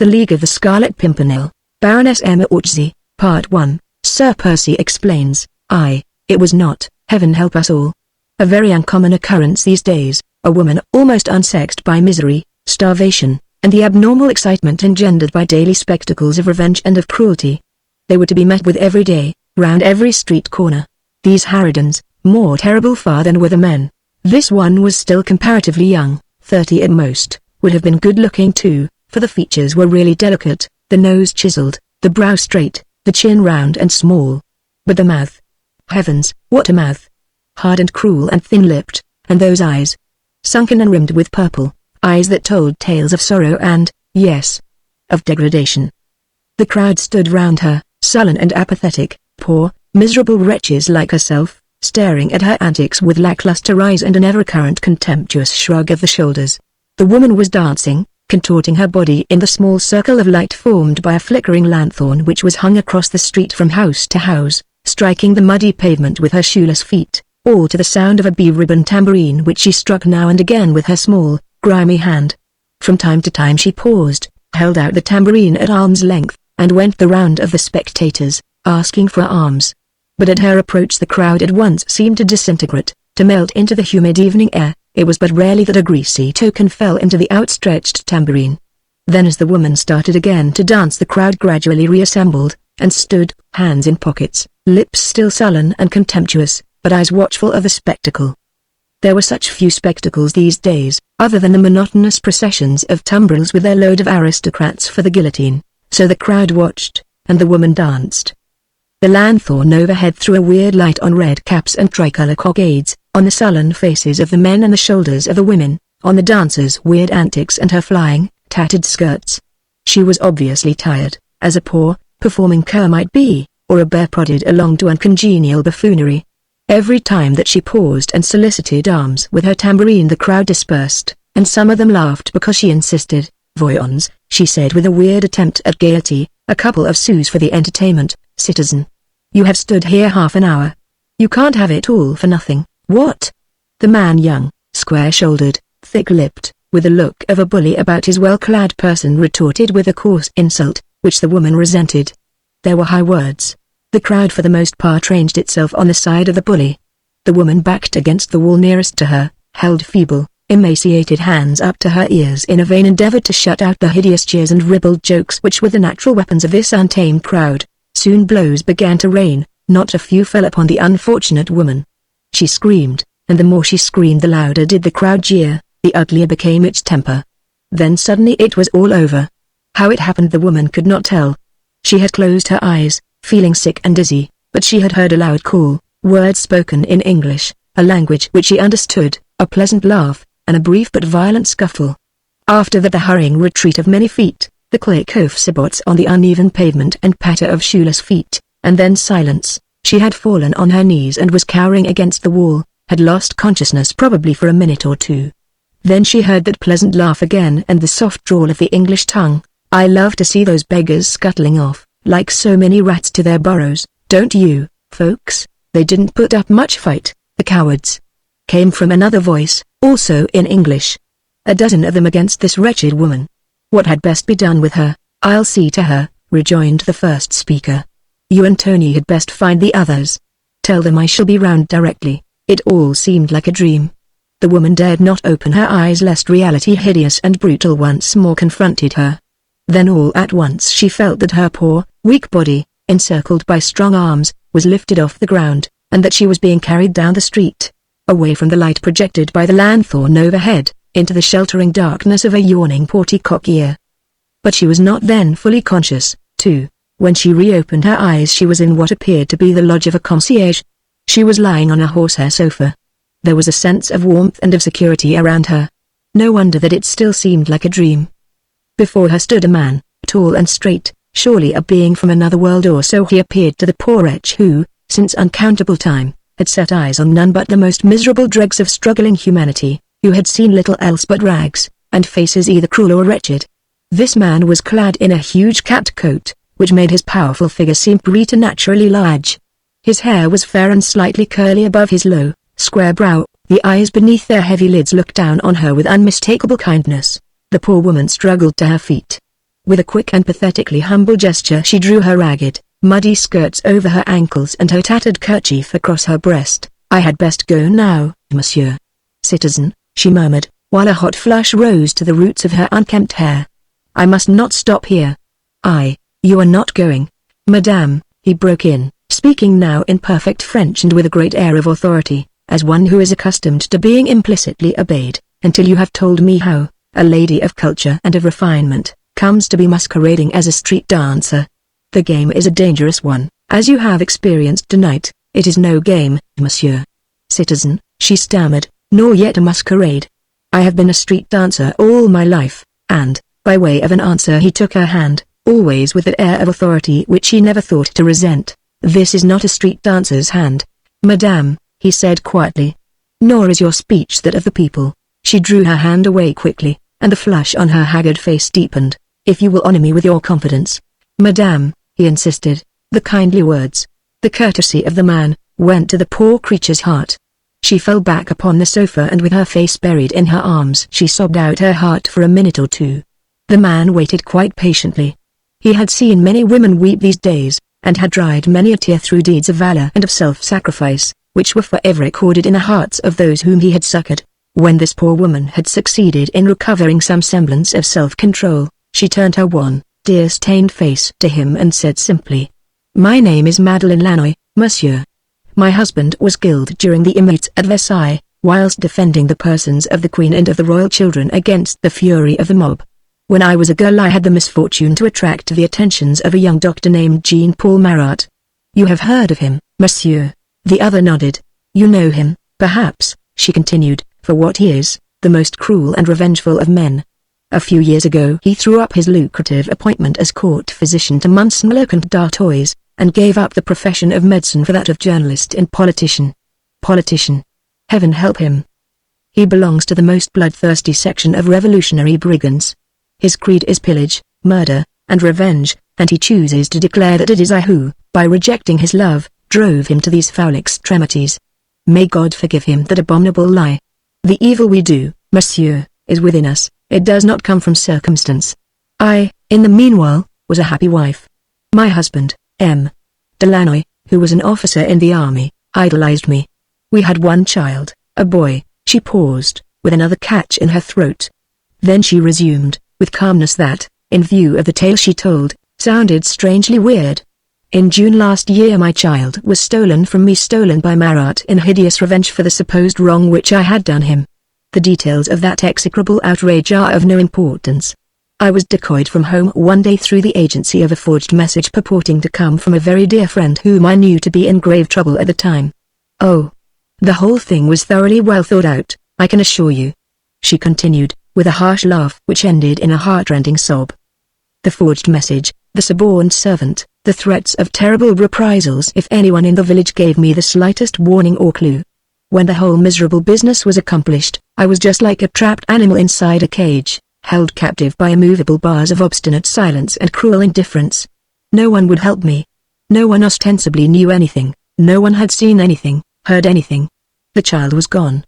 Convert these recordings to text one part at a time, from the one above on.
The League of the Scarlet Pimpernel, Baroness Emma Orczy, Part 1, Sir Percy explains. It was not, heaven help us all. A very uncommon occurrence these days, a woman almost unsexed by misery, starvation, and the abnormal excitement engendered by daily spectacles of revenge and of cruelty. They were to be met with every day, round every street corner. These harridans, more terrible far than were the men. This one was still comparatively young, 30 at most, would have been good-looking too, for the features were really delicate, the nose chiseled, the brow straight, the chin round and small. But the mouth. Heavens, what a mouth! Hard and cruel and thin-lipped, and those eyes. Sunken and rimmed with purple, eyes that told tales of sorrow and, yes, of degradation. The crowd stood round her, sullen and apathetic, poor, miserable wretches like herself, staring at her antics with lackluster eyes and an ever-current contemptuous shrug of the shoulders. The woman was dancing, contorting her body in the small circle of light formed by a flickering lanthorn which was hung across the street from house to house, striking the muddy pavement with her shoeless feet, all to the sound of a bee-ribbon tambourine which she struck now and again with her small, grimy hand. From time to time she paused, held out the tambourine at arm's length, and went the round of the spectators, asking for alms. But at her approach the crowd at once seemed to disintegrate, to melt into the humid evening air. It was but rarely that a greasy token fell into the outstretched tambourine. Then as the woman started again to dance the crowd gradually reassembled, and stood, hands in pockets, lips still sullen and contemptuous, but eyes watchful of the spectacle. There were such few spectacles these days, other than the monotonous processions of tumbrils with their load of aristocrats for the guillotine, so the crowd watched, and the woman danced. The lanthorn overhead threw a weird light on red caps and tricolour cockades, on the sullen faces of the men and the shoulders of the women, on the dancers' weird antics and her flying, tattered skirts. She was obviously tired, as a poor, performing cur might be, or a bear prodded along to uncongenial buffoonery. Every time that she paused and solicited alms with her tambourine the crowd dispersed, and some of them laughed because she insisted. Voyons, she said with a weird attempt at gaiety, a couple of sous for the entertainment, citizen. You have stood here half an hour. You can't have it all for nothing. What? The man, young, square-shouldered, thick-lipped, with the look of a bully about his well-clad person, retorted with a coarse insult, which the woman resented. There were high words. The crowd for the most part ranged itself on the side of the bully. The woman backed against the wall nearest to her, held feeble, emaciated hands up to her ears in a vain endeavor to shut out the hideous jeers and ribald jokes which were the natural weapons of this untamed crowd. Soon blows began to rain, not a few fell upon the unfortunate woman. She screamed, and the more she screamed the louder did the crowd jeer, the uglier became its temper. Then suddenly it was all over. How it happened the woman could not tell. She had closed her eyes, feeling sick and dizzy, but she had heard a loud call, words spoken in English, a language which she understood, a pleasant laugh, and a brief but violent scuffle. After that the hurrying retreat of many feet, the click of sabots on the uneven pavement and patter of shoeless feet, and then silence. She had fallen on her knees and was cowering against the wall, had lost consciousness probably for a minute or two. Then she heard that pleasant laugh again and the soft drawl of the English tongue. I love to see those beggars scuttling off, like so many rats to their burrows, don't you, folks? They didn't put up much fight, the cowards. Came from another voice, also in English. A dozen of them against this wretched woman. What had best be done with her? I'll see to her, rejoined the first speaker. You and Tony had best find the others. Tell them I shall be round directly. It all seemed like a dream. The woman dared not open her eyes lest reality hideous and brutal once more confronted her. Then all at once she felt that her poor, weak body, encircled by strong arms, was lifted off the ground, and that she was being carried down the street, away from the light projected by the lanthorn overhead, into the sheltering darkness of a yawning portico. But she was not then fully conscious, too. When she reopened her eyes she was in what appeared to be the lodge of a concierge. She was lying on a horsehair sofa. There was a sense of warmth and of security around her. No wonder that it still seemed like a dream. Before her stood a man, tall and straight, surely a being from another world, or so he appeared to the poor wretch who, since uncountable time, had set eyes on none but the most miserable dregs of struggling humanity, who had seen little else but rags, and faces either cruel or wretched. This man was clad in a huge cat coat, which made his powerful figure seem preternaturally large. His hair was fair and slightly curly above his low, square brow, the eyes beneath their heavy lids looked down on her with unmistakable kindness. The poor woman struggled to her feet. With a quick and pathetically humble gesture she drew her ragged, muddy skirts over her ankles and her tattered kerchief across her breast. "I had best go now, monsieur." "Citizen," she murmured, while a hot flush rose to the roots of her unkempt hair. "I must not stop here." "You are not going." "Madame," he broke in, speaking now in perfect French and with a great air of authority, as one who is accustomed to being implicitly obeyed, "until you have told me how a lady of culture and of refinement comes to be masquerading as a street dancer. The game is a dangerous one, as you have experienced tonight. It is no game, monsieur." "Citizen," she stammered, "nor yet a masquerade. I have been a street dancer all my life," and, by way of an answer he took her hand, always with that air of authority which she never thought to resent. "This is not a street dancer's hand, madame," he said quietly. "Nor is your speech that of the people." She drew her hand away quickly, and the flush on her haggard face deepened. "If you will honor me with your confidence, madame," he insisted. The kindly words, the courtesy of the man, went to the poor creature's heart. She fell back upon the sofa and with her face buried in her arms she sobbed out her heart for a minute or two. The man waited quite patiently. He had seen many women weep these days, and had dried many a tear through deeds of valor and of self-sacrifice, which were forever recorded in the hearts of those whom he had succored. When this poor woman had succeeded in recovering some semblance of self-control, she turned her wan, tear-stained face to him and said simply, "My name is Madeleine Lannoy, monsieur. My husband was killed during the émeutes at Versailles, whilst defending the persons of the Queen and of the royal children against the fury of the mob. When I was a girl I had the misfortune to attract the attentions of a young doctor named Jean-Paul Marat. You have heard of him, monsieur?" The other nodded. "You know him, perhaps," she continued, "for what he is, the most cruel and revengeful of men. A few years ago he threw up his lucrative appointment as court physician to Monseigneur d'Artois, and gave up the profession of medicine for that of journalist and politician. Politician. Heaven help him. He belongs to the most bloodthirsty section of revolutionary brigands. His creed is pillage, murder, and revenge, and he chooses to declare that it is I who, by rejecting his love, drove him to these foul extremities. May God forgive him that abominable lie. The evil we do, monsieur, is within us, it does not come from circumstance. I, in the meanwhile, was a happy wife. My husband, M. Delannoy, who was an officer in the army, idolized me. We had one child, a boy." She paused, with another catch in her throat. Then she resumed, with calmness that, in view of the tale she told, sounded strangely weird. "In June last year my child was stolen from me, stolen by Marat in hideous revenge for the supposed wrong which I had done him. The details of that execrable outrage are of no importance. I was decoyed from home one day through the agency of a forged message purporting to come from a very dear friend whom I knew to be in grave trouble at the time. Oh, the whole thing was thoroughly well thought out, I can assure you," she continued, with a harsh laugh which ended in a heartrending sob. "The forged message, the suborned servant, the threats of terrible reprisals if anyone in the village gave me the slightest warning or clue. When the whole miserable business was accomplished, I was just like a trapped animal inside a cage, held captive by immovable bars of obstinate silence and cruel indifference. No one would help me. No one ostensibly knew anything, no one had seen anything, heard anything. The child was gone.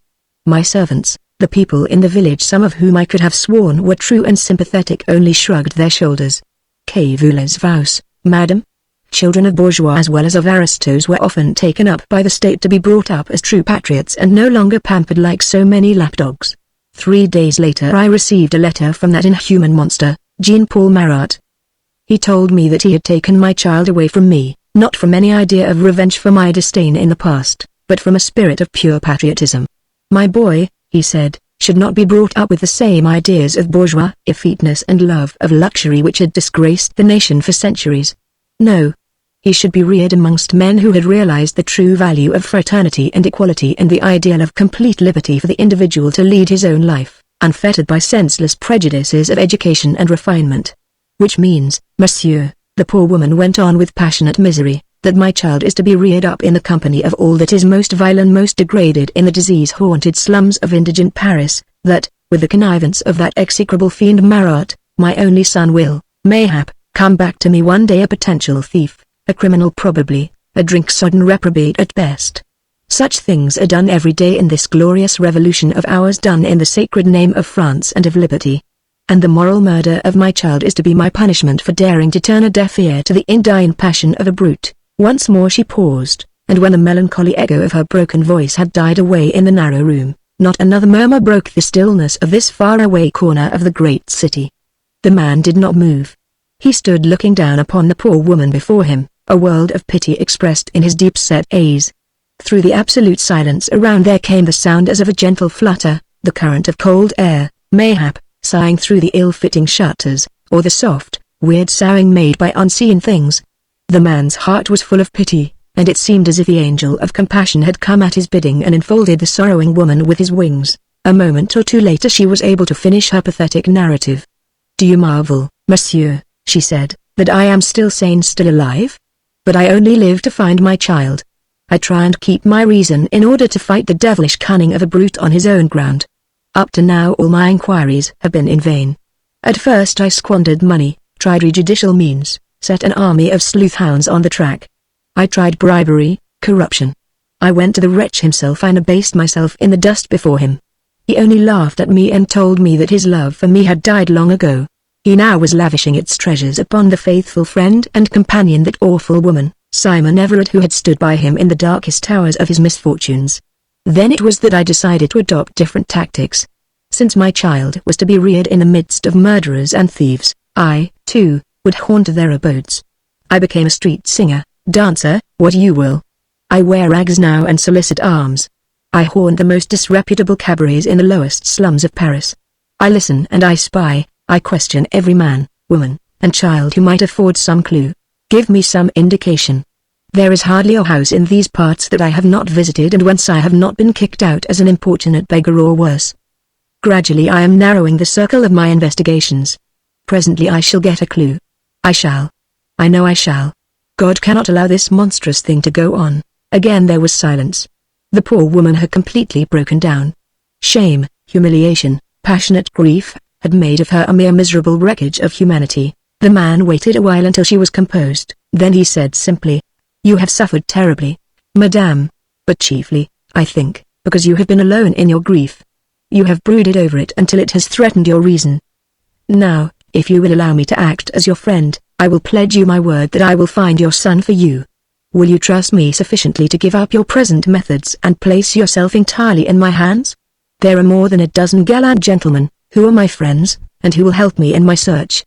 My servants, the people in the village, some of whom I could have sworn were true and sympathetic, only shrugged their shoulders. Que voulez-vous, madame? Children of bourgeois as well as of aristos were often taken up by the state to be brought up as true patriots and no longer pampered like so many lapdogs. 3 days later I received a letter from that inhuman monster, Jean-Paul Marat. He told me that he had taken my child away from me, not from any idea of revenge for my disdain in the past, but from a spirit of pure patriotism. My boy, he said, should not be brought up with the same ideas of bourgeois effeteness and love of luxury which had disgraced the nation for centuries. No. He should be reared amongst men who had realized the true value of fraternity and equality and the ideal of complete liberty for the individual to lead his own life, unfettered by senseless prejudices of education and refinement. Which means, monsieur, the poor woman went on with passionate misery, that my child is to be reared up in the company of all that is most vile and most degraded in the disease-haunted slums of indigent Paris, that, with the connivance of that execrable fiend Marat, my only son will, mayhap, come back to me one day a potential thief, a criminal probably, a drink-sodden reprobate at best. Such things are done every day in this glorious revolution of ours, done in the sacred name of France and of liberty. and the moral murder of my child is to be my punishment for daring to turn a deaf ear to the indign passion of a brute. Once more she paused, and when the melancholy echo of her broken voice had died away in the narrow room, not another murmur broke the stillness of this faraway corner of the great city. The man did not move. He stood looking down upon the poor woman before him, a world of pity expressed in his deep-set eyes. Through the absolute silence around there came the sound as of a gentle flutter, the current of cold air, mayhap, sighing through the ill-fitting shutters, or the soft, weird soughing made by unseen things. The man's heart was full of pity, and it seemed as if the angel of compassion had come at his bidding and enfolded the sorrowing woman with his wings. A moment or two later she was able to finish her pathetic narrative. "Do you marvel, monsieur," she said, "that I am still sane, still alive? But I only live to find my child. I try and keep my reason in order to fight the devilish cunning of a brute on his own ground. Up to now all my inquiries have been in vain. At first I squandered money, tried prejudicial means, set an army of sleuth-hounds on the track. I tried bribery, corruption. I went to the wretch himself and abased myself in the dust before him. He only laughed at me and told me that his love for me had died long ago. He now was lavishing its treasures upon the faithful friend and companion, that awful woman, Simon Everett, who had stood by him in the darkest hours of his misfortunes. Then it was that I decided to adopt different tactics. Since my child was to be reared in the midst of murderers and thieves, I, too, would haunt their abodes. I became a street singer, dancer, what you will. I wear rags now and solicit alms. I haunt the most disreputable cabarets in the lowest slums of Paris. I listen and I spy, I question every man, woman, and child who might afford some clue. Give me some indication. There is hardly a house in these parts that I have not visited and whence I have not been kicked out as an importunate beggar or worse. Gradually I am narrowing the circle of my investigations. Presently I shall get a clue. I shall. I know I shall. God cannot allow this monstrous thing to go on." Again there was silence. The poor woman had completely broken down. Shame, humiliation, passionate grief, had made of her a mere miserable wreckage of humanity. The man waited a while until she was composed, then he said simply, "You have suffered terribly, madame, but chiefly, I think, because you have been alone in your grief. You have brooded over it until it has threatened your reason. Now, if you will allow me to act as your friend, I will pledge you my word that I will find your son for you. Will you trust me sufficiently to give up your present methods and place yourself entirely in my hands? There are more than a dozen gallant gentlemen, who are my friends, and who will help me in my search.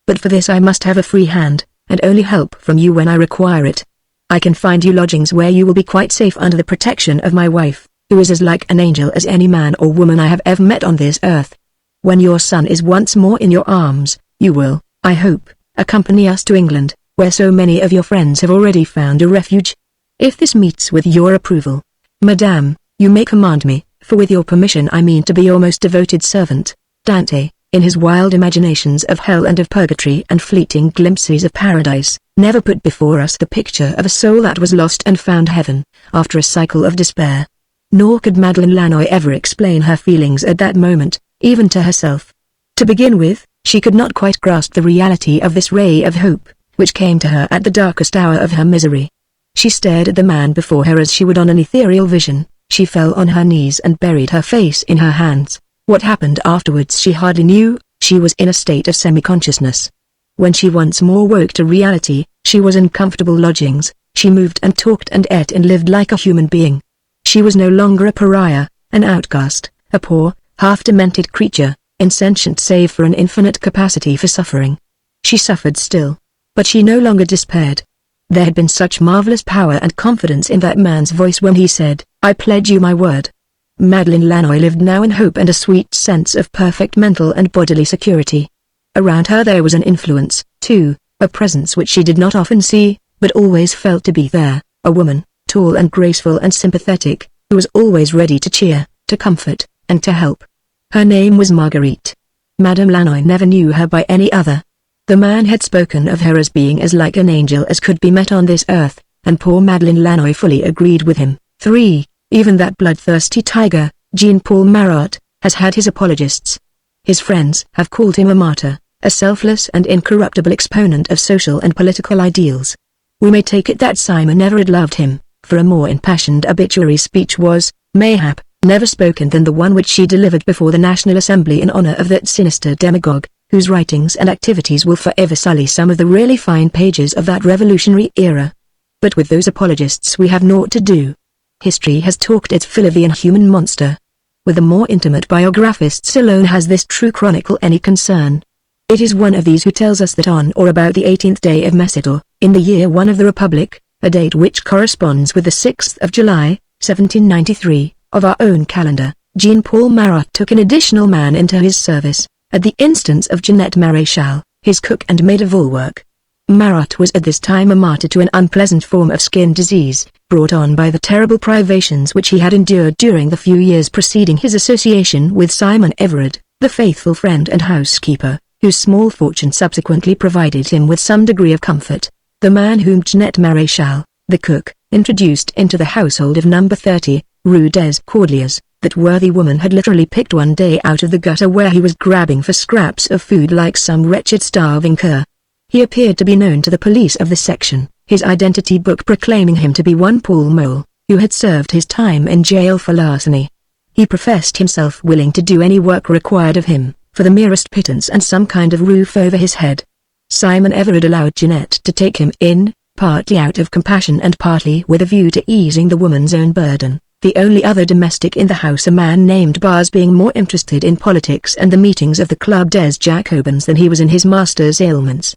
But for this I must have a free hand, and only help from you when I require it. I can find you lodgings where you will be quite safe under the protection of my wife, who is as like an angel as any man or woman I have ever met on this earth. When your son is once more in your arms, you will, I hope, accompany us to England, where so many of your friends have already found a refuge. If this meets with your approval, madame, you may command me, for with your permission I mean to be your most devoted servant." Dante, in his wild imaginations of hell and of purgatory and fleeting glimpses of paradise, never put before us the picture of a soul that was lost and found heaven, after a cycle of despair. Nor could Madeleine Lannoy ever explain her feelings at that moment, even to herself. To begin with, she could not quite grasp the reality of this ray of hope, which came to her at the darkest hour of her misery. She stared at the man before her as she would on an ethereal vision. She fell on her knees and buried her face in her hands. What happened afterwards she hardly knew. She was in a state of semi-consciousness. When she once more woke to reality, she was in comfortable lodgings. She moved and talked and ate and lived like a human being. She was no longer a pariah, an outcast, a poor, half-demented creature, insentient save for an infinite capacity for suffering. She suffered still, but she no longer despaired. There had been such marvelous power and confidence in that man's voice when he said, "I pledge you my word." Madeleine Lannoy lived now in hope and a sweet sense of perfect mental and bodily security. Around her there was an influence, too, a presence which she did not often see, but always felt to be there, a woman, tall and graceful and sympathetic, who was always ready to cheer, to comfort, and to help. Her name was Marguerite. Madame Lannoy never knew her by any other. The man had spoken of her as being as like an angel as could be met on this earth, and poor Madeleine Lannoy fully agreed with him. 3. Even that bloodthirsty tiger, Jean-Paul Marat, has had his apologists. His friends have called him a martyr, a selfless and incorruptible exponent of social and political ideals. We may take it that Simon Everett loved him, for a more impassioned obituary speech was, mayhap, never spoken than the one which she delivered before the National Assembly in honor of that sinister demagogue, whose writings and activities will forever sully some of the really fine pages of that revolutionary era. But with those apologists we have naught to do. History has talked its fill of the inhuman monster. With the more intimate biographists alone has this true chronicle any concern. It is one of these who tells us that on or about the 18th day of Messidor, in the year 1 of the Republic, a date which corresponds with the 6th of July, 1793, of our own calendar, Jean-Paul Marat took an additional man into his service, at the instance of Jeanette Maréchal, his cook and maid of all work. Marat was at this time a martyr to an unpleasant form of skin disease, brought on by the terrible privations which he had endured during the few years preceding his association with Simon Everard, the faithful friend and housekeeper, whose small fortune subsequently provided him with some degree of comfort. The man whom Jeanette Maréchal, the cook, introduced into the household of number 30, Rue des Cordeliers, that worthy woman had literally picked one day out of the gutter where he was grabbing for scraps of food like some wretched starving cur. He appeared to be known to the police of the section, his identity book proclaiming him to be one Paul Mole, who had served his time in jail for larceny. He professed himself willing to do any work required of him, for the merest pittance and some kind of roof over his head. Simon Everard allowed Jeanette to take him in, partly out of compassion and partly with a view to easing the woman's own burden, the only other domestic in the house a man named Bars being more interested in politics and the meetings of the Club des Jacobins than he was in his master's ailments.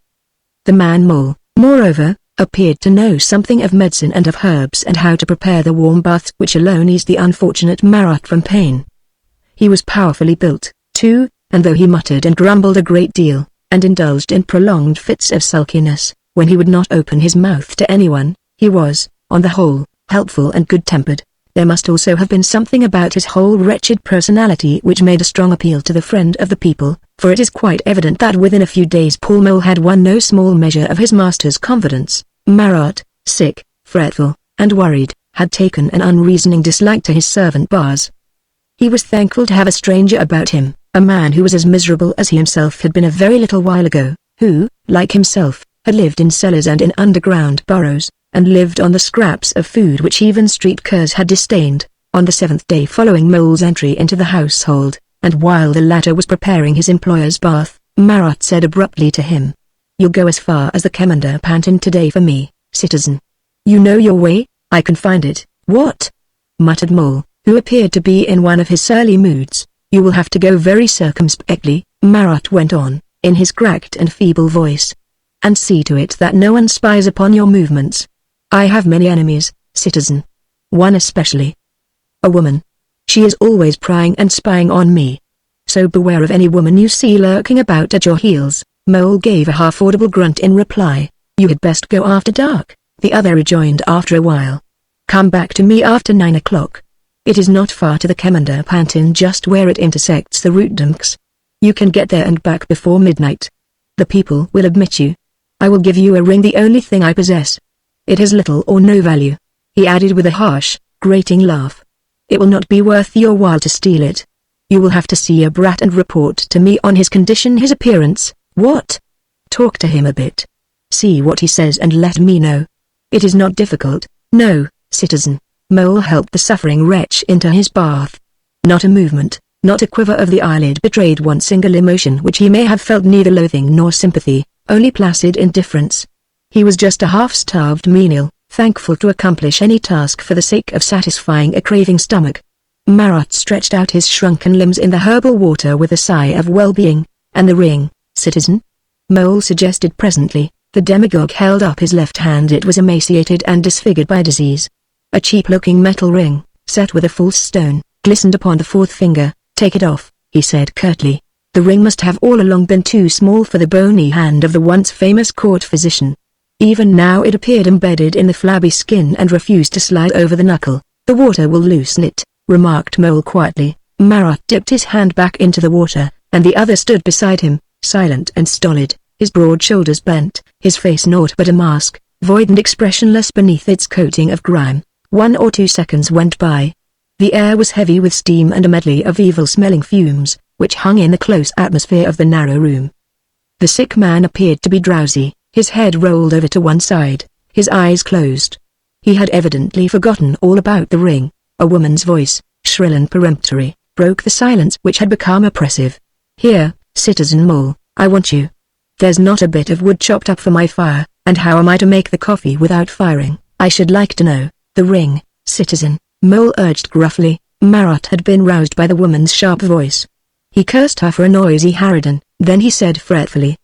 The man Mole, moreover, appeared to know something of medicine and of herbs and how to prepare the warm baths which alone eased the unfortunate Marat from pain. He was powerfully built, too, and though he muttered and grumbled a great deal, and indulged in prolonged fits of sulkiness, when he would not open his mouth to anyone, he was, on the whole, helpful and good-tempered. There must also have been something about his whole wretched personality which made a strong appeal to the friend of the people, for it is quite evident that within a few days Paul Mole had won no small measure of his master's confidence. Marat, sick, fretful, and worried, had taken an unreasoning dislike to his servant Bars. He was thankful to have a stranger about him, a man who was as miserable as he himself had been a very little while ago, who, like himself, had lived in cellars and in underground burrows, and lived on the scraps of food which even street curs had disdained. On the 7th day following Mole's entry into the household, and while the latter was preparing his employer's bath, Marat said abruptly to him, "You'll go as far as the Commander Pantin today for me, citizen. You know your way, I can find it." "What?" muttered Mole, who appeared to be in one of his surly moods. "You will have to go very circumspectly," Marat went on, in his cracked and feeble voice. "And see to it that no one spies upon your movements. I have many enemies, citizen. One especially. A woman. She is always prying and spying on me. So beware of any woman you see lurking about at your heels." Mole gave a half-audible grunt in reply. "You had best go after dark," the other rejoined after a while. "Come back to me after 9 o'clock. It is not far to the Commander Pantin, just where it intersects the Route d'Unx. You can get there and back before midnight. The people will admit you. I will give you a ring, the only thing I possess. It has little or no value," he added with a harsh, grating laugh. "It will not be worth your while to steal it. You will have to see a brat and report to me on his condition, his appearance." "What?" "Talk to him a bit. See what he says and let me know. It is not difficult." "No, citizen." Mole helped the suffering wretch into his bath. Not a movement, not a quiver of the eyelid betrayed one single emotion which he may have felt, neither loathing nor sympathy, only placid indifference. He was just a half-starved menial, thankful to accomplish any task for the sake of satisfying a craving stomach. Marat stretched out his shrunken limbs in the herbal water with a sigh of well-being. "And the ring, citizen?" Mole suggested presently. The demagogue held up his left hand. It was emaciated and disfigured by disease. A cheap-looking metal ring, set with a false stone, glistened upon the fourth finger. "Take it off," he said curtly. The ring must have all along been too small for the bony hand of the once famous court physician. Even now it appeared embedded in the flabby skin and refused to slide over the knuckle. "The water will loosen it," remarked Mole quietly. Marat dipped his hand back into the water, and the other stood beside him, silent and stolid, his broad shoulders bent, his face naught but a mask, void and expressionless beneath its coating of grime. 1 or 2 seconds went by. The air was heavy with steam and a medley of evil-smelling fumes, which hung in the close atmosphere of the narrow room. The sick man appeared to be drowsy. His head rolled over to one side, his eyes closed. He had evidently forgotten all about the ring. A woman's voice, shrill and peremptory, broke the silence which had become oppressive. "Here, Citizen Mole, I want you. There's not a bit of wood chopped up for my fire, and how am I to make the coffee without firing? I should like to know." "The ring, Citizen," Mole urged gruffly. Marat had been roused by the woman's sharp voice. He cursed her for a noisy harridan, then he said fretfully,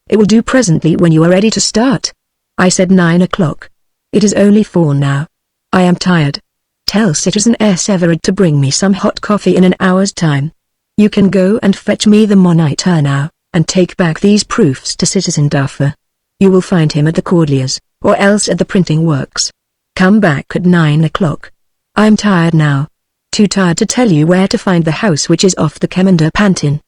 "It will do presently when you are ready to start. I said 9 o'clock. It is only 4 now. I am tired. Tell Citizen S. Everard to bring me some hot coffee in an hour's time. You can go and fetch me the Monitor now, and take back these proofs to Citizen Duffer. You will find him at the Cordeliers, or else at the printing works. Come back at 9 o'clock. I'm tired now. Too tired to tell you where to find the house which is off the Kemender Pantin.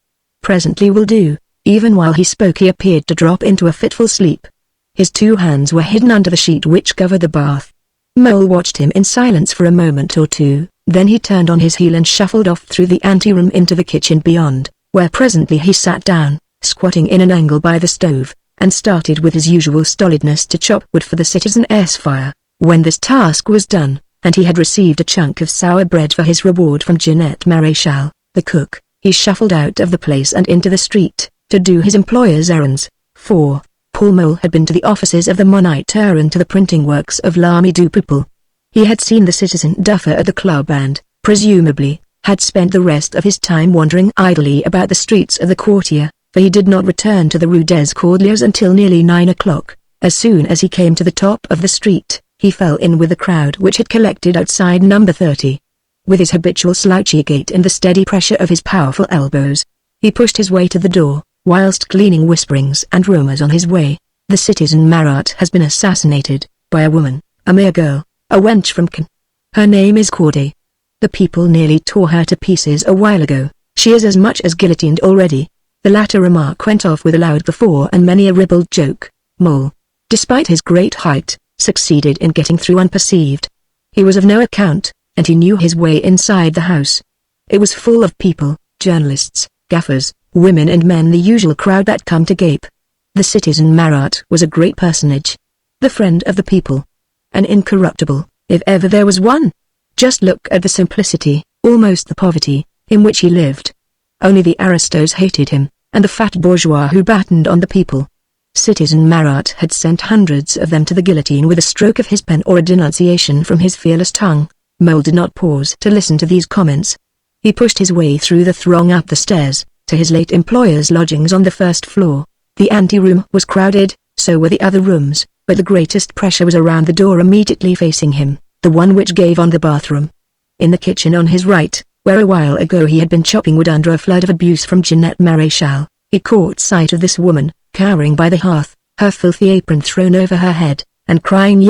Presently will do." Even while he spoke he appeared to drop into a fitful sleep. His 2 hands were hidden under the sheet which covered the bath. Mole watched him in silence for a moment or two, then he turned on his heel and shuffled off through the anteroom into the kitchen beyond, where presently he sat down, squatting in an angle by the stove, and started with his usual stolidness to chop wood for the Citizen's fire. When this task was done, and he had received a chunk of sour bread for his reward from Jeanette Maréchal, the cook, he shuffled out of the place and into the street, to do his employer's errands. 4. Paul Mole had been to the offices of the Moniteur and to the printing works of L'Armée du Peuple. He had seen the Citizen Duffer at the club and, presumably, had spent the rest of his time wandering idly about the streets of the quartier, for he did not return to the Rue des Cordeliers until nearly 9 o'clock. As soon as he came to the top of the street, he fell in with the crowd which had collected outside number 30. With his habitual slouchy gait and the steady pressure of his powerful elbows, he pushed his way to the door, whilst gleaning whisperings and rumors on his way. "The Citizen Marat has been assassinated, by a woman, a mere girl, a wench from Caen. Her name is Corday. The people nearly tore her to pieces a while ago. She is as much as guillotined already." The latter remark went off with a loud guffaw and many a ribald joke. Mole, despite his great height, succeeded in getting through unperceived. He was of no account, and he knew his way inside the house. It was full of people, journalists, gaffers, women and men, the usual crowd that come to gape. The Citizen Marat was a great personage. The friend of the people. An incorruptible, if ever there was one. Just look at the simplicity, almost the poverty, in which he lived. Only the aristos hated him, and the fat bourgeois who battened on the people. Citizen Marat had sent hundreds of them to the guillotine with a stroke of his pen or a denunciation from his fearless tongue. Mole did not pause to listen to these comments. He pushed his way through the throng up the stairs, to his late employer's lodgings on the first floor. The anteroom was crowded, so were the other rooms, but the greatest pressure was around the door immediately facing him, the one which gave on the bathroom. In the kitchen on his right, where a while ago he had been chopping wood under a flood of abuse from Jeanette Maréchal, he caught sight of this woman, cowering by the hearth, her filthy apron thrown over her head, and crying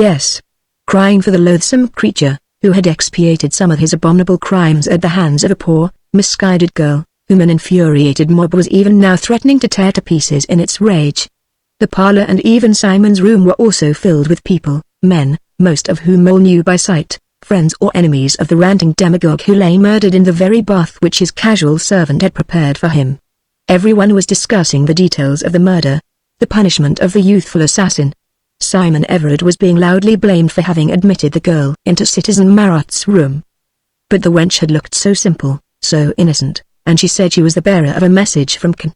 crying for the loathsome creature, who had expiated some of his abominable crimes at the hands of a poor, misguided girl, whom an infuriated mob was even now threatening to tear to pieces in its rage. The parlor and even Simon's room were also filled with people, men, most of whom Mole knew by sight, friends or enemies of the ranting demagogue who lay murdered in the very bath which his casual servant had prepared for him. Everyone was discussing the details of the murder, the punishment of the youthful assassin. Simon Everard was being loudly blamed for having admitted the girl into Citizen Marat's room. But the wench had looked so simple, so innocent, and she said she was the bearer of a message from Caen.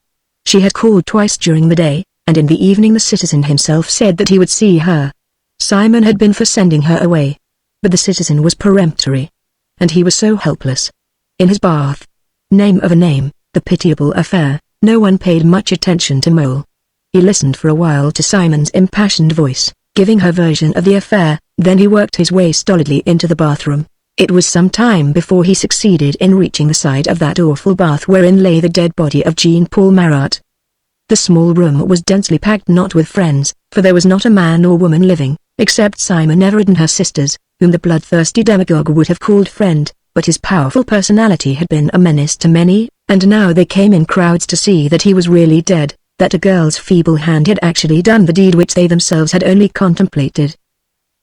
She had called twice during the day, and in the evening the citizen himself said that he would see her. Simon had been for sending her away. But the citizen was peremptory. And he was so helpless. In his bath. Name of a name, the pitiable affair, no one paid much attention to Mole. He listened for a while to Simon's impassioned voice, giving her version of the affair, then he worked his way stolidly into the bathroom. It was some time before he succeeded in reaching the side of that awful bath wherein lay the dead body of Jean-Paul Marat. The small room was densely packed, not with friends, for there was not a man or woman living, except Simon Everard and her sisters, whom the bloodthirsty demagogue would have called friend, but his powerful personality had been a menace to many, and now they came in crowds to see that he was really dead, that a girl's feeble hand had actually done the deed which they themselves had only contemplated.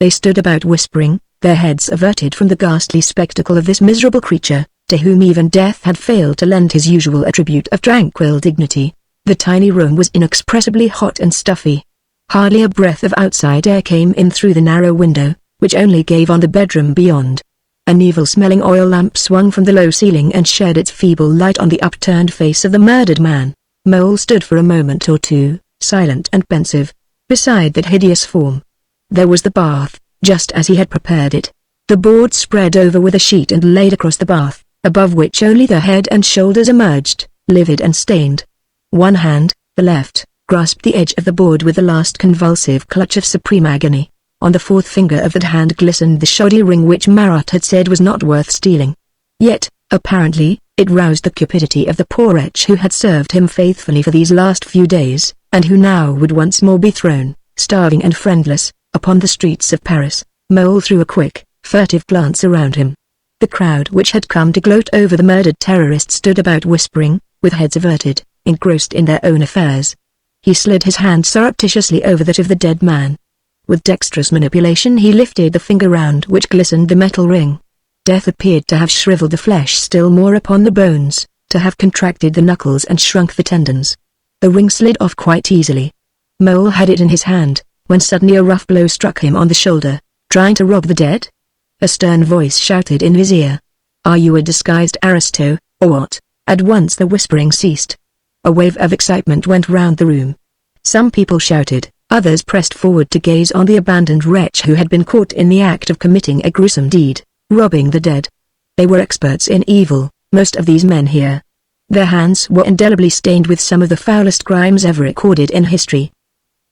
They stood about whispering, their heads averted from the ghastly spectacle of this miserable creature, to whom even death had failed to lend his usual attribute of tranquil dignity. The tiny room was inexpressibly hot and stuffy. Hardly a breath of outside air came in through the narrow window, which only gave on the bedroom beyond. An evil-smelling oil lamp swung from the low ceiling and shed its feeble light on the upturned face of the murdered man. Mole stood for a moment or two, silent and pensive, beside that hideous form. There was the bath, just as he had prepared it. The board spread over with a sheet and laid across the bath, above which only the head and shoulders emerged, livid and stained. One hand, the left, grasped the edge of the board with the last convulsive clutch of supreme agony. On the fourth finger of that hand glistened the shoddy ring which Marat had said was not worth stealing. Yet, apparently, it roused the cupidity of the poor wretch who had served him faithfully for these last few days, and who now would once more be thrown, starving and friendless, upon the streets of Paris. Mole threw a quick, furtive glance around him. The crowd which had come to gloat over the murdered terrorist stood about whispering, with heads averted, engrossed in their own affairs. He slid his hand surreptitiously over that of the dead man. With dexterous manipulation he lifted the finger round which glistened the metal ring. Death appeared to have shriveled the flesh still more upon the bones, to have contracted the knuckles and shrunk the tendons. The ring slid off quite easily. Mole had it in his hand, when suddenly a rough blow struck him on the shoulder. "Trying to rob the dead?" A stern voice shouted in his ear. "Are you a disguised aristo, or what?" At once the whispering ceased. A wave of excitement went round the room. Some people shouted, others pressed forward to gaze on the abandoned wretch who had been caught in the act of committing a gruesome deed, robbing the dead. They were experts in evil, most of these men here. Their hands were indelibly stained with some of the foulest crimes ever recorded in history.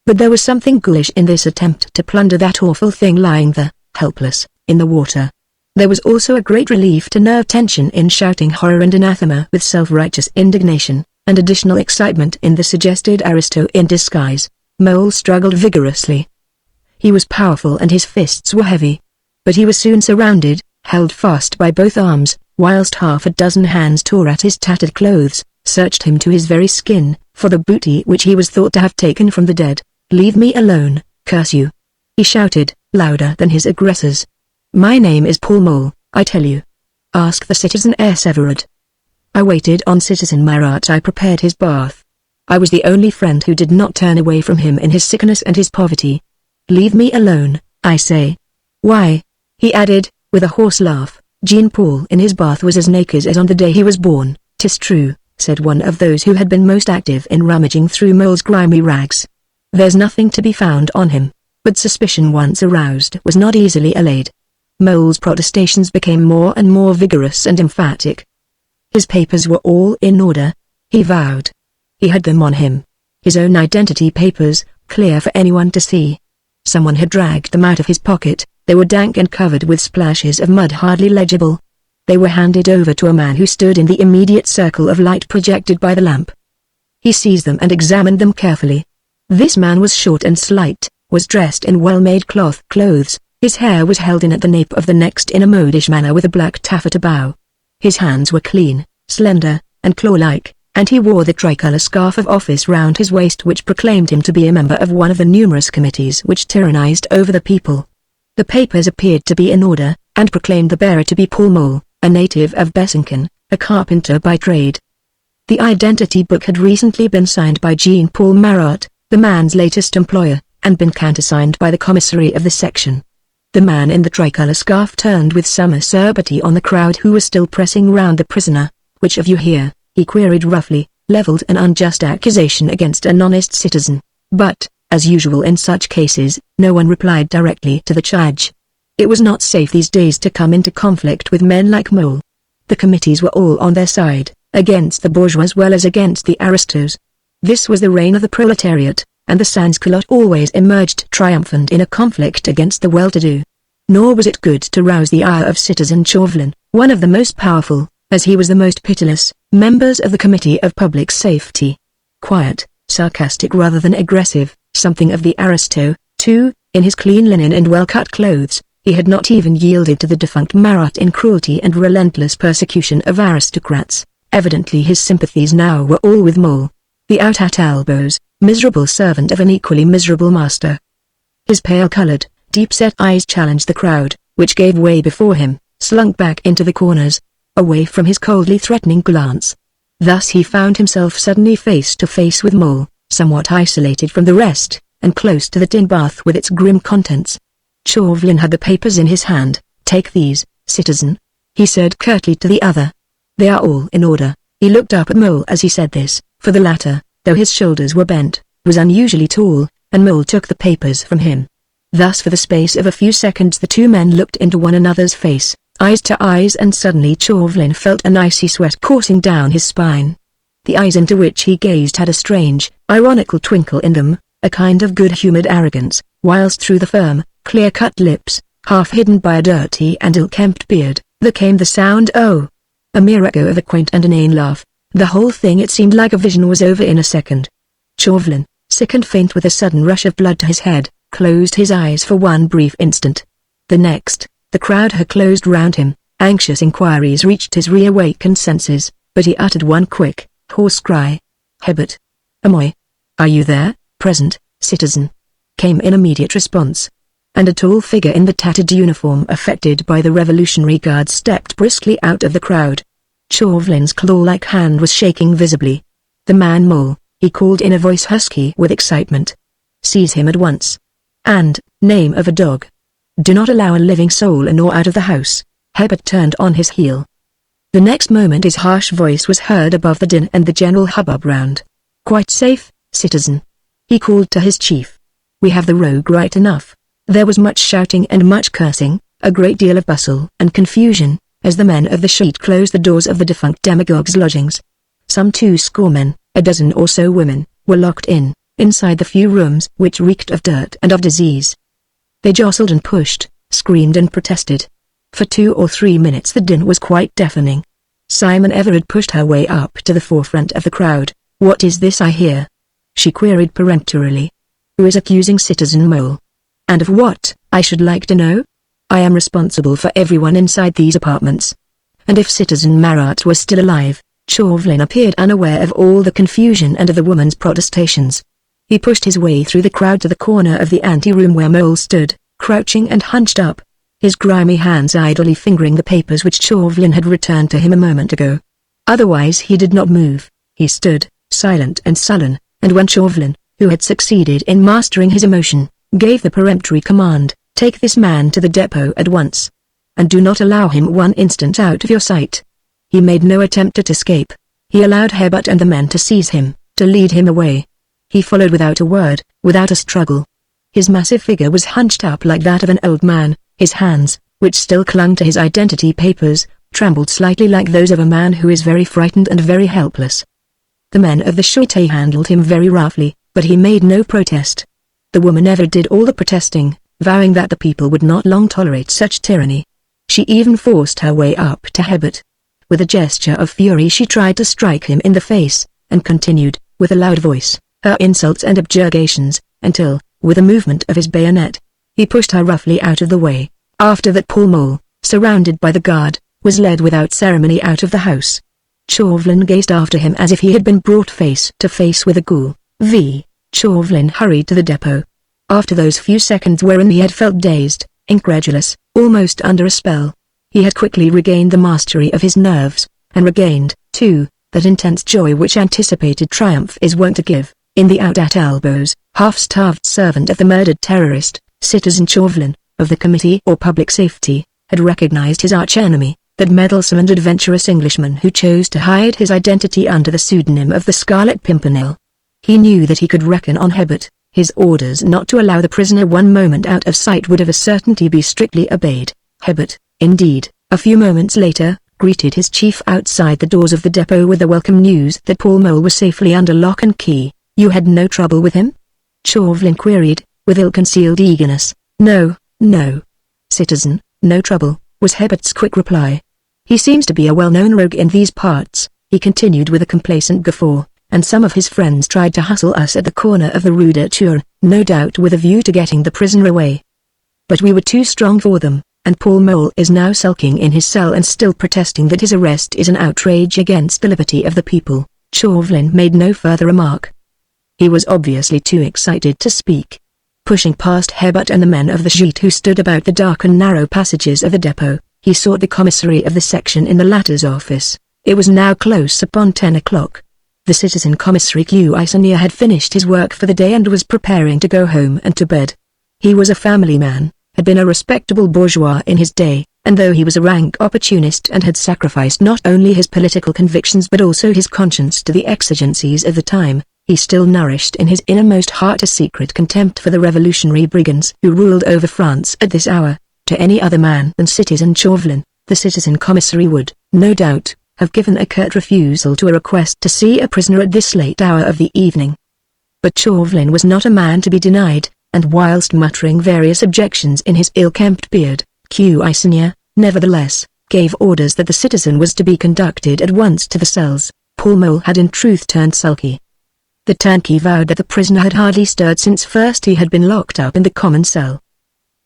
But there was something ghoulish in this attempt to plunder that awful thing lying there, helpless, in the water. There was also a great relief to nerve tension in shouting horror and anathema with self-righteous indignation, and additional excitement in the suggested aristo in disguise. Mole struggled vigorously. He was powerful and his fists were heavy. But he was soon surrounded, held fast by both arms, whilst half a dozen hands tore at his tattered clothes, searched him to his very skin, for the booty which he was thought to have taken from the dead. "Leave me alone, curse you!" he shouted, louder than his aggressors. "My name is Paul Mole, I tell you. Ask the citizen Everard. I waited on citizen Marat. I prepared his bath. I was the only friend who did not turn away from him in his sickness and his poverty. Leave me alone, I say. Why?" he added, with a hoarse laugh, "Jean-Paul in his bath was as naked as on the day he was born." "'Tis true," said one of those who had been most active in rummaging through Mole's grimy rags. "There's nothing to be found on him." But suspicion once aroused was not easily allayed. Mole's protestations became more and more vigorous and emphatic. His papers were all in order, he vowed. He had them on him. His own identity papers, clear for anyone to see. Someone had dragged them out of his pocket. They were dank and covered with splashes of mud hardly legible. They were handed over to a man who stood in the immediate circle of light projected by the lamp. He seized them and examined them carefully. This man was short and slight, was dressed in well-made cloth clothes. His hair was held in at the nape of the neck in a modish manner with a black taffeta bow. His hands were clean, slender, and claw-like, and he wore the tricolour scarf of office round his waist which proclaimed him to be a member of one of the numerous committees which tyrannized over the people. The papers appeared to be in order, and proclaimed the bearer to be Paul Mole, a native of Besançon, a carpenter by trade. The identity book had recently been signed by Jean-Paul Marat, the man's latest employer, and been countersigned by the commissary of the section. The man in the tricolour scarf turned with some acerbity on the crowd who was still pressing round the prisoner. "Which of you here," he queried roughly, levelled an unjust accusation against an honest citizen. But, as usual in such cases, no one replied directly to the charge. It was not safe these days to come into conflict with men like Mole. The committees were all on their side, against the bourgeois as well as against the aristos. This was the reign of the proletariat, and the sans-culotte always emerged triumphant in a conflict against the well-to-do. Nor was it good to rouse the ire of citizen Chauvelin, one of the most powerful, as he was the most pitiless, members of the Committee of Public Safety. Quiet, sarcastic rather than aggressive, something of the aristo, too, in his clean linen and well-cut clothes, he had not even yielded to the defunct Marat in cruelty and relentless persecution of aristocrats. Evidently his sympathies now were all with Mole, the out-at-elbows, miserable servant of an equally miserable master. His pale-coloured, deep-set eyes challenged the crowd, which gave way before him, slunk back into the corners, away from his coldly threatening glance. Thus he found himself suddenly face to face with Mole, somewhat isolated from the rest, and close to the tin bath with its grim contents. Chauvelin had the papers in his hand. "Take these," citizen," he said curtly to the other. "They are all in order." He looked up at Mole as he said this, for the latter, though his shoulders were bent, was unusually tall, and Mole took the papers from him. Thus for the space of a few seconds the two men looked into one another's face, eyes to eyes, and suddenly Chauvelin felt an icy sweat coursing down his spine. The eyes into which he gazed had a strange, ironical twinkle in them, a kind of good-humored arrogance, whilst through the firm, clear-cut lips, half hidden by a dirty and ill-kempt beard, there came the sound "oh." A mere echo of a quaint and inane laugh. The whole thing, it seemed like a vision, was over in a second. Chauvelin, sick and faint with a sudden rush of blood to his head, closed his eyes for one brief instant. The next, the crowd had closed round him. Anxious inquiries reached his reawakened senses, but he uttered one quick, hoarse cry. "Hebert! Amoy! Are you there, present, citizen?" came in immediate response. And a tall figure in the tattered uniform affected by the Revolutionary Guard stepped briskly out of the crowd. Chauvelin's claw-like hand was shaking visibly. "The man Mole," he called in a voice husky with excitement. "Seize him at once. And, name of a dog. Do not allow a living soul in or out of the house." Hebert turned on his heel. The next moment his harsh voice was heard above the din and the general hubbub round. "Quite safe, citizen," he called to his chief. "We have the rogue right enough." There was much shouting and much cursing, a great deal of bustle and confusion, as the men of the sheet closed the doors of the defunct demagogue's lodgings. Some 20 men, a dozen or so women, were locked inside the few rooms which reeked of dirt and of disease. They jostled and pushed, screamed and protested. For 2 or 3 minutes the din was quite deafening. Simon Everard pushed her way up to the forefront of the crowd. "What is this I hear?" she queried peremptorily. "Who is accusing Citizen Mole? And of what, I should like to know? I am responsible for everyone inside these apartments." And if Citizen Marat was still alive, Chauvelin appeared unaware of all the confusion and of the woman's protestations. He pushed his way through the crowd to the corner of the anteroom where Mole stood, crouching and hunched up, his grimy hands idly fingering the papers which Chauvelin had returned to him a moment ago. Otherwise he did not move. He stood, silent and sullen, and when Chauvelin, who had succeeded in mastering his emotion, gave the peremptory command, "Take this man to the depot at once. And do not allow him one instant out of your sight." He made no attempt at escape. He allowed Hebert and the men to seize him, to lead him away. He followed without a word, without a struggle. His massive figure was hunched up like that of an old man, his hands, which still clung to his identity papers, trembled slightly like those of a man who is very frightened and very helpless. The men of the Sûreté handled him very roughly, but he made no protest. The woman ever did all the protesting, vowing that the people would not long tolerate such tyranny. She even forced her way up to Hebert. With a gesture of fury she tried to strike him in the face, and continued, with a loud voice, her insults and objurgations, until, with a movement of his bayonet, he pushed her roughly out of the way. After that Paul Mole, surrounded by the guard, was led without ceremony out of the house. Chauvelin gazed after him as if he had been brought face to face with a ghoul. Chauvelin hurried to the depot. After those few seconds wherein he had felt dazed, incredulous, almost under a spell, he had quickly regained the mastery of his nerves, and regained, too, that intense joy which anticipated triumph is wont to give. In the out-at-elbows, half-starved servant of the murdered terrorist, Citizen Chauvelin, of the Committee or Public Safety, had recognized his arch-enemy, that meddlesome and adventurous Englishman who chose to hide his identity under the pseudonym of the Scarlet Pimpernel. He knew that he could reckon on Hebert. His orders not to allow the prisoner one moment out of sight would of a certainty be strictly obeyed. Hebert, indeed, a few moments later, greeted his chief outside the doors of the depot with the welcome news that Paul Mole was safely under lock and key. "You had no trouble with him?" Chauvelin queried, with ill-concealed eagerness. No, citizen, no trouble," was Hebert's quick reply. "He seems to be a well-known rogue in these parts," he continued with a complacent guffaw, "and some of his friends tried to hustle us at the corner of the Rue de Tours, no doubt with a view to getting the prisoner away. But we were too strong for them, and Paul Mole is now sulking in his cell and still protesting that his arrest is an outrage against the liberty of the people." Chauvelin made no further remark. He was obviously too excited to speak. Pushing past Hebert and the men of the sheet who stood about the dark and narrow passages of the depot, he sought the commissary of the section in the latter's office. It was now close upon 10 o'clock. The citizen commissary Cuisinier had finished his work for the day and was preparing to go home and to bed. He was a family man, had been a respectable bourgeois in his day, and though he was a rank opportunist and had sacrificed not only his political convictions but also his conscience to the exigencies of the time, he still nourished in his innermost heart a secret contempt for the revolutionary brigands who ruled over France at this hour. To any other man than Citizen Chauvelin, the citizen commissary would, no doubt, have given a curt refusal to a request to see a prisoner at this late hour of the evening. But Chauvelin was not a man to be denied, and whilst muttering various objections in his ill-kempt beard, Cuisinier, nevertheless, gave orders that the citizen was to be conducted at once to the cells. Paul Mole had in truth turned sulky. The turnkey vowed that the prisoner had hardly stirred since first he had been locked up in the common cell.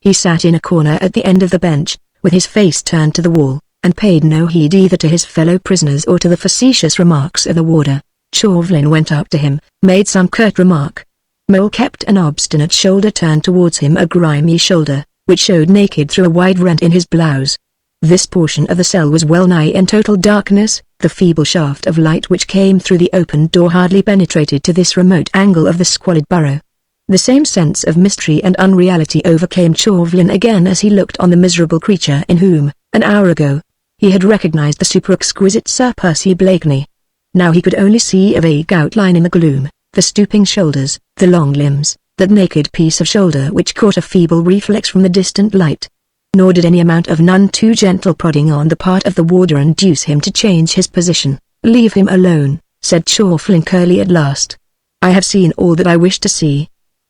He sat in a corner at the end of the bench, with his face turned to the wall, and paid no heed either to his fellow prisoners or to the facetious remarks of the warder. Chauvelin went up to him, made some curt remark. Mole kept an obstinate shoulder turned towards him, a grimy shoulder, which showed naked through a wide rent in his blouse. This portion of the cell was well nigh in total darkness, the feeble shaft of light which came through the open door hardly penetrated to this remote angle of the squalid burrow. The same sense of mystery and unreality overcame Chauvelin again as he looked on the miserable creature in whom, an hour ago, he had recognized the super-exquisite Sir Percy Blakeney. Now he could only see a vague outline in the gloom, the stooping shoulders, the long limbs, that naked piece of shoulder which caught a feeble reflex from the distant light. Nor did any amount of none too gentle prodding on the part of the warder induce him to change his position. "Leave him alone," said Chauvelin curtly at last. "I have seen all that I wish to see."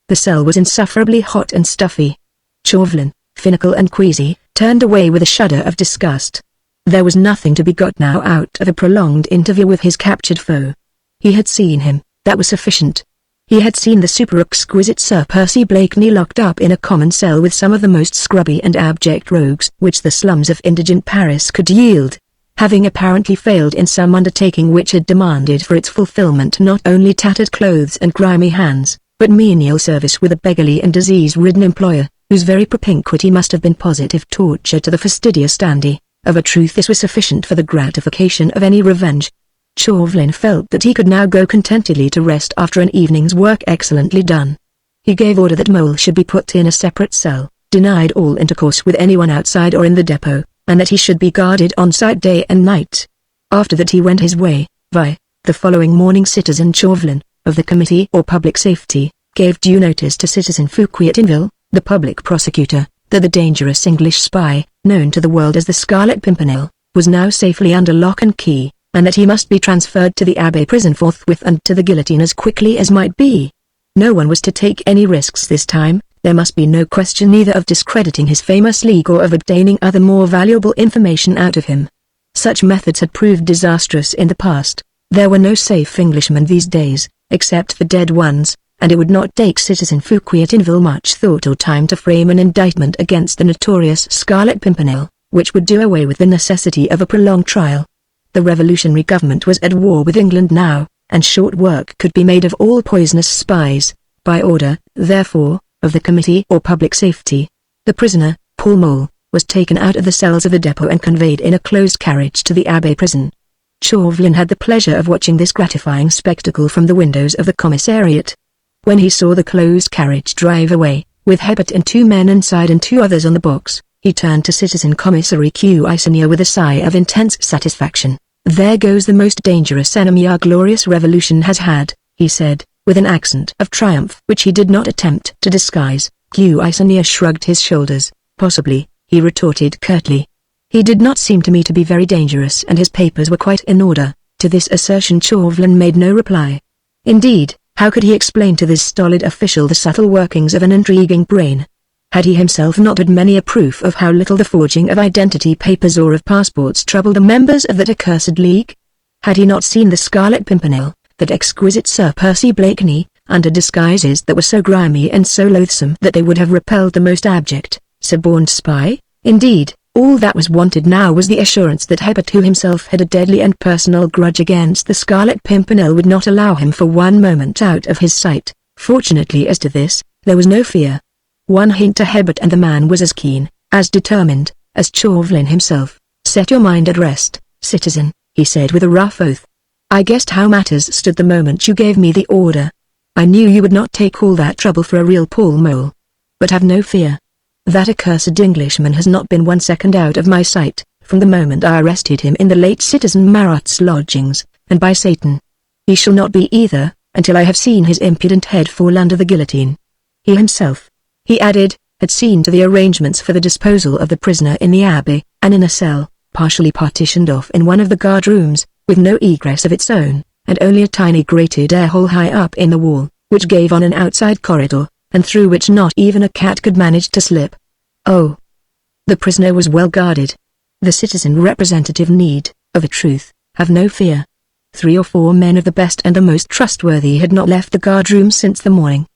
The cell was insufferably hot and stuffy. Chauvelin, finical and queasy, turned away with a shudder of disgust. There was nothing to be got now out of a prolonged interview with his captured foe. He had seen him, that was sufficient. He had seen the super-exquisite Sir Percy Blakeney locked up in a common cell with some of the most scrubby and abject rogues which the slums of indigent Paris could yield, having apparently failed in some undertaking which had demanded for its fulfillment not only tattered clothes and grimy hands, but menial service with a beggarly and disease-ridden employer, whose very propinquity must have been positive torture to the fastidious dandy. Of a truth this was sufficient for the gratification of any revenge. Chauvelin felt that he could now go contentedly to rest after an evening's work excellently done. He gave order that Mole should be put in a separate cell, denied all intercourse with anyone outside or in the depot, and that he should be guarded on sight day and night. After that he went his way. The following morning Citizen Chauvelin, of the Committee or Public Safety, gave due notice to Citizen Fouquier-Tinville, the public prosecutor, that the dangerous English spy, known to the world as the Scarlet Pimpernel, was now safely under lock and key, and that he must be transferred to the Abbey prison forthwith and to the guillotine as quickly as might be. No one was to take any risks this time. There must be no question either of discrediting his famous league or of obtaining other more valuable information out of him. Such methods had proved disastrous in the past. There were no safe Englishmen these days, except the dead ones, and it would not take Citizen Fouquier-Tinville much thought or time to frame an indictment against the notorious Scarlet Pimpernel, which would do away with the necessity of a prolonged trial. The revolutionary government was at war with England now, and short work could be made of all poisonous spies. By order, therefore, of the Committee or Public Safety, the prisoner, Paul Mole, was taken out of the cells of the depot and conveyed in a closed carriage to the Abbey prison. Chauvelin had the pleasure of watching this gratifying spectacle from the windows of the commissariat. When he saw the closed carriage drive away, with Hebert and 2 men inside and 2 others on the box, he turned to Citizen Commissary Cuisinier with a sigh of intense satisfaction. "There goes the most dangerous enemy our glorious revolution has had," he said, with an accent of triumph which he did not attempt to disguise. Cuisinier shrugged his shoulders. "Possibly," he retorted curtly. "He did not seem to me to be very dangerous and his papers were quite in order." To this assertion Chauvelin made no reply. Indeed, how could he explain to this stolid official the subtle workings of an intriguing brain? Had he himself not had many a proof of how little the forging of identity papers or of passports troubled the members of that accursed league? Had he not seen the Scarlet Pimpernel, that exquisite Sir Percy Blakeney, under disguises that were so grimy and so loathsome that they would have repelled the most abject, suborned spy? Indeed, all that was wanted now was the assurance that Hebert, who himself had a deadly and personal grudge against the Scarlet Pimpernel, would not allow him for one moment out of his sight. Fortunately as to this, there was no fear. One hint to Hebert and the man was as keen, as determined, as Chauvelin himself. "Set your mind at rest, citizen," he said with a rough oath. "I guessed how matters stood the moment you gave me the order. I knew you would not take all that trouble for a real Paul Mole. But have no fear. That accursed Englishman has not been 1 second out of my sight, from the moment I arrested him in the late citizen Marat's lodgings, and by Satan, he shall not be either, until I have seen his impudent head fall under the guillotine. He himself, he added, had seen to the arrangements for the disposal of the prisoner in the abbey, and in a cell, partially partitioned off in one of the guard rooms, with no egress of its own, and only a tiny grated air hole high up in the wall, which gave on an outside corridor, and through which not even a cat could manage to slip. Oh! The prisoner was well guarded. The citizen representative need, of a truth, have no fear. 3 or 4 men of the best and the most trustworthy had not left the guard room since the morning.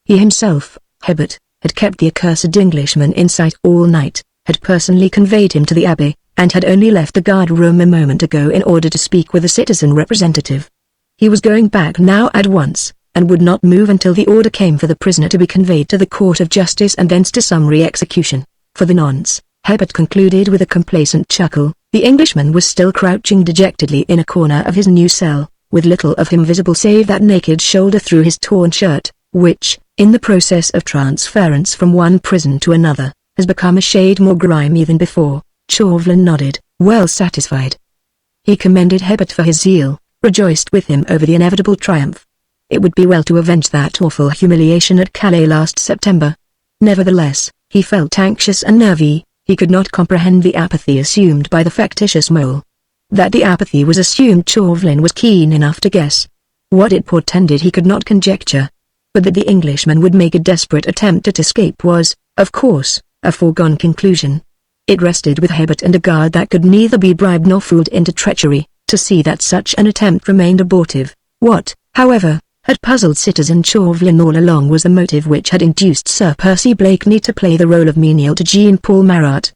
He himself, Hebert, had kept the accursed Englishman in sight all night, had personally conveyed him to the abbey, and had only left the guard room a moment ago in order to speak with the citizen representative. He was going back now at once, and would not move until the order came for the prisoner to be conveyed to the court of justice and thence to summary execution. For the nonce, Hebert concluded with a complacent chuckle, the Englishman was still crouching dejectedly in a corner of his new cell, with little of him visible save that naked shoulder through his torn shirt, which, in the process of transference from one prison to another, has become a shade more grimy than before. Chauvelin nodded, well satisfied. He commended Hebert for his zeal, rejoiced with him over the inevitable triumph. It would be well to avenge that awful humiliation at Calais last September. Nevertheless, he felt anxious and nervy. He could not comprehend the apathy assumed by the factitious mole. That the apathy was assumed Chauvelin was keen enough to guess. What it portended he could not conjecture. But that the Englishman would make a desperate attempt at escape was, of course, a foregone conclusion. It rested with Hebert and a guard that could neither be bribed nor fooled into treachery, to see that such an attempt remained abortive. What, however, had puzzled citizen Chauvelin all along was the motive which had induced Sir Percy Blakeney to play the role of menial to Jean-Paul Marat.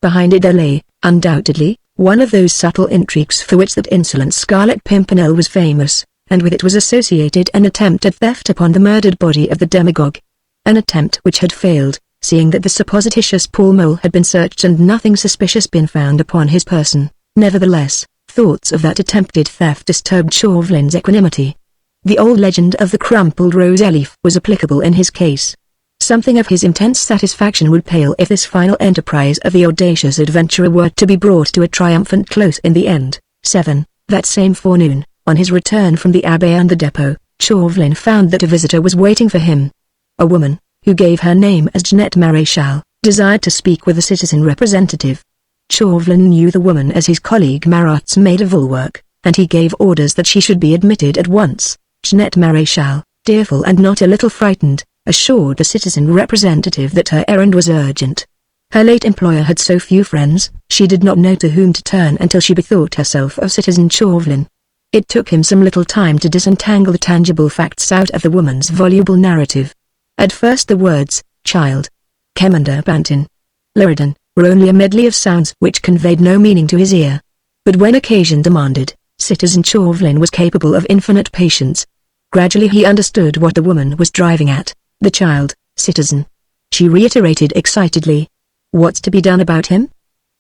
Behind it there lay, undoubtedly, one of those subtle intrigues for which that insolent Scarlet Pimpernel was famous, and with it was associated an attempt at theft upon the murdered body of the demagogue. An attempt which had failed, seeing that the supposititious Paul Mole had been searched and nothing suspicious been found upon his person. Nevertheless, thoughts of that attempted theft disturbed Chauvelin's equanimity. The old legend of the crumpled rose leaf was applicable in his case. Something of his intense satisfaction would pale if this final enterprise of the audacious adventurer were to be brought to a triumphant close in the end. 7. That same forenoon, on his return from the abbey and the depot, Chauvelin found that a visitor was waiting for him. A woman, who gave her name as Jeanette Maréchal, desired to speak with the citizen representative. Chauvelin knew the woman as his colleague Marat's maid of all work, and he gave orders that she should be admitted at once. Jeanette Maréchal, tearful and not a little frightened, assured the citizen representative that her errand was urgent. Her late employer had so few friends, she did not know to whom to turn until she bethought herself of citizen Chauvelin. It took him some little time to disentangle the tangible facts out of the woman's voluble narrative. At first the words, child, Commander Pantin, Luridan, were only a medley of sounds which conveyed no meaning to his ear. But when occasion demanded, citizen Chauvelin was capable of infinite patience. Gradually he understood what the woman was driving at. The child, citizen, she reiterated excitedly. What's to be done about him?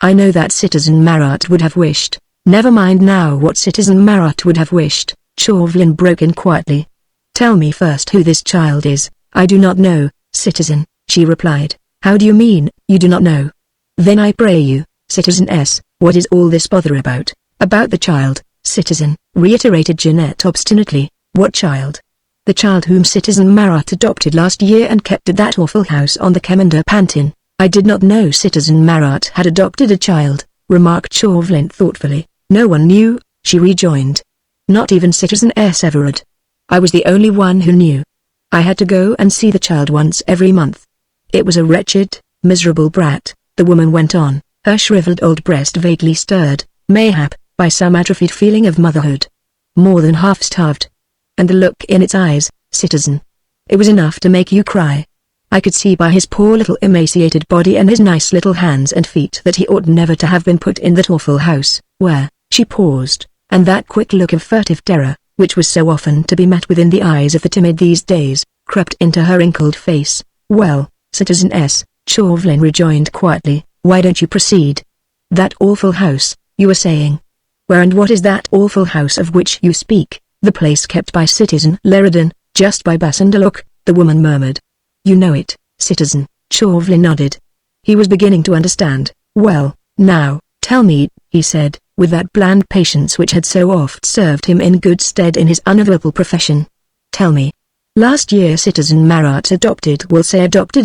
I know that citizen Marat would have wished. Never mind now what citizen Marat would have wished, Chauvelin broke in quietly. Tell me first who this child is. I do not know, citizen, she replied. How do you mean, you do not know? Then I pray you, citizen S., what is all this bother about? About the child, citizen, reiterated Jeanette obstinately. What child? The child whom citizen Marat adopted last year and kept at that awful house on the Commander Pantin. I did not know citizen Marat had adopted a child, remarked Chauvelin thoughtfully. No one knew, she rejoined. Not even citizen S. Everard. I was the only one who knew. I had to go and see the child once every month. It was a wretched, miserable brat, the woman went on, her shriveled old breast vaguely stirred, mayhap, by some atrophied feeling of motherhood. More than half starved. And the look in its eyes, citizen. It was enough to make you cry. I could see by his poor little emaciated body and his nice little hands and feet that he ought never to have been put in that awful house, where, she paused, and that quick look of furtive terror, which was so often to be met with in the eyes of the timid these days, crept into her wrinkled face. Well, citizen S., Chauvelin rejoined quietly, why don't you proceed? That awful house, you were saying. Where and what is that awful house of which you speak? The place kept by citizen Luridan, just by Bassendeloch, the woman murmured. You know it, citizen, Chauvelin nodded, He was beginning to understand. "Well, now, tell me," he said, with that bland patience which had so oft served him in good stead in his unavailable profession. "Tell me. Last year Citizen Marat adopted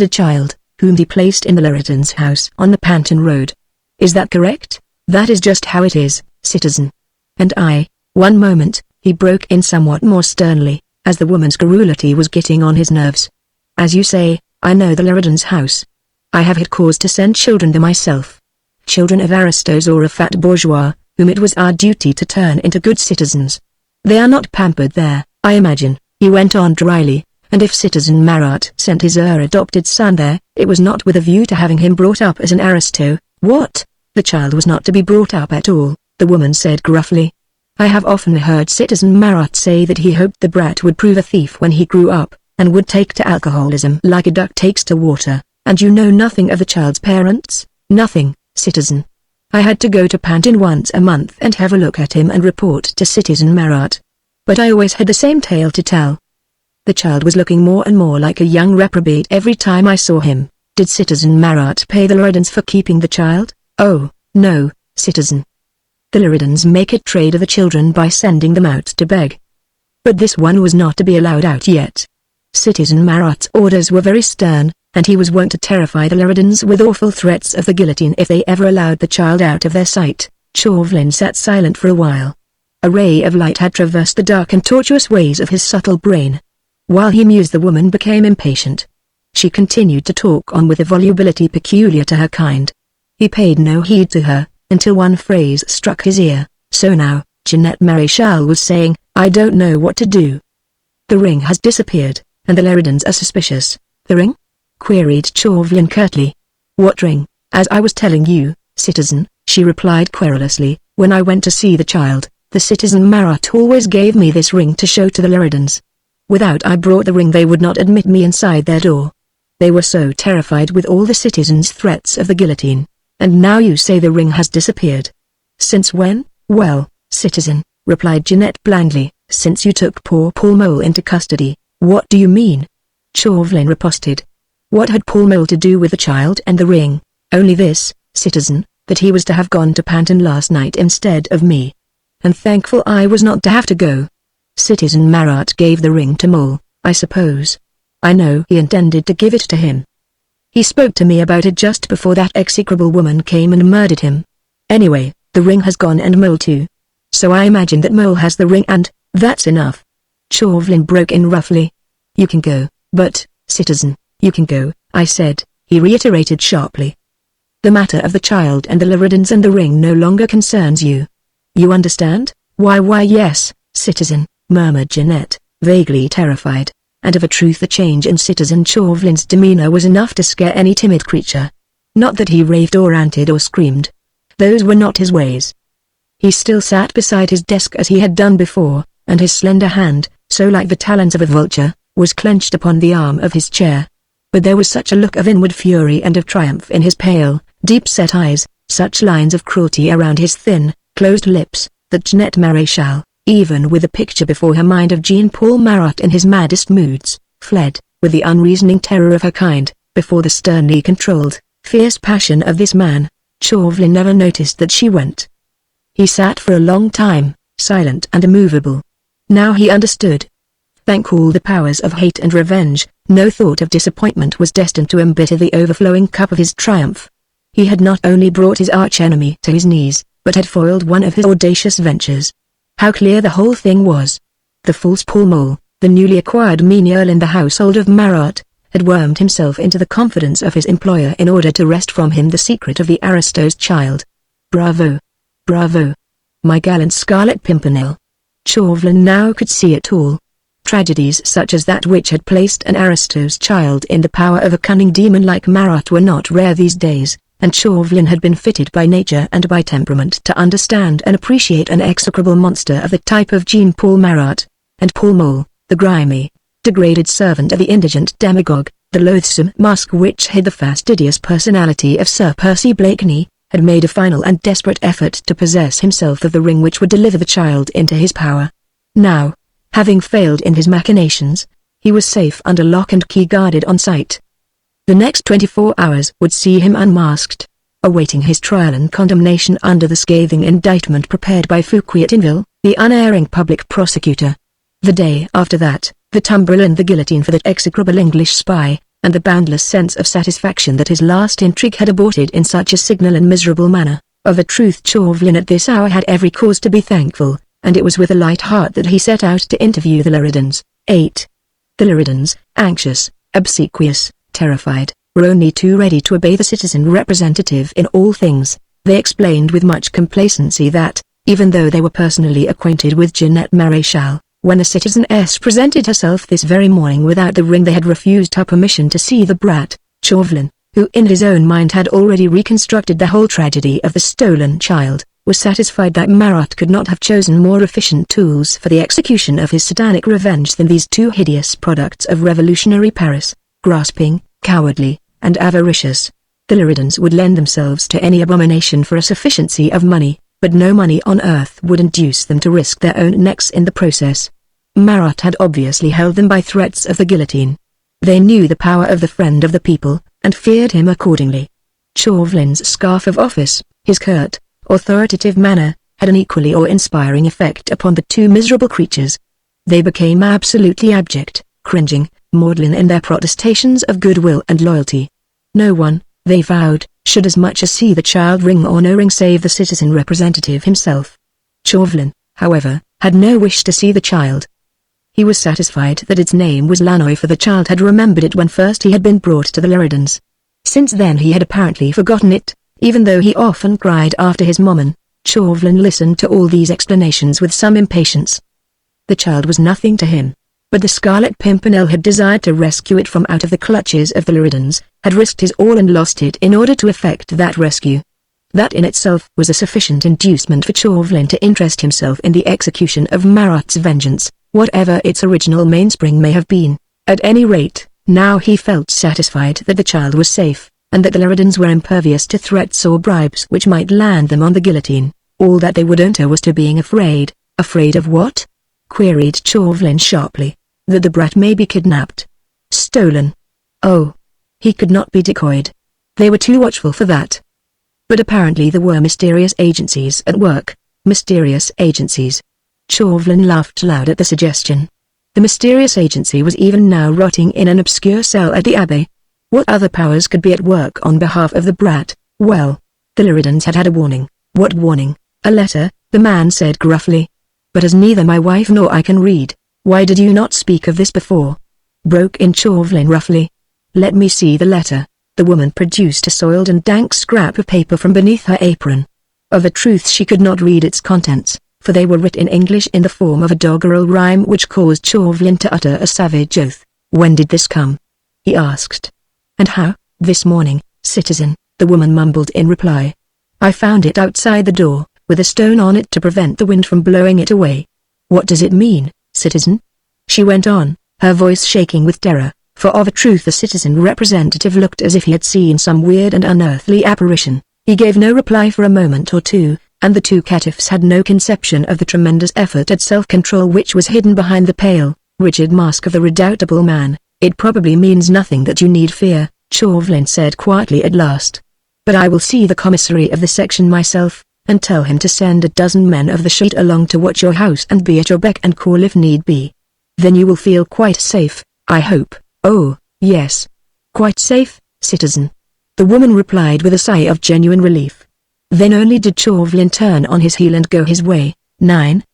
a child, whom he placed in the Loredan's house on the Panton Road. Is that correct?" "That is just how it is, citizen." "And one moment," he broke in somewhat more sternly, as the woman's garrulity was getting on his nerves. "As you say, I know the Loredan's house. I have had cause to send children there myself. Children of aristos or of fat bourgeois, whom it was our duty to turn into good citizens. They are not pampered there, I imagine," he went on dryly, "and if Citizen Marat sent his adopted son there, it was not with a view to having him brought up as an aristo." "What? The child was not to be brought up at all," the woman said gruffly. "I have often heard Citizen Marat say that he hoped the brat would prove a thief when he grew up, and would take to alcoholism like a duck takes to water. And you know nothing of the child's parents?" "Nothing, citizen. I had to go to Pantin once a month and have a look at him and report to Citizen Marat. But I always had the same tale to tell. The child was looking more and more like a young reprobate every time I saw him." "Did Citizen Marat pay the Loredans for keeping the child?" "Oh, no, citizen. The Loredans make a trade of the children by sending them out to beg. But this one was not to be allowed out yet. Citizen Marat's orders were very stern, and he was wont to terrify the Loredans with awful threats of the guillotine if they ever allowed the child out of their sight." Chauvelin sat silent for a while. A ray of light had traversed the dark and tortuous ways of his subtle brain. While he mused, the woman became impatient. She continued to talk on with a volubility peculiar to her kind. He paid no heed to her, until one phrase struck his ear. "So now," Jeanette Maréchal was saying, "I don't know what to do. The ring has disappeared, and the Loredans are suspicious." "The ring?" queried Chauvelin curtly. "What ring?" "As I was telling you, citizen," she replied querulously, "when I went to see the child, the Citizen Marat always gave me this ring to show to the Loredans. Without I brought the ring they would not admit me inside their door. They were so terrified with all the citizens' threats of the guillotine. And now you say the ring has disappeared." "Since when?" "Well, citizen," replied Jeanette blandly, "since you took poor Paul Mole into custody." "What do you mean?" Chauvelin riposted. What had Paul Mole to do with the child and the ring? "Only this, citizen, that he was to have gone to Panton last night instead of me. And thankful I was not to have to go. Citizen Marat gave the ring to Mole, I suppose. I know he intended to give it to him. He spoke to me about it just before that execrable woman came and murdered him. Anyway, the ring has gone and Mole too. So I imagine that Mole has the ring and, that's enough." Chauvelin broke in roughly. "You can go, but, citizen, you can go, I said," he reiterated sharply. "The matter of the child and the Loredans and the ring no longer concerns you. You understand?" Why yes, citizen," murmured Jeanette, vaguely terrified. And of a truth the change in Citizen Chauvelin's demeanor was enough to scare any timid creature. Not that he raved or ranted or screamed. Those were not his ways. He still sat beside his desk as he had done before, and his slender hand, so like the talons of a vulture, was clenched upon the arm of his chair. But there was such a look of inward fury and of triumph in his pale, deep-set eyes, such lines of cruelty around his thin, closed lips, that Jeanette Maréchal, even with the picture before her mind of Jean-Paul Marat in his maddest moods, fled, with the unreasoning terror of her kind, before the sternly controlled, fierce passion of this man. Chauvelin never noticed that she went. He sat for a long time, silent and immovable. Now he understood. Thank all the powers of hate and revenge, no thought of disappointment was destined to embitter the overflowing cup of his triumph. He had not only brought his arch-enemy to his knees, but had foiled one of his audacious ventures. How clear the whole thing was. The false Paul Mole, the newly acquired menial in the household of Marat, had wormed himself into the confidence of his employer in order to wrest from him the secret of the aristo's child. Bravo! Bravo! My gallant Scarlet Pimpernel! Chauvelin now could see it all. Tragedies such as that which had placed an aristo's child in the power of a cunning demon like Marat were not rare these days, and Chauvelin had been fitted by nature and by temperament to understand and appreciate an execrable monster of the type of Jean-Paul Marat, and Paul Mole, the grimy, degraded servant of the indigent demagogue, the loathsome mask which hid the fastidious personality of Sir Percy Blakeney, had made a final and desperate effort to possess himself of the ring which would deliver the child into his power. Now, having failed in his machinations, he was safe under lock and key, guarded on sight. The next 24 hours would see him unmasked, awaiting his trial and condemnation under the scathing indictment prepared by Fouquier Tinville, the unerring public prosecutor. The day after that, the tumbril and the guillotine for that execrable English spy, and the boundless sense of satisfaction that his last intrigue had aborted in such a signal and miserable manner. Of a truth Chauvelin at this hour had every cause to be thankful, and it was with a light heart that he set out to interview the Loredans. 8. The Loredans, anxious, obsequious, terrified, were only too ready to obey the citizen representative in all things. They explained with much complacency that, even though they were personally acquainted with Jeanette Maréchal, when the citizeness presented herself this very morning without the ring they had refused her permission to see the brat. Chauvelin, who in his own mind had already reconstructed the whole tragedy of the stolen child, was satisfied that Marat could not have chosen more efficient tools for the execution of his satanic revenge than these two hideous products of revolutionary Paris, grasping, cowardly, and avaricious. The Loredans would lend themselves to any abomination for a sufficiency of money, but no money on earth would induce them to risk their own necks in the process. Marat had obviously held them by threats of the guillotine. They knew the power of the friend of the people, and feared him accordingly. Chauvelin's scarf of office, his curt, authoritative manner, had an equally awe-inspiring effect upon the two miserable creatures. They became absolutely abject, cringing, maudlin in their protestations of goodwill and loyalty. No one, they vowed, should as much as see the child, ring or no ring, save the citizen representative himself. Chauvelin, however, had no wish to see the child. He was satisfied that its name was Lannoy, for the child had remembered it when first he had been brought to the Loredans. Since then he had apparently forgotten it, even though he often cried after his maman. Chauvelin listened to all these explanations with some impatience. The child was nothing to him, but the Scarlet Pimpernel had desired to rescue it from out of the clutches of the Loredans, had risked his all and lost it in order to effect that rescue. That in itself was a sufficient inducement for Chauvelin to interest himself in the execution of Marat's vengeance, whatever its original mainspring may have been. At any rate, now he felt satisfied that the child was safe, and that the Loredans were impervious to threats or bribes which might land them on the guillotine. All that they would enter was to being afraid. Afraid of what? Queried Chauvelin sharply. That the brat may be kidnapped. Stolen. Oh. He could not be decoyed. They were too watchful for that. But apparently there were mysterious agencies at work. Mysterious agencies. Chauvelin laughed loud at the suggestion. The mysterious agency was even now rotting in an obscure cell at the Abbey. What other powers could be at work on behalf of the brat? Well, the Loredans had had a warning. What warning? A letter, the man said gruffly. But as neither my wife nor I can read, why did you not speak of this before? Broke in Chauvelin roughly. Let me see the letter. The woman produced a soiled and dank scrap of paper from beneath her apron. Of a truth she could not read its contents, for they were written in English in the form of a doggerel rhyme which caused Chauvelin to utter a savage oath. When did this come? He asked. And how? This morning, citizen, the woman mumbled in reply. I found it outside the door, with a stone on it to prevent the wind from blowing it away. What does it mean, citizen? She went on, her voice shaking with terror, for of a truth the citizen representative looked as if he had seen some weird and unearthly apparition. He gave no reply for a moment or two, and the two caitiffs had no conception of the tremendous effort at self-control which was hidden behind the pale, rigid mask of the redoubtable man. It probably means nothing that you need fear, Chauvelin said quietly at last. But I will see the commissary of the section myself, and tell him to send a dozen men of the sheet along to watch your house and be at your beck and call if need be. Then you will feel quite safe, I hope. Oh, yes. Quite safe, citizen. The woman replied with a sigh of genuine relief. Then only did Chauvelin turn on his heel and go his way. 9.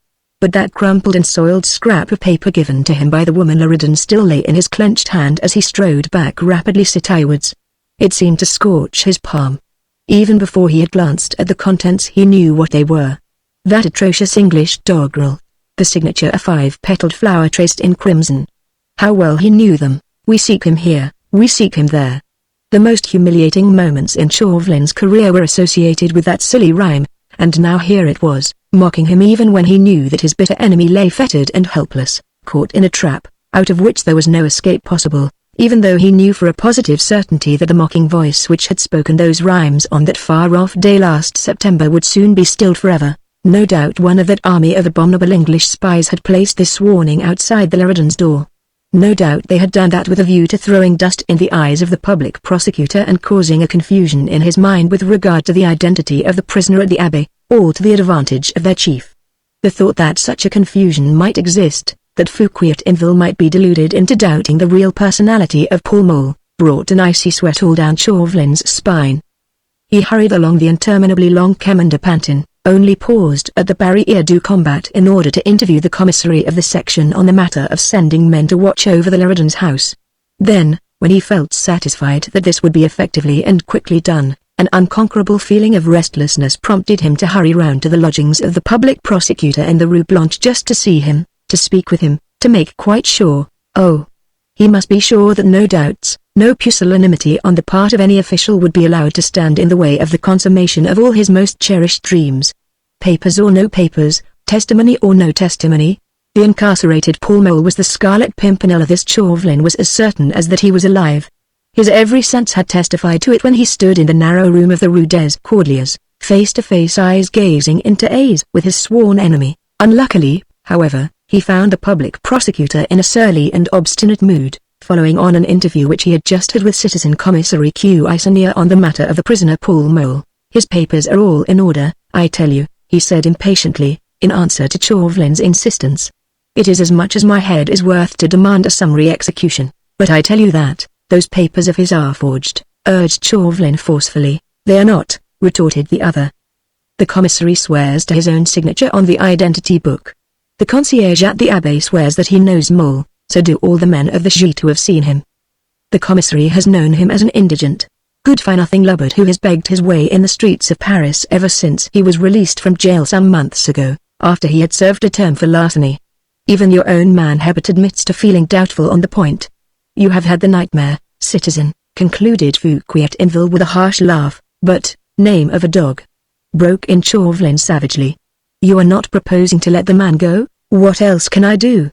But that crumpled and soiled scrap of paper given to him by the woman Loredan still lay in his clenched hand as he strode back rapidly citywards. It seemed to scorch his palm. Even before he had glanced at the contents he knew what they were. That atrocious English doggerel. The signature, a 5-petaled flower traced in crimson. How well he knew them. We seek him here, we seek him there. The most humiliating moments in Chauvelin's career were associated with that silly rhyme, and now here it was, mocking him even when he knew that his bitter enemy lay fettered and helpless, caught in a trap, out of which there was no escape possible, even though he knew for a positive certainty that the mocking voice which had spoken those rhymes on that far-off day last September would soon be stilled forever. No doubt one of that army of abominable English spies had placed this warning outside the Loredan's door. No doubt they had done that with a view to throwing dust in the eyes of the public prosecutor and causing a confusion in his mind with regard to the identity of the prisoner at the Abbey, all to the advantage of their chief. The thought that such a confusion might exist, that Fouquier Tinville might be deluded into doubting the real personality of Paul Mole, brought an icy sweat all down Chauvelin's spine. He hurried along the interminably long Chemin de Pantin, only paused at the Barrière du Combat in order to interview the commissary of the section on the matter of sending men to watch over the Loredans' house. Then, when he felt satisfied that this would be effectively and quickly done, an unconquerable feeling of restlessness prompted him to hurry round to the lodgings of the public prosecutor in the Rue Blanche just to see him, to speak with him, to make quite sure. Oh, he must be sure that no doubts, no pusillanimity on the part of any official would be allowed to stand in the way of the consummation of all his most cherished dreams. Papers or no papers, testimony or no testimony, the incarcerated Paul Mole was the Scarlet Pimpernel of this. Chauvelin was as certain as that he was alive. His every sense had testified to it when he stood in the narrow room of the Rue des Cordeliers, face to face, eyes gazing into eyes with his sworn enemy. Unluckily, however, he found the public prosecutor in a surly and obstinate mood, following on an interview which he had just had with Citizen Commissary Cuisinier on the matter of the prisoner Paul Mole. "His papers are all in order, I tell you," he said impatiently, in answer to Chauvelin's insistence. "It is as much as my head is worth to demand a summary execution, but I tell you that those papers of his are forged," urged Chauvelin forcefully. "They are not," retorted the other. "The commissary swears to his own signature on the identity book. The concierge at the Abbey swears that he knows Mole, so do all the men of the Gite who have seen him. The commissary has known him as an indigent, good-for-nothing lubbard who has begged his way in the streets of Paris ever since he was released from jail some months ago, after he had served a term for larceny. Even your own man Hebert admits to feeling doubtful on the point. You have had the nightmare, citizen," concluded Fouquier Tinville with a harsh laugh. "But, name of a dog," broke in Chauvelin savagely. "You are not proposing to let the man go? What else can I do?"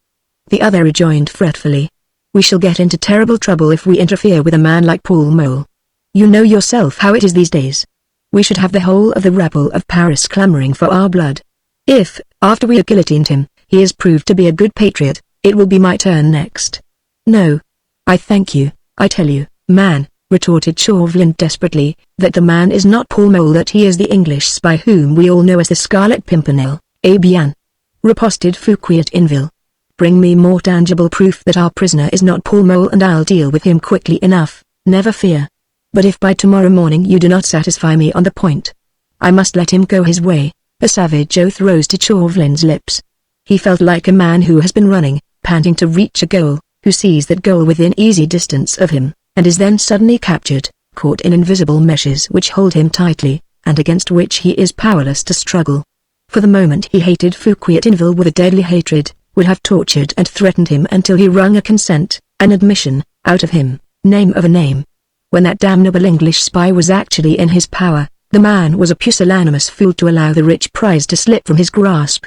The other rejoined fretfully. "We shall get into terrible trouble if we interfere with a man like Paul Mole. You know yourself how it is these days. We should have the whole of the rabble of Paris clamoring for our blood. If, after we have guillotined him, he is proved to be a good patriot, it will be my turn next." "No. I thank you, I tell you, man," retorted Chauvelin desperately, "that the man is not Paul Mole, that he is the English spy whom we all know as the Scarlet Pimpernel." "Eh bien," riposted Fouquier Tinville. "Bring me more tangible proof that our prisoner is not Paul Mole and I'll deal with him quickly enough, never fear. But if by tomorrow morning you do not satisfy me on the point, I must let him go his way." A savage oath rose to Chauvelin's lips. He felt like a man who has been running, panting to reach a goal, who sees that goal within easy distance of him, and is then suddenly captured, caught in invisible meshes which hold him tightly, and against which he is powerless to struggle. For the moment he hated Fouquier Tinville with a deadly hatred, would have tortured and threatened him until he wrung a consent, an admission, out of him, name of a name. When that damnable English spy was actually in his power, the man was a pusillanimous fool to allow the rich prize to slip from his grasp.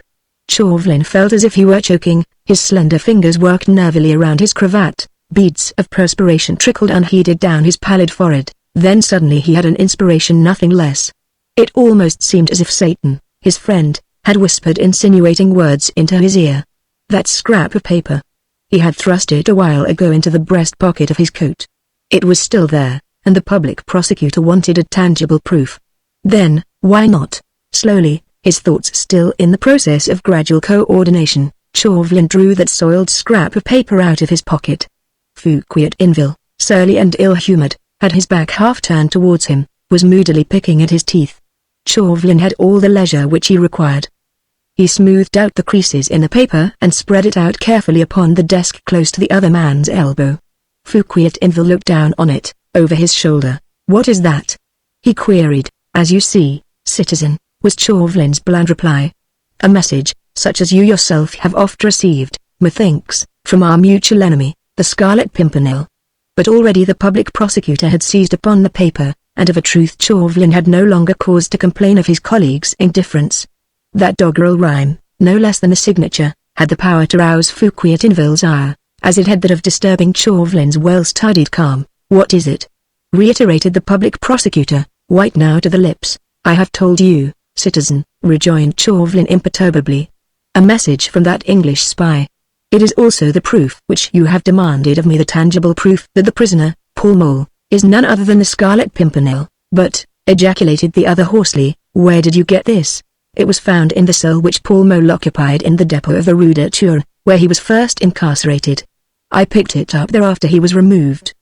Chauvelin felt as if he were choking, his slender fingers worked nervily around his cravat, beads of perspiration trickled unheeded down his pallid forehead, then suddenly he had an inspiration, nothing less. It almost seemed as if Satan, his friend, had whispered insinuating words into his ear. That scrap of paper. He had thrust it a while ago into the breast pocket of his coat. It was still there, and the public prosecutor wanted a tangible proof. Then, why not? Slowly, his thoughts still in the process of gradual coordination, Chauvelin drew that soiled scrap of paper out of his pocket. Fouquier Tinville, surly and ill-humored, had his back half turned towards him, was moodily picking at his teeth. Chauvelin had all the leisure which he required. He smoothed out the creases in the paper and spread it out carefully upon the desk close to the other man's elbow. Fouquier Tinville looked down on it, over his shoulder. "What is that?" he queried. "As you see, citizen," was Chauvelin's bland reply. "A message, such as you yourself have oft received, methinks, from our mutual enemy, the Scarlet Pimpernel." But already the public prosecutor had seized upon the paper, and of a truth Chauvelin had no longer cause to complain of his colleague's indifference. That doggerel rhyme, no less than the signature, had the power to rouse Fouquier Tinville's ire, as it had that of disturbing Chauvelin's well-studied calm. "What is it?" reiterated the public prosecutor, white now to the lips. "I have told you, citizen," rejoined Chauvelin imperturbably. "A message from that English spy." It is also the proof which you have demanded of me, the tangible proof that the prisoner, Paul Mole, is none other than the Scarlet Pimpernel. But, ejaculated the other hoarsely, where did you get this? It was found in the cell which Paul Mole occupied in the depot of the Rue de Tours, where he was first incarcerated. I picked it up there after he was removed.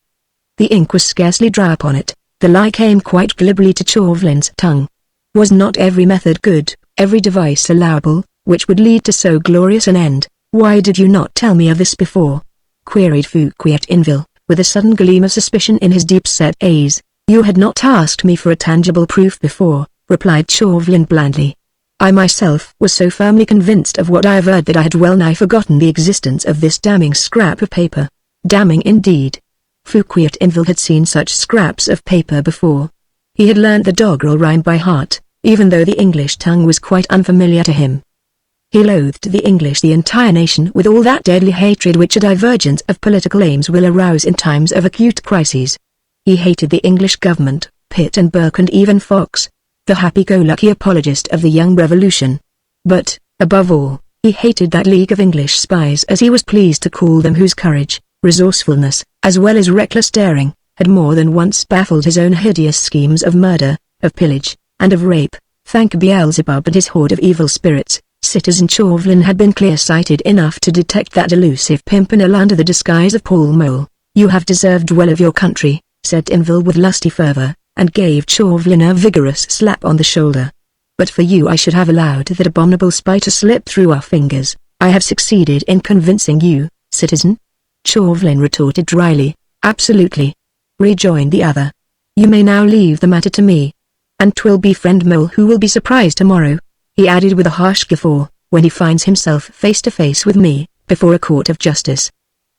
The ink was scarcely dry upon it. The lie came quite glibly to Chauvelin's tongue. Was not every method good, every device allowable, which would lead to so glorious an end? Why did you not tell me of this before? Queried Fouquier-Tinville, with a sudden gleam of suspicion in his deep-set eyes. You had not asked me for a tangible proof before, replied Chauvelin blandly. I myself was so firmly convinced of what I averred that I had well-nigh forgotten the existence of this damning scrap of paper. Damning indeed. Fouquier-Tinville had seen such scraps of paper before. He had learnt the doggerel rhyme by heart, even though the English tongue was quite unfamiliar to him. He loathed the English, the entire nation, with all that deadly hatred which a divergence of political aims will arouse in times of acute crises. He hated the English government, Pitt and Burke and even Fox, the happy-go-lucky apologist of the young revolution. But, above all, he hated that league of English spies, as he was pleased to call them, whose courage, resourcefulness, as well as reckless daring, had more than once baffled his own hideous schemes of murder, of pillage, and of rape. Thank Beelzebub and his horde of evil spirits, Citizen Chauvelin had been clear-sighted enough to detect that elusive Pimpernel under the disguise of Paul Mole. You have deserved well of your country, said Tinville with lusty fervor, and gave Chauvelin a vigorous slap on the shoulder. But for you I should have allowed that abominable spy to slip through our fingers. I have succeeded in convincing you, citizen? Chauvelin retorted dryly. Absolutely. Rejoined the other. You may now leave the matter to me. And 'twill be friend Mole who will be surprised tomorrow, he added with a harsh guffaw, when he finds himself face to face with me, before a court of justice.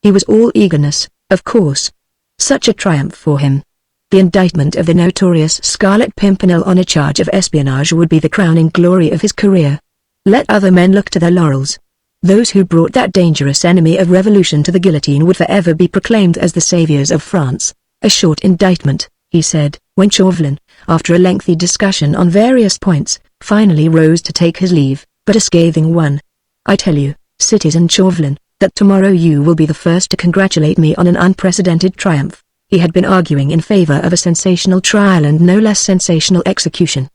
He was all eagerness, of course. Such a triumph for him. The indictment of the notorious Scarlet Pimpernel on a charge of espionage would be the crowning glory of his career. Let other men look to their laurels. Those who brought that dangerous enemy of revolution to the guillotine would forever be proclaimed as the saviors of France. A short indictment, he said, when Chauvelin, after a lengthy discussion on various points, finally rose to take his leave, but a scathing one. I tell you, Citizen Chauvelin, that tomorrow you will be the first to congratulate me on an unprecedented triumph. He had been arguing in favor of a sensational trial and no less sensational execution.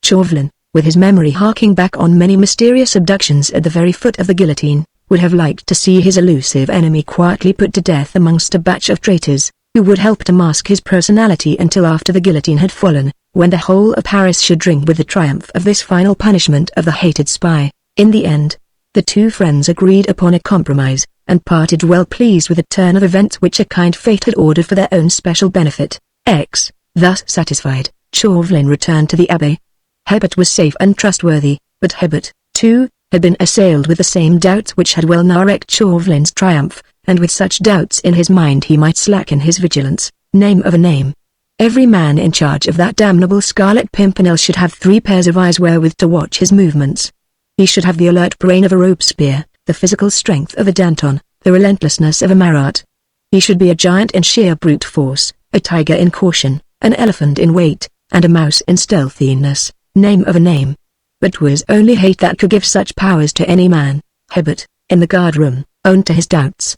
Chauvelin, with his memory harking back on many mysterious abductions at the very foot of the guillotine, would have liked to see his elusive enemy quietly put to death amongst a batch of traitors, who would help to mask his personality until after the guillotine had fallen, when the whole of Paris should ring with the triumph of this final punishment of the hated spy. In the end, the two friends agreed upon a compromise, and parted well pleased with a turn of events which a kind fate had ordered for their own special benefit. Thus satisfied, Chauvelin returned to the Abbaye. Hebert was safe and trustworthy, but Hebert, too, had been assailed with the same doubts which had well nigh wrecked Chauvelin's triumph, and with such doubts in his mind he might slacken his vigilance. Name of a name. Every man in charge of that damnable Scarlet Pimpernel should have 3 pairs of eyes wherewith to watch his movements. He should have the alert brain of a Robespierre, the physical strength of a Danton, the relentlessness of a Marat. He should be a giant in sheer brute force, a tiger in caution, an elephant in weight, and a mouse in stealthiness. Name of a name. But 'twas only hate that could give such powers to any man. Hebert, in the guard-room, owned to his doubts.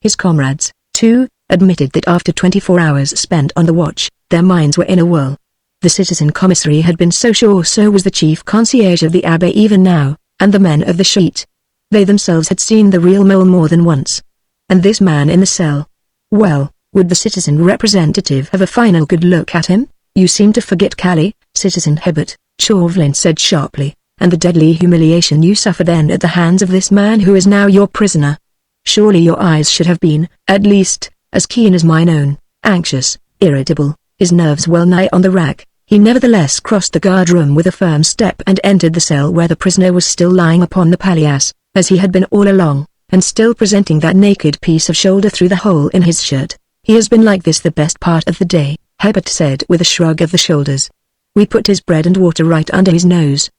His comrades, too, admitted that after 24 hours spent on the watch, their minds were in a whirl. The citizen commissary had been so sure, so was the chief concierge of the Abbaye even now, and the men of the sheet. They themselves had seen the real Mole more than once. And this man in the cell. Well, would the citizen representative have a final good look at him? You seem to forget Calais, Citizen Hebert, Chauvelin said sharply, and the deadly humiliation you suffered then at the hands of this man who is now your prisoner. Surely your eyes should have been, at least, as keen as mine own, anxious, irritable, his nerves well nigh on the rack. He nevertheless crossed the guard-room with a firm step and entered the cell where the prisoner was still lying upon the palliasse, as he had been all along, and still presenting that naked piece of shoulder through the hole in his shirt. He has been like this the best part of the day, Hebert said with a shrug of the shoulders. We put his bread and water right under his nose.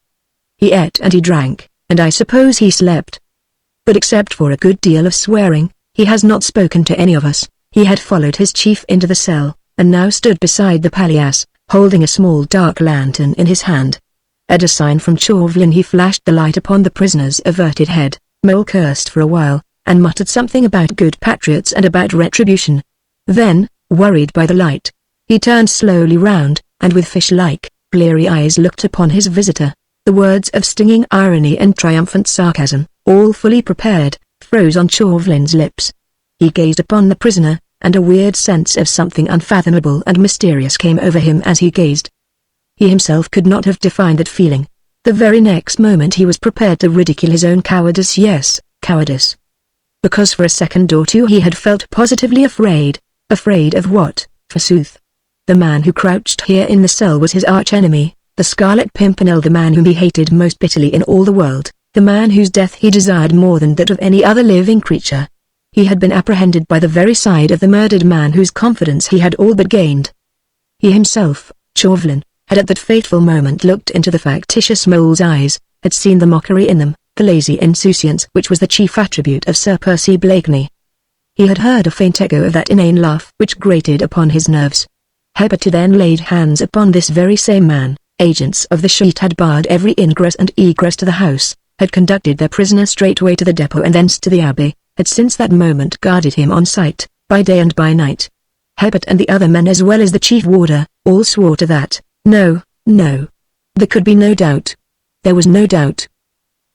He ate and he drank, and I suppose he slept. But except for a good deal of swearing, he has not spoken to any of us. He had followed his chief into the cell, and now stood beside the palliasse, holding a small dark lantern in his hand. At a sign from Chauvelin he flashed the light upon the prisoner's averted head. Mole cursed for a while, and muttered something about good patriots and about retribution. Then, worried by the light, he turned slowly round, and with fish-like, bleary eyes looked upon his visitor. The words of stinging irony and triumphant sarcasm, all fully prepared, froze on Chauvelin's lips. He gazed upon the prisoner, and a weird sense of something unfathomable and mysterious came over him as he gazed. He himself could not have defined that feeling. The very next moment he was prepared to ridicule his own cowardice. Yes, cowardice. Because for a second or two he had felt positively afraid. Afraid of what, forsooth? The man who crouched here in the cell was his arch-enemy, the Scarlet Pimpernel, the man whom he hated most bitterly in all the world, the man whose death he desired more than that of any other living creature. He had been apprehended by the very side of the murdered man whose confidence he had all but gained. He himself, Chauvelin, had at that fateful moment looked into the factitious mole's eyes, had seen the mockery in them, the lazy insouciance which was the chief attribute of Sir Percy Blakeney. He had heard a faint echo of that inane laugh which grated upon his nerves. Hebert then laid hands upon this very same man. Agents of the sheet had barred every ingress and egress to the house, had conducted their prisoner straightway to the depot and thence to the abbey, had since that moment guarded him on sight, by day and by night. Hebert and the other men as well as the chief warder, all swore to that. No, no. There could be no doubt. There was no doubt.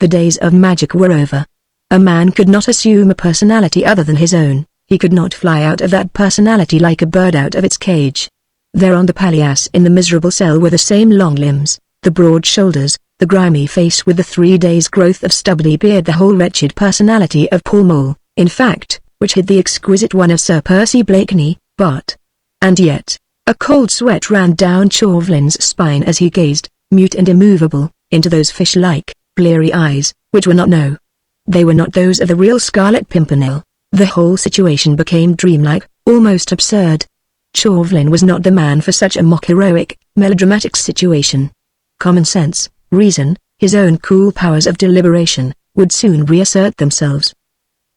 The days of magic were over. A man could not assume a personality other than his own, he could not fly out of that personality like a bird out of its cage. There on the palliasse in the miserable cell were the same long limbs, the broad shoulders, the grimy face with the 3 days' growth of stubbly beard, the whole wretched personality of Paul Mole, in fact, which hid the exquisite one of Sir Percy Blakeney, but... And yet, a cold sweat ran down Chauvelin's spine as he gazed, mute and immovable, into those fish-like, bleary eyes, which were not they were not those of the real Scarlet Pimpernel. The whole situation became dreamlike, almost absurd. Chauvelin was not the man for such a mock-heroic, melodramatic situation. Common sense, reason, his own cool powers of deliberation, would soon reassert themselves.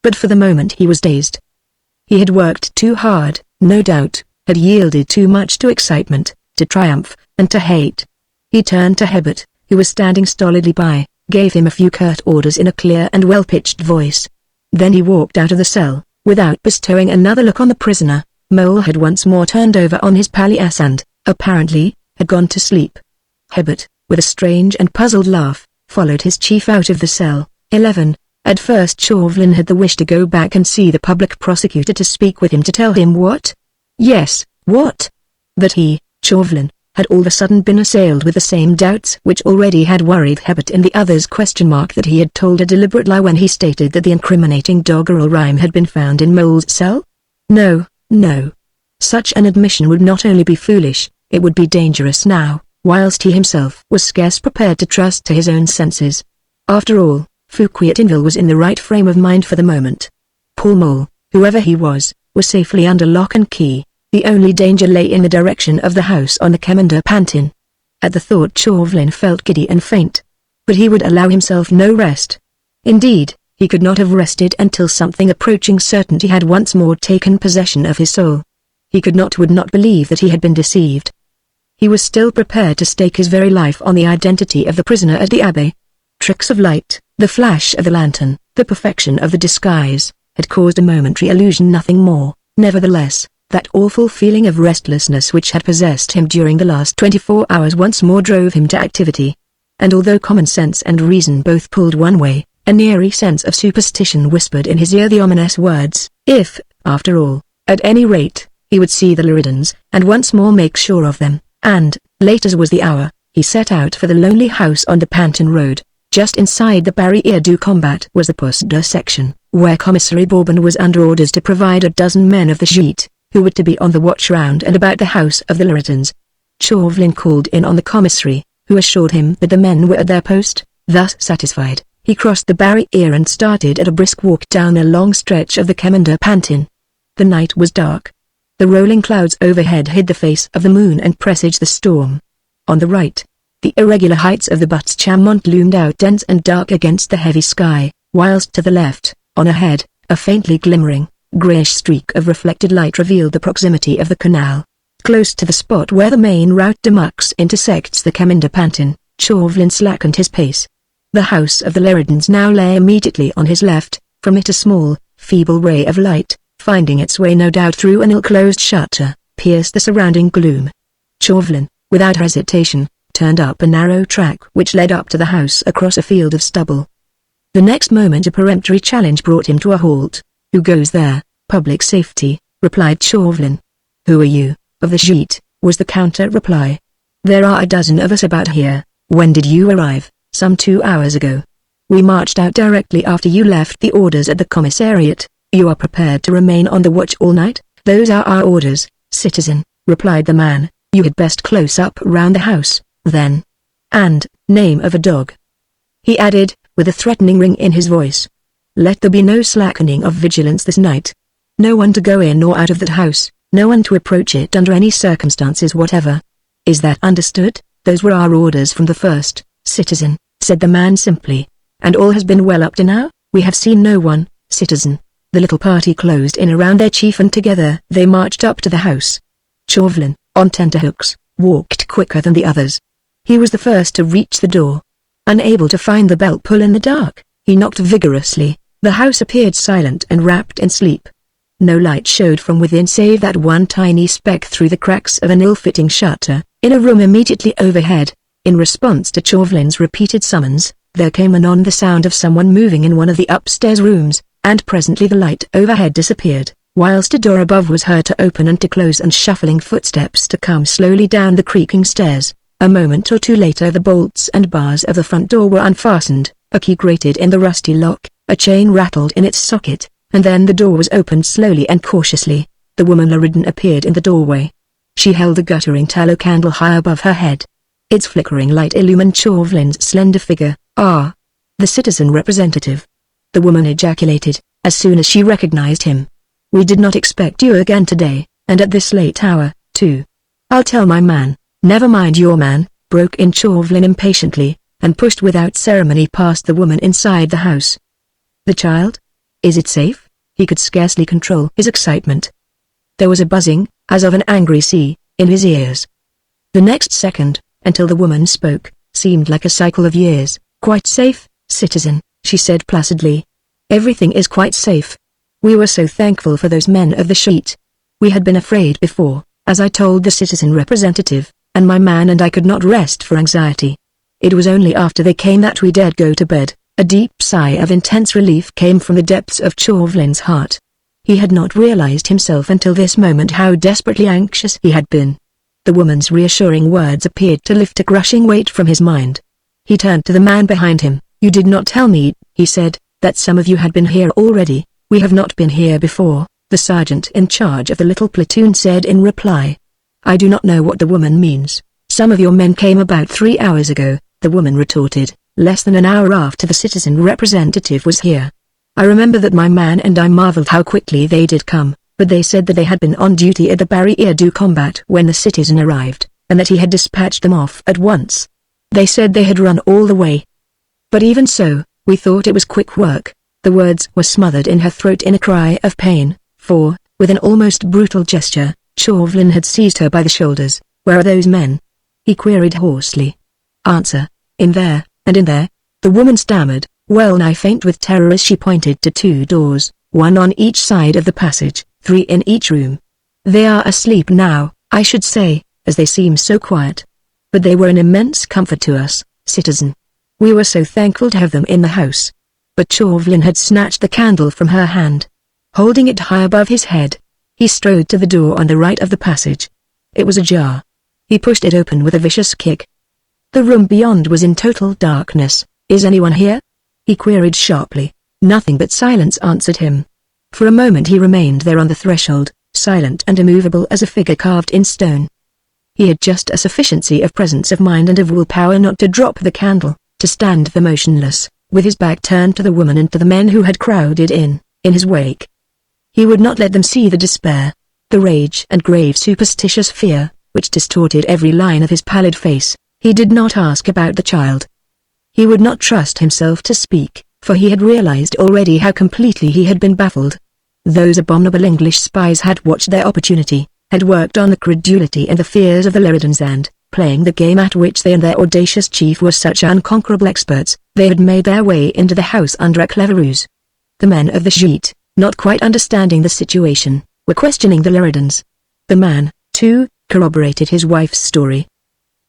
But for the moment he was dazed. He had worked too hard, no doubt, had yielded too much to excitement, to triumph, and to hate. He turned to Hebert, who was standing stolidly by, gave him a few curt orders in a clear and well-pitched voice. Then he walked out of the cell, without bestowing another look on the prisoner. Mole had once more turned over on his palliasse and, apparently, had gone to sleep. Hebert, with a strange and puzzled laugh, followed his chief out of the cell. 11. At first Chauvelin had the wish to go back and see the public prosecutor, to speak with him, to tell him what? Yes, what? That he, Chauvelin, had all of a sudden been assailed with the same doubts which already had worried Hebert and the others. That he had told a deliberate lie when he stated that the incriminating doggerel rhyme had been found in Mole's cell? No, no. Such an admission would not only be foolish, it would be dangerous now, whilst he himself was scarce prepared to trust to his own senses. After all, Fouquier-Tinville was in the right frame of mind for the moment. Paul Mole, whoever he was safely under lock and key. The only danger lay in the direction of the house on the Chemin de Pantin. At the thought Chauvelin felt giddy and faint. But he would allow himself no rest. Indeed, he could not have rested until something approaching certainty had once more taken possession of his soul. He would not believe that he had been deceived. He was still prepared to stake his very life on the identity of the prisoner at the abbey. Tricks of light, the flash of the lantern, the perfection of the disguise, had caused a momentary illusion, nothing more. Nevertheless, that awful feeling of restlessness which had possessed him during the last 24 hours once more drove him to activity. And although common sense and reason both pulled one way, an eerie sense of superstition whispered in his ear the ominous words, if, after all, at any rate, he would see the Loredans, and once more make sure of them, and, late as was the hour, he set out for the lonely house on the Pantin road. Just inside the Barrière du Combat was the Poste de Section, where Commissary Bourbon was under orders to provide a dozen men of the Gite, who were to be on the watch round and about the house of the Loredans. Chauvelin called in on the commissary, who assured him that the men were at their post. Thus satisfied, he crossed the Barrière and started at a brisk walk down a long stretch of the Chemin de Pantin. The night was dark. The rolling clouds overhead hid the face of the moon and presaged the storm. On the right, the irregular heights of the Buttes-Chaumont loomed out dense and dark against the heavy sky, whilst to the left, on ahead, a faintly glimmering, greyish streak of reflected light revealed the proximity of the canal. Close to the spot where the main route de Mux intersects the Chemin de Pantin, Chauvelin slackened his pace. The house of the Loredans now lay immediately on his left, From it a small, feeble ray of light, finding its way no doubt through an ill-closed shutter, pierced the surrounding gloom. Chauvelin, without hesitation, turned up a narrow track which led up to the house across a field of stubble. The next moment a peremptory challenge brought him to a halt. "Who goes there?" "Public safety," replied Chauvelin. "Who are you?" "Of the sheet," was the counter reply. "There are a dozen of us about here." "When did you arrive?" "Some 2 hours ago. We marched out directly after you left the orders at the commissariat." "You are prepared to remain on the watch all night?" "Those are our orders, citizen," replied the man. "You had best close up round the house, then. And, name of a dog," he added, with a threatening ring in his voice. "Let there be no slackening of vigilance this night. No one to go in or out of that house, no one to approach it under any circumstances whatever. Is that understood?" "Those were our orders from the first, citizen," said the man simply. "And all has been well up to now?" "We have seen no one, citizen." The little party closed in around their chief and together they marched up to the house. Chauvelin, on tenterhooks, walked quicker than the others. He was the first to reach the door. Unable to find the belt pull in the dark, he knocked vigorously. The house appeared silent and wrapped in sleep. No light showed from within save that one tiny speck through the cracks of an ill-fitting shutter, in a room immediately overhead. In response to Chauvelin's repeated summons, there came anon the sound of someone moving in one of the upstairs rooms, and presently the light overhead disappeared, whilst a door above was heard to open and to close and shuffling footsteps to come slowly down the creaking stairs. A moment or two later the bolts and bars of the front door were unfastened, a key grated in the rusty lock, a chain rattled in its socket, and then the door was opened slowly and cautiously. The woman Leridan appeared in the doorway. She held a guttering tallow candle high above her head. Its flickering light illumined Chauvelin's slender figure. "Ah! The citizen representative!" the woman ejaculated, as soon as she recognized him. "We did not expect you again today, and at this late hour, too." "I'll tell my man." "Never mind your man," broke in Chauvelin impatiently, and pushed without ceremony past the woman inside the house. "The child? Is it safe?" He could scarcely control his excitement. There was a buzzing, as of an angry sea, in his ears. The next second, until the woman spoke, seemed like a cycle of years. "Quite safe, citizen," she said placidly. "Everything is quite safe. We were so thankful for those men of the sheet. We had been afraid before, as I told the citizen representative, and my man and I could not rest for anxiety. It was only after they came that we dared go to bed." A deep sigh of intense relief came from the depths of Chauvelin's heart. He had not realized himself until this moment how desperately anxious he had been. The woman's reassuring words appeared to lift a crushing weight from his mind. He turned to the man behind him. "You did not tell me," he said, "that some of you had been here already." "We have not been here before," the sergeant in charge of the little platoon said in reply. "I do not know what the woman means." "Some of your men came about 3 hours ago," the woman retorted, "less than an hour after the citizen representative was here. I remember that my man and I marveled how quickly they did come, but they said that they had been on duty at the Barriere du Combat when the citizen arrived, and that he had dispatched them off at once. They said they had run all the way. But even so, we thought it was quick work." The words were smothered in her throat in a cry of pain, for, with an almost brutal gesture, Chauvelin had seized her by the shoulders. "Where are those men?" he queried hoarsely. "Answer." "In there, and in there," the woman stammered, well-nigh faint with terror as she pointed to 2 doors, one on each side of the passage, 3 in each room. "They are asleep now, I should say, as they seem so quiet. But they were an immense comfort to us, citizen. We were so thankful to have them in the house." But Chauvelin had snatched the candle from her hand. Holding it high above his head, he strode to the door on the right of the passage. It was ajar. He pushed it open with a vicious kick. The room beyond was in total darkness. "Is anyone here?" he queried sharply. Nothing but silence answered him. For a moment he remained there on the threshold, silent and immovable as a figure carved in stone. He had just a sufficiency of presence of mind and of willpower not to drop the candle, to stand there motionless, with his back turned to the woman and to the men who had crowded in his wake. He would not let them see the despair, the rage and grave superstitious fear, which distorted every line of his pallid face. He did not ask about the child. He would not trust himself to speak, for he had realized already how completely he had been baffled. Those abominable English spies had watched their opportunity, had worked on the credulity and the fears of the Leridans and, playing the game at which they and their audacious chief were such unconquerable experts, they had made their way into the house under a clever ruse. The men of the sheet, not quite understanding the situation, were questioning the Lyridans. The man, too, corroborated his wife's story.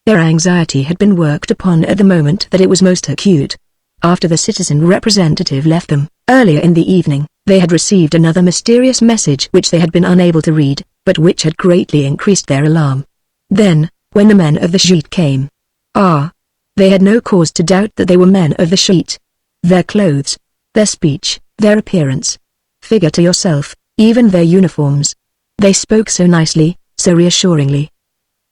Their anxiety had been worked upon at the moment that it was most acute. After the citizen representative left them, earlier in the evening, they had received another mysterious message which they had been unable to read, but which had greatly increased their alarm. Then, when the men of the sheet came, they had no cause to doubt that they were men of the sheet. Their clothes, their speech, their appearance. Figure to yourself, even their uniforms. They spoke so nicely, so reassuringly.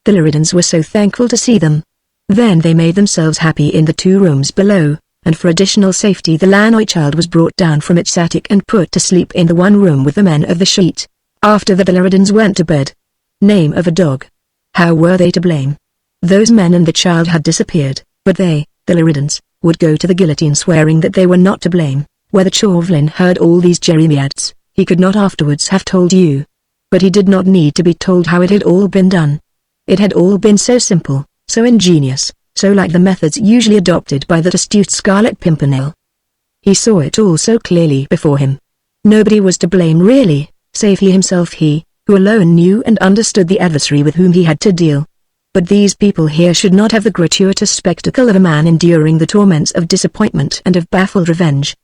The Lyridans were so thankful to see them. Then they made themselves happy in the 2 rooms below, and for additional safety the Lanoi child was brought down from its attic and put to sleep in the one room with the men of the sheet. After that the Lyridans went to bed. Name of a dog. How were they to blame? Those men and the child had disappeared, but they, the Lyridans, would go to the guillotine swearing that they were not to blame. Whether Chauvelin heard all these jeremiads, he could not afterwards have told you. But he did not need to be told how it had all been done. It had all been so simple, so ingenious, so like the methods usually adopted by that astute Scarlet Pimpernel. He saw it all so clearly before him. Nobody was to blame really, save he himself, he, who alone knew and understood the adversary with whom he had to deal. But these people here should not have the gratuitous spectacle of a man enduring the torments of disappointment and of baffled revenge.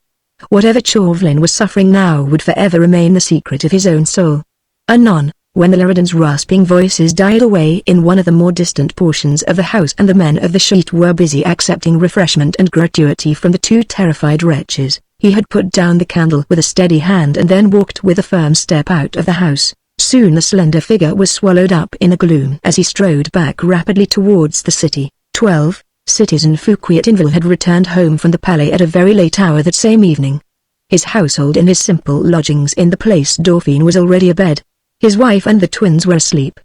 Whatever Chauvelin was suffering now would forever remain the secret of his own soul. Anon, when the Lyridans' rasping voices died away in one of the more distant portions of the house and the men of the sheet were busy accepting refreshment and gratuity from the 2 terrified wretches, he had put down the candle with a steady hand and then walked with a firm step out of the house. Soon the slender figure was swallowed up in the gloom as he strode back rapidly towards the city. 12. Citizen Fouquier-Tinville had returned home from the Palais at a very late hour that same evening. His household in his simple lodgings in the Place Dauphine was already abed. His wife and the twins were asleep.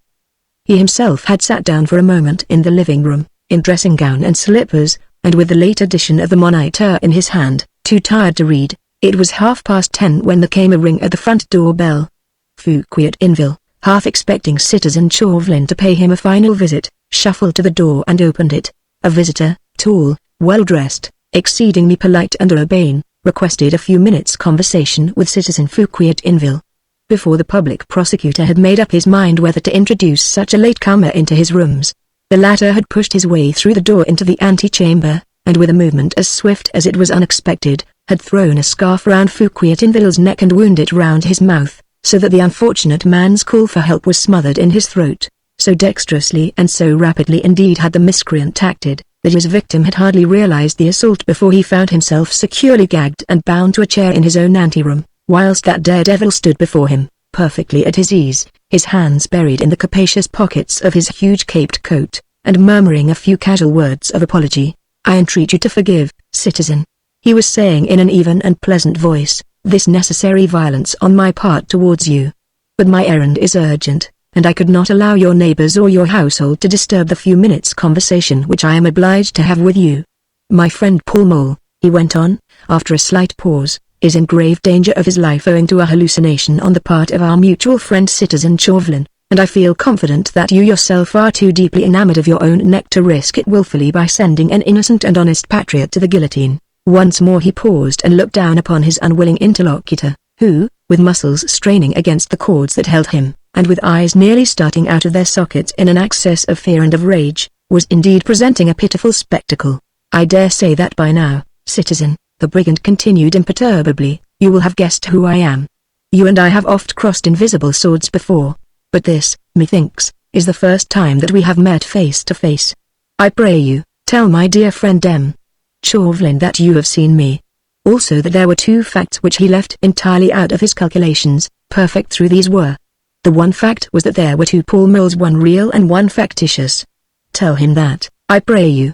He himself had sat down for a moment in the living room, in dressing gown and slippers, and with the late edition of the Moniteur in his hand, too tired to read. It was 10:30 when there came a ring at the front door bell. Fouquier-Tinville, half expecting Citizen Chauvelin to pay him a final visit, shuffled to the door and opened it. A visitor, tall, well-dressed, exceedingly polite and urbane, requested a few minutes' conversation with Citizen Fouquier-Tinville. Before the public prosecutor had made up his mind whether to introduce such a latecomer into his rooms, the latter had pushed his way through the door into the antechamber, and with a movement as swift as it was unexpected, had thrown a scarf round Fouquier-Tinville's neck and wound it round his mouth, so that the unfortunate man's call for help was smothered in his throat. So dexterously and so rapidly indeed had the miscreant acted, that his victim had hardly realized the assault before he found himself securely gagged and bound to a chair in his own anteroom, whilst that daredevil stood before him, perfectly at his ease, his hands buried in the capacious pockets of his huge caped coat, and murmuring a few casual words of apology. "I entreat you to forgive, citizen," he was saying in an even and pleasant voice, "this necessary violence on my part towards you. But my errand is urgent, and I could not allow your neighbors or your household to disturb the few minutes' conversation which I am obliged to have with you. My friend Paul Mole," he went on, after a slight pause, "is in grave danger of his life owing to a hallucination on the part of our mutual friend Citizen Chauvelin, and I feel confident that you yourself are too deeply enamored of your own neck to risk it willfully by sending an innocent and honest patriot to the guillotine." Once more he paused and looked down upon his unwilling interlocutor, who, with muscles straining against the cords that held him, and with eyes nearly starting out of their sockets in an access of fear and of rage, was indeed presenting a pitiful spectacle. "I dare say that by now, citizen," the brigand continued imperturbably, "you will have guessed who I am. You and I have oft crossed invisible swords before, but this, methinks, is the first time that we have met face to face. I pray you, tell my dear friend M. Chauvelin that you have seen me. Also that there were 2 facts which he left entirely out of his calculations, perfect though these were. The one fact was that there were 2 Paul Moles, one real and one factitious. Tell him that, I pray you.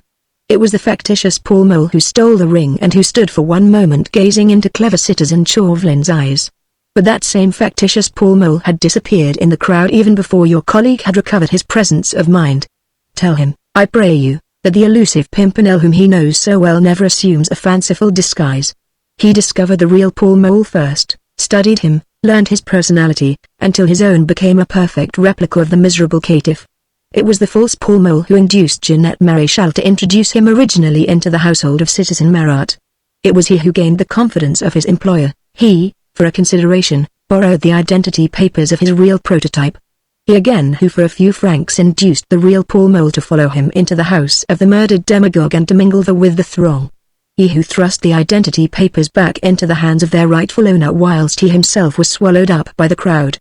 It was the factitious Paul Mole who stole the ring and who stood for one moment gazing into clever Citizen Chauvelin's eyes. But that same factitious Paul Mole had disappeared in the crowd even before your colleague had recovered his presence of mind. Tell him, I pray you, that the elusive Pimpernel whom he knows so well never assumes a fanciful disguise. He discovered the real Paul Mole first, studied him, learned his personality, until his own became a perfect replica of the miserable caitiff. It was the false Paul Mole who induced Jeanette Maréchal to introduce him originally into the household of Citizen Marat. It was he who gained the confidence of his employer, He, for a consideration, borrowed the identity papers of his real prototype. He again who for a few francs induced the real Paul Mole to follow him into the house of the murdered demagogue and to mingle there with the throng. He who thrust the identity papers back into the hands of their rightful owner whilst he himself was swallowed up by the crowd.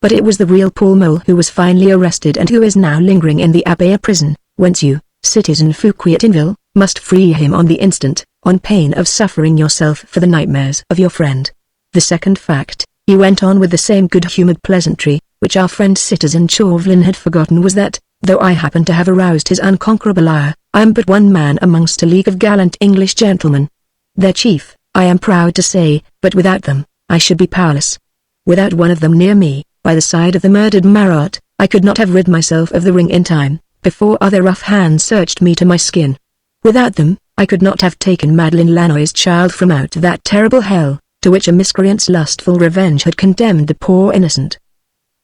But it was the real Paul Mole who was finally arrested and who is now lingering in the Abbaye prison, whence you, Citizen Fouquier-Tinville, must free him on the instant, on pain of suffering yourself for the nightmares of your friend. The second fact, he went on with the same good-humoured pleasantry, which our friend Citizen Chauvelin had forgotten, was that, though I happen to have aroused his unconquerable ire, I am but one man amongst a league of gallant English gentlemen. Their chief, I am proud to say, but without them, I should be powerless. Without one of them near me, by the side of the murdered Marat, I could not have rid myself of the ring in time, before other rough hands searched me to my skin. Without them, I could not have taken Madeleine Lannoy's child from out that terrible hell, to which a miscreant's lustful revenge had condemned the poor innocent.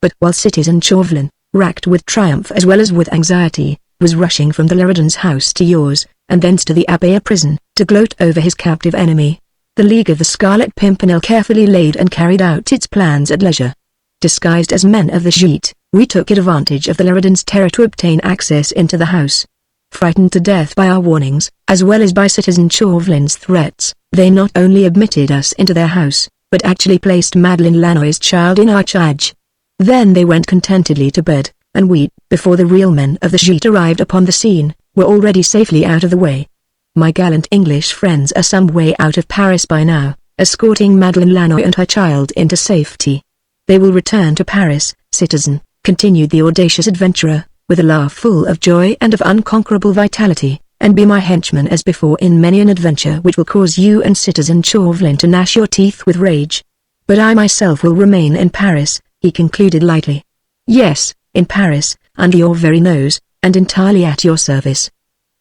But while Citizen Chauvelin, racked with triumph as well as with anxiety, was rushing from the Loredan's house to yours, and thence to the Abbaye prison, to gloat over his captive enemy, the League of the Scarlet Pimpernel carefully laid and carried out its plans at leisure. Disguised as men of the Gite, we took advantage of the Loredan's terror to obtain access into the house. Frightened to death by our warnings, as well as by Citizen Chauvelin's threats, they not only admitted us into their house, but actually placed Madeleine Lannoy's child in our charge. Then they went contentedly to bed, and we, before the real men of the Gite arrived upon the scene, were already safely out of the way. My gallant English friends are some way out of Paris by now, escorting Madeleine Lannoy and her child into safety. They will return to Paris, citizen, continued the audacious adventurer, with a laugh full of joy and of unconquerable vitality, and be my henchman as before in many an adventure which will cause you and Citizen Chauvelin to gnash your teeth with rage. But I myself will remain in Paris, he concluded lightly. Yes, in Paris, under your very nose, and entirely at your service.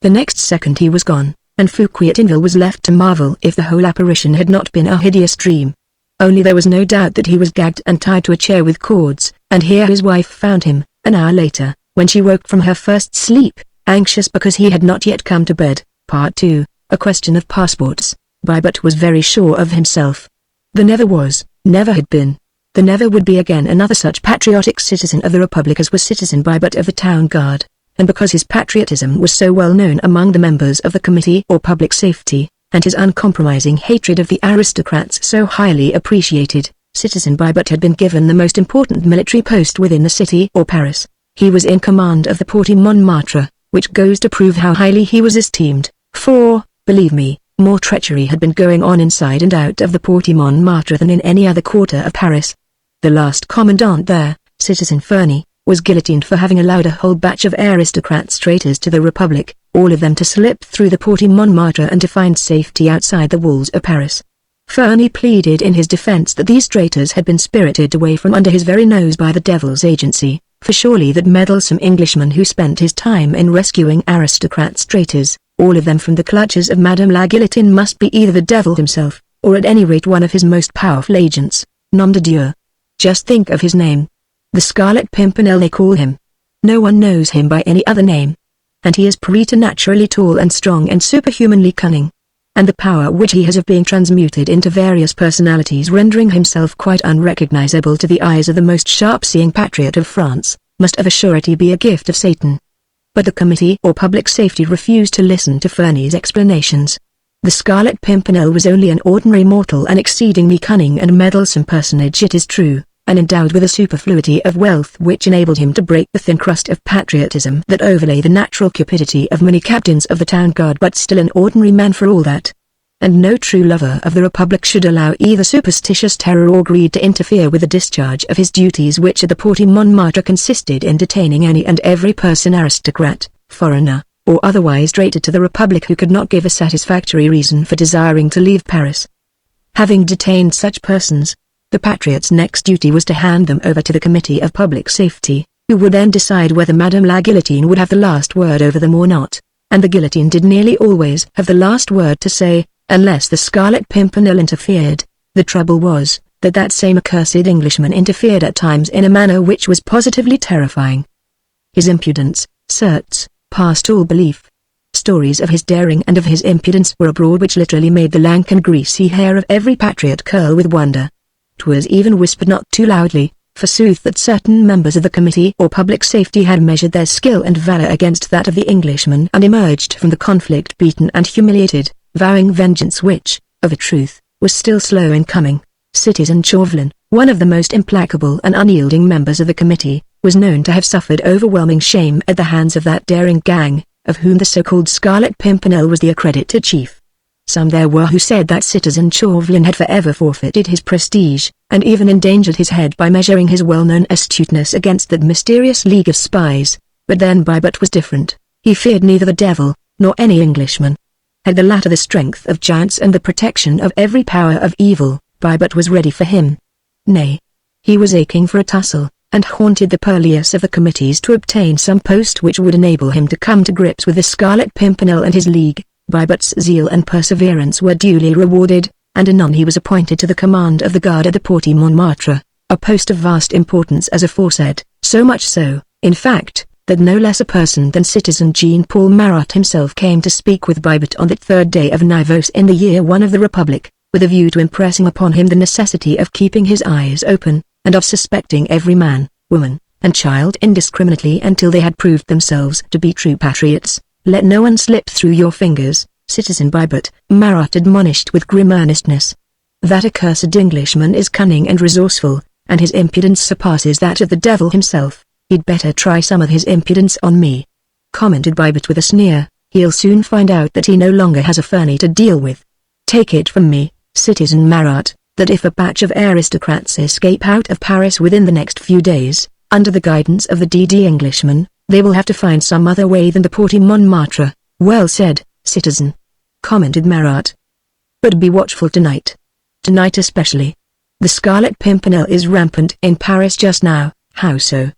The next second he was gone, and Fouquier-Tinville was left to marvel if the whole apparition had not been a hideous dream. Only there was no doubt that he was gagged and tied to a chair with cords, and here his wife found him, an hour later, when she woke from her first sleep, anxious because he had not yet come to bed. Part 2, a question of passports. Bybot was very sure of himself. There never was, never had been, there never would be again another such patriotic citizen of the Republic as was Citizen Bybot of the Town Guard, and because his patriotism was so well known among the members of the Committee or Public Safety, and his uncompromising hatred of the aristocrats so highly appreciated, Citizen Bybot had been given the most important military post within the city or Paris. He was in command of the Porte Montmartre, which goes to prove how highly he was esteemed, for, believe me, more treachery had been going on inside and out of the Porte Montmartre than in any other quarter of Paris. The last commandant there, Citizen Ferny, was guillotined for having allowed a whole batch of aristocrats traitors to the Republic, all of them to slip through the Porte Montmartre and to find safety outside the walls of Paris. Ferny pleaded in his defense that these traitors had been spirited away from under his very nose by the devil's agency, for surely that meddlesome Englishman who spent his time in rescuing aristocrats traitors, all of them from the clutches of Madame la Guillotine, must be either the devil himself, or at any rate one of his most powerful agents. Nom de Dieu. Just think of his name. The Scarlet Pimpernel they call him. No one knows him by any other name. And he is preternaturally tall and strong and superhumanly cunning. And the power which he has of being transmuted into various personalities, rendering himself quite unrecognizable to the eyes of the most sharp-seeing patriot of France, must of a surety be a gift of Satan. But the Committee or Public Safety refused to listen to Ferny's explanations. The Scarlet Pimpernel was only an ordinary mortal, an exceedingly cunning and meddlesome personage it is true, and endowed with a superfluity of wealth which enabled him to break the thin crust of patriotism that overlay the natural cupidity of many captains of the Town Guard, but still an ordinary man for all that. And no true lover of the Republic should allow either superstitious terror or greed to interfere with the discharge of his duties, which at the Porte Montmartre consisted in detaining any and every person, aristocrat, foreigner, or otherwise traitor to the Republic, who could not give a satisfactory reason for desiring to leave Paris. Having detained such persons, the patriot's next duty was to hand them over to the Committee of Public Safety, who would then decide whether Madame la Guillotine would have the last word over them or not, and the guillotine did nearly always have the last word to say, unless the Scarlet Pimpernel interfered. The trouble was, that same accursed Englishman interfered at times in a manner which was positively terrifying. His impudence, certes, passed all belief. stories of his daring and of his impudence were abroad which literally made the lank and greasy hair of every patriot curl with wonder. 'Twas even whispered not too loudly, forsooth, that certain members of the Committee or Public Safety had measured their skill and valor against that of the Englishman and emerged from the conflict beaten and humiliated, vowing vengeance which, of a truth, was still slow in coming. Citizen Chauvelin, one of the most implacable and unyielding members of the committee, was known to have suffered overwhelming shame at the hands of that daring gang, of whom the so-called Scarlet Pimpernel was the accredited chief. Some there were who said that Citizen Chauvelin had forever forfeited his prestige, and even endangered his head by measuring his well-known astuteness against that mysterious league of spies. But then Bybot was different. He feared neither the devil, nor any Englishman. Had the latter the strength of giants and the protection of every power of evil, Bybot was ready for him. Nay, he was aching for a tussle, and haunted the purlieus of the committees to obtain some post which would enable him to come to grips with the Scarlet Pimpernel and his league. Bybot's zeal and perseverance were duly rewarded, and anon he was appointed to the command of the guard at the Porte Montmartre, a post of vast importance as aforesaid, so much so, in fact, that no less a person than Citizen Jean-Paul Marat himself came to speak with Bybot on that third day of Nivose in the year 1 of the Republic, with a view to impressing upon him the necessity of keeping his eyes open, and of suspecting every man, woman, and child indiscriminately until they had proved themselves to be true patriots. Let no one slip through your fingers, Citizen Bybot, Marat admonished with grim earnestness. That accursed Englishman is cunning and resourceful, and his impudence surpasses that of the devil himself. He'd better try some of his impudence on me, commented Bybot with a sneer. He'll soon find out that he no longer has a Fernie to deal with. Take it from me, Citizen Marat, that if a batch of aristocrats escape out of Paris within the next few days, under the guidance of the D.D. Englishman, they will have to find some other way than the Porte Montmartre. Well said, citizen, commented Marat. But be watchful tonight. Tonight especially. The Scarlet Pimpernel is rampant in Paris just now. How so?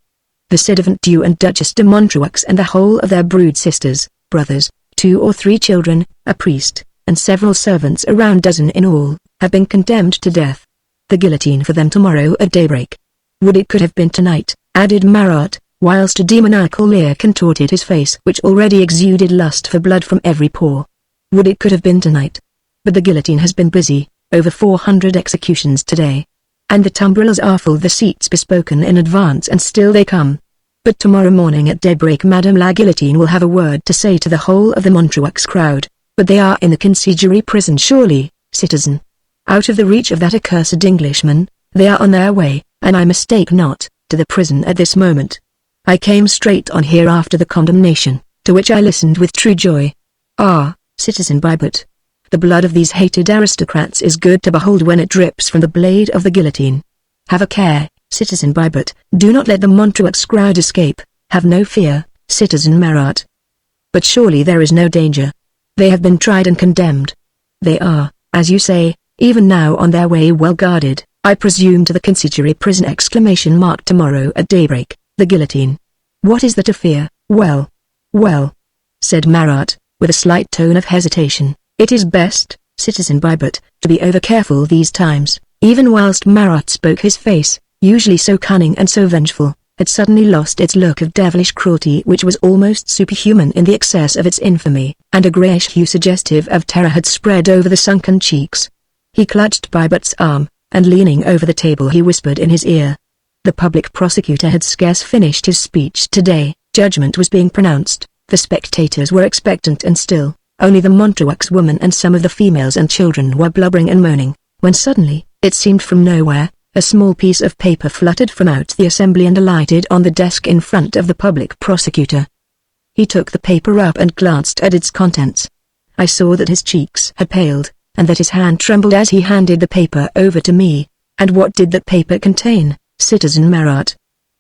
The ci-devant Duke and Duchess de Montreux and the whole of their brood sisters, brothers, 2 or 3 children, a priest, and several servants, around dozen in all, have been condemned to death. The guillotine for them tomorrow at daybreak. Would it could have been tonight, added Marat, whilst a demoniacal leer contorted his face which already exuded lust for blood from every pore. Would it could have been tonight. But the guillotine has been busy, over 400 executions today. And the tumbrils are full, the seats bespoken in advance, and still they come. But tomorrow morning at daybreak Madame la Guillotine will have a word to say to the whole of the Montreux crowd. But they are in the Conciergerie prison surely, citizen. Out of the reach of that accursed Englishman, they are on their way, and I mistake not, to the prison at this moment. I came straight on here after the condemnation, to which I listened with true joy. Ah, Citizen Bybot, the blood of these hated aristocrats is good to behold when it drips from the blade of the guillotine. Have a care, Citizen Bybot, do not let the Montreux crowd escape. Have no fear, Citizen Marat. But surely there is no danger. They have been tried and condemned. They are, as you say, even now on their way, well guarded, I presume, to the Conciergerie prison. Tomorrow at daybreak, the guillotine. What is there to fear? Well, said Marat, with a slight tone of hesitation. It is best, Citizen Bybot, to be over-careful these times. Even whilst Marat spoke, his face, usually so cunning and so vengeful, had suddenly lost its look of devilish cruelty which was almost superhuman in the excess of its infamy, and a greyish hue suggestive of terror had spread over the sunken cheeks. He clutched Bybot's arm, and leaning over the table he whispered in his ear. The public prosecutor had scarce finished his speech today. Judgment was being pronounced. The spectators were expectant and still. Only the Montreux woman and some of the females and children were blubbering and moaning, when suddenly, it seemed from nowhere, a small piece of paper fluttered from out the assembly and alighted on the desk in front of the public prosecutor. He took the paper up and glanced at its contents. I saw that his cheeks had paled, and that his hand trembled as he handed the paper over to me. And what did that paper contain, Citizen Marat?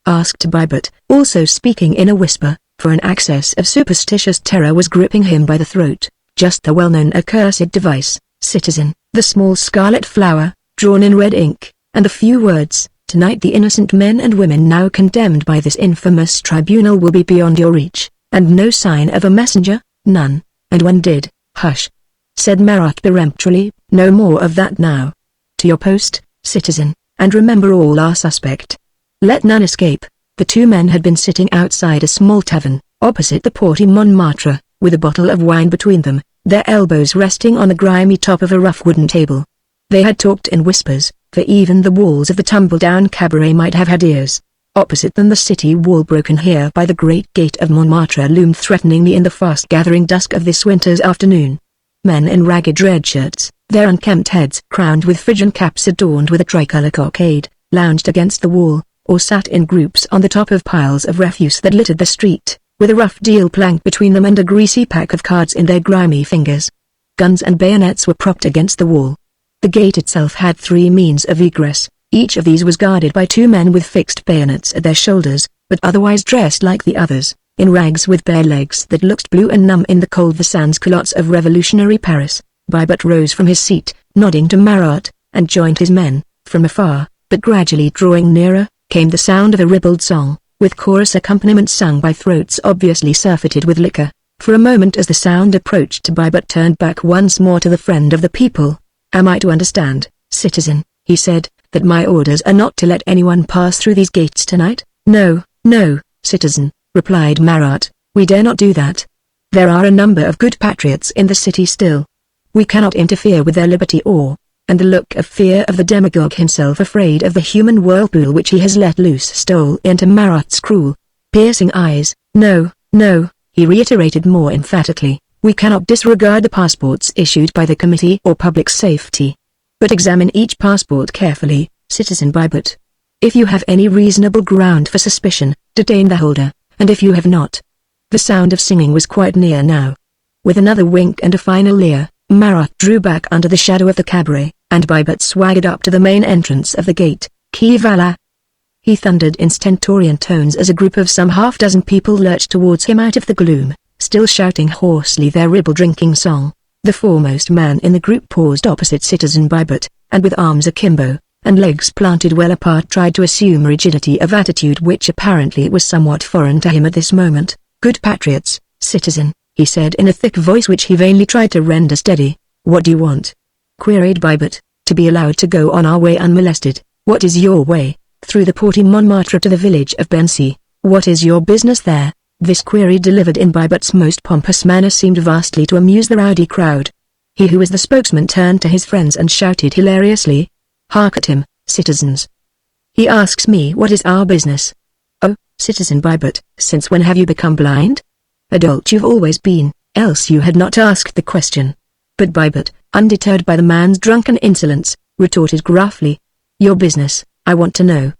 Asked Bybot, also speaking in a whisper, for an access of superstitious terror was gripping him by the throat. Just the well-known accursed device, citizen, the small scarlet flower, drawn in red ink, and the few words, "Tonight the innocent men and women now condemned by this infamous tribunal will be beyond your reach," and no sign of a messenger, none. And when did? Hush, said Marat peremptorily, no more of that now. To your post, citizen, and remember all are suspect. Let none escape. The 2 men had been sitting outside a small tavern, opposite the Porte Montmartre, with a bottle of wine between them, their elbows resting on the grimy top of a rough wooden table. They had talked in whispers, for even the walls of the tumble-down cabaret might have had ears. Opposite them the city wall, broken here by the great gate of Montmartre, loomed threateningly in the fast-gathering dusk of this winter's afternoon. Men in ragged red shirts, their unkempt heads crowned with Phrygian caps adorned with a tricolour cockade, lounged against the wall, or sat in groups on the top of piles of refuse that littered the street, with a rough deal plank between them and a greasy pack of cards in their grimy fingers. Guns and bayonets were propped against the wall. The gate itself had 3 means of egress. Each of these was guarded by 2 men with fixed bayonets at their shoulders, but otherwise dressed like the others, in rags with bare legs that looked blue and numb in the cold, the sans-culottes of revolutionary Paris. Bybot rose from his seat, nodding to Marat, and joined his men. From afar, but gradually drawing nearer, came the sound of a ribald song, with chorus accompaniment sung by throats obviously surfeited with liquor. For a moment as the sound approached, Bybot turned back once more to the friend of the people. "Am I to understand, citizen," he said, "that my orders are not to let anyone pass through these gates tonight?" "No, no, citizen," replied Marat, "we dare not do that. There are a number of good patriots in the city still. We cannot interfere with their liberty or—" and the look of fear of the demagogue himself, afraid of the human whirlpool which he has let loose, stole into Marat's cruel, piercing eyes. "No, no," he reiterated more emphatically, "we cannot disregard the passports issued by the Committee or Public Safety. But examine each passport carefully, Citizen Bybot. If you have any reasonable ground for suspicion, detain the holder, and if you have not—" The sound of singing was quite near now. With another wink and a final leer, Marat drew back under the shadow of the cabaret, and Bybot swaggered up to the main entrance of the gate. "Qui va là?" he thundered in stentorian tones as a group of some half-dozen people lurched towards him out of the gloom, still shouting hoarsely their ribald-drinking song. The foremost man in the group paused opposite Citizen Bybot, and with arms akimbo, and legs planted well apart, tried to assume rigidity of attitude which apparently was somewhat foreign to him at this moment. "Good patriots, citizen," he said in a thick voice which he vainly tried to render steady. "What do you want?" queried Bybot. "To be allowed to go on our way unmolested." "What is your way?" "Through the Porte Montmartre to the village of Bency." "What is your business there?" This query, delivered in Bybot's most pompous manner, seemed vastly to amuse the rowdy crowd. He who was the spokesman turned to his friends and shouted hilariously, "Hark at him, citizens. He asks me what is our business." "Oh, Citizen Bybot, since when have you become blind? A dolt you've always been, else you had not asked the question." But Bybot, undeterred by the man's drunken insolence, retorted gruffly, "Your business, I want to know."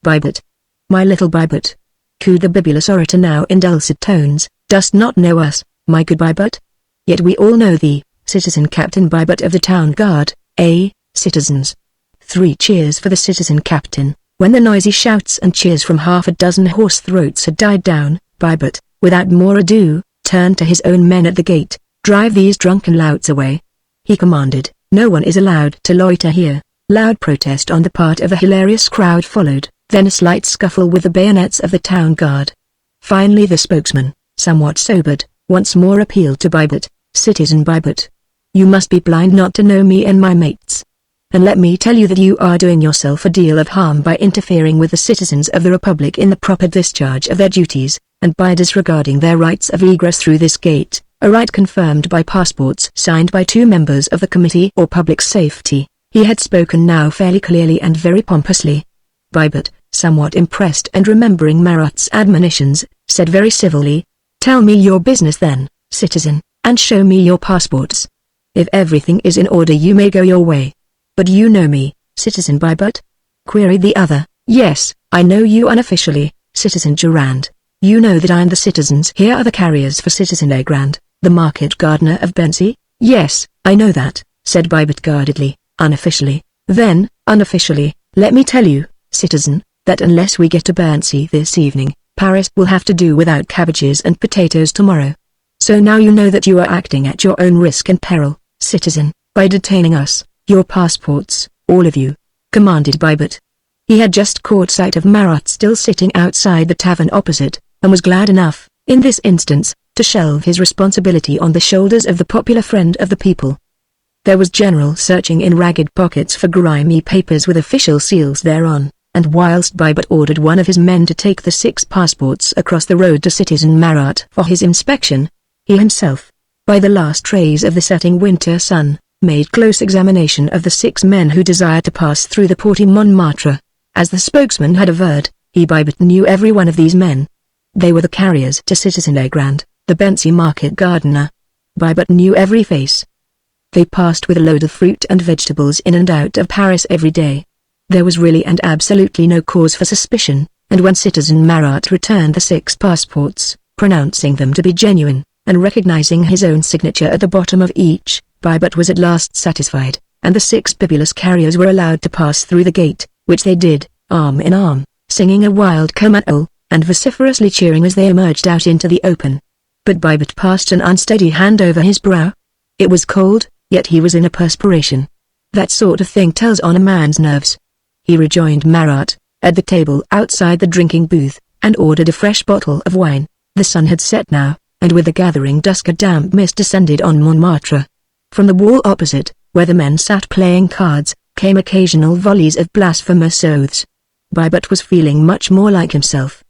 "Bybot. My little Bybot," cooed the bibulous orator now in dulcet tones, "dost not know us, my good Bybot? Yet we all know thee, Citizen Captain Bybot of the Town Guard, eh, citizens?" 3 cheers for the citizen captain. When the noisy shouts and cheers from half a dozen hoarse throats had died down, Bybot, without more ado, turned to his own men at the gate. "Drive these drunken louts away," he commanded. "No one is allowed to loiter here." Loud protest on the part of the hilarious crowd followed, then a slight scuffle with the bayonets of the town guard. Finally the spokesman, somewhat sobered, once more appealed to Bybot. "Citizen Bybot, you must be blind not to know me and my mates. And let me tell you that you are doing yourself a deal of harm by interfering with the citizens of the Republic in the proper discharge of their duties, and by disregarding their rights of egress through this gate, a right confirmed by passports signed by 2 members of the Committee or Public Safety." He had spoken now fairly clearly and very pompously. Bybot, somewhat impressed and remembering Marat's admonitions, said very civilly, "Tell me your business then, citizen, and show me your passports. If everything is in order you may go your way." "But you know me, Citizen Bybot?" queried the other. "Yes, I know you unofficially, Citizen Durand. You know that I am the citizens. Here are the carriers for Citizen Legrand, the market gardener of Bency." "Yes, I know that," said Bybot guardedly. "Unofficially, then, unofficially, let me tell you, citizen, that unless we get to Bency this evening, Paris will have to do without cabbages and potatoes tomorrow. So now you know that you are acting at your own risk and peril, citizen, by detaining us. Your passports, all of you," commanded Bybot. He had just caught sight of Marat still sitting outside the tavern opposite, and was glad enough, in this instance, to shelve his responsibility on the shoulders of the popular friend of the people. There was general searching in ragged pockets for grimy papers with official seals thereon, and whilst Bybot ordered one of his men to take the 6 passports across the road to Citizen Marat for his inspection, He himself, by the last rays of the setting winter sun, made close examination of the 6 men who desired to pass through the Porte Montmartre. As the spokesman had averred, he Bybert knew every one of these men. They were the carriers to Citizen Legrand, the Bency market gardener. Bybert knew every face. They passed with a load of fruit and vegetables in and out of Paris every day. There was really and absolutely no cause for suspicion, and when Citizen Marat returned the 6 passports, pronouncing them to be genuine, and recognizing his own signature at the bottom of each, Bybert was at last satisfied, and the 6 bibulous carriers were allowed to pass through the gate, which they did, arm in arm, singing a wild carmagnole, and vociferously cheering as they emerged out into the open. But Bybert passed an unsteady hand over his brow. It was cold, yet he was in a perspiration. That sort of thing tells on a man's nerves. He rejoined Marat, at the table outside the drinking booth, and ordered a fresh bottle of wine. The sun had set now, and with the gathering dusk a damp mist descended on Montmartre. From the wall opposite, where the men sat playing cards, came occasional volleys of blasphemous oaths. Bybert was feeling much more like himself.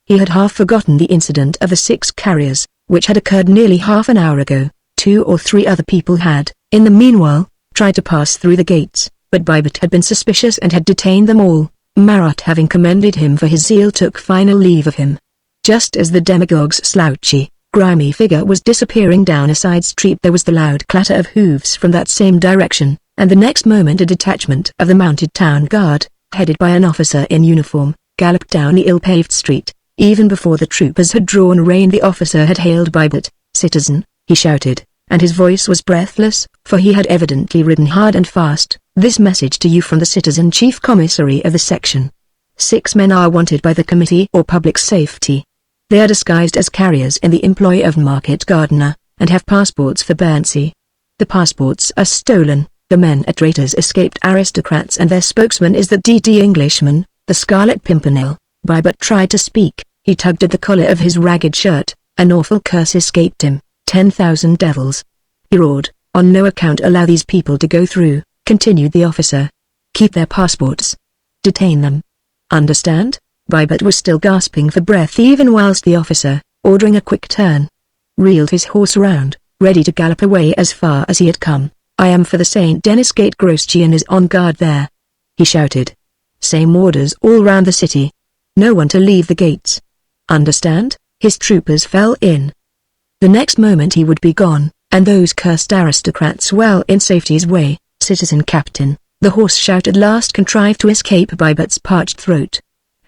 He had half forgotten the incident of the 6 carriers, which had occurred nearly half an hour ago. 2 or 3 other people had, in the meanwhile, tried to pass through the gates, but Bybert had been suspicious and had detained them all. Marat, having commended him for his zeal, took final leave of him. Just as the demagogue's slouchy, grimy figure was disappearing down a side street, there was the loud clatter of hoofs from that same direction, and the next moment a detachment of the mounted town guard, headed by an officer in uniform, galloped down the ill-paved street. Even before the troopers had drawn rein, the officer had hailed Bybert. "Citizen," he shouted, and his voice was breathless, for he had evidently ridden hard and fast. "This message to you from the Citizen Chief Commissary of the section. 6 men are wanted by the Committee or Public Safety. They are disguised as carriers in the employ of market gardener, and have passports for Bernsey. The passports are stolen. The men are traitors, escaped aristocrats, and their spokesman is the D.D. Englishman, the Scarlet Pimpernel." Bybert tried to speak. He tugged at the collar of his ragged shirt. An awful curse escaped him. 10,000 devils! He roared. "On no account allow these people to go through," continued the officer. "Keep their passports. Detain them. Understand?" Bybert was still gasping for breath even whilst the officer, ordering a quick turn, reeled his horse round, ready to gallop away as far as he had come. "I am for the St. Denis Gate. Grosjean is on guard there," he shouted. "Same orders all round the city. No one to leave the gates. Understand?" His troopers fell in. The next moment he would be gone, and those cursed aristocrats well in safety's way. "Citizen Captain," the hoarse shout at last contrived to escape Bybert's parched throat.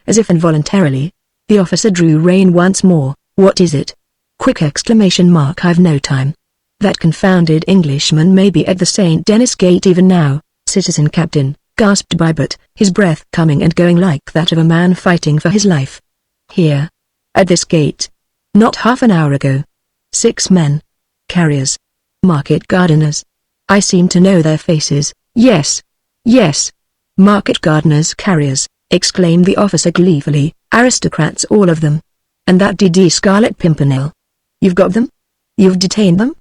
As if involuntarily, the officer drew rein once more. "What is it?" Quick exclamation mark. "I've no time. That confounded Englishman may be at the St. Denis Gate even now." "Citizen Captain," gasped Bybert, his breath coming and going like that of a man fighting for his life. "Here. At this gate. Not half an hour ago. 6 men. Carriers. Market gardeners. I seem to know their faces." "Yes. Yes. Market gardeners, carriers," exclaimed the officer gleefully. "Aristocrats all of them. And that D.D. Scarlet Pimpernel. You've got them? You've detained them?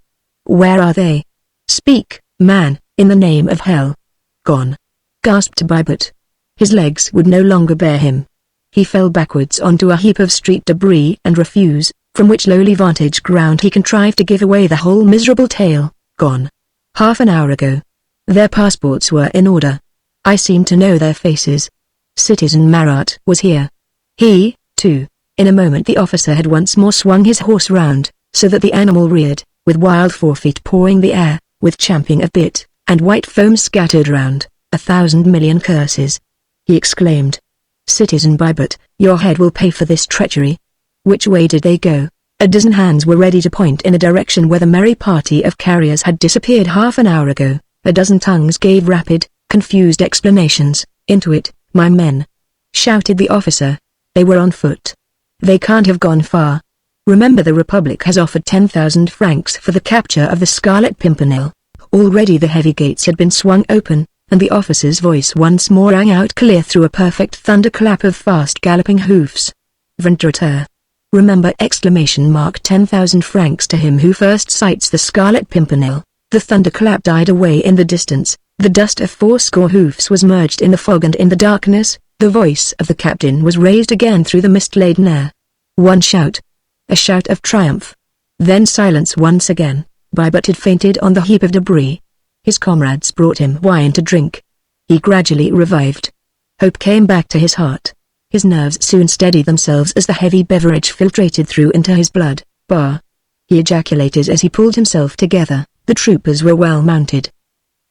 Where are they? Speak, man, in the name of hell." "Gone," gasped Bybert. His legs would no longer bear him. He fell backwards onto a heap of street debris and refuse, from which lowly vantage ground he contrived to give away the whole miserable tale. "Gone. Half an hour ago. Their passports were in order. I seem to know their faces. Citizen Marat was here. He, too." In a moment the officer had once more swung his horse round, so that the animal reared, with wild forefeet pawing the air, with champing of bit, and white foam scattered round. "1,000 million curses!" he exclaimed. "Citizen Bybert, your head will pay for this treachery." Which way did they go? A dozen hands were ready to point in a direction where the merry party of carriers had disappeared half an hour ago. A dozen tongues gave rapid, confused explanations. "Into it, my men!" shouted the officer. "They were on foot. They can't have gone far. Remember, the Republic has offered 10,000 francs for the capture of the Scarlet Pimpernel." Already the heavy gates had been swung open, and the officer's voice once more rang out clear through a perfect thunderclap of fast galloping hoofs. "Ventrateur. Remember! 10,000 francs to him who first sights the Scarlet Pimpernel." The thunderclap died away in the distance. The dust of 80 hoofs was merged in the fog, and in the darkness, the voice of the captain was raised again through the mist-laden air. One shout. A shout of triumph. Then silence once again. Baibut had fainted on the heap of debris. His comrades brought him wine to drink. He gradually revived. Hope came back to his heart. His nerves soon steadied themselves as the heavy beverage filtrated through into his blood. Bah! He ejaculated as he pulled himself together. The troopers were well mounted.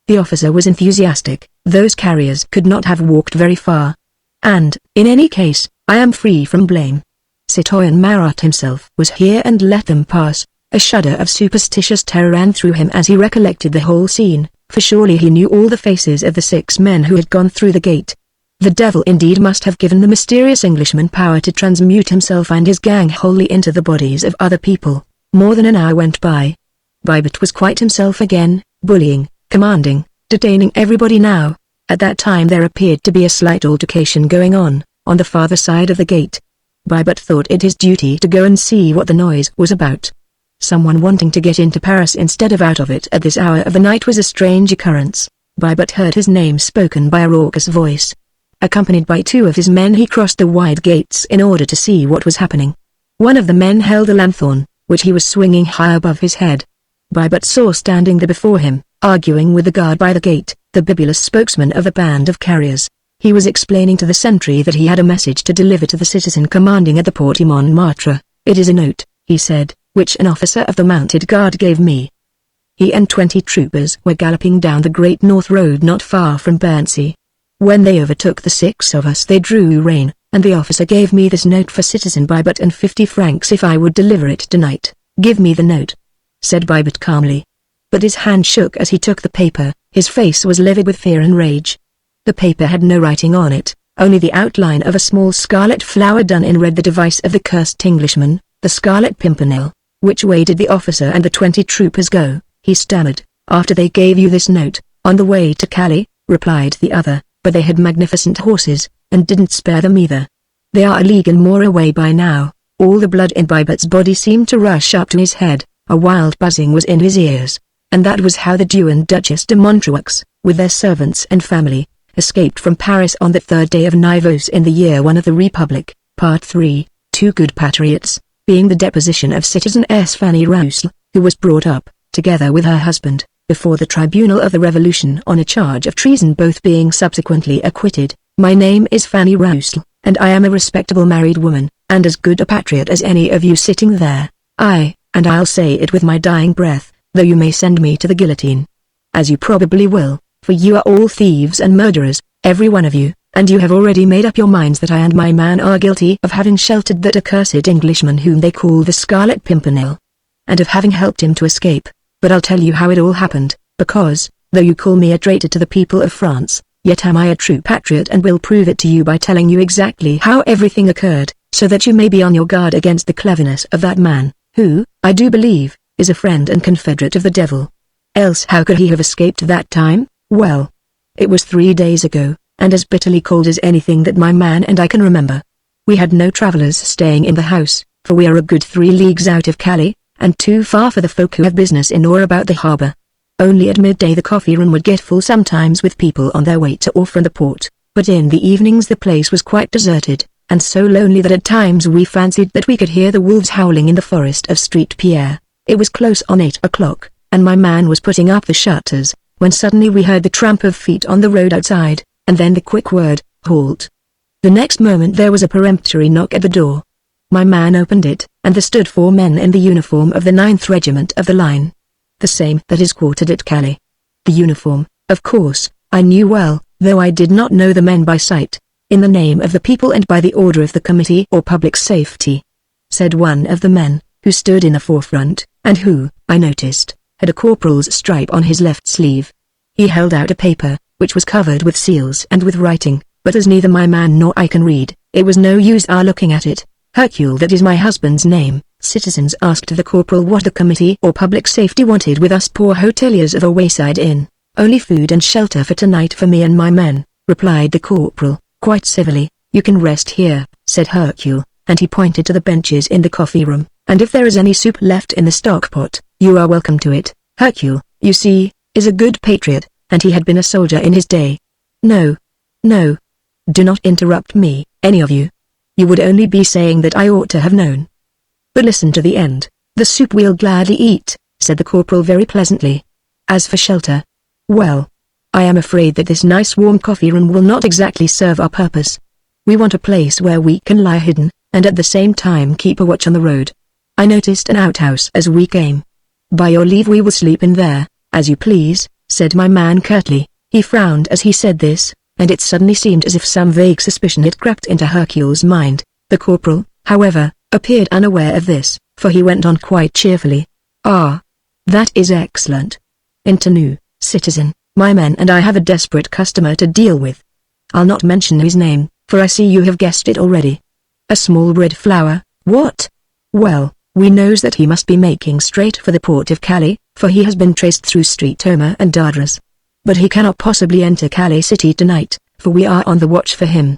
The officer was enthusiastic. Those carriers could not have walked very far. And, in any case, I am free from blame. Citoyen Marat himself was here and let them pass. A shudder of superstitious terror ran through him as he recollected the whole scene, for surely he knew all the faces of the 6 men who had gone through the gate. The devil indeed must have given the mysterious Englishman power to transmute himself and his gang wholly into the bodies of other people. More than an hour went by. Baibut was quite himself again, bullying, commanding, detaining everybody now. At that time there appeared to be a slight altercation going on the farther side of the gate. Baibut thought it his duty to go and see what the noise was about. Someone wanting to get into Paris instead of out of it at this hour of the night was a strange occurrence. Baibut heard his name spoken by a raucous voice. Accompanied by 2 of his men he crossed the wide gates in order to see what was happening. One of the men held a lanthorn, which he was swinging high above his head. Baibut saw standing there before him, arguing with the guard by the gate, the bibulous spokesman of the band of carriers. He was explaining to the sentry that he had a message to deliver to the citizen commanding at the Porte Montmartre. "It is a note," he said, "which an officer of the mounted guard gave me." He and 20 troopers were galloping down the Great North Road not far from Bernsey. When they overtook the 6 of us they drew rein, and the officer gave me this note for Citizen Baibut and 50 francs if I would deliver it tonight. "Give me the note," said Baibut calmly. But his hand shook as he took the paper. His face was livid with fear and rage. The paper had no writing on it, only the outline of a small scarlet flower done in red, the device of the cursed Englishman, the Scarlet Pimpernel. "Which way did the officer and the 20 troopers go?" he stammered. "After they gave you this note, on the way to Calais," replied the other, "but they had magnificent horses, and didn't spare them either. They are a league and more away by now." All the blood in Baibut's body seemed to rush up to his head, a wild buzzing was in his ears. And that was how the Duc and Duchess de Montreux, with their servants and family, escaped from Paris on the 3rd day of Nivose in the year 1 of the Republic. Part 3, 2 Good Patriots, being the deposition of Citizen S. Fanny Roussel, who was brought up, together with her husband, before the Tribunal of the Revolution on a charge of treason, both being subsequently acquitted. "My name is Fanny Roussel, and I am a respectable married woman, and as good a patriot as any of you sitting there. And I'll say it with my dying breath, though you may send me to the guillotine. As you probably will, for you are all thieves and murderers, every one of you, and you have already made up your minds that I and my man are guilty of having sheltered that accursed Englishman whom they call the Scarlet Pimpernel, and of having helped him to escape. But I'll tell you how it all happened, because, though you call me a traitor to the people of France, yet am I a true patriot and will prove it to you by telling you exactly how everything occurred, so that you may be on your guard against the cleverness of that man, who, I do believe, is a friend and confederate of the devil. Else how could he have escaped that time? Well, it was 3 days ago, and as bitterly cold as anything that my man and I can remember. We had no travelers staying in the house, for we are a good 3 leagues out of Calais, and too far for the folk who have business in or about the harbour. Only at midday the coffee room would get full sometimes with people on their way to or from the port, but in the evenings the place was quite deserted, and so lonely that at times we fancied that we could hear the wolves howling in the forest of Street Pierre. It was close on 8 o'clock, and my man was putting up the shutters, when suddenly we heard the tramp of feet on the road outside, and then the quick word, "Halt." The next moment there was a peremptory knock at the door. My man opened it, and there stood 4 men in the uniform of the 9th Regiment of the Line. The same that is quartered at Calais. The uniform, of course, I knew well, though I did not know the men by sight. "In the name of the people and by the order of the Committee or Public Safety," said one of the men, who stood in the forefront, and who, I noticed, had a corporal's stripe on his left sleeve. He held out a paper, which was covered with seals and with writing, but as neither my man nor I can read, it was no use our looking at it. "Hercule, that is my husband's name." Citizens asked the corporal what the Committee or Public Safety wanted with us poor hoteliers of a wayside inn. "Only food and shelter for tonight for me and my men," replied the corporal, quite civilly. "You can rest here," said Hercule, and he pointed to the benches in the coffee room, "and if there is any soup left in the stock pot, you are welcome to it." Hercule, you see, is a good patriot, and he had been a soldier in his day. No. Do not interrupt me, any of you. You would only be saying that I ought to have known. But listen to the end. "The soup we'll gladly eat," said the corporal very pleasantly. "As for shelter, well, I am afraid that this nice warm coffee room will not exactly serve our purpose. We want a place where we can lie hidden, and at the same time keep a watch on the road. I noticed an outhouse as we came. By your leave we will sleep in there." "As you please," said my man curtly. He frowned as he said this, and it suddenly seemed as if some vague suspicion had crept into Hercule's mind. The corporal, however, appeared unaware of this, for he went on quite cheerfully. "Ah, that is excellent. Intenu, citizen, my men and I have a desperate customer to deal with. I'll not mention his name, for I see you have guessed it already. A small red flower, what? Well, we knows that he must be making straight for the port of Calais, for he has been traced through Street Toma and Dardras. But he cannot possibly enter Calais city tonight, for we are on the watch for him.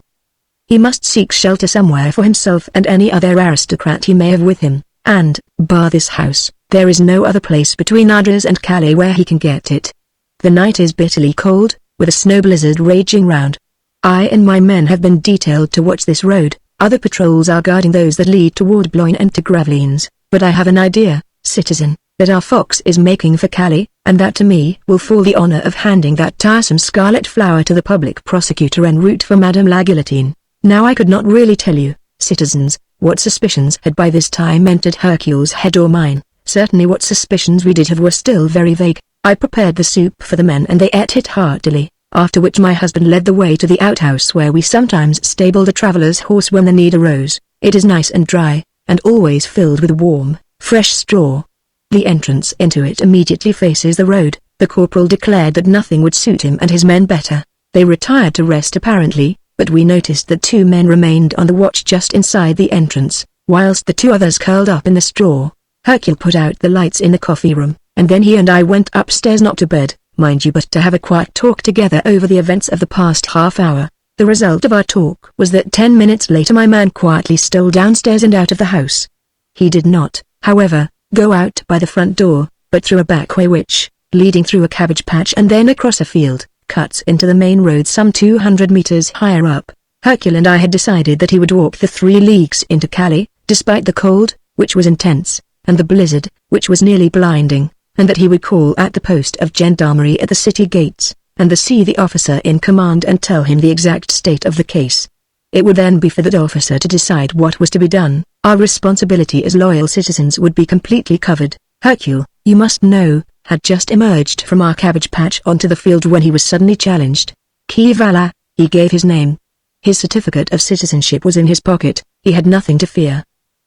He must seek shelter somewhere for himself and any other aristocrat he may have with him, and, bar this house, there is no other place between Dardras and Calais where he can get it. The night is bitterly cold, with a snow blizzard raging round. I and my men have been detailed to watch this road. Other patrols are guarding those that lead toward Blois and to Gravelines, but I have an idea, citizen, that our fox is making for Calais, and that to me will fall the honor of handing that tiresome scarlet flower to the public prosecutor en route for Madame la Guillotine. Now I could not really tell you, citizens, what suspicions had by this time entered Hercule's head or mine. Certainly what suspicions we did have were still very vague. I prepared the soup for the men and they ate it heartily, after which my husband led the way to the outhouse where we sometimes stabled a traveler's horse when the need arose. It is nice and dry, and always filled with warm, fresh straw. The entrance into it immediately faces the road. The corporal declared that nothing would suit him and his men better. They retired to rest apparently, but we noticed that 2 men remained on the watch just inside the entrance, whilst the 2 others curled up in the straw. Hercule put out the lights in the coffee room, and then he and I went upstairs, not to bed, mind you, but to have a quiet talk together over the events of the past half hour. The result of our talk was that 10 minutes later my man quietly stole downstairs and out of the house. He did not, however, go out by the front door, but through a back way which, leading through a cabbage patch and then across a field, cuts into the main road some 200 meters higher up. Hercule and I had decided that he would walk the 3 leagues into Calais, despite the cold, which was intense, and the blizzard, which was nearly blinding, and that he would call at the post of gendarmerie at the city gates, and see the officer in command and tell him the exact state of the case. It would then be for that officer to decide what was to be done. Our responsibility as loyal citizens would be completely covered. Hercule, you must know, had just emerged from our cabbage patch onto the field when he was suddenly challenged. Qui voilà, he gave his name. His certificate of citizenship was in his pocket. He had nothing to fear.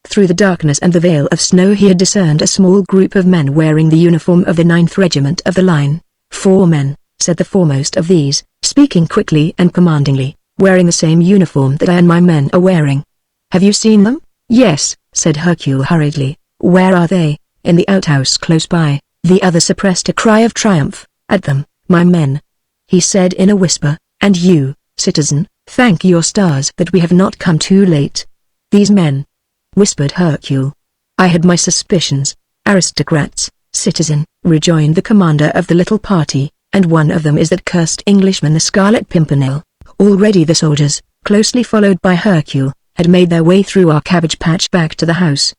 Through the darkness and the veil of snow he had discerned a small group of men wearing the uniform of the 9th Regiment of the Line. 4 men, said the foremost of these, speaking quickly and commandingly, wearing the same uniform that I and my men are wearing. Have you seen them? Yes, said Hercule hurriedly. Where are they? In the outhouse close by. The other suppressed a cry of triumph. At them, my men, he said in a whisper, and you, citizen, thank your stars that we have not come too late. These men, whispered Hercule. I had my suspicions. Aristocrats, citizen, rejoined the commander of the little party, and one of them is that cursed Englishman, the Scarlet Pimpernel. Already the soldiers, closely followed by Hercule, had made their way through our cabbage patch back to the house.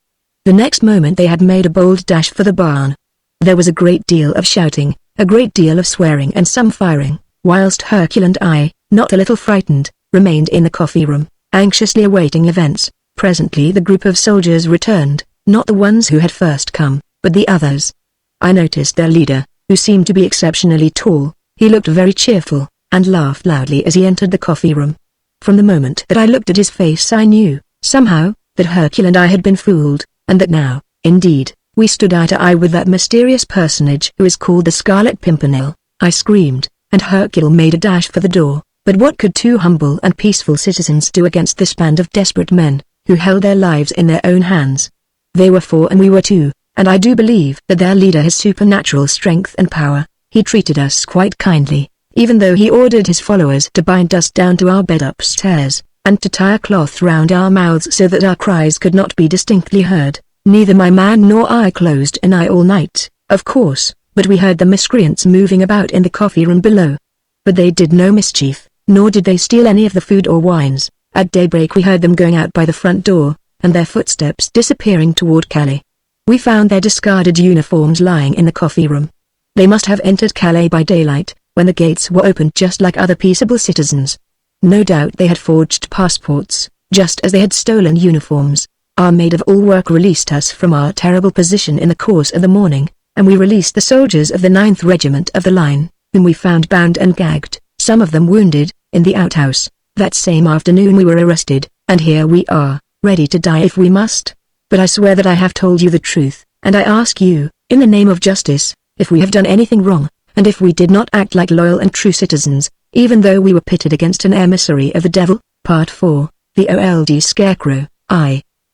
The next moment they had made a bold dash for the barn. There was a great deal of shouting, a great deal of swearing and some firing, whilst Hercule and I, not a little frightened, remained in the coffee room, anxiously awaiting events. Presently the group of soldiers returned, not the ones who had first come, but the others. I noticed their leader, who seemed to be exceptionally tall. He looked very cheerful, and laughed loudly as he entered the coffee room. From the moment that I looked at his face I knew, somehow, that Hercule and I had been fooled, and that now, indeed, we stood eye to eye with that mysterious personage who is called the Scarlet Pimpernel. I screamed, and Hercule made a dash for the door, but what could 2 humble and peaceful citizens do against this band of desperate men, who held their lives in their own hands? They were 4 and we were 2, and I do believe that their leader has supernatural strength and power. He treated us quite kindly, even though he ordered his followers to bind us down to our bed upstairs, and to tie a cloth round our mouths so that our cries could not be distinctly heard. Neither my man nor I closed an eye all night, of course, but we heard the miscreants moving about in the coffee room below. But they did no mischief, nor did they steal any of the food or wines. At daybreak we heard them going out by the front door, and their footsteps disappearing toward Calais. We found their discarded uniforms lying in the coffee room. They must have entered Calais by daylight, when the gates were opened just like other peaceable citizens. No doubt they had forged passports, just as they had stolen uniforms. Our maid-of-all-work released us from our terrible position in the course of the morning, and we released the soldiers of the 9th Regiment of the Line, whom we found bound and gagged, some of them wounded, in the outhouse. That same afternoon we were arrested, and here we are, ready to die if we must. But I swear that I have told you the truth, and I ask you, in the name of justice, if we have done anything wrong, and if we did not act like loyal and true citizens, even though we were pitted against an emissary of the devil. Part 4, the old Scarecrow.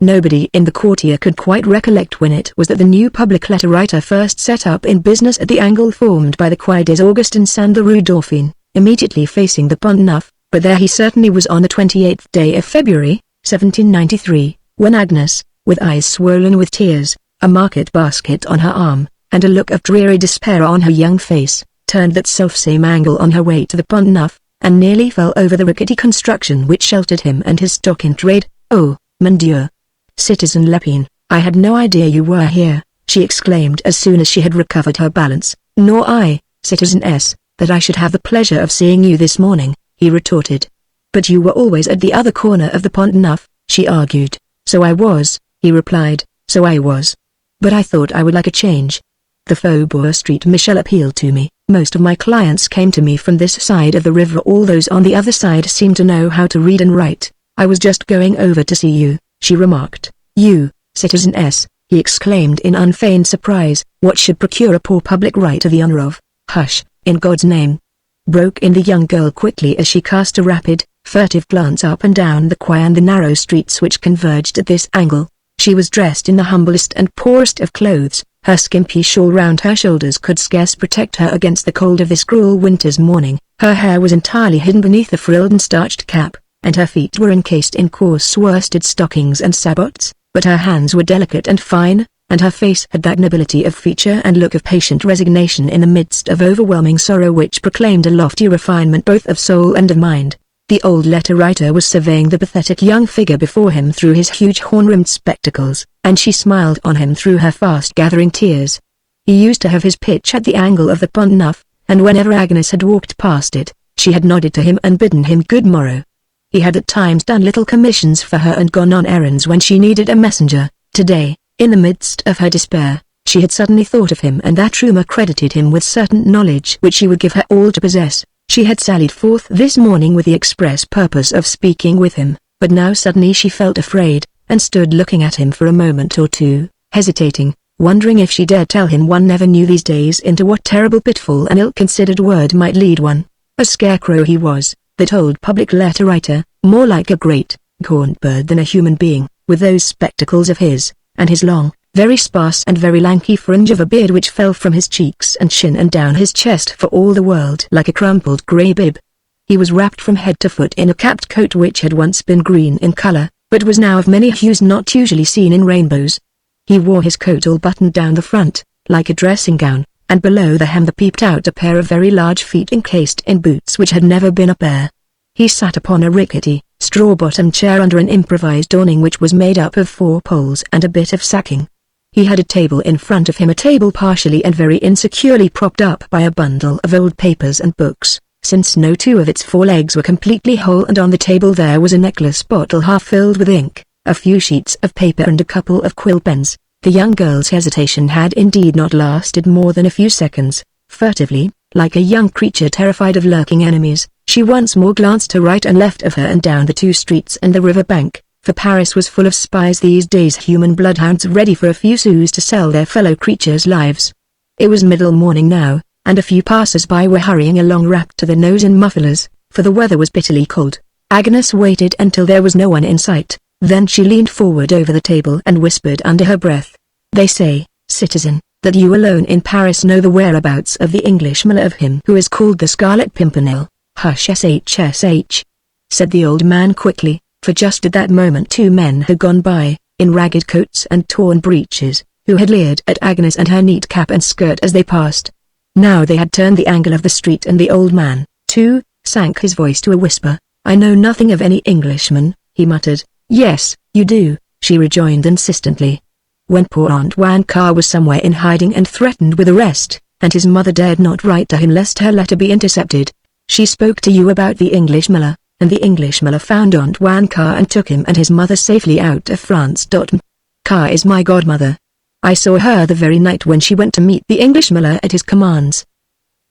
Nobody in the courtier could quite recollect when it was that the new public letter writer first set up in business at the angle formed by the Quai des Augustins and the Rue Dauphine, immediately facing the Pont Neuf, but there he certainly was on the 28th day of February, 1793, when Agnes, with eyes swollen with tears, a market basket on her arm, and a look of dreary despair on her young face, turned that selfsame angle on her way to the Pont Neuf, and nearly fell over the rickety construction which sheltered him and his stock in trade. Oh, mon Dieu! Citizen Lepine, I had no idea you were here, she exclaimed as soon as she had recovered her balance. Nor I, Citizen S, that I should have the pleasure of seeing you this morning, he retorted. But you were always at the other corner of the Pont Neuf, she argued. So I was, he replied, so I was. But I thought I would like a change. The Faubourg Street Michel appealed to me. Most of my clients came to me from this side of the river. All those on the other side seemed to know how to read and write. I was just going over to see you, she remarked. You, Citizen S, he exclaimed in unfeigned surprise. What should procure a poor public writer the honor of? Hush, in God's name! Broke in the young girl quickly as she cast a rapid, furtive glance up and down the quay and the narrow streets which converged at this angle. She was dressed in the humblest and poorest of clothes. Her skimpy shawl round her shoulders could scarce protect her against the cold of this cruel winter's morning. Her hair was entirely hidden beneath a frilled and starched cap, and her feet were encased in coarse worsted stockings and sabots, but her hands were delicate and fine, and her face had that nobility of feature and look of patient resignation in the midst of overwhelming sorrow which proclaimed a lofty refinement both of soul and of mind. The old letter writer was surveying the pathetic young figure before him through his huge horn-rimmed spectacles, and she smiled on him through her fast-gathering tears. He used to have his pitch at the angle of the Pont Neuf, and whenever Agnes had walked past it, she had nodded to him and bidden him good morrow. He had at times done little commissions for her and gone on errands when she needed a messenger. Today, in the midst of her despair, she had suddenly thought of him, and that rumour credited him with certain knowledge which she would give her all to possess. She had sallied forth this morning with the express purpose of speaking with him, but now suddenly she felt afraid, and stood looking at him for a moment or two, hesitating, wondering if she dared tell him. One never knew these days into what terrible pitfall an ill-considered word might lead one. A scarecrow he was, that old public letter writer, more like a great, gaunt bird than a human being, with those spectacles of his, and his long, very sparse and very lanky fringe of a beard which fell from his cheeks and chin and down his chest for all the world like a crumpled grey bib. He was wrapped from head to foot in a capped coat which had once been green in colour, but was now of many hues not usually seen in rainbows. He wore his coat all buttoned down the front, like a dressing gown, and below the hem there peeped out a pair of very large feet encased in boots which had never been up bare. He sat upon a rickety, straw-bottomed chair under an improvised awning which was made up of 4 poles and a bit of sacking. He had a table in front of him, a table partially and very insecurely propped up by a bundle of old papers and books, since no 2 of its 4 legs were completely whole, and on the table there was a necklace bottle half filled with ink, a few sheets of paper and a couple of quill pens. The young girl's hesitation had indeed not lasted more than a few seconds. Furtively, like a young creature terrified of lurking enemies, she once more glanced to right and left of her and down the 2 streets and the river bank. For Paris was full of spies these days, human bloodhounds ready for a few sous to sell their fellow creatures' lives. It was middle morning now, and a few passers-by were hurrying along wrapped to the nose in mufflers, for the weather was bitterly cold. Agnes waited until there was no one in sight, then she leaned forward over the table and whispered under her breath, "They say, citizen, that you alone in Paris know the whereabouts of the Englishman of him who is called the Scarlet Pimpernel." "Hush, sh," said the old man quickly. For just at that moment 2 men had gone by, in ragged coats and torn breeches, who had leered at Agnes and her neat cap and skirt as they passed. Now they had turned the angle of the street, and the old man, too, sank his voice to a whisper. "I know nothing of any Englishman," he muttered. "Yes, you do," she rejoined insistently. when poor Aunt Wanka was somewhere in hiding and threatened with arrest, and his mother dared not write to him lest her letter be intercepted. She spoke to you about the English miller, and the English miller found Aunt Wanka and took him and his mother safely out of France. Ka is my godmother. I saw her the very night when she went to meet the English miller at his commands.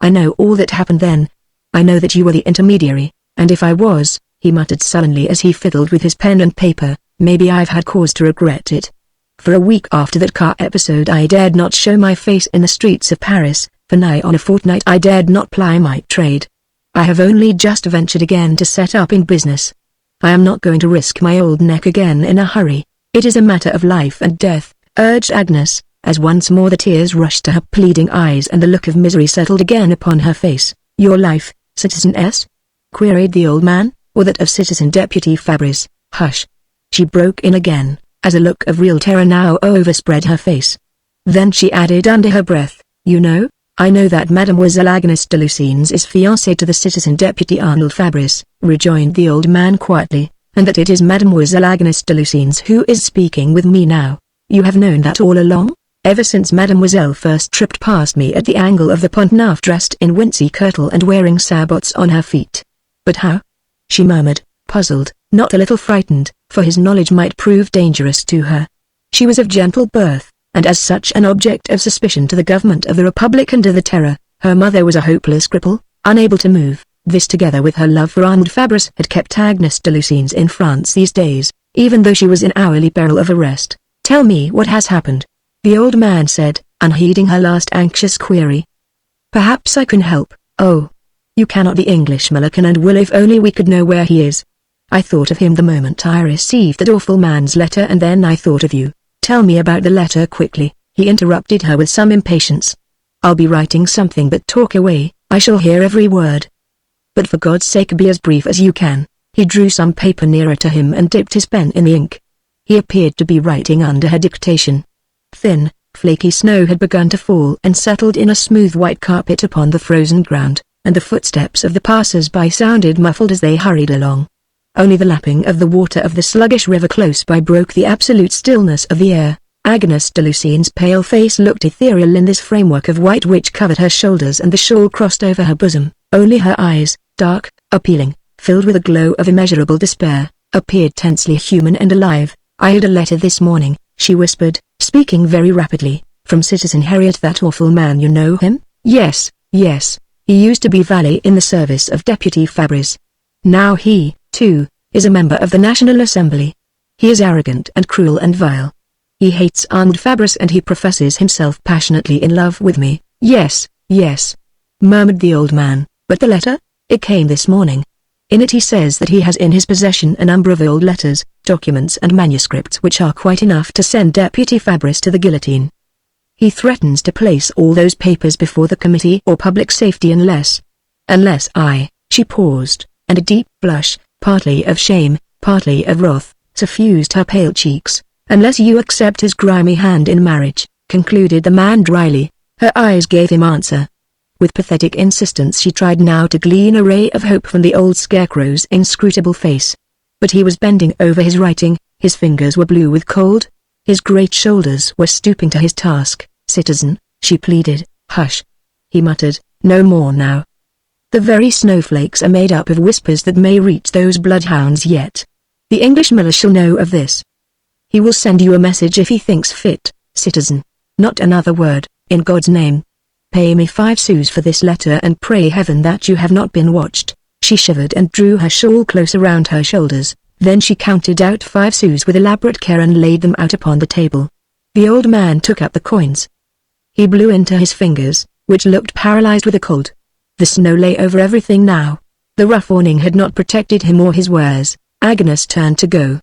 I know all that happened then. I know that you were the intermediary, and if I was, he muttered sullenly as he fiddled with his pen and paper, maybe I've had cause to regret it. For a week after that car episode I dared not show my face in the streets of Paris, for nigh on a fortnight I dared not ply my trade. I have only just ventured again to set up in business. I am not going to risk my old neck again in a hurry. It is a matter of life and death, urged Agnes, as once more the tears rushed to her pleading eyes and the look of misery settled again upon her face. Your life, Citizen S? Queried the old man, or that of Citizen Deputy Fabris? Hush. She broke in again, as a look of real terror now overspread her face. Then she added under her breath, you know, I know that Mademoiselle Agnes de Lucines is fiancée to the Citizen Deputy Arnold Fabris, rejoined the old man quietly, and that it is Mademoiselle Agnes de Lucines who is speaking with me now. You have known that all along? Ever since Mademoiselle first tripped past me at the angle of the Pont Neuf dressed in wincey kirtle and wearing sabots on her feet. But how? She murmured, puzzled, not a little frightened, for his knowledge might prove dangerous to her. She was of gentle birth, and as such an object of suspicion to the government of the Republic and to the Terror. Her mother was a hopeless cripple, unable to move. This together with her love for Arnold Fabris had kept Agnes de Lucines in France these days, even though she was in hourly peril of arrest. Tell me what has happened, the old man said, unheeding her last anxious query. Perhaps I can help. Oh, you cannot. The English miller can and will if only we could know where he is. I thought of him the moment I received that awful man's letter and then I thought of you. Tell me about the letter quickly, he interrupted her with some impatience. I'll be writing something but talk away, I shall hear every word. But for God's sake be as brief as you can. He drew some paper nearer to him and dipped his pen in the ink. He appeared to be writing under her dictation. Thin, flaky snow had begun to fall and settled in a smooth white carpet upon the frozen ground, and the footsteps of the passers-by sounded muffled as they hurried along. Only the lapping of the water of the sluggish river close by broke the absolute stillness of the air. Agnes de Lucines' pale face looked ethereal in this framework of white which covered her shoulders and the shawl crossed over her bosom. Only her eyes, dark, appealing, filled with a glow of immeasurable despair, appeared tensely human and alive. I had a letter this morning, she whispered, speaking very rapidly, from Citizen Harriet. That awful man, you know him? Yes, yes. He used to be valet in the service of Deputy Fabris. Now he, too, is a member of the National Assembly. He is arrogant and cruel and vile. He hates Arnold Fabris and he professes himself passionately in love with me. Yes, yes, murmured the old man. But the letter? It came this morning. In it he says that he has in his possession a number of old letters, documents and manuscripts which are quite enough to send Deputy Fabris to the guillotine. He threatens to place all those papers before the Committee or Public Safety unless she paused, and a deep blush, partly of shame, partly of wrath, suffused her pale cheeks. Unless you accept his grimy hand in marriage, concluded the man dryly. Her eyes gave him answer. With pathetic insistence she tried now to glean a ray of hope from the old scarecrow's inscrutable face. But he was bending over his writing, his fingers were blue with cold. His great shoulders were stooping to his task. Citizen, she pleaded. Hush. He muttered, no more now. The very snowflakes are made up of whispers that may reach those bloodhounds yet. The English miller shall know of this. He will send you a message if he thinks fit, citizen. Not another word, in God's name. Pay me 5 sous for this letter and pray heaven that you have not been watched. She shivered and drew her shawl close around her shoulders. Then she counted out 5 sous with elaborate care and laid them out upon the table. The old man took up the coins. He blew into his fingers, which looked paralyzed with a cold. The snow lay over everything now. The rough awning had not protected him or his wares. Agnes turned to go.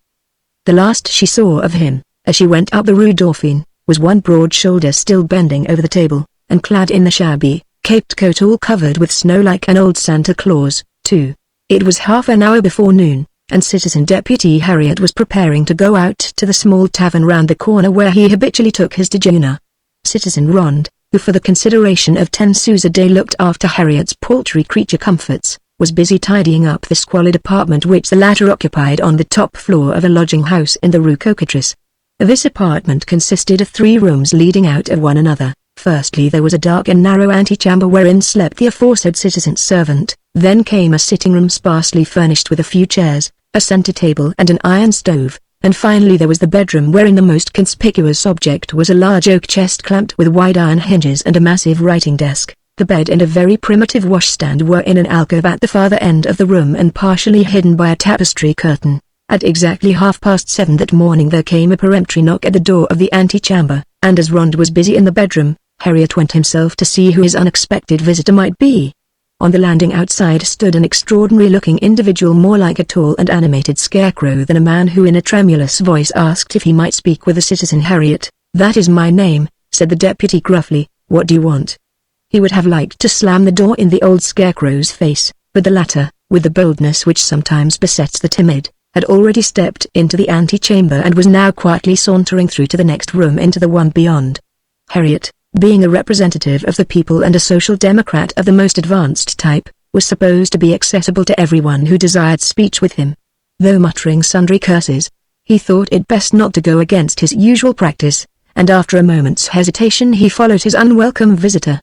The last she saw of him, as she went up the Rue Dauphine, was one broad shoulder still bending over the table, and clad in the shabby, caped coat all covered with snow like an old Santa Claus, too. It was half an hour before noon, and Citizen Deputy Harriet was preparing to go out to the small tavern round the corner where he habitually took his déjeuner. Citizen Rond, who for the consideration of 10 sous a day looked after Harriet's paltry creature comforts, was busy tidying up the squalid apartment which the latter occupied on the top floor of a lodging house in the Rue Cocatrice. This apartment consisted of 3 rooms leading out of one another. Firstly, there was a dark and narrow antechamber wherein slept the aforesaid citizen's servant. Then came a sitting room sparsely furnished with a few chairs, a center table and an iron stove. And finally there was the bedroom wherein the most conspicuous object was a large oak chest clamped with wide iron hinges and a massive writing desk. The bed and a very primitive washstand were in an alcove at the farther end of the room and partially hidden by a tapestry curtain. At exactly 7:30 that morning there came a peremptory knock at the door of the antechamber, and as Rond was busy in the bedroom, Harriet went himself to see who his unexpected visitor might be. On the landing outside stood an extraordinary-looking individual more like a tall and animated scarecrow than a man, who in a tremulous voice asked if he might speak with the citizen Harriet. "That is my name," said the deputy gruffly. "What do you want?" He would have liked to slam the door in the old scarecrow's face, but the latter, with the boldness which sometimes besets the timid, had already stepped into the antechamber and was now quietly sauntering through to the next room into the one beyond. Harriet, being a representative of the people and a social democrat of the most advanced type, was supposed to be accessible to everyone who desired speech with him. Though muttering sundry curses, he thought it best not to go against his usual practice, and after a moment's hesitation he followed his unwelcome visitor.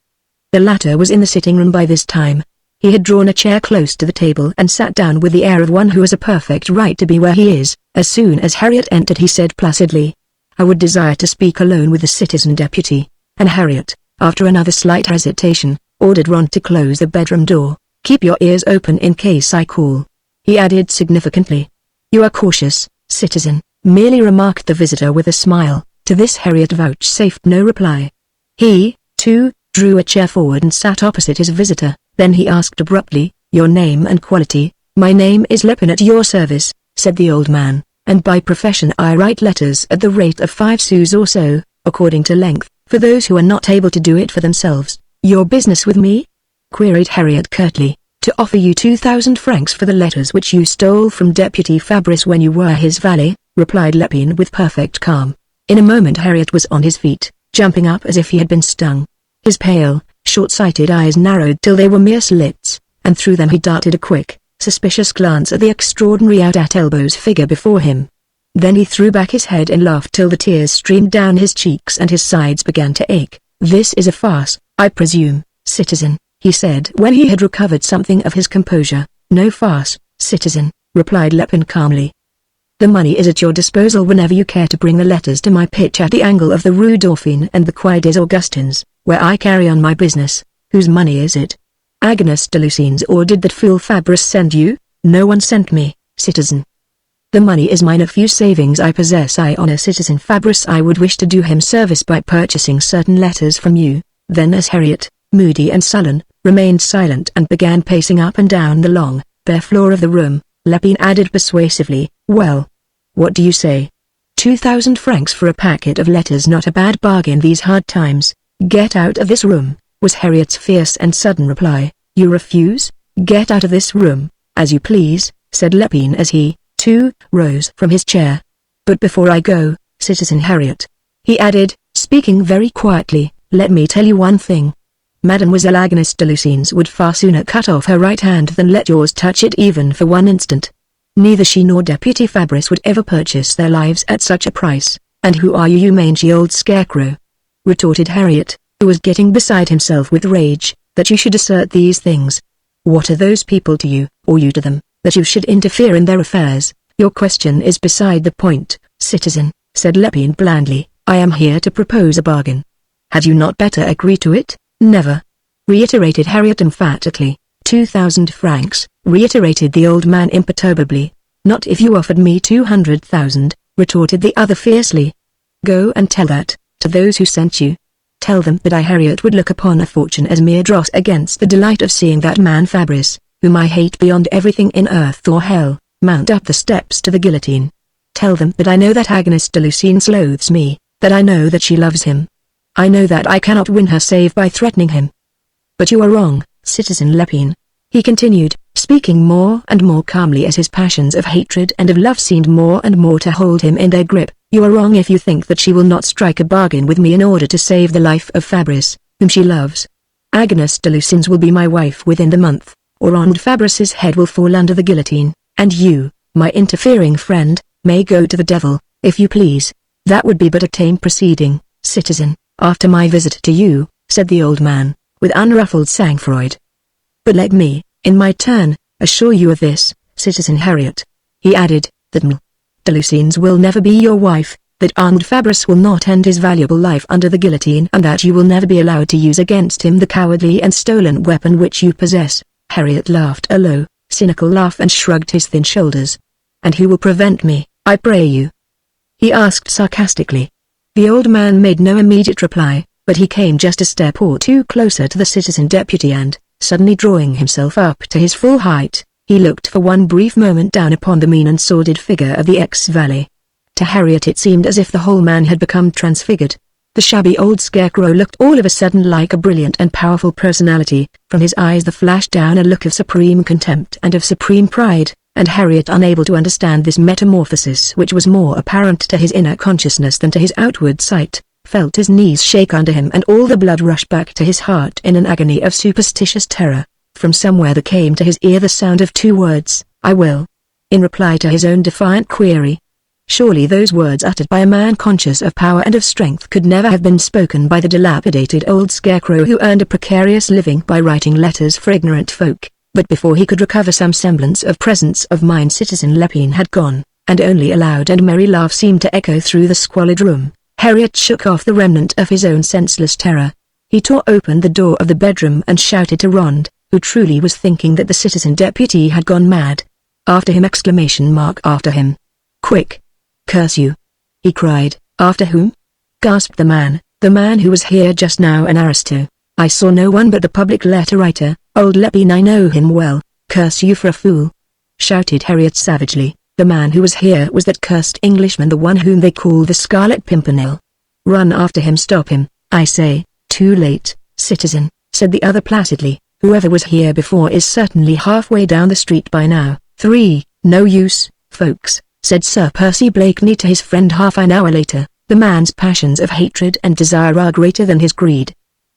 The latter was in the sitting room by this time. He had drawn a chair close to the table and sat down with the air of one who has a perfect right to be where he is. As soon as Harriet entered he said placidly, "I would desire to speak alone with the citizen deputy," and Harriet, after another slight hesitation, ordered Ron to close the bedroom door. "Keep your ears open in case I call," he added significantly. "You are cautious, citizen," merely remarked the visitor with a smile. To this Harriet vouchsafed no reply. He, too, drew a chair forward and sat opposite his visitor. Then he asked abruptly, "Your name and quality?" "My name is Lepin, at your service," said the old man, "and by profession I write letters at the rate of 5 sous or so, according to length, for those who are not able to do it for themselves." "Your business with me?" queried Harriet curtly. "To offer you 2,000 francs for the letters which you stole from Deputy Fabrice when you were his valet," replied Lepin with perfect calm. In a moment Harriet was on his feet, jumping up as if he had been stung. His pale, short-sighted eyes narrowed till they were mere slits, and through them he darted a quick, suspicious glance at the extraordinary out-at-elbows figure before him. Then he threw back his head and laughed till the tears streamed down his cheeks and his sides began to ache. "This is a farce, I presume, citizen," he said when he had recovered something of his composure. "No farce, citizen," replied Lepin calmly. "The money is at your disposal whenever you care to bring the letters to my pitch at the angle of the Rue Dauphine and the Quai des Augustins, where I carry on my business." "Whose money is it?" "Agnes de Lucine's." "Or did that fool Fabrice send you?" "No one sent me, citizen. The money is mine, a few savings I possess. I honor citizen Fabrice. I would wish to do him service by purchasing certain letters from you." Then as Harriet, moody and sullen, remained silent and began pacing up and down the long, bare floor of the room, Lepin added persuasively, "Well, what do you say? 2,000 francs for a packet of letters, not a bad bargain these hard times." "Get out of this room," was Harriet's fierce and sudden reply. "You refuse? Get out of this room." "As you please," said Lepin as he, too, rose from his chair. "But before I go, citizen Harriet," he added, speaking very quietly, "let me tell you one thing. Mademoiselle Agnes de Lucines would far sooner cut off her right hand than let yours touch it even for one instant. Neither she nor Deputy Fabrice would ever purchase their lives at such a price." "And who are you, you mangy old scarecrow?" retorted Harriet, who was getting beside himself with rage, "that you should assert these things? What are those people to you, or you to them, that you should interfere in their affairs?" "Your question is beside the point, citizen," said Lepin blandly. "I am here to propose a bargain. Had you not better agree to it?" "Never," reiterated Harriet emphatically. 2,000 francs, reiterated the old man imperturbably. "Not if you offered me 200,000, retorted the other fiercely. "Go and tell that, to those who sent you. Tell them that I, Harriet, would look upon a fortune as mere dross against the delight of seeing that man Fabrice, whom I hate beyond everything in earth or hell, mount up the steps to the guillotine. Tell them that I know that Agnes de Lucines loathes me, that I know that she loves him. I know that I cannot win her save by threatening him. But you are wrong, citizen Lepin," he continued, speaking more and more calmly as his passions of hatred and of love seemed more and more to hold him in their grip. "You are wrong if you think that she will not strike a bargain with me in order to save the life of Fabrice, whom she loves. Agnes de Lucines will be my wife within the month, or on Fabrice's head will fall under the guillotine, and you, my interfering friend, may go to the devil, if you please." That would be but a tame proceeding, citizen, after my visit to you, said the old man, with unruffled sang-froid. But let me, in my turn, assure you of this, Citizen Harriet. He added, that de Lucines will never be your wife, that Arnold Fabris will not end his valuable life under the guillotine, and that you will never be allowed to use against him the cowardly and stolen weapon which you possess. Harriet laughed a low, cynical laugh and shrugged his thin shoulders. And who will prevent me, I pray you? He asked sarcastically. The old man made no immediate reply, but he came just a step or two closer to the citizen deputy and, suddenly drawing himself up to his full height, he looked for one brief moment down upon the mean and sordid figure of the ex-valet. To Harriet it seemed as if the whole man had become transfigured. The shabby old scarecrow looked all of a sudden like a brilliant and powerful personality. From his eyes there flashed down a look of supreme contempt and of supreme pride, and Harriet, unable to understand this metamorphosis which was more apparent to his inner consciousness than to his outward sight, felt his knees shake under him and all the blood rush back to his heart in an agony of superstitious terror. From somewhere there came to his ear the sound of two words, "I will," in reply to his own defiant query. Surely those words uttered by a man conscious of power and of strength could never have been spoken by the dilapidated old scarecrow who earned a precarious living by writing letters for ignorant folk. But before he could recover some semblance of presence of mind, Citizen Lepine had gone, and only a loud and merry laugh seemed to echo through the squalid room. Harriet shook off the remnant of his own senseless terror. He tore open the door of the bedroom and shouted to Rond, who truly was thinking that the citizen deputy had gone mad. After him! After him. Quick! Curse you! He cried. After whom? Gasped the man who was here just now, an aristo. I saw no one but the public letter writer, old Lepine. I know him well. Curse you for a fool! Shouted Harriet savagely. The man who was here was that cursed Englishman, the one whom they call the Scarlet Pimpernel. Run after him, stop him, I say. Too late, citizen, said the other placidly. Whoever was here before is certainly halfway down the street by now. 3. No use, folks, said Sir Percy Blakeney to his friend half an hour later. The man's passions of hatred and desire are greater than his greed.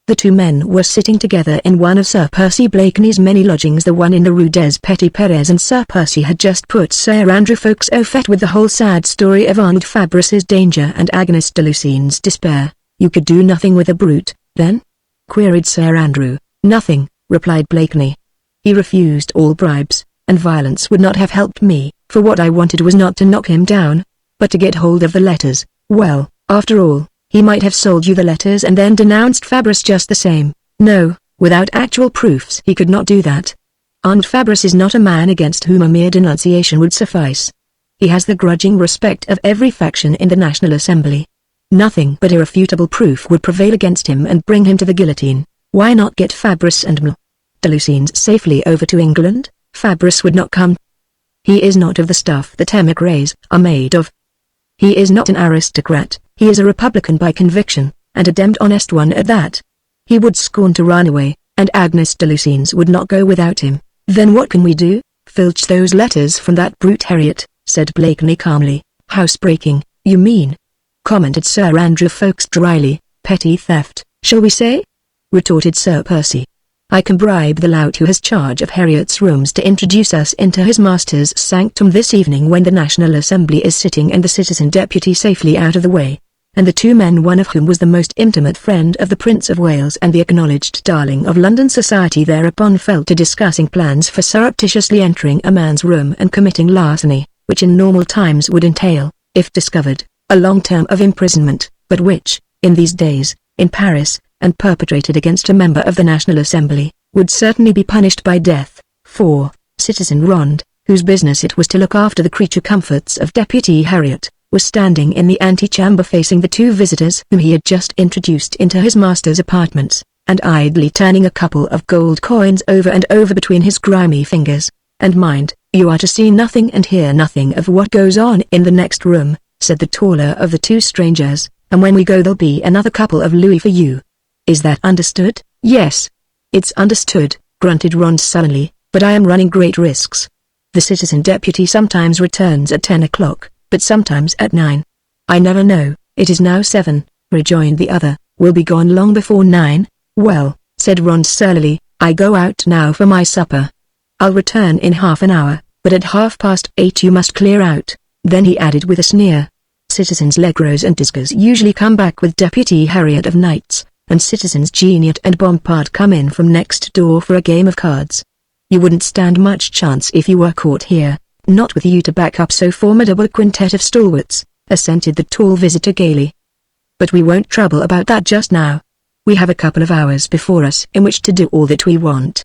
The two men were sitting together in one of Sir Percy Blakeney's many lodgings, the one in the Rue des Petits Perez, and Sir Percy had just put Sir Andrew Ffoulkes au fait with the whole sad story of Arnold Fabris's danger and Agnes de Lucine's despair. You could do nothing with a brute, then? Queried Sir Andrew. Nothing, replied Blakeney. He refused all bribes, and violence would not have helped me, for what I wanted was not to knock him down, but to get hold of the letters. Well, after all, he might have sold you the letters and then denounced Fabris just the same. No, without actual proofs he could not do that. Arnold Fabris is not a man against whom a mere denunciation would suffice. He has the grudging respect of every faction in the National Assembly. Nothing but irrefutable proof would prevail against him and bring him to the guillotine. Why not get Fabris and de Lucines safely over to England? Fabris would not come. He is not of the stuff that emigres are made of. He is not an aristocrat, he is a republican by conviction, and a damned honest one at that. He would scorn to run away, and Agnes de Lucines would not go without him. Then what can we do? Filch those letters from that brute Harriet, said Blakeney calmly. Housebreaking, you mean? Commented Sir Andrew Ffoulkes dryly. Petty theft, shall we say? Retorted Sir Percy. I can bribe the lout who has charge of Harriet's rooms to introduce us into his master's sanctum this evening when the National Assembly is sitting and the citizen deputy safely out of the way. And the two men, one of whom was the most intimate friend of the Prince of Wales and the acknowledged darling of London society, thereupon fell to discussing plans for surreptitiously entering a man's room and committing larceny, which in normal times would entail, if discovered, a long term of imprisonment, but which, in these days, in Paris, and perpetrated against a member of the National Assembly, would certainly be punished by death. 4. Citizen Rond, whose business it was to look after the creature comforts of Deputy Harriet, was standing in the antechamber facing the two visitors whom he had just introduced into his master's apartments, and idly turning a couple of gold coins over and over between his grimy fingers. And mind, you are to see nothing and hear nothing of what goes on in the next room, said the taller of the two strangers, and when we go there'll be another couple of louis for you. Is that understood? Yes. It's understood, grunted Rond sullenly, but I am running great risks. The citizen deputy sometimes returns at 10 o'clock, but sometimes at 9. I never know. It is now 7, rejoined the other. We'll be gone long before 9. Well, said Rond surlily, I go out now for my supper. I'll return in half an hour, but at 8:30 you must clear out. Then he added with a sneer. Citizens Legros and Discos usually come back with Deputy Harriet of Knights, and Citizens Geniat and Bompard come in from next door for a game of cards. You wouldn't stand much chance if you were caught here, not with you to back up so formidable a quintet of stalwarts, assented the tall visitor gaily. But we won't trouble about that just now. We have a couple of hours before us in which to do all that we want.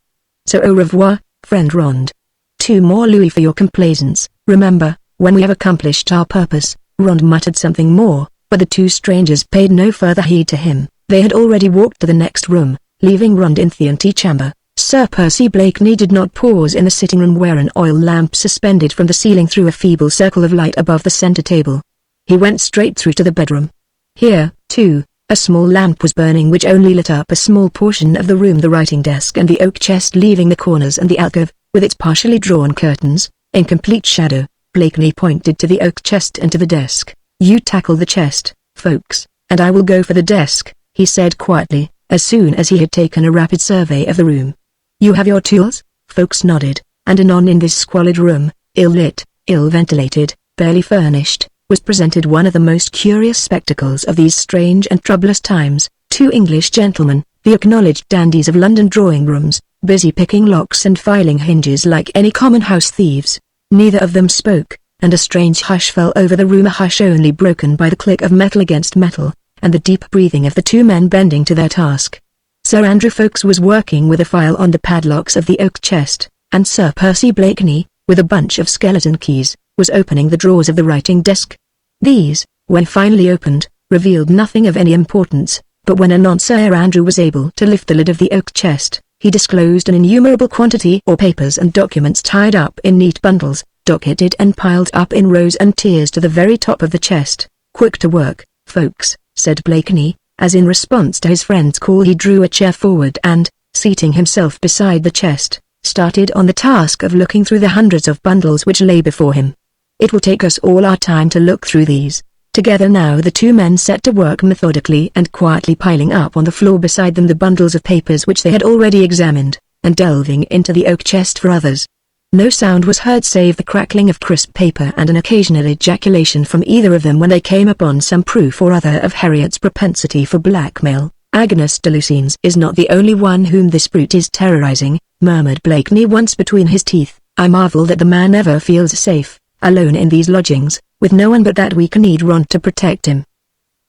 So au revoir, friend Rond. 2 more louis for your complaisance, remember, when we have accomplished our purpose. Rond muttered something more, but the 2 strangers paid no further heed to him. They had already walked to the next room, leaving Rond in the antechamber. Sir Percy Blakeney did not pause in the sitting room where an oil lamp suspended from the ceiling threw a feeble circle of light above the center table. He went straight through to the bedroom. Here, too, a small lamp was burning which only lit up a small portion of the room, the writing desk and the oak chest leaving the corners and the alcove, with its partially drawn curtains, in complete shadow. Blakeney pointed to the oak chest and to the desk. You tackle the chest, folks, and I will go for the desk, he said quietly, as soon as he had taken a rapid survey of the room. You have your tools? Folks nodded, and anon in this squalid room, ill-lit, ill-ventilated, barely furnished, was presented one of the most curious spectacles of these strange and troublous times. 2 English gentlemen, the acknowledged dandies of London drawing-rooms, busy picking locks and filing hinges like any common house thieves. Neither of them spoke, and a strange hush fell over the room, a hush only broken by the click of metal against metal, and the deep breathing of the 2 men bending to their task. Sir Andrew Ffoulkes was working with a file on the padlocks of the oak chest, and Sir Percy Blakeney, with a bunch of skeleton keys, was opening the drawers of the writing desk. These, when finally opened, revealed nothing of any importance, but when anon Sir Andrew was able to lift the lid of the oak chest, he disclosed an innumerable quantity of papers and documents tied up in neat bundles, docketed and piled up in rows and tiers to the very top of the chest. Quick to work, folks, said Blakeney, as in response to his friend's call he drew a chair forward and, seating himself beside the chest, started on the task of looking through the hundreds of bundles which lay before him. It will take us all our time to look through these. Together now the 2 men set to work methodically and quietly piling up on the floor beside them the bundles of papers which they had already examined, and delving into the oak chest for others. No sound was heard save the crackling of crisp paper and an occasional ejaculation from either of them when they came upon some proof or other of Harriet's propensity for blackmail. Agnes de Lucines is not the only one whom this brute is terrorizing, murmured Blakeney once between his teeth. I marvel that the man ever feels safe, alone in these lodgings, with no one but that weak-kneed Rond to protect him.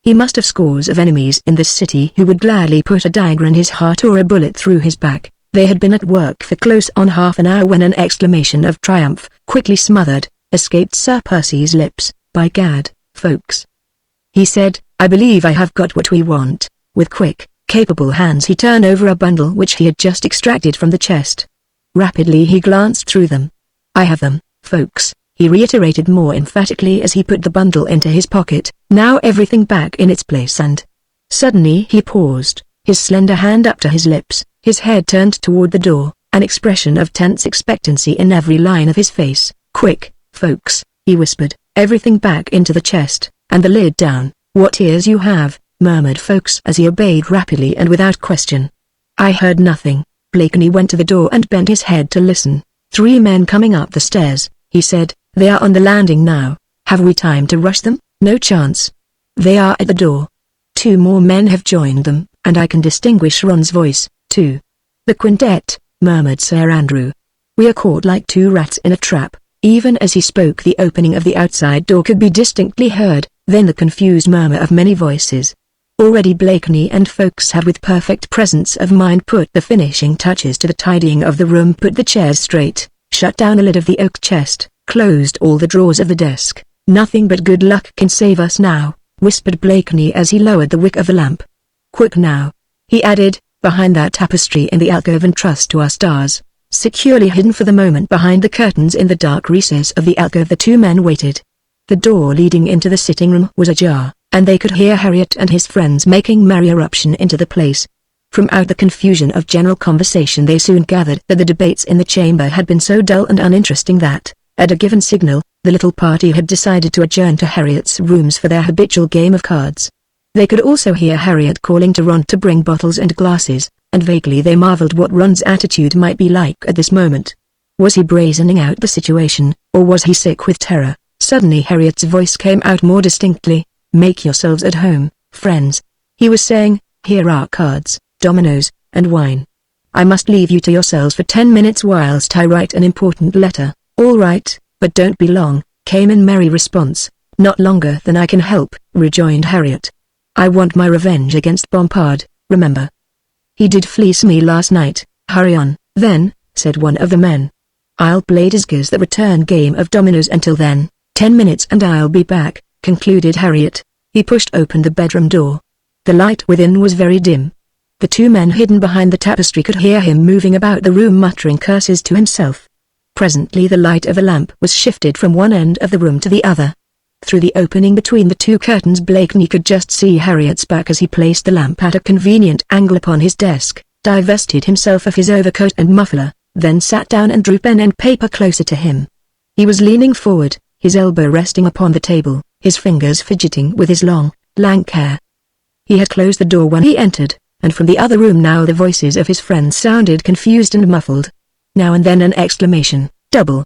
He must have scores of enemies in this city who would gladly put a dagger in his heart or a bullet through his back. They had been at work for close on half an hour when an exclamation of triumph, quickly smothered, escaped Sir Percy's lips. By gad, folks, he said, I believe I have got what we want. With quick, capable hands he turned over a bundle which he had just extracted from the chest. Rapidly he glanced through them. I have them, folks, he reiterated more emphatically as he put the bundle into his pocket. Now everything back in its place, and suddenly he paused, his slender hand up to his lips, his head turned toward the door, an expression of tense expectancy in every line of his face. Quick, folks, he whispered, everything back into the chest, and the lid down. What ears you have, murmured Ffoulkes as he obeyed rapidly and without question. I heard nothing. Blakeney went to the door and bent his head to listen. 3 men coming up the stairs, he said, they are on the landing now. Have we time to rush them? No chance. They are at the door. 2 more men have joined them, and I can distinguish Ron's voice, too. The quintet, murmured Sir Andrew. We are caught like 2 rats in a trap. Even as he spoke the opening of the outside door could be distinctly heard, then the confused murmur of many voices. Already Blakeney and Ffoulkes had with perfect presence of mind put the finishing touches to the tidying of the room, put the chairs straight, shut down the lid of the oak chest, closed all the drawers of the desk. Nothing but good luck can save us now, whispered Blakeney as he lowered the wick of the lamp. Quick now, he added, behind that tapestry in the alcove and trust to our stars. Securely hidden for the moment behind the curtains in the dark recess of the alcove the 2 men waited. The door leading into the sitting room was ajar, and they could hear Harriet and his friends making merry eruption into the place. From out the confusion of general conversation they soon gathered that the debates in the chamber had been so dull and uninteresting that, at a given signal, the little party had decided to adjourn to Harriet's rooms for their habitual game of cards. They could also hear Harriet calling to Ron to bring bottles and glasses, and vaguely they marveled what Ron's attitude might be like at this moment. Was he brazening out the situation, or was he sick with terror? Suddenly Harriet's voice came out more distinctly. "Make yourselves at home, friends," he was saying. "Here are cards, dominoes, and wine. I must leave you to yourselves for 10 minutes whilst I write an important letter." "All right, but don't be long," came in merry response. "Not longer than I can help," rejoined Harriet. "I want my revenge against Bompard, remember? He did fleece me last night." "Hurry on, then," said one of the men. "I'll play Disguise the return game of dominoes until then. 10 minutes and I'll be back," concluded Harriet. He pushed open the bedroom door. The light within was very dim. The two men hidden behind the tapestry could hear him moving about the room muttering curses to himself. Presently the light of a lamp was shifted from one end of the room to the other. Through the opening between the two curtains Blakeney could just see Harriet's back as he placed the lamp at a convenient angle upon his desk, divested himself of his overcoat and muffler, then sat down and drew pen and paper closer to him. He was leaning forward, his elbow resting upon the table, his fingers fidgeting with his long, lank hair. He had closed the door when he entered, and from the other room now the voices of his friends sounded confused and muffled. Now and then an exclamation, double,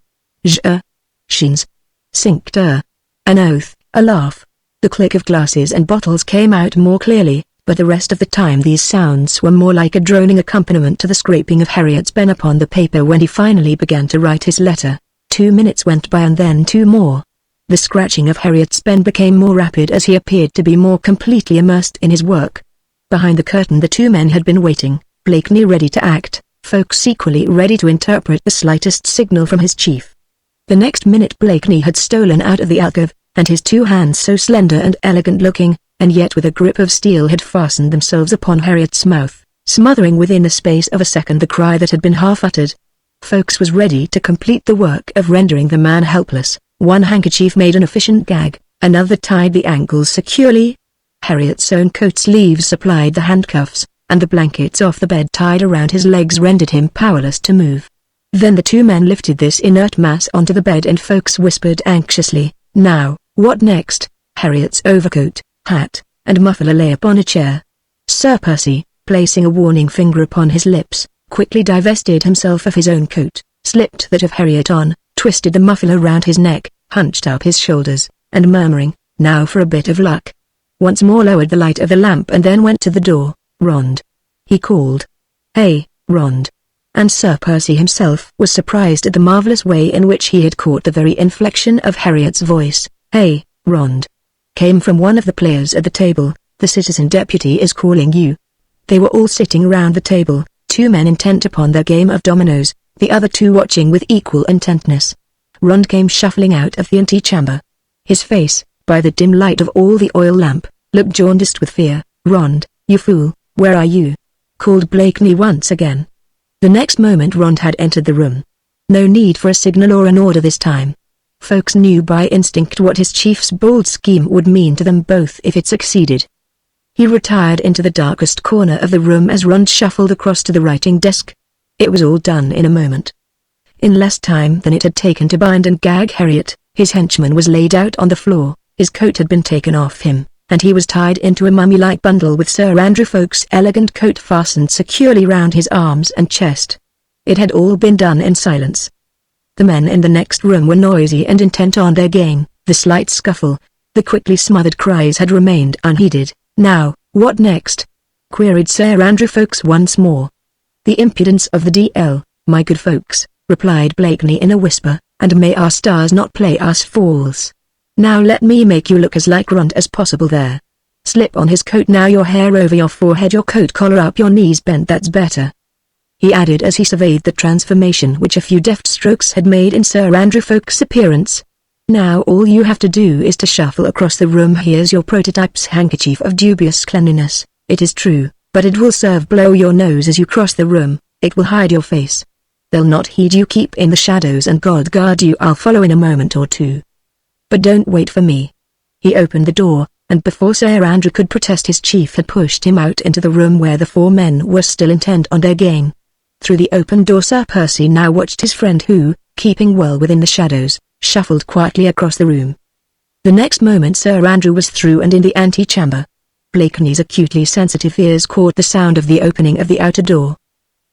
sheens, cincture, an oath, a laugh. The click of glasses and bottles came out more clearly, but the rest of the time these sounds were more like a droning accompaniment to the scraping of Harriet's pen upon the paper when he finally began to write his letter. 2 minutes went by and then 2 more. The scratching of Harriet's pen became more rapid as he appeared to be more completely immersed in his work. Behind the curtain the two men had been waiting, Blakeney ready to act, Folks equally ready to interpret the slightest signal from his chief. The next minute Blakeney had stolen out of the alcove, and his two hands so slender and elegant-looking, and yet with a grip of steel had fastened themselves upon Harriet's mouth, smothering within the space of a second the cry that had been half-uttered. Folks was ready to complete the work of rendering the man helpless. One handkerchief made an efficient gag, another tied the ankles securely. Harriet's own coat sleeves supplied the handcuffs, and the blankets off the bed tied around his legs rendered him powerless to move. Then the two men lifted this inert mass onto the bed and Folks whispered anxiously, "Now, what next?" Harriet's overcoat, hat, and muffler lay upon a chair. Sir Percy, placing a warning finger upon his lips, quickly divested himself of his own coat, slipped that of Harriet on, twisted the muffler round his neck, hunched up his shoulders, and murmuring, "Now for a bit of luck," once more lowered the light of the lamp and then went to the door. "Rond," he called. "Hey, Rond." And Sir Percy himself was surprised at the marvelous way in which he had caught the very inflection of Harriet's voice. "Hey, Rond," came from one of the players at the table. "The citizen deputy is calling you." They were all sitting round the table, two men intent upon their game of dominoes, the other two watching with equal intentness. Rond came shuffling out of the antechamber. His face, by the dim light of all the oil lamp, looked jaundiced with fear. "Rond, you fool, where are you?" called Blakeney once again. The next moment Rond had entered the room. No need for a signal or an order this time. Folks knew by instinct what his chief's bold scheme would mean to them both if it succeeded. He retired into the darkest corner of the room as Rond shuffled across to the writing desk. It was all done in a moment. In less time than it had taken to bind and gag Harriet, his henchman was laid out on the floor, his coat had been taken off him, and he was tied into a mummy-like bundle with Sir Andrew Ffoulkes' elegant coat fastened securely round his arms and chest. It had all been done in silence. The men in the next room were noisy and intent on their game. The slight scuffle, the quickly smothered cries had remained unheeded. "Now, what next?" queried Sir Andrew Ffoulkes once more. "The impudence of the DL, my good Ffoulkes," replied Blakeney in a whisper, "and may our stars not play us false. Now let me make you look as like Rond as possible there. Slip on his coat now, your hair over your forehead, your coat collar up, your knees bent, that's better," he added as he surveyed the transformation which a few deft strokes had made in Sir Andrew Ffoulkes' appearance. "Now all you have to do is to shuffle across the room. Here's your prototype's handkerchief of dubious cleanliness, it is true, but it will serve. Blow your nose as you cross the room, it will hide your face. They'll not heed you. Keep in the shadows and God guard you. I'll follow in a moment or two. But don't wait for me." He opened the door, and before Sir Andrew could protest his chief had pushed him out into the room where the four men were still intent on their game. Through the open door Sir Percy now watched his friend who, keeping well within the shadows, shuffled quietly across the room. The next moment Sir Andrew was through and in the antechamber. Blakeney's acutely sensitive ears caught the sound of the opening of the outer door.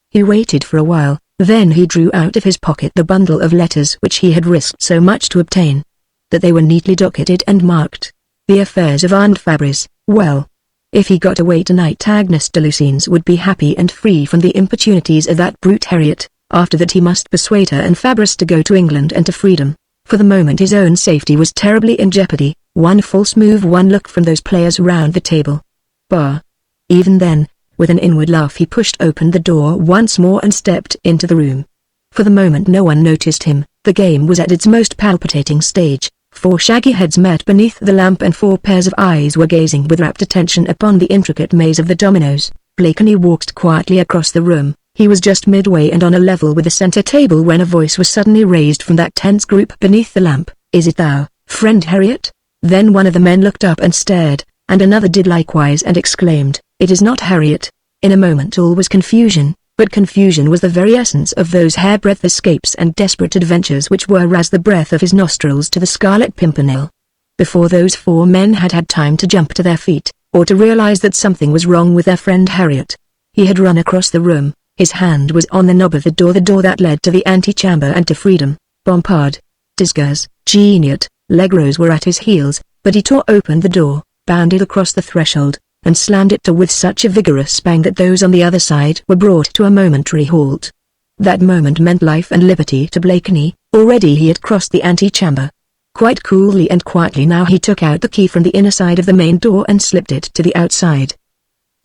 He waited for a while, then he drew out of his pocket the bundle of letters which he had risked so much to obtain. that they were neatly docketed and marked. The affairs of Aunt Fabrice, well. If he got away tonight, Agnes de Lucines would be happy and free from the importunities of that brute Harriet. After that he must persuade her and Fabrice to go to England and to freedom. For the moment his own safety was terribly in jeopardy. One false move, one look from those players round the table. Bah! Even then, with an inward laugh he pushed open the door once more and stepped into the room. For the moment no one noticed him. The game was at its most palpitating stage. 4 shaggy heads met beneath the lamp and 4 pairs of eyes were gazing with rapt attention upon the intricate maze of the dominoes. Blakeney walked quietly across the room. He was just midway and on a level with the center table when a voice was suddenly raised from that tense group beneath the lamp. "Is it thou, friend Harriet?" Then one of the men looked up and stared, and another did likewise and exclaimed, "It is not Harriet." In a moment all was confusion, but confusion was the very essence of those hairbreadth escapes and desperate adventures which were as the breath of his nostrils to the Scarlet Pimpernel. Before those 4 men had had time to jump to their feet, or to realize that something was wrong with their friend Harriet, he had run across the room. His hand was on the knob of the door that led to the antechamber and to freedom. Bompard, Disgers, Geniot, Legros were at his heels, but he tore open the door, bounded across the threshold, and slammed it to with such a vigorous bang that those on the other side were brought to a momentary halt. That moment meant life and liberty to Blakeney. Already he had crossed the antechamber. Quite coolly and quietly now he took out the key from the inner side of the main door and slipped it to the outside.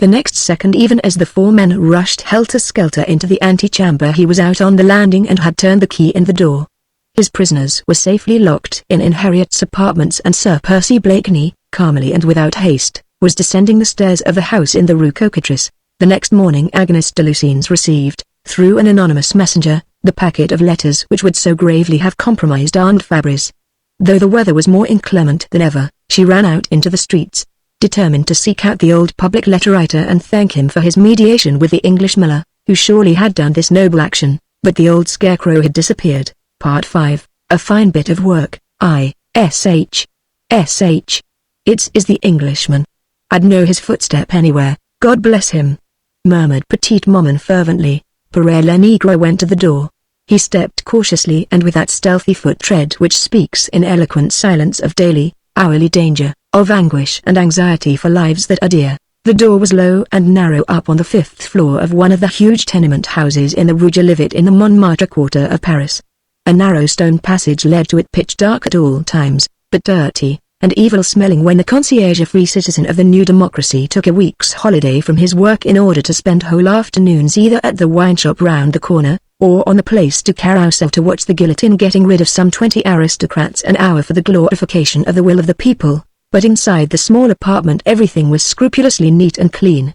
The next second, even as the 4 men rushed helter-skelter into the antechamber, he was out on the landing and had turned the key in the door. His prisoners were safely locked in Harriet's apartments, and Sir Percy Blakeney, calmly and without haste, was descending the stairs of the house in the Rue Cocatrice. The next morning Agnes de Lucines received, through an anonymous messenger, the packet of letters which would so gravely have compromised Aunt Fabrice. Though the weather was more inclement than ever, she ran out into the streets, determined to seek out the old public letter writer and thank him for his mediation with the English miller, who surely had done this noble action. But the old scarecrow had disappeared. Part 5, a fine bit of work. I.S.H. It's the Englishman. I'd know his footstep anywhere, God bless him, murmured Petite Maman fervently. Pere Le Negre went to the door. He stepped cautiously and with that stealthy foot tread which speaks in eloquent silence of daily, hourly danger, of anguish and anxiety for lives that are dear. The door was low and narrow up on the 5th floor of one of the huge tenement houses in the Rue Jolivet in the Montmartre quarter of Paris. A narrow stone passage led to it, pitch dark at all times, but dirty and evil-smelling when the concierge, a free citizen of the new democracy, took a week's holiday from his work in order to spend whole afternoons either at the wine shop round the corner, or on the Place du Carrousel to watch the guillotine getting rid of some 20 aristocrats an hour for the glorification of the will of the people. But inside the small apartment everything was scrupulously neat and clean.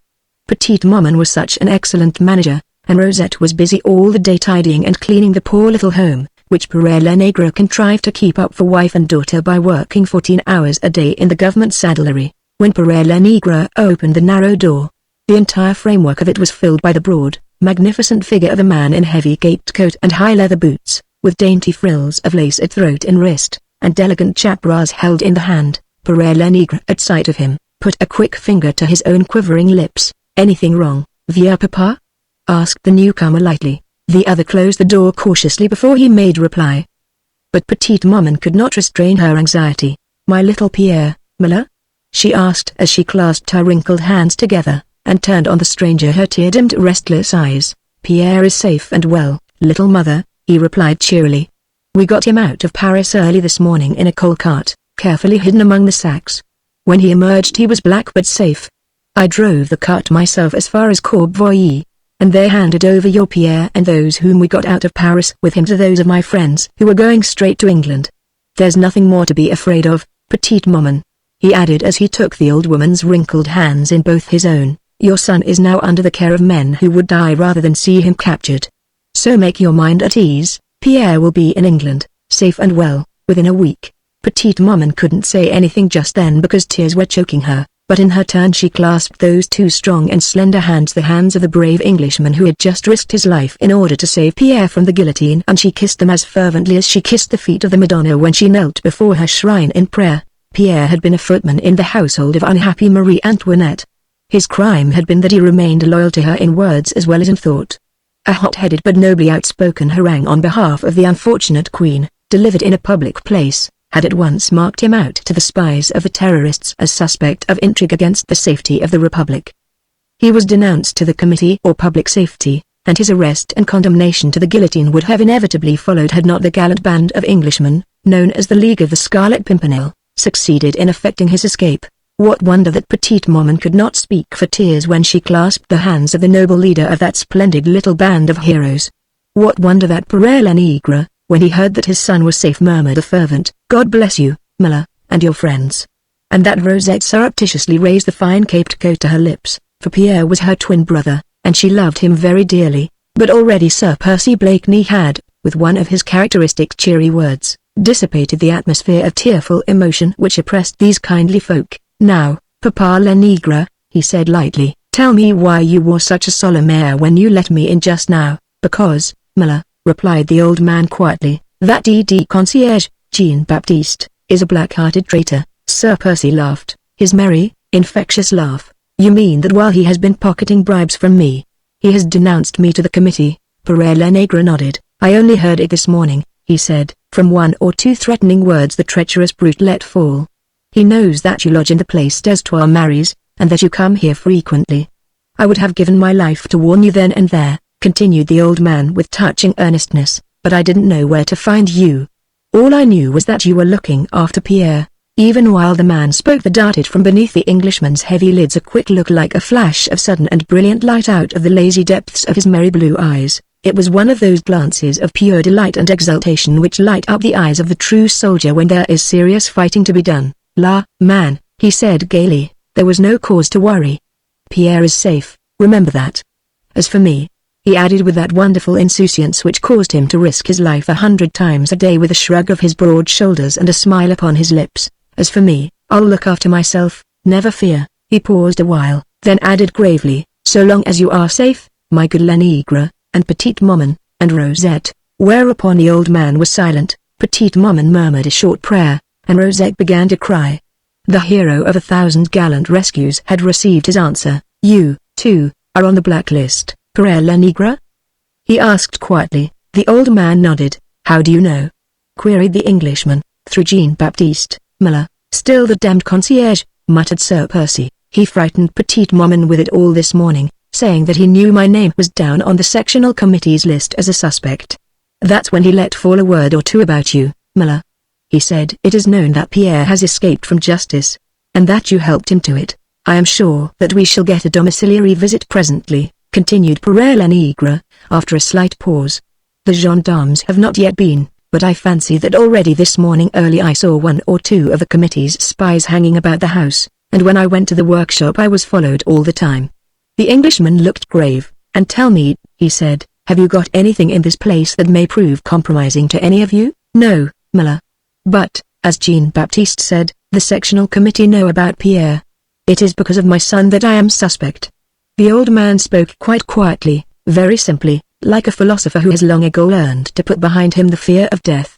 Petite Maman was such an excellent manager, and Rosette was busy all the day tidying and cleaning the poor little home, which Pere Le Negre contrived to keep up for wife and daughter by working 14 hours a day in the government saddlery. When Pere Le Negre opened the narrow door, the entire framework of it was filled by the broad, magnificent figure of a man in heavy gaped coat and high leather boots, with dainty frills of lace at throat and wrist, and elegant chaperas held in the hand. Pere Le Negre, at sight of him, put a quick finger to his own quivering lips. "Anything wrong, vieux papa?" asked the newcomer lightly. The other closed the door cautiously before he made reply. But Petite Maman could not restrain her anxiety. "My little Pierre, Miller?" she asked as she clasped her wrinkled hands together, and turned on the stranger her tear-dimmed restless eyes. "Pierre is safe and well, little mother," he replied cheerily. "We got him out of Paris early this morning in a coal cart, carefully hidden among the sacks. When he emerged he was black but safe. I drove the cart myself as far as Courbevoie, and there handed over your Pierre and those whom we got out of Paris with him to those of my friends who were going straight to England. There's nothing more to be afraid of, Petite Maman," he added as he took the old woman's wrinkled hands in both his own. "Your son is now under the care of men who would die rather than see him captured. So make your mind at ease, Pierre will be in England, safe and well, within a week." Petite Maman couldn't say anything just then because tears were choking her, but in her turn she clasped those 2 strong and slender hands, the hands of the brave Englishman who had just risked his life in order to save Pierre from the guillotine, and she kissed them as fervently as she kissed the feet of the Madonna when she knelt before her shrine in prayer. Pierre had been a footman in the household of unhappy Marie Antoinette. His crime had been that he remained loyal to her in words as well as in thought. A hot-headed but nobly outspoken harangue on behalf of the unfortunate queen, delivered in a public place, had at once marked him out to the spies of the terrorists as suspect of intrigue against the safety of the Republic. He was denounced to the Committee or Public Safety, and his arrest and condemnation to the guillotine would have inevitably followed had not the gallant band of Englishmen, known as the League of the Scarlet Pimpernel, succeeded in effecting his escape. What wonder that petite maman could not speak for tears when she clasped the hands of the noble leader of that splendid little band of heroes. What wonder that Père Lenegre, when he heard that his son was safe, murmured a fervent, "God bless you, Miller, and your friends." And that Rosette surreptitiously raised the fine caped coat to her lips, for Pierre was her twin brother, and she loved him very dearly. But already Sir Percy Blakeney had, with one of his characteristic cheery words, dissipated the atmosphere of tearful emotion which oppressed these kindly folk. "Now, Papa Lenegre," he said lightly, "tell me why you wore such a solemn air when you let me in just now." "Because, Miller," replied the old man quietly, "that concierge, Jean-Baptiste, is a black-hearted traitor." Sir Percy laughed, his merry, infectious laugh. "You mean that while he has been pocketing bribes from me, he has denounced me to the committee?" Père Lenegre nodded. "I only heard it this morning," he said, "from one or two threatening words the treacherous brute let fall. He knows that you lodge in the Place des Trois Maries, and that you come here frequently. I would have given my life to warn you then and there," continued the old man with touching earnestness, "but I didn't know where to find you. All I knew was that you were looking after Pierre." Even while the man spoke there darted from beneath the Englishman's heavy lids a quick look like a flash of sudden and brilliant light out of the lazy depths of his merry blue eyes. It was one of those glances of pure delight and exultation which light up the eyes of the true soldier when there is serious fighting to be done. "La, man," he said gaily, "there was no cause to worry. Pierre is safe, remember that. As for me," he added with that wonderful insouciance which caused him to risk his life 100 times a day with a shrug of his broad shoulders and a smile upon his lips, "as for me, I'll look after myself, never fear." He paused a while, then added gravely, "So long as you are safe, my good Lenegre, and petite maman, and Rosette." Whereupon the old man was silent, petite maman murmured a short prayer, and Rosette began to cry. The hero of 1,000 gallant rescues had received his answer. "You, too, are on the blacklist, Père Lenegre?" he asked quietly. The old man nodded. "How do you know?" queried the Englishman. "Through Jean-Baptiste, Miller." "Still the damned concierge," muttered Sir Percy. "He frightened petite maman with it all this morning, saying that he knew my name was down on the sectional committee's list as a suspect. That's when he let fall a word or two about you, Miller. He said it is known that Pierre has escaped from justice, and that you helped him to it. I am sure that we shall get a domiciliary visit presently," continued Père Lenegre, after a slight pause. "The gendarmes have not yet been, but I fancy that already this morning early I saw one or two of the committee's spies hanging about the house, and when I went to the workshop I was followed all the time." The Englishman looked grave. "And tell me," he said, "have you got anything in this place that may prove compromising to any of you?" "No, Miller. But, as Jean-Baptiste said, the sectional committee know about Pierre. It is because of my son that I am suspect." The old man spoke quite quietly, very simply, like a philosopher who has long ago learned to put behind him the fear of death.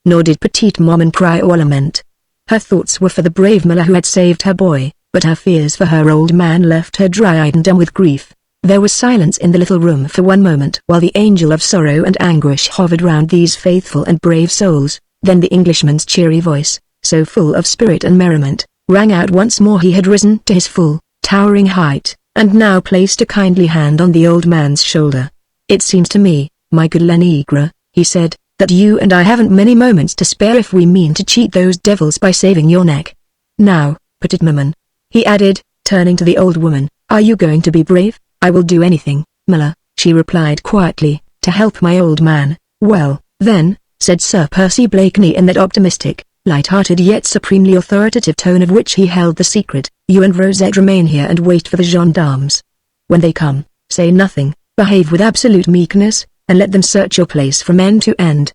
Nor did petite maman cry or lament. Her thoughts were for the brave Miller who had saved her boy, but her fears for her old man left her dry-eyed and dumb with grief. There was silence in the little room for one moment while the angel of sorrow and anguish hovered round these faithful and brave souls. Then the Englishman's cheery voice, so full of spirit and merriment, rang out once more. He had risen to his full, towering height, and now placed a kindly hand on the old man's shoulder. "It seems to me, my good Lenegre," he said, "that you and I haven't many moments to spare if we mean to cheat those devils by saving your neck. Now, petite maman," he added, turning to the old woman, "are you going to be brave?" "I will do anything, Miller," she replied quietly, "to help my old man." "Well, then," said Sir Percy Blakeney in that optimistic, light-hearted yet supremely authoritative tone of which he held the secret, "you and Rosette remain here and wait for the gendarmes. When they come, say nothing, behave with absolute meekness, and let them search your place from end to end.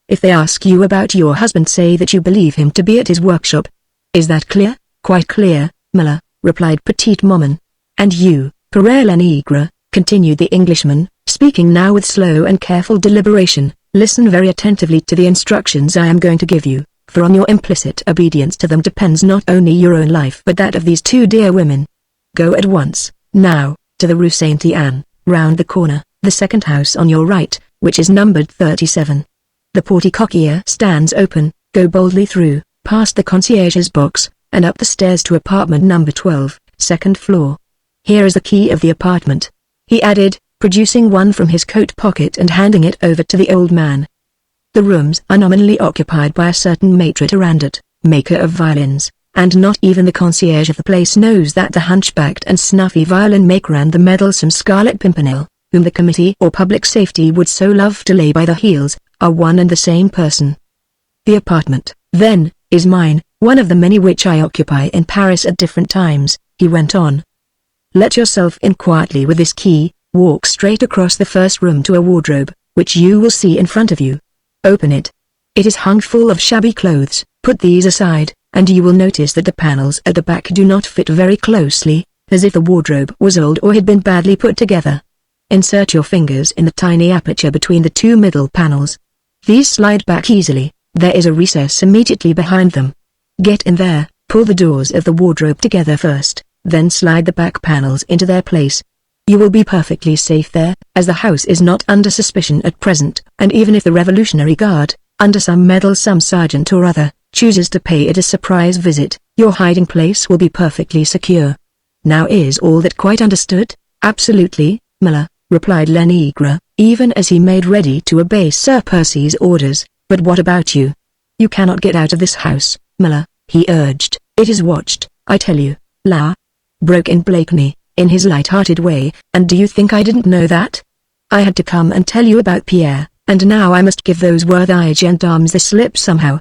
If they ask you about your husband, say that you believe him to be at his workshop. Is that clear?" "Quite clear, Miller," replied petite maman. "And you, Père Lenegre," continued the Englishman, speaking now with slow and careful deliberation, "listen very attentively to the instructions I am going to give you, for on your implicit obedience to them depends not only your own life but that of these two dear women. Go at once, now, to the Rue Saint-Anne, round the corner, the second house on your right, which is numbered 37. The porte-cochere stands open, Go boldly through, past the concierge's box, and up the stairs to apartment number 12, second floor. Here is the key of the apartment," he added, producing one from his coat pocket and handing it over to the old man. "The rooms are nominally occupied by a certain maitre d'arrandot, maker of violins, and not even the concierge of the place knows that the hunchbacked and snuffy violin maker and the meddlesome Scarlet Pimpernel, whom the Committee or Public Safety would so love to lay by the heels, are one and the same person. The apartment, then, is mine, one of the many which I occupy in Paris at different times," he went on. "Let yourself in quietly with this key, walk straight across the first room to a wardrobe, which you will see in front of you. Open it. It is hung full of shabby clothes. Put these aside, and you will notice that the panels at the back do not fit very closely, as if the wardrobe was old or had been badly put together. Insert your fingers in the tiny aperture between the two middle panels. These slide back easily. There is a recess immediately behind them. Get in there, pull the doors of the wardrobe together first, then slide the back panels into their place. You will be perfectly safe there, as the house is not under suspicion at present, and even if the Revolutionary Guard, under some meddlesome sergeant or other, chooses to pay it a surprise visit, your hiding place will be perfectly secure. Now is all that quite understood?" "Absolutely, Miller," replied Lenegre, even as he made ready to obey Sir Percy's orders. "But what about you? You cannot get out of this house, Miller," he urged. "It is watched, I tell you." "La!" broke in Blakeney, in his light-hearted way, "and do you think I didn't know that? I had to come and tell you about Pierre, and now I must give those worthy gendarmes the slip somehow.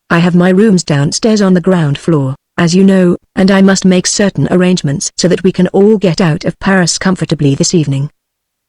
I have my rooms downstairs on the ground floor, as you know, and I must make certain arrangements so that we can all get out of Paris comfortably this evening.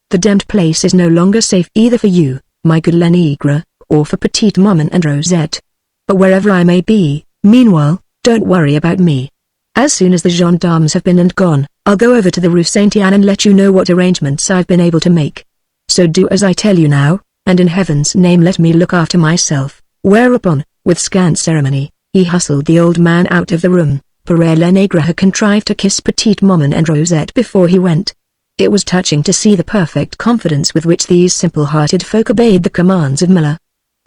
The damned place is no longer safe either for you, my good Lenegre, or for Petite Maman and Rosette. But wherever I may be, meanwhile, don't worry about me. As soon as the gendarmes have been and gone, I'll go over to the Rue Saint-Anne and let you know what arrangements I've been able to make. So do as I tell you now, and in heaven's name let me look after myself." Whereupon, with scant ceremony, he hustled the old man out of the room. Père Lenegre had contrived to kiss Petite Maman and Rosette before he went. It was touching to see the perfect confidence with which these simple-hearted folk obeyed the commands of Miller.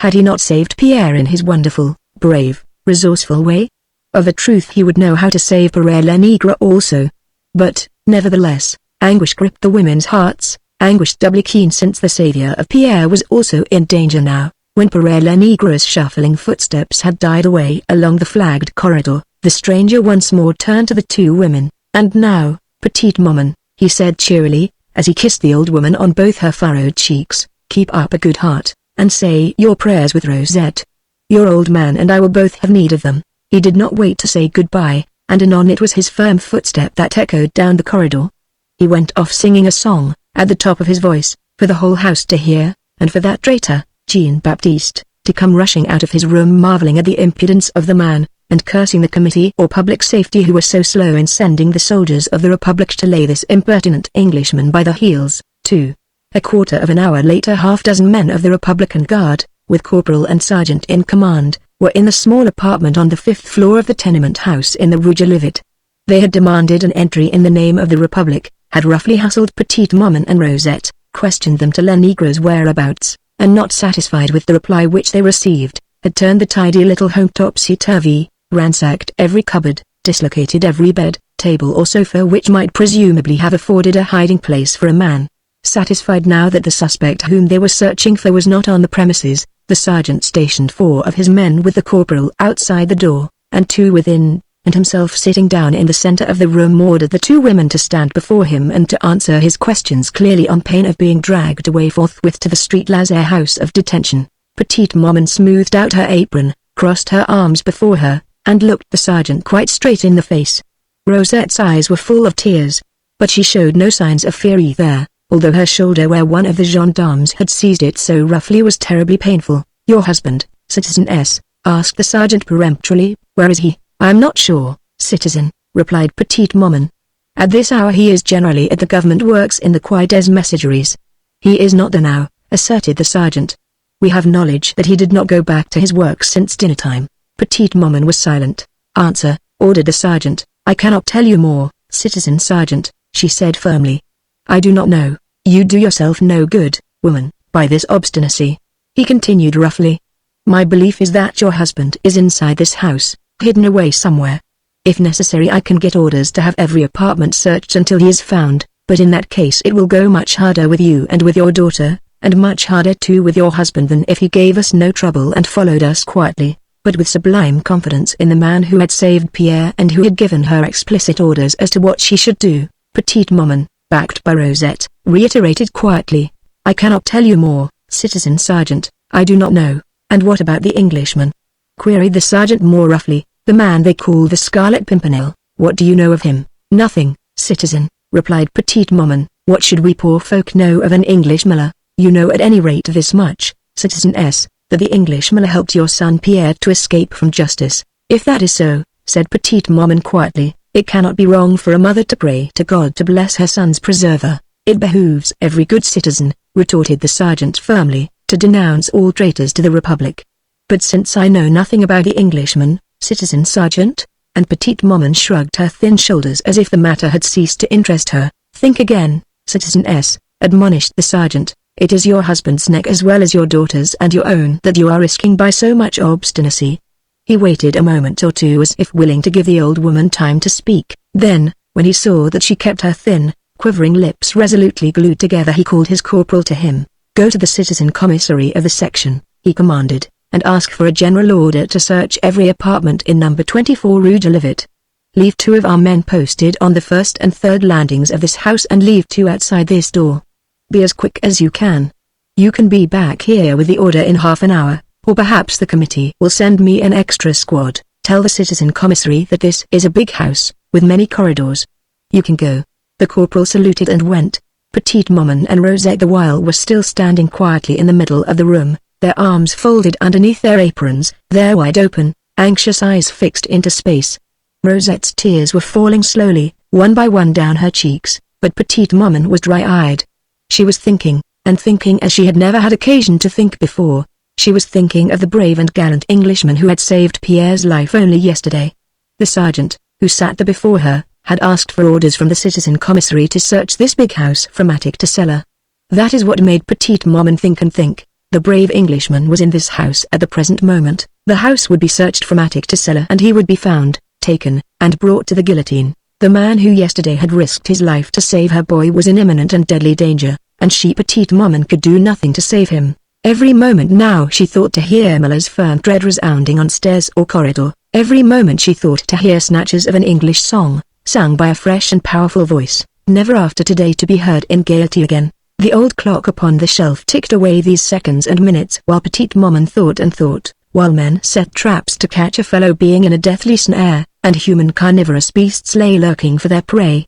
Had he not saved Pierre in his wonderful, brave, resourceful way? Of a truth he would know how to save Père Lenegre also. But, nevertheless, anguish gripped the women's hearts, anguish doubly keen since the savior of Pierre was also in danger now. When Père Lenegre's shuffling footsteps had died away along the flagged corridor, the stranger once more turned to the two women. "And now, Petite Maman," he said cheerily, as he kissed the old woman on both her furrowed cheeks, "keep up a good heart, and say your prayers with Rosette. Your old man and I will both have need of them." He did not wait to say goodbye, and anon it was his firm footstep that echoed down the corridor. He went off singing a song, at the top of his voice, for the whole house to hear, and for that traitor, Jean-Baptiste, to come rushing out of his room marveling at the impudence of the man, and cursing the Committee or Public Safety who were so slow in sending the soldiers of the Republic to lay this impertinent Englishman by the heels, too. A quarter of an hour later half-dozen men of the Republican Guard, with corporal and sergeant in command, were in the small apartment on the 5th floor of the tenement house in the Rue de Livet. They had demanded an entry in the name of the Republic, had roughly hustled Petite Maman and Rosette, questioned them to Lenegre's whereabouts, and not satisfied with the reply which they received, had turned the tidy little home topsy-turvy, ransacked every cupboard, dislocated every bed, table or sofa which might presumably have afforded a hiding place for a man. Satisfied now that the suspect whom they were searching for was not on the premises, the sergeant stationed 4 of his men with the corporal outside the door, and 2 within, and himself sitting down in the center of the room ordered the 2 women to stand before him and to answer his questions clearly on pain of being dragged away forthwith to the Street Laser house of detention. Petite Maman smoothed out her apron, crossed her arms before her, and looked the sergeant quite straight in the face. Rosette's eyes were full of tears, but she showed no signs of fear either, although her shoulder where one of the gendarmes had seized it so roughly was terribly painful. "Your husband, Citizen S?" asked the sergeant peremptorily. "Where is he?" "I am not sure, citizen," replied Petite Maman. "At this hour he is generally at the government works in the Quai des Messageries." "He is not there now," asserted the sergeant. "We have knowledge that he did not go back to his work since dinner time." Petite Maman was silent. "Answer," ordered the sergeant. "I cannot tell you more, citizen sergeant," she said firmly. "I do not know. You do yourself no good, woman, by this obstinacy," he continued roughly. My belief is that your husband is inside this house, hidden away somewhere. If necessary, I can get orders to have every apartment searched until he is found, but in that case it will go much harder with you and with your daughter, and much harder too with your husband than if he gave us no trouble and followed us quietly, but with sublime confidence in the man who had saved Pierre and who had given her explicit orders as to what she should do. Petite Maman, backed by Rosette, reiterated quietly. I cannot tell you more, Citizen Sergeant, I do not know. And what about the Englishman? Queried the sergeant more roughly. The man they call the Scarlet Pimpernel, what do you know of him? Nothing, citizen, replied Petite Maman. What should we poor folk know of an English miller? You know at any rate this much, Citizen S, that the English miller helped your son Pierre to escape from justice. If that is so, said Petite Maman quietly, it cannot be wrong for a mother to pray to God to bless her son's preserver. It behooves every good citizen, retorted the sergeant firmly, to denounce all traitors to the Republic. But since I know nothing about the Englishman, Citizen Sergeant, and Petite Maman shrugged her thin shoulders as if the matter had ceased to interest her. Think again, Citizen S, admonished the sergeant. It is your husband's neck as well as your daughter's and your own that you are risking by so much obstinacy. He waited a moment or two as if willing to give the old woman time to speak. Then, when he saw that she kept her thin, quivering lips resolutely glued together, he called his corporal to him. Go to the citizen commissary of the section, he commanded, and ask for a general order to search every apartment in number 24 Rue de Levet. Leave 2 of our men posted on the first and third landings of this house and leave 2 outside this door. Be as quick as you can. You can be back here with the order in half an hour, or perhaps the committee will send me an extra squad. Tell the citizen commissary that this is a big house, with many corridors. You can go. The corporal saluted and went. Petite Maman and Rosette the while were still standing quietly in the middle of the room, their arms folded underneath their aprons, their wide open, anxious eyes fixed into space. Rosette's tears were falling slowly, one by one down her cheeks, but Petite Maman was dry-eyed. She was thinking, and thinking as she had never had occasion to think before. She was thinking of the brave and gallant Englishman who had saved Pierre's life only yesterday. The sergeant, who sat there before her, had asked for orders from the citizen commissary to search this big house from attic to cellar. That is what made Petite Maman think and think. The brave Englishman was in this house at the present moment. The house would be searched from attic to cellar and he would be found, taken, and brought to the guillotine. The man who yesterday had risked his life to save her boy was in imminent and deadly danger, and she Petite Maman could do nothing to save him. Every moment now she thought to hear Miller's firm tread resounding on stairs or corridor. Every moment she thought to hear snatches of an English song, sung by a fresh and powerful voice, never after today to be heard in gaiety again. The old clock upon the shelf ticked away these seconds and minutes while Petite Maman thought and thought, while men set traps to catch a fellow being in a deathly snare, and human carnivorous beasts lay lurking for their prey.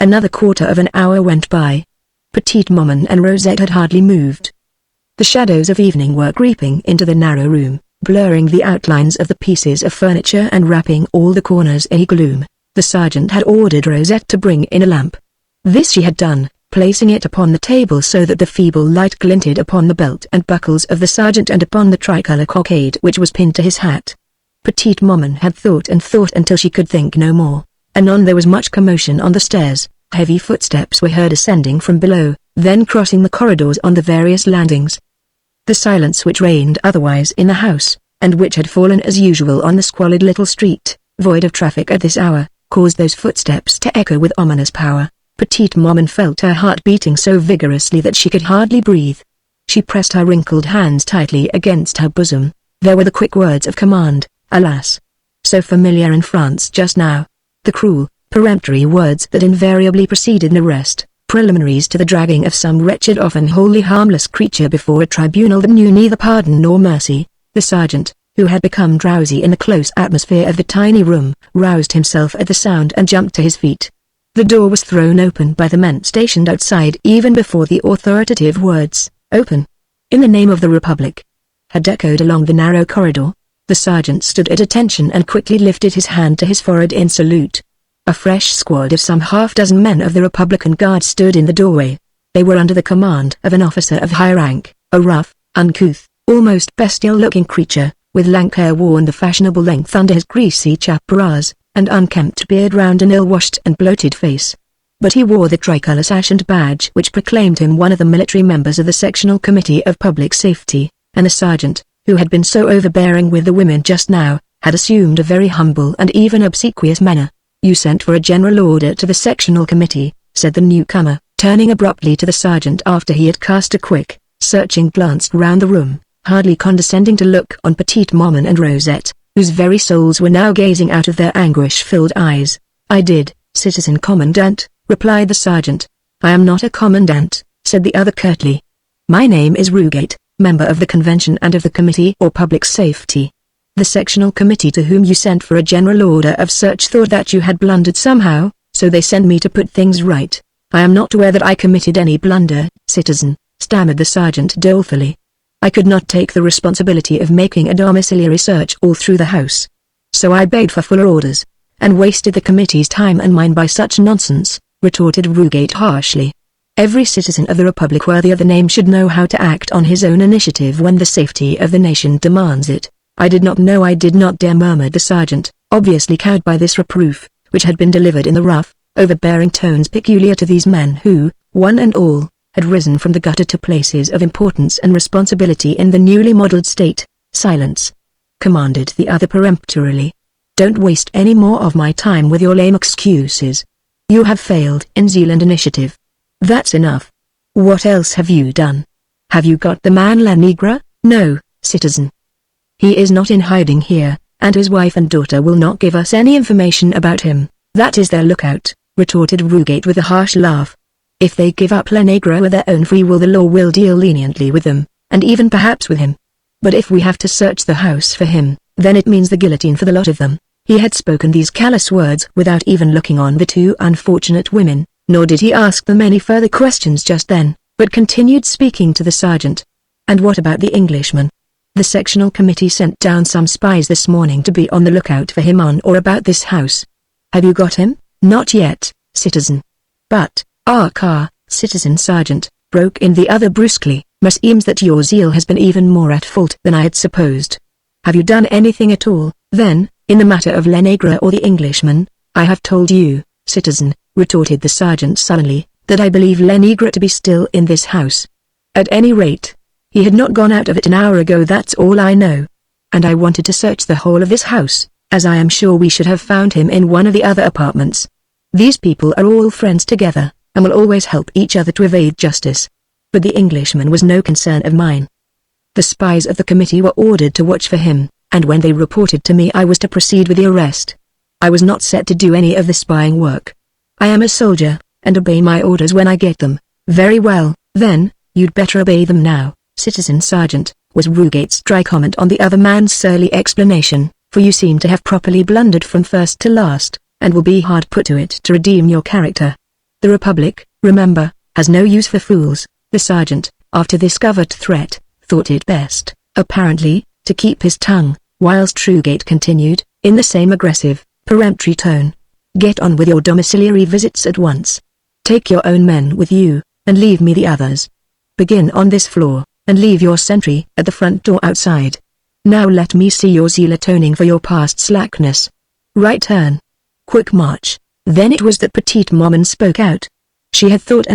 Another quarter of an hour went by. Petite Maman and Rosette had hardly moved. The shadows of evening were creeping into the narrow room, blurring the outlines of the pieces of furniture and wrapping all the corners in gloom. The sergeant had ordered Rosette to bring in a lamp. This she had done, placing it upon the table so that the feeble light glinted upon the belt and buckles of the sergeant and upon the tricolour cockade which was pinned to his hat. Petite Maman had thought and thought until she could think no more. Anon there was much commotion on the stairs. Heavy footsteps were heard ascending from below, then crossing the corridors on the various landings. The silence which reigned otherwise in the house, and which had fallen as usual on the squalid little street, void of traffic at this hour, caused those footsteps to echo with ominous power. Petite Maman felt her heart beating so vigorously that she could hardly breathe. She pressed her wrinkled hands tightly against her bosom. There were the quick words of command, alas! So familiar in France just now. The cruel, peremptory words that invariably preceded the arrest, preliminaries to the dragging of some wretched often wholly harmless creature before a tribunal that knew neither pardon nor mercy. The sergeant, who had become drowsy in the close atmosphere of the tiny room, roused himself at the sound and jumped to his feet. The door was thrown open by the men stationed outside even before the authoritative words, "Open! In the name of the Republic!" had echoed along the narrow corridor. The sergeant stood at attention and quickly lifted his hand to his forehead in salute. A fresh squad of some half-dozen men of the Republican Guard stood in the doorway. They were under the command of an officer of high rank, a rough, uncouth, almost bestial-looking creature, with lank hair worn the fashionable length under his greasy chaperas, and unkempt beard round an ill-washed and bloated face. But he wore the tricolour sash and badge which proclaimed him one of the military members of the Sectional Committee of Public Safety, and the sergeant, who had been so overbearing with the women just now, had assumed a very humble and even obsequious manner. "You sent for a general order to the sectional committee," said the newcomer, turning abruptly to the sergeant after he had cast a quick, searching glance round the room, hardly condescending to look on Petite Maman and Rosette, whose very souls were now gazing out of their anguish-filled eyes. "I did, Citizen Commandant," replied the sergeant. "I am not a commandant," said the other curtly. "My name is Rugate, member of the convention and of the Committee or Public Safety. The sectional committee to whom you sent for a general order of search thought that you had blundered somehow, so they sent me to put things right. I am not aware that I committed any blunder, citizen," stammered the sergeant dolefully. "I could not take the responsibility of making a domiciliary search all through the house. So I begged for fuller orders, and wasted the committee's time and mine by such nonsense," retorted Rugate harshly. "Every citizen of the Republic worthy of the name should know how to act on his own initiative when the safety of the nation demands it." "I did not know, I did not dare," murmured the sergeant, obviously cowed by this reproof, which had been delivered in the rough, overbearing tones peculiar to these men who, one and all, had risen from the gutter to places of importance and responsibility in the newly modeled state. "Silence!" commanded the other peremptorily. "Don't waste any more of my time with your lame excuses. You have failed in zeal and initiative. That's enough. What else have you done? Have you got the man La Negra?" "No, citizen. He is not in hiding here, and his wife and daughter will not give us any information about him. That is their lookout," retorted Rugate with a harsh laugh. "If they give up La Negra with their own free will, the law will deal leniently with them, and even perhaps with him. But if we have to search the house for him, then it means the guillotine for the lot of them." He had spoken these callous words without even looking on the two unfortunate women, nor did he ask them any further questions just then, but continued speaking to the sergeant. "And what about the Englishman? The sectional committee sent down some spies this morning to be on the lookout for him on or about this house. Have you got him?" "Not yet, citizen." "But, citizen sergeant," broke in the other brusquely, "seems that your zeal has been even more at fault than I had supposed. Have you done anything at all, then, in the matter of La Negra or the Englishman?" "I have told you, citizen," retorted the sergeant sullenly, "that I believe La Negra to be still in this house. At any rate, he had not gone out of it an hour ago, that's all I know. And I wanted to search the whole of this house, as I am sure we should have found him in one of the other apartments. These people are all friends together, and will always help each other to evade justice. But the Englishman was no concern of mine. The spies of the committee were ordered to watch for him, and when they reported to me I was to proceed with the arrest. I was not set to do any of the spying work. I am a soldier, and obey my orders when I get them." "Very well, then, you'd better obey them now, citizen sergeant," was Rugate's dry comment on the other man's surly explanation, "for you seem to have properly blundered from first to last, and will be hard put to it to redeem your character. The Republic, remember, has no use for fools." The sergeant, after this covert threat, thought it best, apparently, to keep his tongue, whilst Rugate continued, in the same aggressive, peremptory tone. "Get on with your domiciliary visits at once. Take your own men with you, and leave me the others. Begin on this floor, and leave your sentry at the front door outside. Now let me see your zeal atoning for your past slackness. Right turn. Quick march." Then it was that Petite Maman spoke out. She had thought,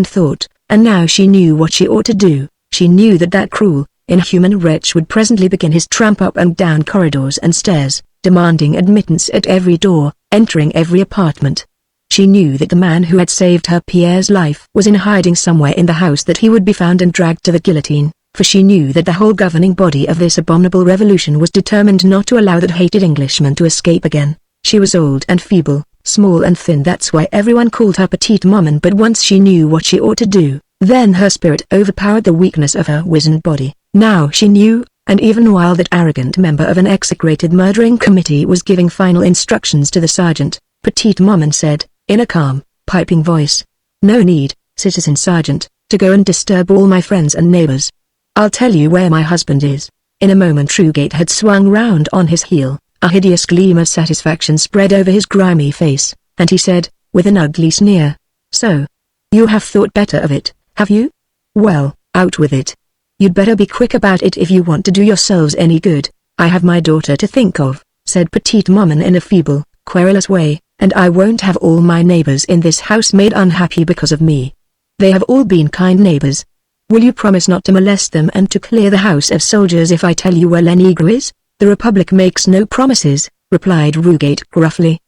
and now she knew what she ought to do. She knew that that cruel, inhuman wretch would presently begin his tramp up and down corridors and stairs, demanding admittance at every door, entering every apartment. She knew that the man who had saved her Pierre's life was in hiding somewhere in the house, that he would be found and dragged to the guillotine, for she knew that the whole governing body of this abominable revolution was determined not to allow that hated Englishman to escape again. She was old and feeble, small and thin, that's why everyone called her Petite Maman, but once she knew what she ought to do, then her spirit overpowered the weakness of her wizened body. Now she knew, and even while that arrogant member of an execrated murdering committee was giving final instructions to the sergeant, Petite Maman said, in a calm, piping voice, "No need, citizen sergeant, to go and disturb all my friends and neighbors. I'll tell you where my husband is." In a moment Rugate had swung round on his heel, a hideous gleam of satisfaction spread over his grimy face, and he said, with an ugly sneer, "So, you have thought better of it, have you? Well, out with it. You'd better be quick about it if you want to do yourselves any good." "I have my daughter to think of," said Petite Maman in a feeble, querulous way, "and I won't have all my neighbors in this house made unhappy because of me. They have all been kind neighbors. Will you promise not to molest them and to clear the house of soldiers if I tell you where Lenegre is? The Republic makes no promises, replied Rugate gruffly.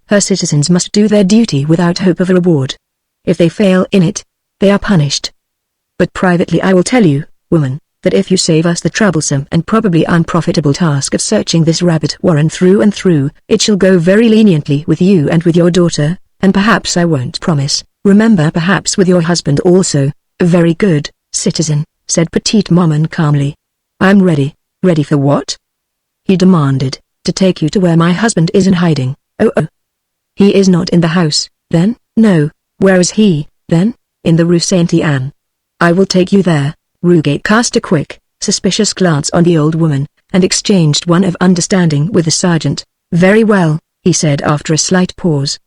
Her citizens must do their duty without hope of a reward. If they fail in it, they are punished. But privately I will tell you, woman, that if you save us the troublesome and probably unprofitable task of searching this rabbit warren through and through, it shall go very leniently with you and with your daughter, and perhaps I won't promise, remember perhaps with your husband also. Very good, citizen, said Petite Maman calmly. I'm ready. Ready for what? He demanded. To take you to where my husband is in hiding. Oh. He is not in the house, then? No. Where is he, then? In the Rue Saint-Anne. I will take you there. Rugate cast a quick, suspicious glance on the old woman, and exchanged one of understanding with the sergeant. Very well, he said after a slight pause.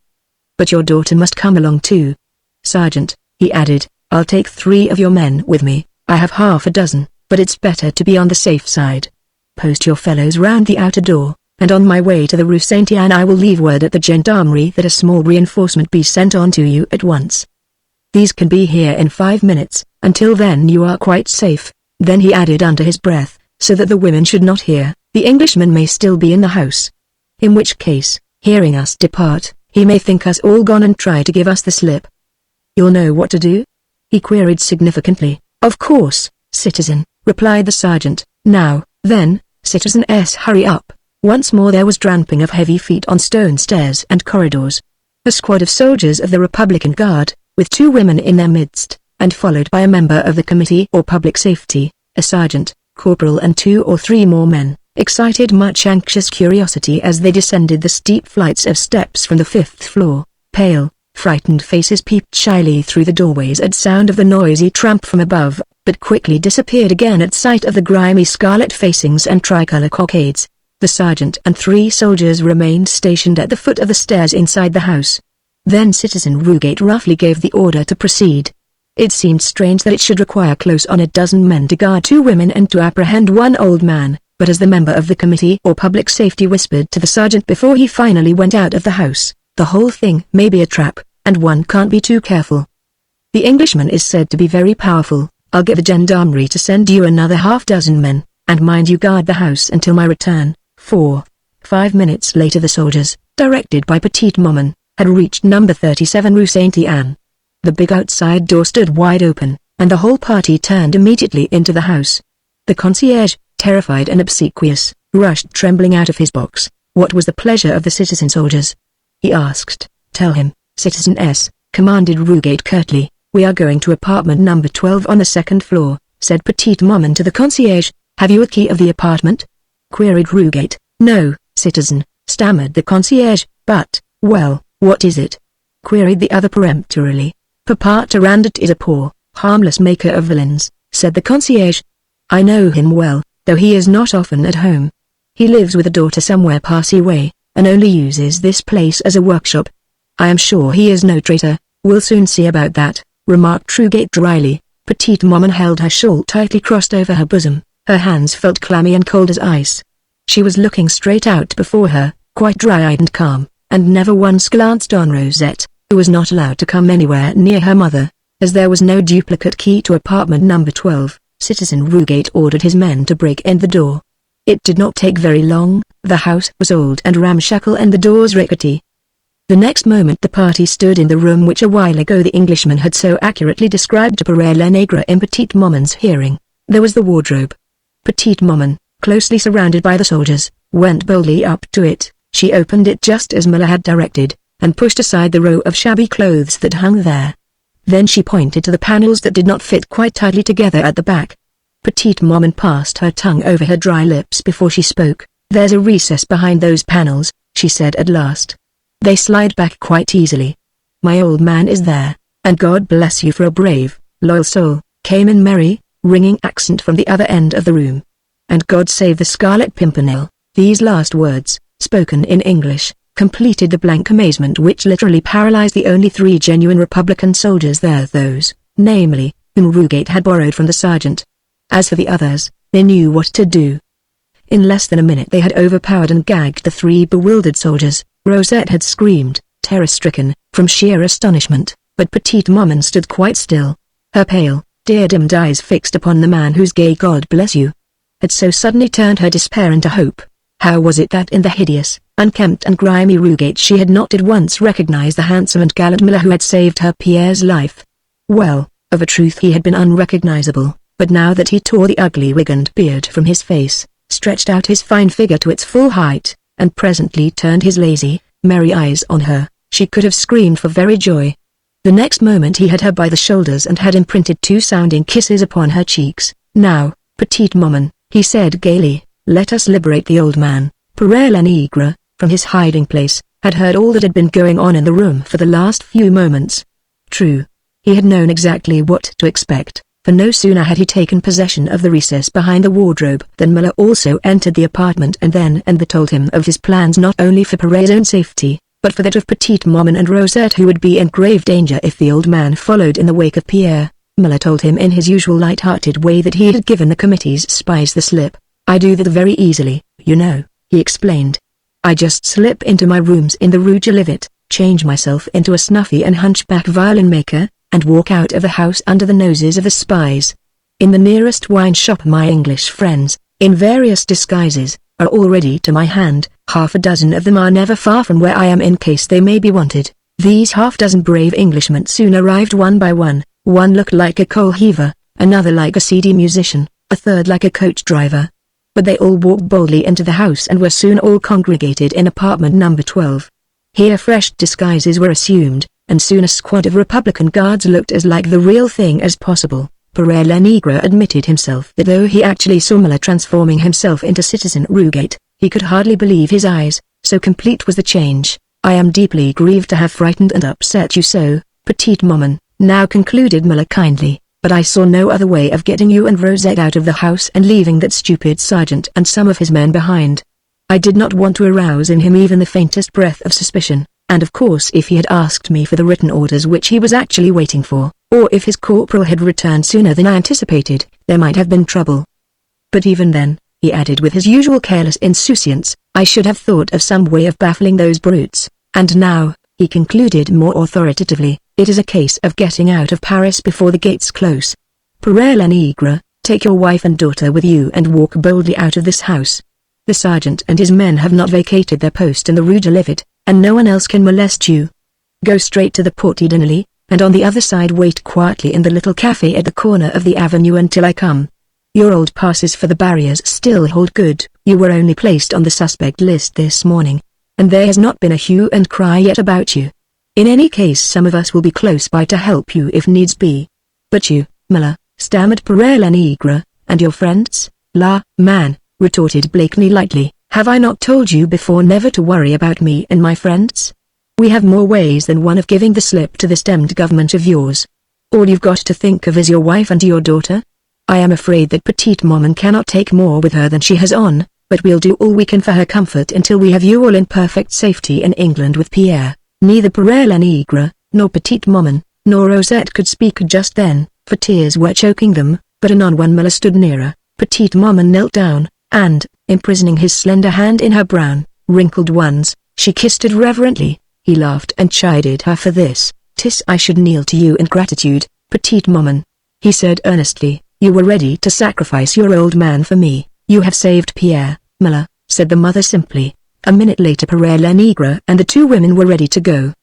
But your daughter must come along too. Sergeant, he added, I'll take 3 of your men with me. I have half a dozen, but it's better to be on the safe side. Post your fellows round the outer door, and on my way to the Rue Saint-Anne I will leave word at the gendarmerie that a small reinforcement be sent on to you at once. These can be here in 5 minutes, until then you are quite safe. Then he added under his breath, so that the women should not hear, the Englishman may still be in the house. In which case, hearing us depart, he may think us all gone and try to give us the slip. You'll know what to do? He queried significantly. Of course, citizen, replied the sergeant. Now, then, Citizen S, hurry up. Once more there was tramping of heavy feet on stone stairs and corridors. A squad of soldiers of the Republican Guard, with 2 women in their midst, and followed by a member of the Committee or Public Safety, a sergeant, corporal and 2 or 3 more men, excited much anxious curiosity as they descended the steep flights of steps from the 5th floor. Pale, frightened faces peeped shyly through the doorways at sound of the noisy tramp from above, but quickly disappeared again at sight of the grimy scarlet facings and tricolour cockades. The sergeant and 3 soldiers remained stationed at the foot of the stairs inside the house. Then Citizen Rugate roughly gave the order to proceed. It seemed strange that it should require close on a dozen men to guard 2 women and to apprehend 1 old man, but as the member of the Committee or Public Safety whispered to the sergeant before he finally went out of the house, the whole thing may be a trap, and one can't be too careful. The Englishman is said to be very powerful. I'll get the gendarmerie to send you another half-dozen men, and mind you guard the house until my return. 5 minutes later the soldiers, directed by Petite Maman, had reached number 37 Rue Saint-Anne. The big outside door stood wide open, and the whole party turned immediately into the house. The concierge, terrified and obsequious, rushed trembling out of his box. What was the pleasure of the citizen soldiers? He asked. Tell him, Citizen S, commanded Rugate curtly. We are going to apartment number 12 on the 2nd floor, said Petite Maman to the concierge. Have you a key of the apartment? Queried Rugate. No, citizen, stammered the concierge, but, well, what is it? Queried the other peremptorily. Papa Tarandot is a poor, harmless maker of villains, said the concierge. I know him well, though he is not often at home. He lives with a daughter somewhere Passy way, and only uses this place as a workshop. I am sure he is no traitor. We'll soon see about that, remarked Rugate dryly. Petite Maman held her shawl tightly crossed over her bosom. Her hands felt clammy and cold as ice. She was looking straight out before her, quite dry-eyed and calm, and never once glanced on Rosette, who was not allowed to come anywhere near her mother. As there was no duplicate key to apartment number 12, Citizen Rugate ordered his men to break in the door. It did not take very long. The house was old and ramshackle and the doors rickety. The next moment the party stood in the room which a while ago the Englishman had so accurately described to Père Lenegre in Petite Maman's hearing. There was the wardrobe. Petite Maman, closely surrounded by the soldiers, went boldly up to it. She opened it just as Miller had directed, and pushed aside the row of shabby clothes that hung there. Then she pointed to the panels that did not fit quite tightly together at the back. Petite Maman passed her tongue over her dry lips before she spoke. There's a recess behind those panels, she said at last. They slide back quite easily. My old man is there, and God bless you for a brave, loyal soul, came in merry, ringing accent from the other end of the room. And God save the Scarlet Pimpernel. These last words, spoken in English, completed the blank amazement which literally paralyzed the only 3 genuine Republican soldiers there, those, namely, whom Rugate had borrowed from the sergeant. As for the others, they knew what to do. In less than a minute they had overpowered and gagged the 3 bewildered soldiers. Rosette had screamed, terror-stricken, from sheer astonishment, but Petite Maman stood quite still. Her pale, tear-dimmed eyes fixed upon the man whose gay God bless you had so suddenly turned her despair into hope. How was it that in the hideous, unkempt and grimy Rugate she had not at once recognized the handsome and gallant miller who had saved her Pierre's life? Well, of a truth he had been unrecognizable, but now that he tore the ugly wig and beard from his face, stretched out his fine figure to its full height, and presently turned his lazy, merry eyes on her, she could have screamed for very joy. The next moment he had her by the shoulders and had imprinted 2 sounding kisses upon her cheeks. "Now, petite maman," he said gaily, "let us liberate the old man." Pere Lenegre, from his hiding place, had heard all that had been going on in the room for the last few moments. True, he had known exactly what to expect, for no sooner had he taken possession of the recess behind the wardrobe than Miller also entered the apartment and then told him of his plans not only for Pere's own safety, but for that of petite maman and Rosette, who would be in grave danger if the old man followed in the wake of Pierre. Miller told him in his usual light-hearted way that he had given the committee's spies the slip. "I do that very easily, you know," he explained. "I just slip into my rooms in the Rue Jolivet, change myself into a snuffy and hunchback violin maker, and walk out of the house under the noses of the spies. In the nearest wine shop my English friends, in various disguises, are already to my hand. Half a dozen of them are never far from where I am in case they may be wanted." These half-dozen brave Englishmen soon arrived one by one. One looked like a coal heaver, another like a seedy musician, a third like a coach driver. But they all walked boldly into the house and were soon all congregated in apartment number 12. Here fresh disguises were assumed, and soon a squad of Republican guards looked as like the real thing as possible. Pere Lenegre admitted himself that though he actually saw Miller transforming himself into Citizen Rugate, he could hardly believe his eyes, so complete was the change. "I am deeply grieved to have frightened and upset you so, petite maman," now concluded Miller kindly, "but I saw no other way of getting you and Rosette out of the house and leaving that stupid sergeant and some of his men behind. I did not want to arouse in him even the faintest breath of suspicion, and of course if he had asked me for the written orders which he was actually waiting for, or if his corporal had returned sooner than I anticipated, there might have been trouble. But even then," he added with his usual careless insouciance, "I should have thought of some way of baffling those brutes, and now," he concluded more authoritatively, "it is a case of getting out of Paris before the gates close. Pere Lenegre, take your wife and daughter with you and walk boldly out of this house. The sergeant and his men have not vacated their post in the Rue de Livet, and no one else can molest you. Go straight to the Porte d'Italie, and on the other side wait quietly in the little café at the corner of the avenue until I come. Your old passes for the barriers still hold good. You were only placed on the suspect list this morning, and there has not been a hue and cry yet about you. In any case some of us will be close by to help you if needs be." "But you, Miller," stammered Pere Lenegre, "and your friends?" "La, man," retorted Blakeney lightly, "have I not told you before never to worry about me and my friends? We have more ways than one of giving the slip to this demmed government of yours. All you've got to think of is your wife and your daughter. I am afraid that petite maman cannot take more with her than she has on, but we'll do all we can for her comfort until we have you all in perfect safety in England with Pierre." Neither Pere Lenegre, nor petite maman, nor Rosette could speak just then, for tears were choking them, but anon when Miller stood nearer, petite maman knelt down, and, imprisoning his slender hand in her brown, wrinkled ones, she kissed it reverently. He laughed and chided her for this. "'Tis I should kneel to you in gratitude, petite maman," he said earnestly. "You were ready to sacrifice your old man for me. You have saved Pierre, Miller," said the mother simply. A minute later Pere Lenegre and the 2 women were ready to go.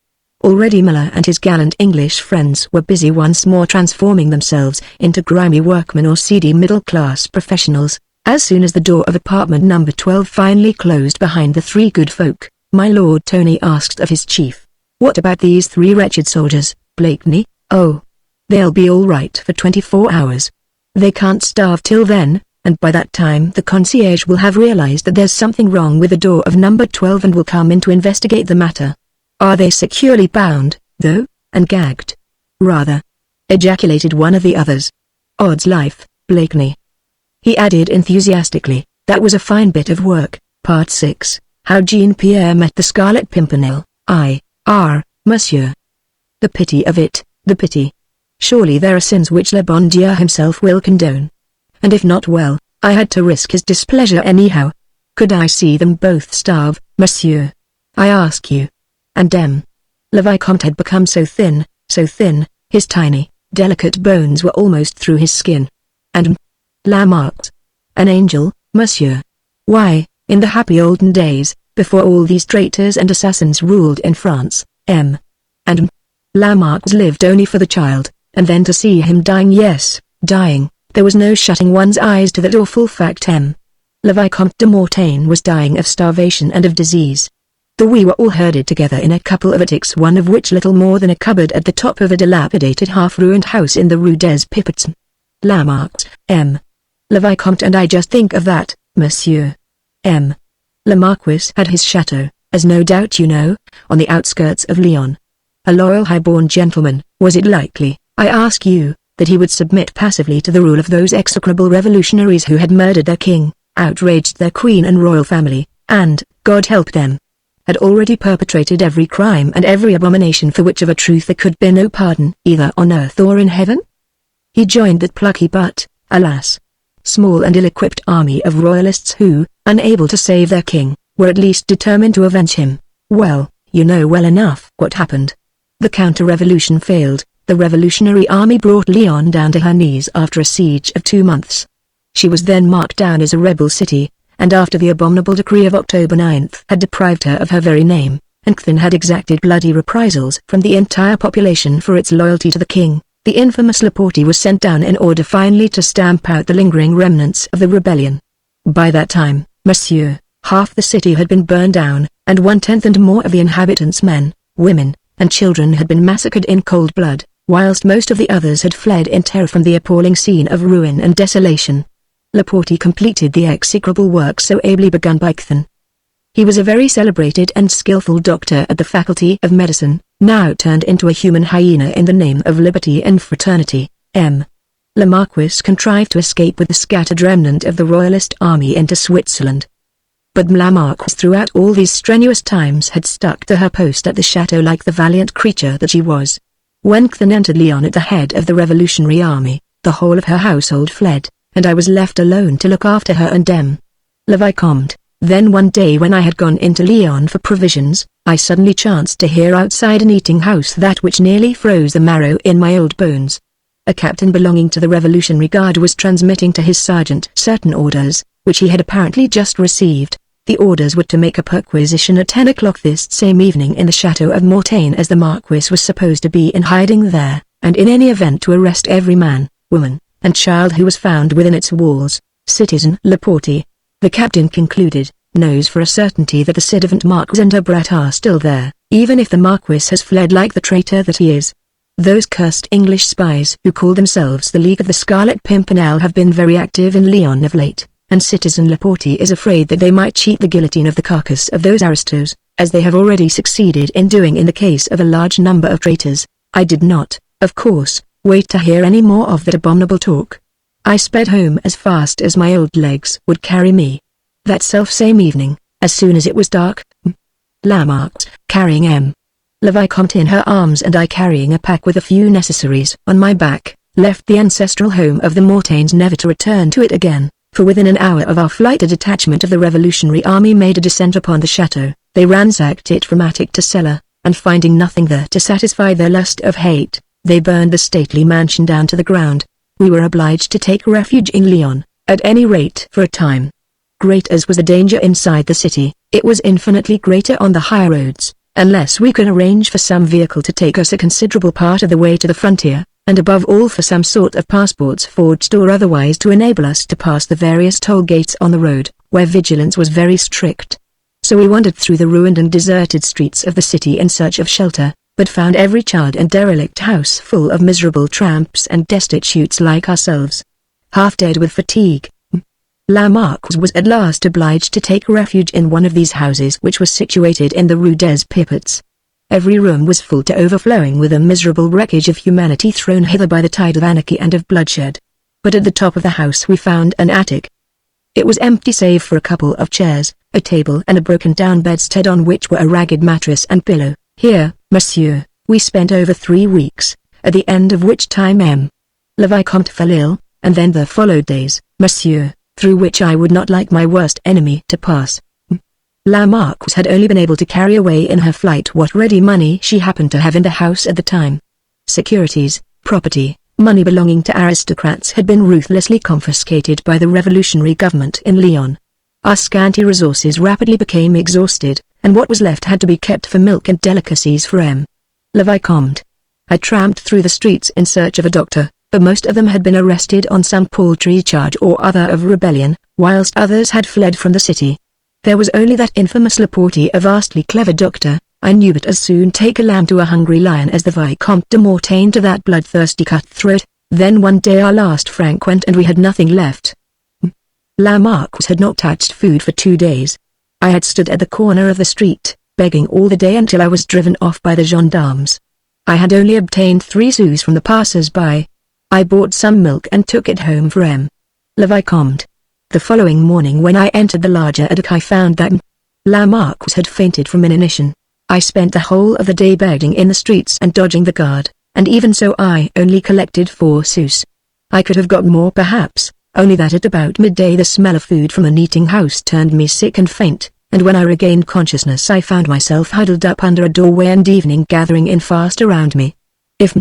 Already Miller and his gallant English friends were busy once more transforming themselves into grimy workmen or seedy middle-class professionals. As soon as the door of apartment number 12 finally closed behind the 3 good folk, my Lord Tony asked of his chief, "What about these 3 wretched soldiers, Blakeney?" "Oh, they'll be all right for 24 hours. They can't starve till then, and by that time the concierge will have realized that there's something wrong with the door of number 12 and will come in to investigate the matter." "Are they securely bound, though, and gagged?" "Rather," ejaculated one of the others. "Odds life, Blakeney," he added enthusiastically, "that was a fine bit of work." Part 6. How Jean-Pierre Met the Scarlet Pimpernel. Monsieur. The pity of it, the pity. Surely there are sins which Le Bon Dieu himself will condone. And if not, well, I had to risk his displeasure anyhow. Could I see them both starve, monsieur? I ask you. And Le Vicomte had become so thin, his tiny, delicate bones were almost through his skin. And La Marque. An angel, monsieur. Why, in the happy olden days, before all these traitors and assassins ruled in France, and La Marque lived only for the child, and then to see him dying, yes, dying, there was no shutting one's eyes to that awful fact. Le Vicomte de Mortain was dying of starvation and of disease. We were all herded together in a couple of attics, one of which little more than a cupboard at the top of a dilapidated half-ruined house in the Rue des Pipots. La Marque, Le Vicomte and I just think of that, monsieur. Le Marquis had his chateau, as no doubt you know, on the outskirts of Lyon. A loyal high-born gentleman, was it likely, I ask you, that he would submit passively to the rule of those execrable revolutionaries who had murdered their king, outraged their queen and royal family, and, God help them, had already perpetrated every crime and every abomination for which of a truth there could be no pardon, either on earth or in heaven? He joined that plucky but, alas, small and ill-equipped army of royalists who, unable to save their king, were at least determined to avenge him. Well, you know well enough what happened. The counter-revolution failed, the revolutionary army brought Lyon down to her knees after a siege of 2 months. She was then marked down as a rebel city, and after the abominable decree of October 9th had deprived her of her very name, and then had exacted bloody reprisals from the entire population for its loyalty to the king, the infamous Laporte was sent down in order finally to stamp out the lingering remnants of the rebellion. By that time, monsieur, half the city had been burned down, and 1/10 and more of the inhabitants, men, women, and children, had been massacred in cold blood, whilst most of the others had fled in terror from the appalling scene of ruin and desolation. Laporte completed the execrable work so ably begun by Cthen. He was a very celebrated and skillful doctor at the Faculty of Medicine, now turned into a human hyena in the name of liberty and fraternity. Le Marquis contrived to escape with the scattered remnant of the royalist army into Switzerland. But La Marque throughout all these strenuous times had stuck to her post at the chateau like the valiant creature that she was. When Cthen entered Lyon at the head of the revolutionary army, the whole of her household fled, and I was left alone to look after her and Le Vicomte. Then one day when I had gone into Lyon for provisions, I suddenly chanced to hear outside an eating-house that which nearly froze the marrow in my old bones. A captain belonging to the Revolutionary Guard was transmitting to his sergeant certain orders, which he had apparently just received. The orders were to make a perquisition at 10 o'clock this same evening in the chateau of Mortain, as the Marquis was supposed to be in hiding there, and in any event to arrest every man, woman, and child who was found within its walls. Citizen Laporte, the captain concluded, knows for a certainty that the ci devant Marquis and her brat are still there, even if the Marquis has fled like the traitor that he is. Those cursed English spies who call themselves the League of the Scarlet Pimpernel have been very active in Lyon of late, and Citizen Laporte is afraid that they might cheat the guillotine of the carcass of those aristos, as they have already succeeded in doing in the case of a large number of traitors. I did not, of course, wait to hear any more of that abominable talk. I sped home as fast as my old legs would carry me. That self-same evening, as soon as it was dark, La Marque, carrying Le Vicomte in her arms and I carrying a pack with a few necessaries on my back, left the ancestral home of the Mortains, never to return to it again, for within an hour of our flight a detachment of the revolutionary army made a descent upon the chateau. They ransacked it from attic to cellar, and finding nothing there to satisfy their lust of hate, they burned the stately mansion down to the ground. We were obliged to take refuge in Lyon, at any rate for a time. Great as was the danger inside the city, it was infinitely greater on the high roads, unless we could arrange for some vehicle to take us a considerable part of the way to the frontier, and above all for some sort of passports forged or otherwise to enable us to pass the various toll gates on the road, where vigilance was very strict. So we wandered through the ruined and deserted streets of the city in search of shelter, but found every charred and derelict house full of miserable tramps and destitutes like ourselves. Half dead with fatigue, La Marque was at last obliged to take refuge in one of these houses, which was situated in the Rue des Pipots. Every room was full to overflowing with a miserable wreckage of humanity thrown hither by the tide of anarchy and of bloodshed. But at the top of the house we found an attic. It was empty save for a couple of chairs, a table and a broken-down bedstead on which were a ragged mattress and pillow. Here, monsieur, we spent over 3 weeks, at the end of which time Le Vicomte fell ill, and then there followed days, monsieur, through which I would not like my worst enemy to pass. La Marque had only been able to carry away in her flight what ready money she happened to have in the house at the time. Securities, property, Money belonging to aristocrats had been ruthlessly confiscated by the revolutionary government in Lyon. Our scanty resources rapidly became exhausted, and what was left had to be kept for milk and delicacies for Le Vicomte. I tramped through the streets in search of a doctor, but most of them had been arrested on some paltry charge or other of rebellion, whilst others had fled from the city. There was only that infamous Laporte, a vastly clever doctor. I knew but as soon take a lamb to a hungry lion as the Vicomte de Mortain to that bloodthirsty cutthroat. Then one day our last franc went and we had nothing left. La Marquise had not touched food for 2 days. I had stood at the corner of the street, begging all the day until I was driven off by the gendarmes. I had only obtained 3 sous from the passers-by. I bought some milk and took it home for Le Vicomte. The following morning when I entered the larger attic I found that La Marquise had fainted from inanition. I spent the whole of the day begging in the streets and dodging the guard, and even so I only collected 4 sous. I could have got more perhaps, only that at about midday the smell of food from an eating house turned me sick and faint, and when I regained consciousness I found myself huddled up under a doorway and evening gathering in fast around me. If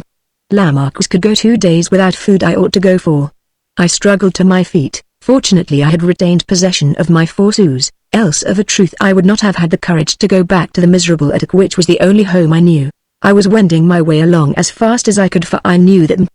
La Marquise could go 2 days without food I ought to go 4. I struggled to my feet. Fortunately I had retained possession of my 4 sous, else of a truth I would not have had the courage to go back to the miserable attic which was the only home I knew. I was wending my way along as fast as I could for I knew that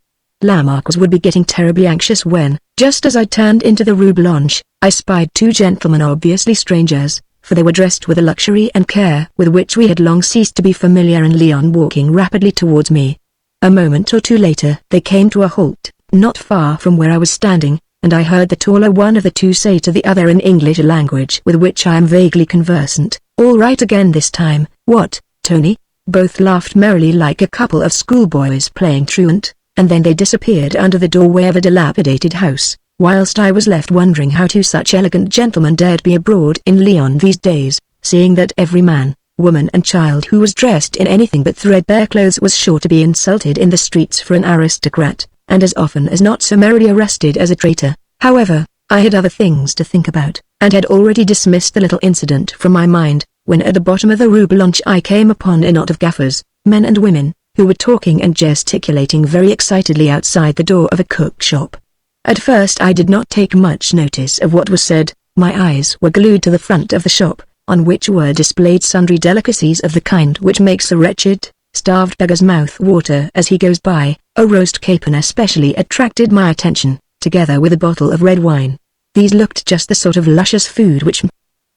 La Marquise would be getting terribly anxious when, just as I turned into the Rue Blanche, I spied 2 gentlemen obviously strangers, for they were dressed with a luxury and care with which we had long ceased to be familiar in Lyon, walking rapidly towards me. A moment or 2 later they came to a halt, not far from where I was standing, and I heard the taller one of the 2 say to the other in English, a language with which I am vaguely conversant, "All right again this time, what, Tony?" Both laughed merrily like a couple of schoolboys playing truant, and then they disappeared under the doorway of a dilapidated house, whilst I was left wondering how 2 such elegant gentlemen dared be abroad in Lyon these days, seeing that every man, woman and child who was dressed in anything but threadbare clothes was sure to be insulted in the streets for an aristocrat, and as often as not summarily arrested as a traitor. However, I had other things to think about, and had already dismissed the little incident from my mind, when at the bottom of the Rue Blanche I came upon a knot of gaffers, men and women, who were talking and gesticulating very excitedly outside the door of a cook shop. At first I did not take much notice of what was said. My eyes were glued to the front of the shop, on which were displayed sundry delicacies of the kind which makes a wretched, starved beggar's mouth water as he goes by. A roast capon especially attracted my attention, together with a bottle of red wine. These looked just the sort of luscious food which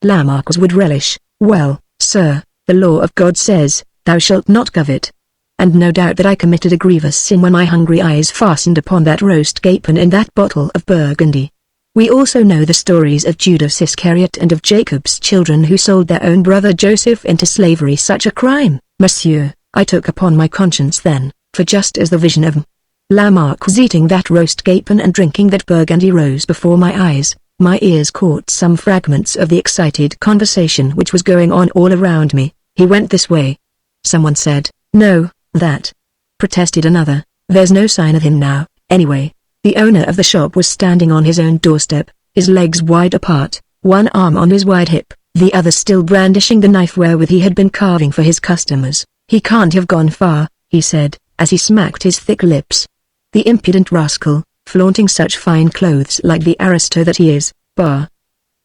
La Marquise would relish. Well, sir, the law of God says, "Thou shalt not covet." And no doubt that I committed a grievous sin when my hungry eyes fastened upon that roast capon and that bottle of Burgundy. We also know the stories of Judas Iscariot and of Jacob's children who sold their own brother Joseph into slavery. Such a crime, monsieur, I took upon my conscience then, for just as the vision of La Marquise eating that roast capon and drinking that Burgundy rose before my eyes, my ears caught some fragments of the excited conversation which was going on all around me. "He went this way," someone said. "No, that," protested another. "There's no sign of him now, anyway." The owner of the shop was standing on his own doorstep, his legs wide apart, one arm on his wide hip, the other still brandishing the knife wherewith he had been carving for his customers. "He can't have gone far," he said, as he smacked his thick lips. "The impudent rascal, flaunting such fine clothes like the aristo that he is, bah!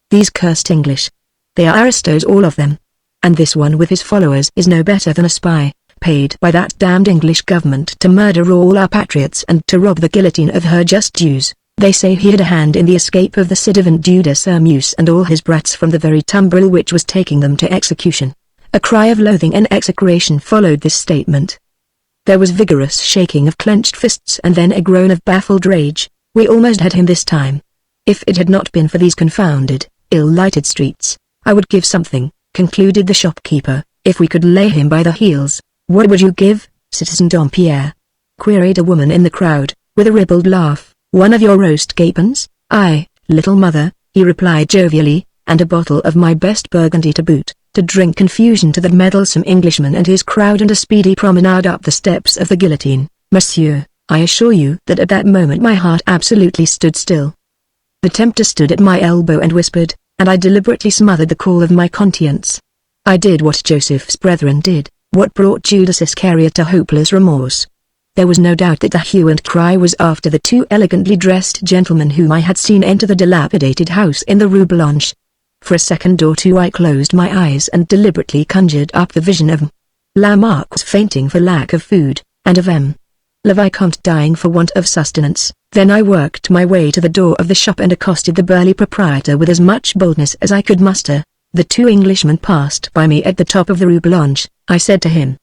These cursed English. They are aristos all of them. And this one with his followers is no better than a spy, paid by that damned English government to murder all our patriots and to rob the guillotine of her just dues. They say he had a hand in the escape of the ci devant Duc de Sairmeuse and all his brats from the very tumbril which was taking them to execution." A cry of loathing and execration followed this statement. There was vigorous shaking of clenched fists and then a groan of baffled rage. We almost had him this time. If it had not been for these confounded, ill-lighted streets, I would give something, concluded the shopkeeper, if we could lay him by the heels. "What would you give, Citizen Dompierre?" queried a woman in the crowd, with a ribald laugh. "One of your roast capons?" "Aye, little mother," he replied jovially, "and a bottle of my best Burgundy to boot." To drink confusion to the meddlesome Englishman and his crowd and a speedy promenade up the steps of the guillotine. Monsieur, I assure you that at that moment my heart absolutely stood still. The tempter stood at my elbow and whispered, and I deliberately smothered the call of my conscience. I did what Joseph's brethren did, what brought Judas Iscariot to hopeless remorse. There was no doubt that the hue and cry was after the two elegantly dressed gentlemen whom I had seen enter the dilapidated house in the Rue Blanche. For a second or two I closed my eyes and deliberately conjured up the vision of Lamarck was fainting for lack of food, and of Le Vicomte dying for want of sustenance. Then I worked my way to the door of the shop and accosted the burly proprietor with as much boldness as I could muster. The two Englishmen passed by me at the top of the Rue Blanche. I said to him,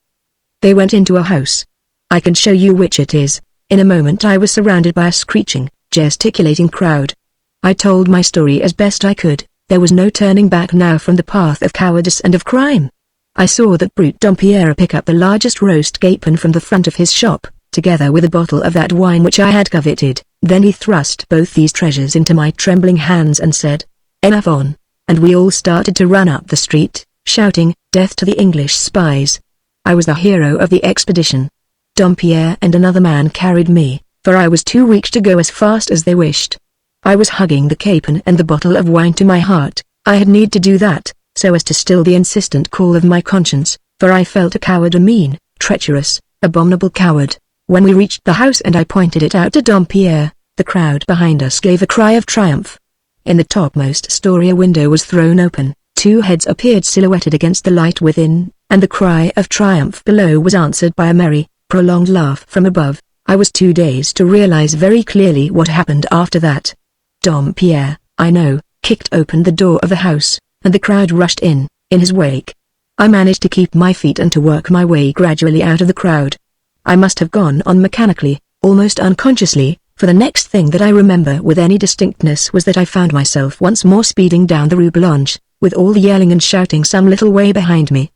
"They went into a house. I can show you which it is." In a moment I was surrounded by a screeching, gesticulating crowd. I told my story as best I could. There was no turning back now from the path of cowardice and of crime. I saw that brute Dompierre pick up the largest roast capon from the front of his shop, together with a bottle of that wine which I had coveted. Then he thrust both these treasures into my trembling hands and said, "En avant," and we all started to run up the street, shouting, "Death to the English spies." I was the hero of the expedition. Dompierre and another man carried me, for I was too weak to go as fast as they wished. I was hugging the capon and the bottle of wine to my heart. I had need to do that, so as to still the insistent call of my conscience, for I felt a coward, a mean, treacherous, abominable coward. When we reached the house and I pointed it out to Dompierre, the crowd behind us gave a cry of triumph. In the topmost story a window was thrown open, two heads appeared silhouetted against the light within, and the cry of triumph below was answered by a merry, prolonged laugh from above. I was too dazed to realize very clearly what happened after that. Dompierre, I know, kicked open the door of the house, and the crowd rushed in his wake. I managed to keep my feet and to work my way gradually out of the crowd. I must have gone on mechanically, almost unconsciously, for the next thing that I remember with any distinctness was that I found myself once more speeding down the Rue Blanche, with all the yelling and shouting some little way behind me.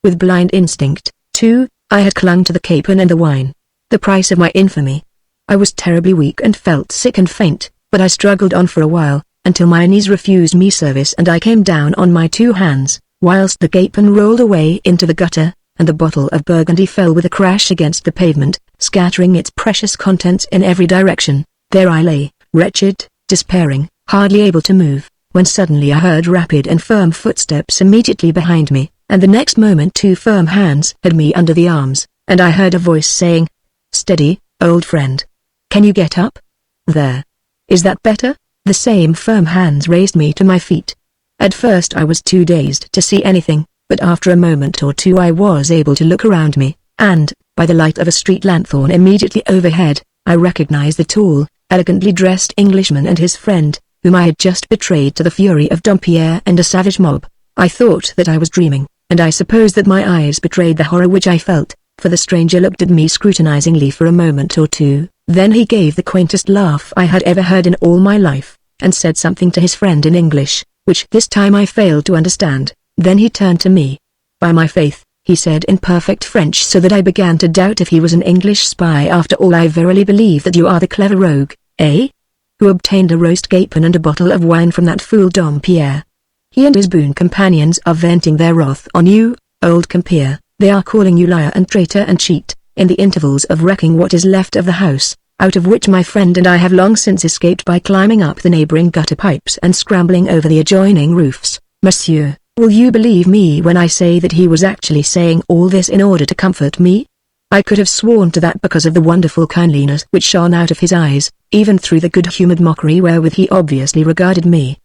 With blind instinct, too, I had clung to the capon and the wine. The price of my infamy. I was terribly weak and felt sick and faint, but I struggled on for a while, until my knees refused me service and I came down on my two hands, whilst the capon rolled away into the gutter, and the bottle of Burgundy fell with a crash against the pavement, scattering its precious contents in every direction. There I lay, wretched, despairing, hardly able to move, when suddenly I heard rapid and firm footsteps immediately behind me, and the next moment two firm hands had me under the arms, and I heard a voice saying, "Steady, old friend. Can you get up? There. Is that better?" The same firm hands raised me to my feet. At first I was too dazed to see anything, but after a moment or two I was able to look around me, and, by the light of a street lanthorn immediately overhead, I recognized the tall, elegantly dressed Englishman and his friend, whom I had just betrayed to the fury of Dompierre and a savage mob. I thought that I was dreaming, and I suppose that my eyes betrayed the horror which I felt, for the stranger looked at me scrutinizingly for a moment or two, then he gave the quaintest laugh I had ever heard in all my life, and said something to his friend in English, which this time I failed to understand. Then he turned to me. "By my faith," he said in perfect French, so that I began to doubt if he was an English spy. "After all, I verily believe that you are the clever rogue, who obtained a roast capon and a bottle of wine from that fool Dompierre. He and his boon companions are venting their wrath on you, old compeer. They are calling you liar and traitor and cheat, in the intervals of wrecking what is left of the house, out of which my friend and I have long since escaped by climbing up the neighboring gutter pipes and scrambling over the adjoining roofs. Monsieur, will you believe me when I say that he was actually saying all this in order to comfort me? I could have sworn to that because of the wonderful kindliness which shone out of his eyes, even through the good-humored mockery wherewith he obviously regarded me.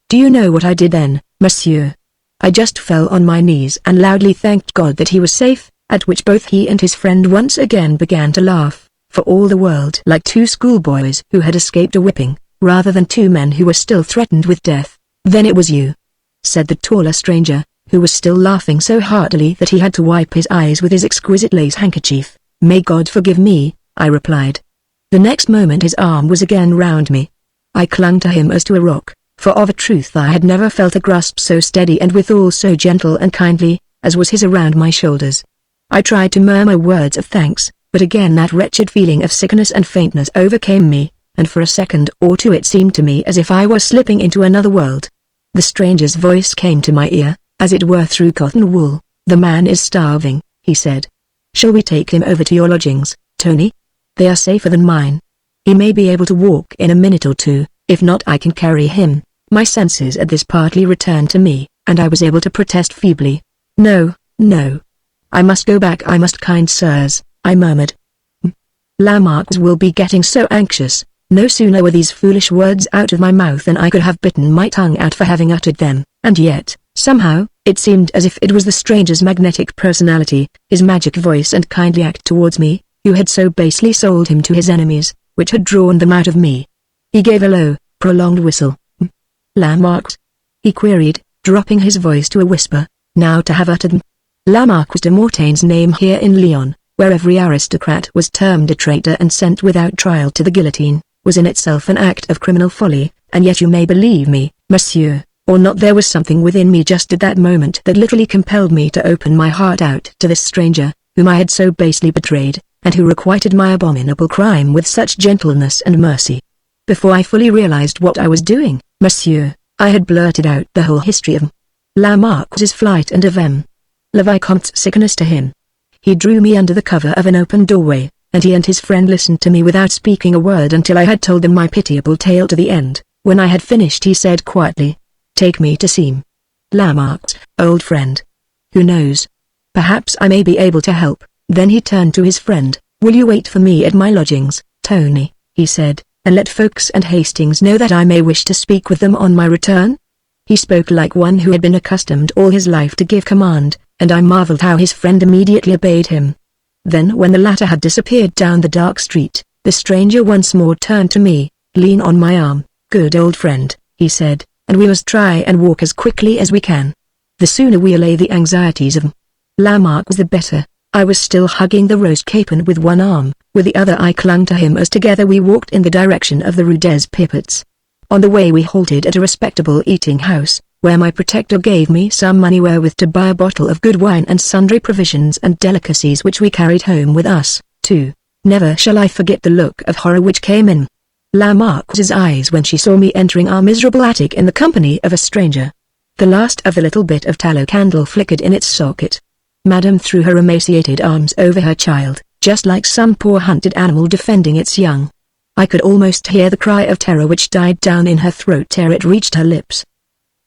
Do you know what I did then, monsieur? I just fell on my knees and loudly thanked God that he was safe, at which both he and his friend once again began to laugh, for all the world like two schoolboys who had escaped a whipping, rather than two men who were still threatened with death. "Then it was you," said the taller stranger, who was still laughing so heartily that he had to wipe his eyes with his exquisite lace handkerchief. "May God forgive me," I replied. The next moment his arm was again round me. I clung to him as to a rock, for of a truth I had never felt a grasp so steady and withal so gentle and kindly, as was his around my shoulders. I tried to murmur words of thanks, but again that wretched feeling of sickness and faintness overcame me, and for a second or two it seemed to me as if I were slipping into another world. The stranger's voice came to my ear, as it were through cotton wool. "The man is starving," he said. "Shall we take him over to your lodgings, Tony? They are safer than mine. He may be able to walk in a minute or two, if not I can carry him." My senses at this partly returned to me, and I was able to protest feebly. "No, no. I must go back, I must, kind sirs," I murmured. Lamarck's will be getting so anxious. No sooner were these foolish words out of my mouth than I could have bitten my tongue out for having uttered them, and yet, somehow, it seemed as if it was the stranger's magnetic personality, his magic voice and kindly act towards me, who had so basely sold him to his enemies, which had drawn them out of me. He gave a low, prolonged whistle. Lamarck's? He queried, dropping his voice to a whisper. Now to have uttered Lamarck was de Mortaine's name here in Lyon, where every aristocrat was termed a traitor and sent without trial to the guillotine, was in itself an act of criminal folly, and yet you may believe me, monsieur, or not, there was something within me just at that moment that literally compelled me to open my heart out to this stranger, whom I had so basely betrayed, and who requited my abominable crime with such gentleness and mercy. Before I fully realized what I was doing, monsieur, I had blurted out the whole history of Lamarck's flight and of le Vicomte's sickness to him. He drew me under the cover of an open doorway, and he and his friend listened to me without speaking a word until I had told them my pitiable tale to the end. When I had finished he said quietly, "Take me to see Lamarck's old friend. Who knows? Perhaps I may be able to help." Then he turned to his friend. "Will you wait for me at my lodgings, Tony?" he said, "and let Ffoulkes and Hastings know that I may wish to speak with them on my return?" He spoke like one who had been accustomed all his life to give command, and I marveled how his friend immediately obeyed him. Then when the latter had disappeared down the dark street, the stranger once more turned to me. "Lean on my arm, good old friend," he said, "and we must try and walk as quickly as we can. The sooner we allay the anxieties of Lamarck the better." I was still hugging the roast capon with one arm, with the other I clung to him as together we walked in the direction of the Rue des Pipots. On the way we halted at a respectable eating house, where my protector gave me some money wherewith to buy a bottle of good wine and sundry provisions and delicacies which we carried home with us, too. Never shall I forget the look of horror which came in Lamarck's eyes when she saw me entering our miserable attic in the company of a stranger. The last of the little bit of tallow candle flickered in its socket. Madame threw her emaciated arms over her child, just like some poor hunted animal defending its young. I could almost hear the cry of terror which died down in her throat ere it reached her lips.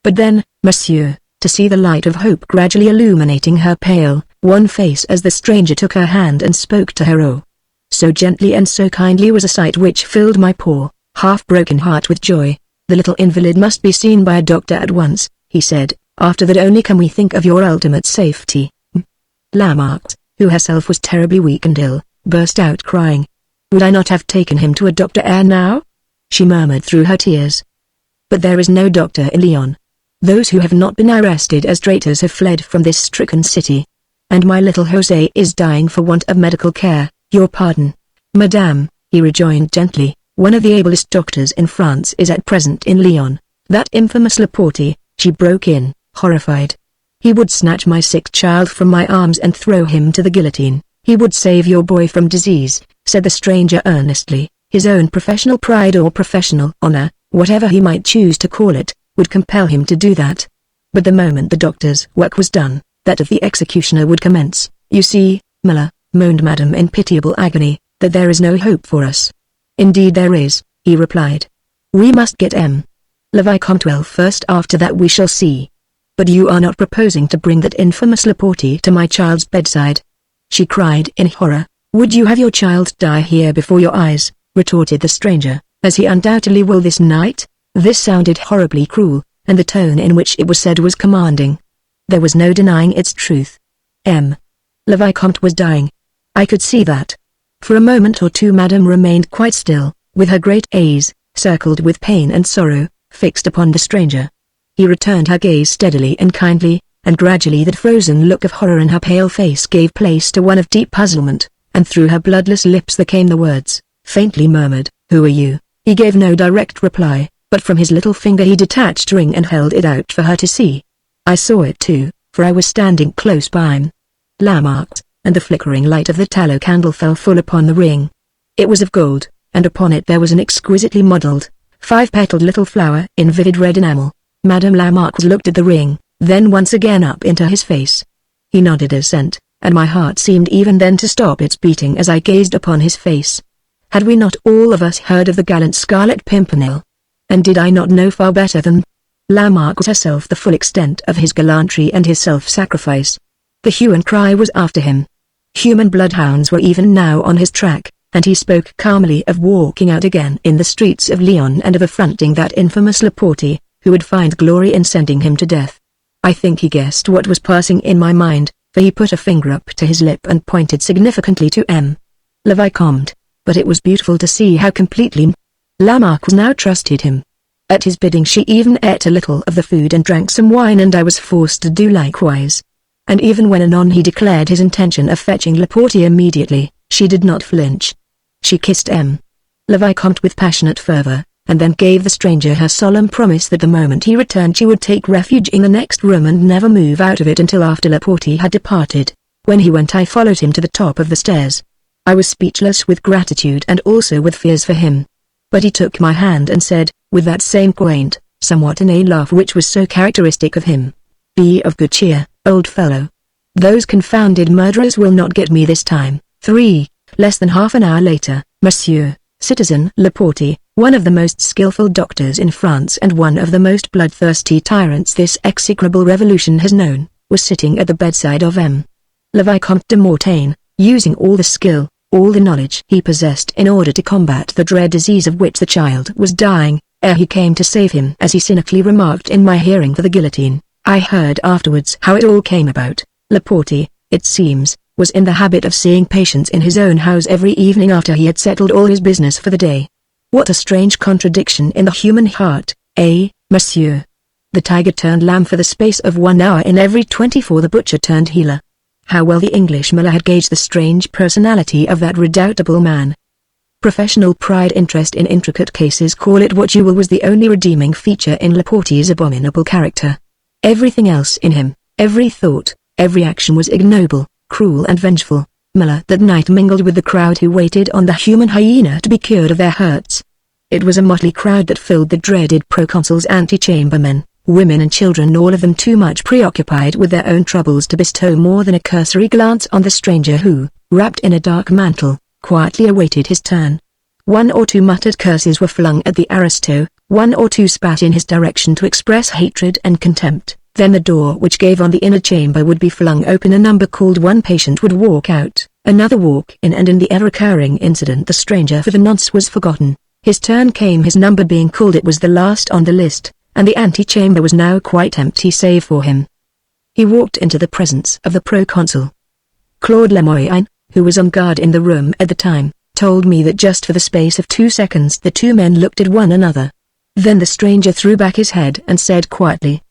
But then, monsieur, to see the light of hope gradually illuminating her pale, wan face as the stranger took her hand and spoke to her, oh, so gently and so kindly, was a sight which filled my poor, half-broken heart with joy. "The little invalid must be seen by a doctor at once," he said. "After that only can we think of your ultimate safety." Lamarck, who herself was terribly weak and ill, burst out crying. "Would I not have taken him to a doctor ere now?" she murmured through her tears. "But there is no doctor in Lyon. Those who have not been arrested as traitors have fled from this stricken city. And my little José is dying for want of medical care." "Your pardon, madame," he rejoined gently, "one of the ablest doctors in France is at present in Lyon." "That infamous Laporte," she broke in, horrified. "He would snatch my sick child from my arms and throw him to the guillotine." "He would save your boy from disease," said the stranger earnestly. "His own professional pride or professional honor, whatever he might choose to call it, would compel him to do that. But the moment the doctor's work was done, that of the executioner would commence. You see, Miller," moaned Madame in pitiable agony, "that there is no hope for us." "Indeed there is," he replied. "We must get le Vicomte well first, after that we shall see." "But you are not proposing to bring that infamous Laporte to my child's bedside?" she cried in horror. "Would you have your child die here before your eyes?" retorted the stranger, "as he undoubtedly will this night?" This sounded horribly cruel, and the tone in which it was said was commanding. There was no denying its truth. Le Vicomte was dying. I could see that. For a moment or two Madame remained quite still, with her great eyes, circled with pain and sorrow, fixed upon the stranger. He returned her gaze steadily and kindly, and gradually that frozen look of horror in her pale face gave place to one of deep puzzlement, and through her bloodless lips there came the words, faintly murmured, "Who are you?" He gave no direct reply, but from his little finger he detached a ring and held it out for her to see. I saw it too, for I was standing close by Lamarck, and the flickering light of the tallow candle fell full upon the ring. It was of gold, and upon it there was an exquisitely modelled, 5-petaled little flower in vivid red enamel. Madame Lamarck looked at the ring, then once again up into his face. He nodded assent, and my heart seemed even then to stop its beating as I gazed upon his face. Had we not all of us heard of the gallant Scarlet Pimpernel? And did I not know far better than Lamarck herself the full extent of his gallantry and his self-sacrifice? The hue and cry was after him. Human bloodhounds were even now on his track, and he spoke calmly of walking out again in the streets of Lyon and of affronting that infamous Laporte, who would find glory in sending him to death. I think he guessed what was passing in my mind, for he put a finger up to his lip and pointed significantly to Le Vicomte, but it was beautiful to see how completely La Marquise now trusted him. At his bidding she even ate a little of the food and drank some wine, and I was forced to do likewise. And even when anon he declared his intention of fetching Laporte immediately, she did not flinch. She kissed Le Vicomte with passionate fervor, and then gave the stranger her solemn promise that the moment he returned she would take refuge in the next room and never move out of it until after Laporte had departed. When he went I followed him to the top of the stairs. I was speechless with gratitude and also with fears for him. But he took my hand and said, with that same quaint, somewhat inane laugh which was so characteristic of him, "Be of good cheer, old fellow. Those confounded murderers will not get me this time." 3. Less than half an hour later, Monsieur, Citizen Laporte, one of the most skillful doctors in France and one of the most bloodthirsty tyrants this execrable revolution has known, was sitting at the bedside of Le Vicomte de Mortain, using all the skill, all the knowledge he possessed in order to combat the dread disease of which the child was dying, ere he came to save him, as he cynically remarked in my hearing, for the guillotine. I heard afterwards how it all came about. Laporte, it seems, was in the habit of seeing patients in his own house every evening after he had settled all his business for the day. What a strange contradiction in the human heart, eh, monsieur? The tiger turned lamb for the space of 1 hour in every 24. The butcher turned healer. How well the English miller had gauged the strange personality of that redoubtable man. Professional pride, interest in intricate cases, call it what you will, was the only redeeming feature in Laporte's abominable character. Everything else in him, every thought, every action was ignoble, cruel and vengeful. Miller that night mingled with the crowd who waited on the human hyena to be cured of their hurts. It was a motley crowd that filled the dreaded proconsul's antechambermen, women and children, all of them too much preoccupied with their own troubles to bestow more than a cursory glance on the stranger who, wrapped in a dark mantle, quietly awaited his turn. 1 or 2 muttered curses were flung at the aristo, 1 or 2 spat in his direction to express hatred and contempt. Then the door which gave on the inner chamber would be flung open, a number called, 1 patient would walk out, another walk in, and in the ever-recurring incident the stranger for the nonce was forgotten. His turn came, his number being called. It was the last on the list, and the antechamber was now quite empty save for him. He walked into the presence of the proconsul. Claude Lemoyne, who was on guard in the room at the time, told me that just for the space of 2 seconds the 2 men looked at one another. Then the stranger threw back his head and said quietly,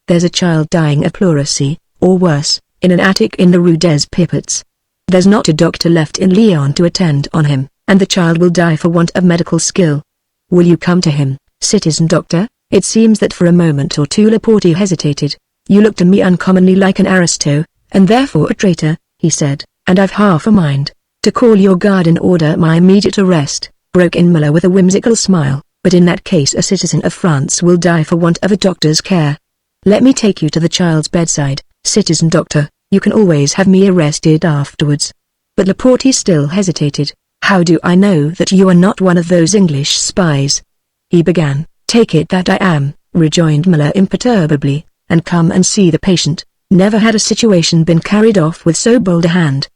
"There's a child dying of pleurisy, or worse, in an attic in the Rue des Pipots. There's not a doctor left in Lyon to attend on him, and the child will die for want of medical skill. Will you come to him, citizen doctor?" It seems that for a moment or two Laporte hesitated. "You look to me uncommonly like an aristo, and therefore a traitor," he said, "and I've half a mind to call your guard and order my immediate arrest," broke in Miller with a whimsical smile, "but in that case a citizen of France will die for want of a doctor's care. Let me take you to the child's bedside, citizen doctor, you can always have me arrested afterwards." But Laporte still hesitated. "How do I know that you are not one of those English spies?" he began. "Take it that I am," rejoined Miller imperturbably, "and come and see the patient." Never had a situation been carried off with so bold a hand.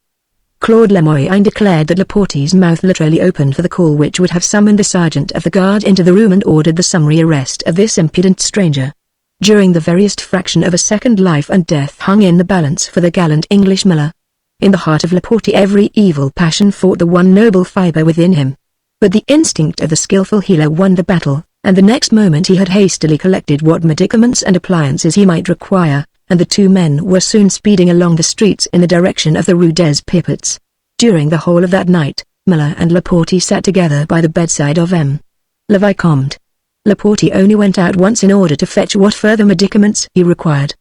Claude Lemoyne declared that Laporte's mouth literally opened for the call which would have summoned the sergeant of the guard into the room and ordered the summary arrest of this impudent stranger. During the veriest fraction of a second life and death hung in the balance for the gallant English miller. In the heart of Laporte every evil passion fought the one noble fibre within him. But the instinct of the skillful healer won the battle, and the next moment he had hastily collected what medicaments and appliances he might require, and the 2 men were soon speeding along the streets in the direction of the Rue des Pipots. During the whole of that night, Miller and Laporte sat together by the bedside of Le Vicomte. Laporte only went out once in order to fetch what further medicaments he required.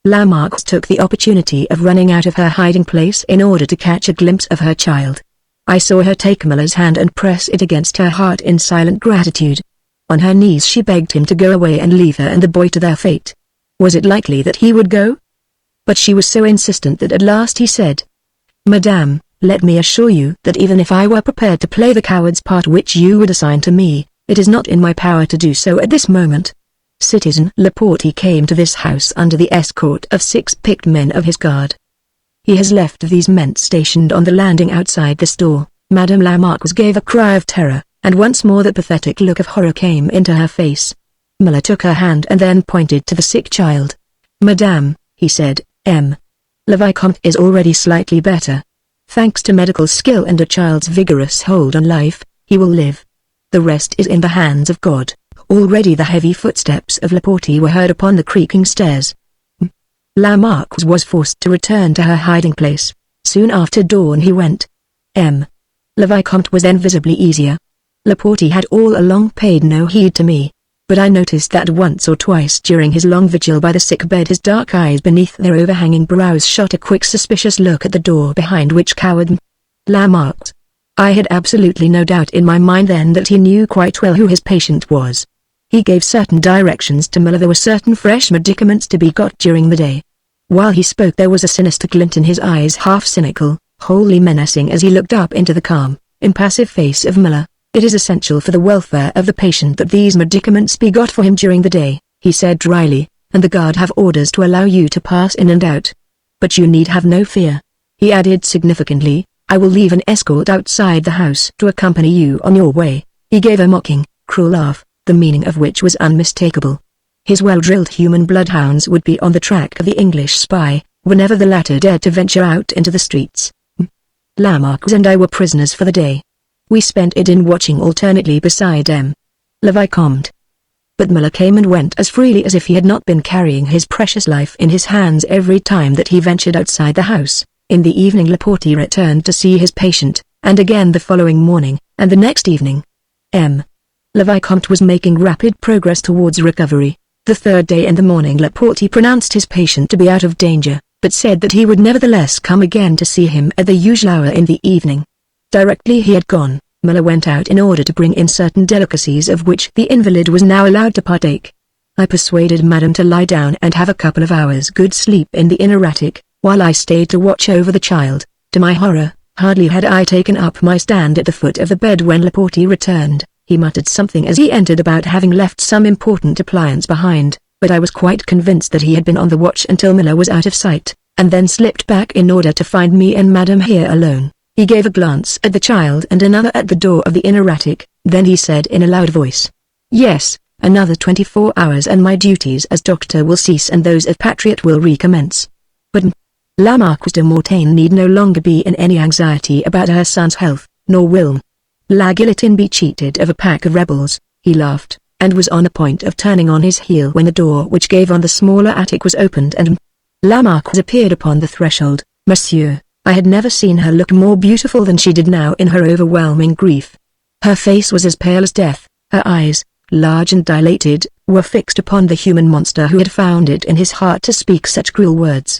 La Marquise took the opportunity of running out of her hiding place in order to catch a glimpse of her child. I saw her take Miller's hand and press it against her heart in silent gratitude. On her knees she begged him to go away and leave her and the boy to their fate. Was it likely that he would go? But she was so insistent that at last he said, "Madame, let me assure you that even if I were prepared to play the coward's part which you would assign to me, it is not in my power to do so at this moment. Citizen Laporte came to this house under the escort of 6 picked men of his guard. He has left these men stationed on the landing outside this door. Madame la Marquise gave a cry of terror, and once more that pathetic look of horror came into her face. Miller took her hand and then pointed to the sick child. "Madame," he said, "Le Vicomte is already slightly better. Thanks to medical skill and a child's vigorous hold on life, he will live. The rest is in the hands of God." Already the heavy footsteps of Laporte were heard upon the creaking stairs. La Marquise was forced to return to her hiding place. Soon after dawn he went. Le Vicomte was then visibly easier. Laporte had all along paid no heed to me, but I noticed that once or twice during his long vigil by the sick bed his dark eyes beneath their overhanging brows shot a quick suspicious look at the door behind which cowered La Marquise. I had absolutely no doubt in my mind then that he knew quite well who his patient was. He gave certain directions to Miller. There were certain fresh medicaments to be got during the day. While he spoke there was a sinister glint in his eyes, half cynical, wholly menacing, as he looked up into the calm, impassive face of Miller. "It is essential for the welfare of the patient that these medicaments be got for him during the day," he said dryly, "and the guard have orders to allow you to pass in and out. But you need have no fear," he added significantly, "I will leave an escort outside the house to accompany you on your way." He gave a mocking, cruel laugh, the meaning of which was unmistakable. His well-drilled human bloodhounds would be on the track of the English spy, whenever the latter dared to venture out into the streets. La Marquise and I were prisoners for the day. We spent it in watching alternately beside Le Vicomte. But Miller came and went as freely as if he had not been carrying his precious life in his hands every time that he ventured outside the house. In the evening Laporte returned to see his patient, and again the following morning, and the next evening. Le Vicomte was making rapid progress towards recovery. The third day in the morning Laporte pronounced his patient to be out of danger, but said that he would nevertheless come again to see him at the usual hour in the evening. Directly he had gone, Miller went out in order to bring in certain delicacies of which the invalid was now allowed to partake. I persuaded Madame to lie down and have a couple of hours' good sleep in the inner attic, while I stayed to watch over the child. To my horror, hardly had I taken up my stand at the foot of the bed when Laporte returned. He muttered something as he entered about having left some important appliance behind, but I was quite convinced that he had been on the watch until Miller was out of sight, and then slipped back in order to find me and Madame here alone. He gave a glance at the child and another at the door of the inner attic, then he said in a loud voice, "Yes, another 24 hours and my duties as doctor will cease and those of patriot will recommence." But La Marquise de Mortain need no longer be in any anxiety about her son's health, nor will La Guillotine be cheated of a pack of rebels. He laughed, and was on the point of turning on his heel when the door which gave on the smaller attic was opened and La Marquise appeared upon the threshold. "Monsieur," I had never seen her look more beautiful than she did now in her overwhelming grief. Her face was as pale as death, her eyes, large and dilated, were fixed upon the human monster who had found it in his heart to speak such cruel words.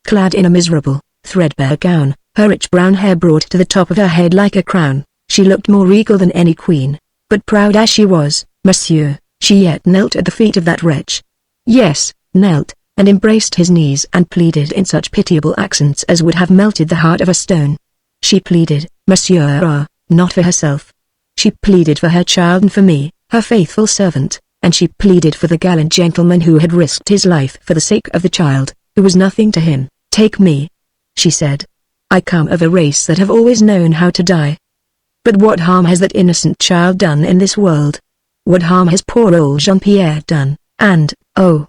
Clad in a miserable, threadbare gown, her rich brown hair brought to the top of her head like a crown, she looked more regal than any queen, but proud as she was, monsieur, she yet knelt at the feet of that wretch. Yes, knelt, and embraced his knees and pleaded in such pitiable accents as would have melted the heart of a stone. She pleaded, monsieur, not for herself. She pleaded for her child and for me, her faithful servant, and she pleaded for the gallant gentleman who had risked his life for the sake of the child, who was nothing to him. "Take me," she said. "I come of a race that have always known how to die. But what harm has that innocent child done in this world? What harm has poor old Jean-Pierre done? And, oh,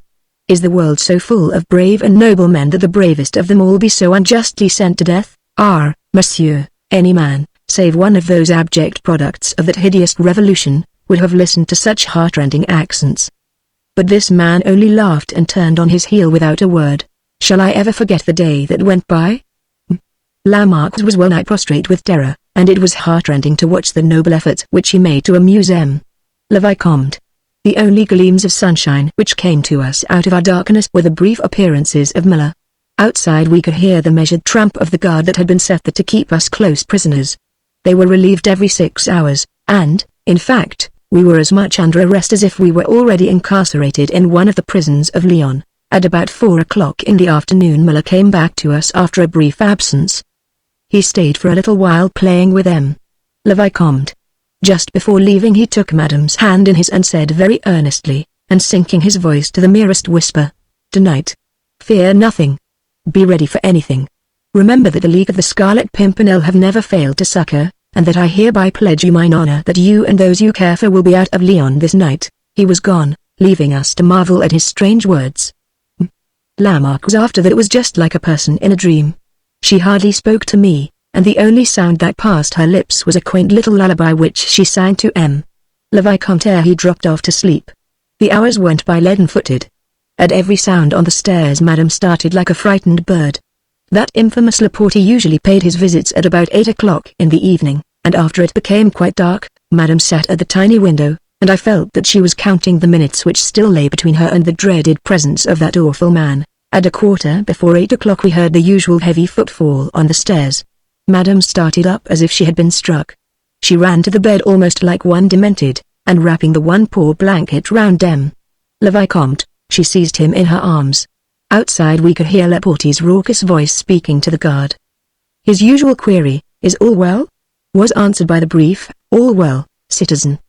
is the world so full of brave and noble men that the bravest of them all be so unjustly sent to death? Monsieur, any man, save one of those abject products of that hideous revolution, would have listened to such heartrending accents. But this man only laughed and turned on his heel without a word. Shall I ever forget the day that went by? La Marquise was well nigh prostrate with terror, and it was heartrending to watch the noble effort which he made to amuse Le Vicomte. The only gleams of sunshine which came to us out of our darkness were the brief appearances of Miller. Outside we could hear the measured tramp of the guard that had been set there to keep us close prisoners. They were relieved every 6 hours, and, in fact, we were as much under arrest as if we were already incarcerated in one of the prisons of Lyon. At about 4 o'clock in the afternoon Miller came back to us after a brief absence. He stayed for a little while playing with Le Vicomte. Just before leaving he took Madame's hand in his and said very earnestly, and sinking his voice to the merest whisper, "Tonight. Fear nothing. Be ready for anything. Remember that the League of the Scarlet Pimpernel have never failed to succor, and that I hereby pledge you mine honor that you and those you care for will be out of Lyon this night." He was gone, leaving us to marvel at his strange words. Lamarck was after that it was just like a person in a dream. She hardly spoke to me, and the only sound that passed her lips was a quaint little lullaby which she sang to Le Vicomte ere he dropped off to sleep. The hours went by leaden-footed. At every sound on the stairs Madame started like a frightened bird. That infamous Laporte usually paid his visits at about 8 o'clock in the evening, and after it became quite dark, Madame sat at the tiny window, and I felt that she was counting the minutes which still lay between her and the dreaded presence of that awful man. At 8:15 o'clock we heard the usual heavy footfall on the stairs. Madame started up as if she had been struck. She ran to the bed almost like one demented, and wrapping the one poor blanket round Le Vicomte, she seized him in her arms. Outside we could hear Laporte's raucous voice speaking to the guard. His usual query, "Is all well?" was answered by the brief, "All well, citizen."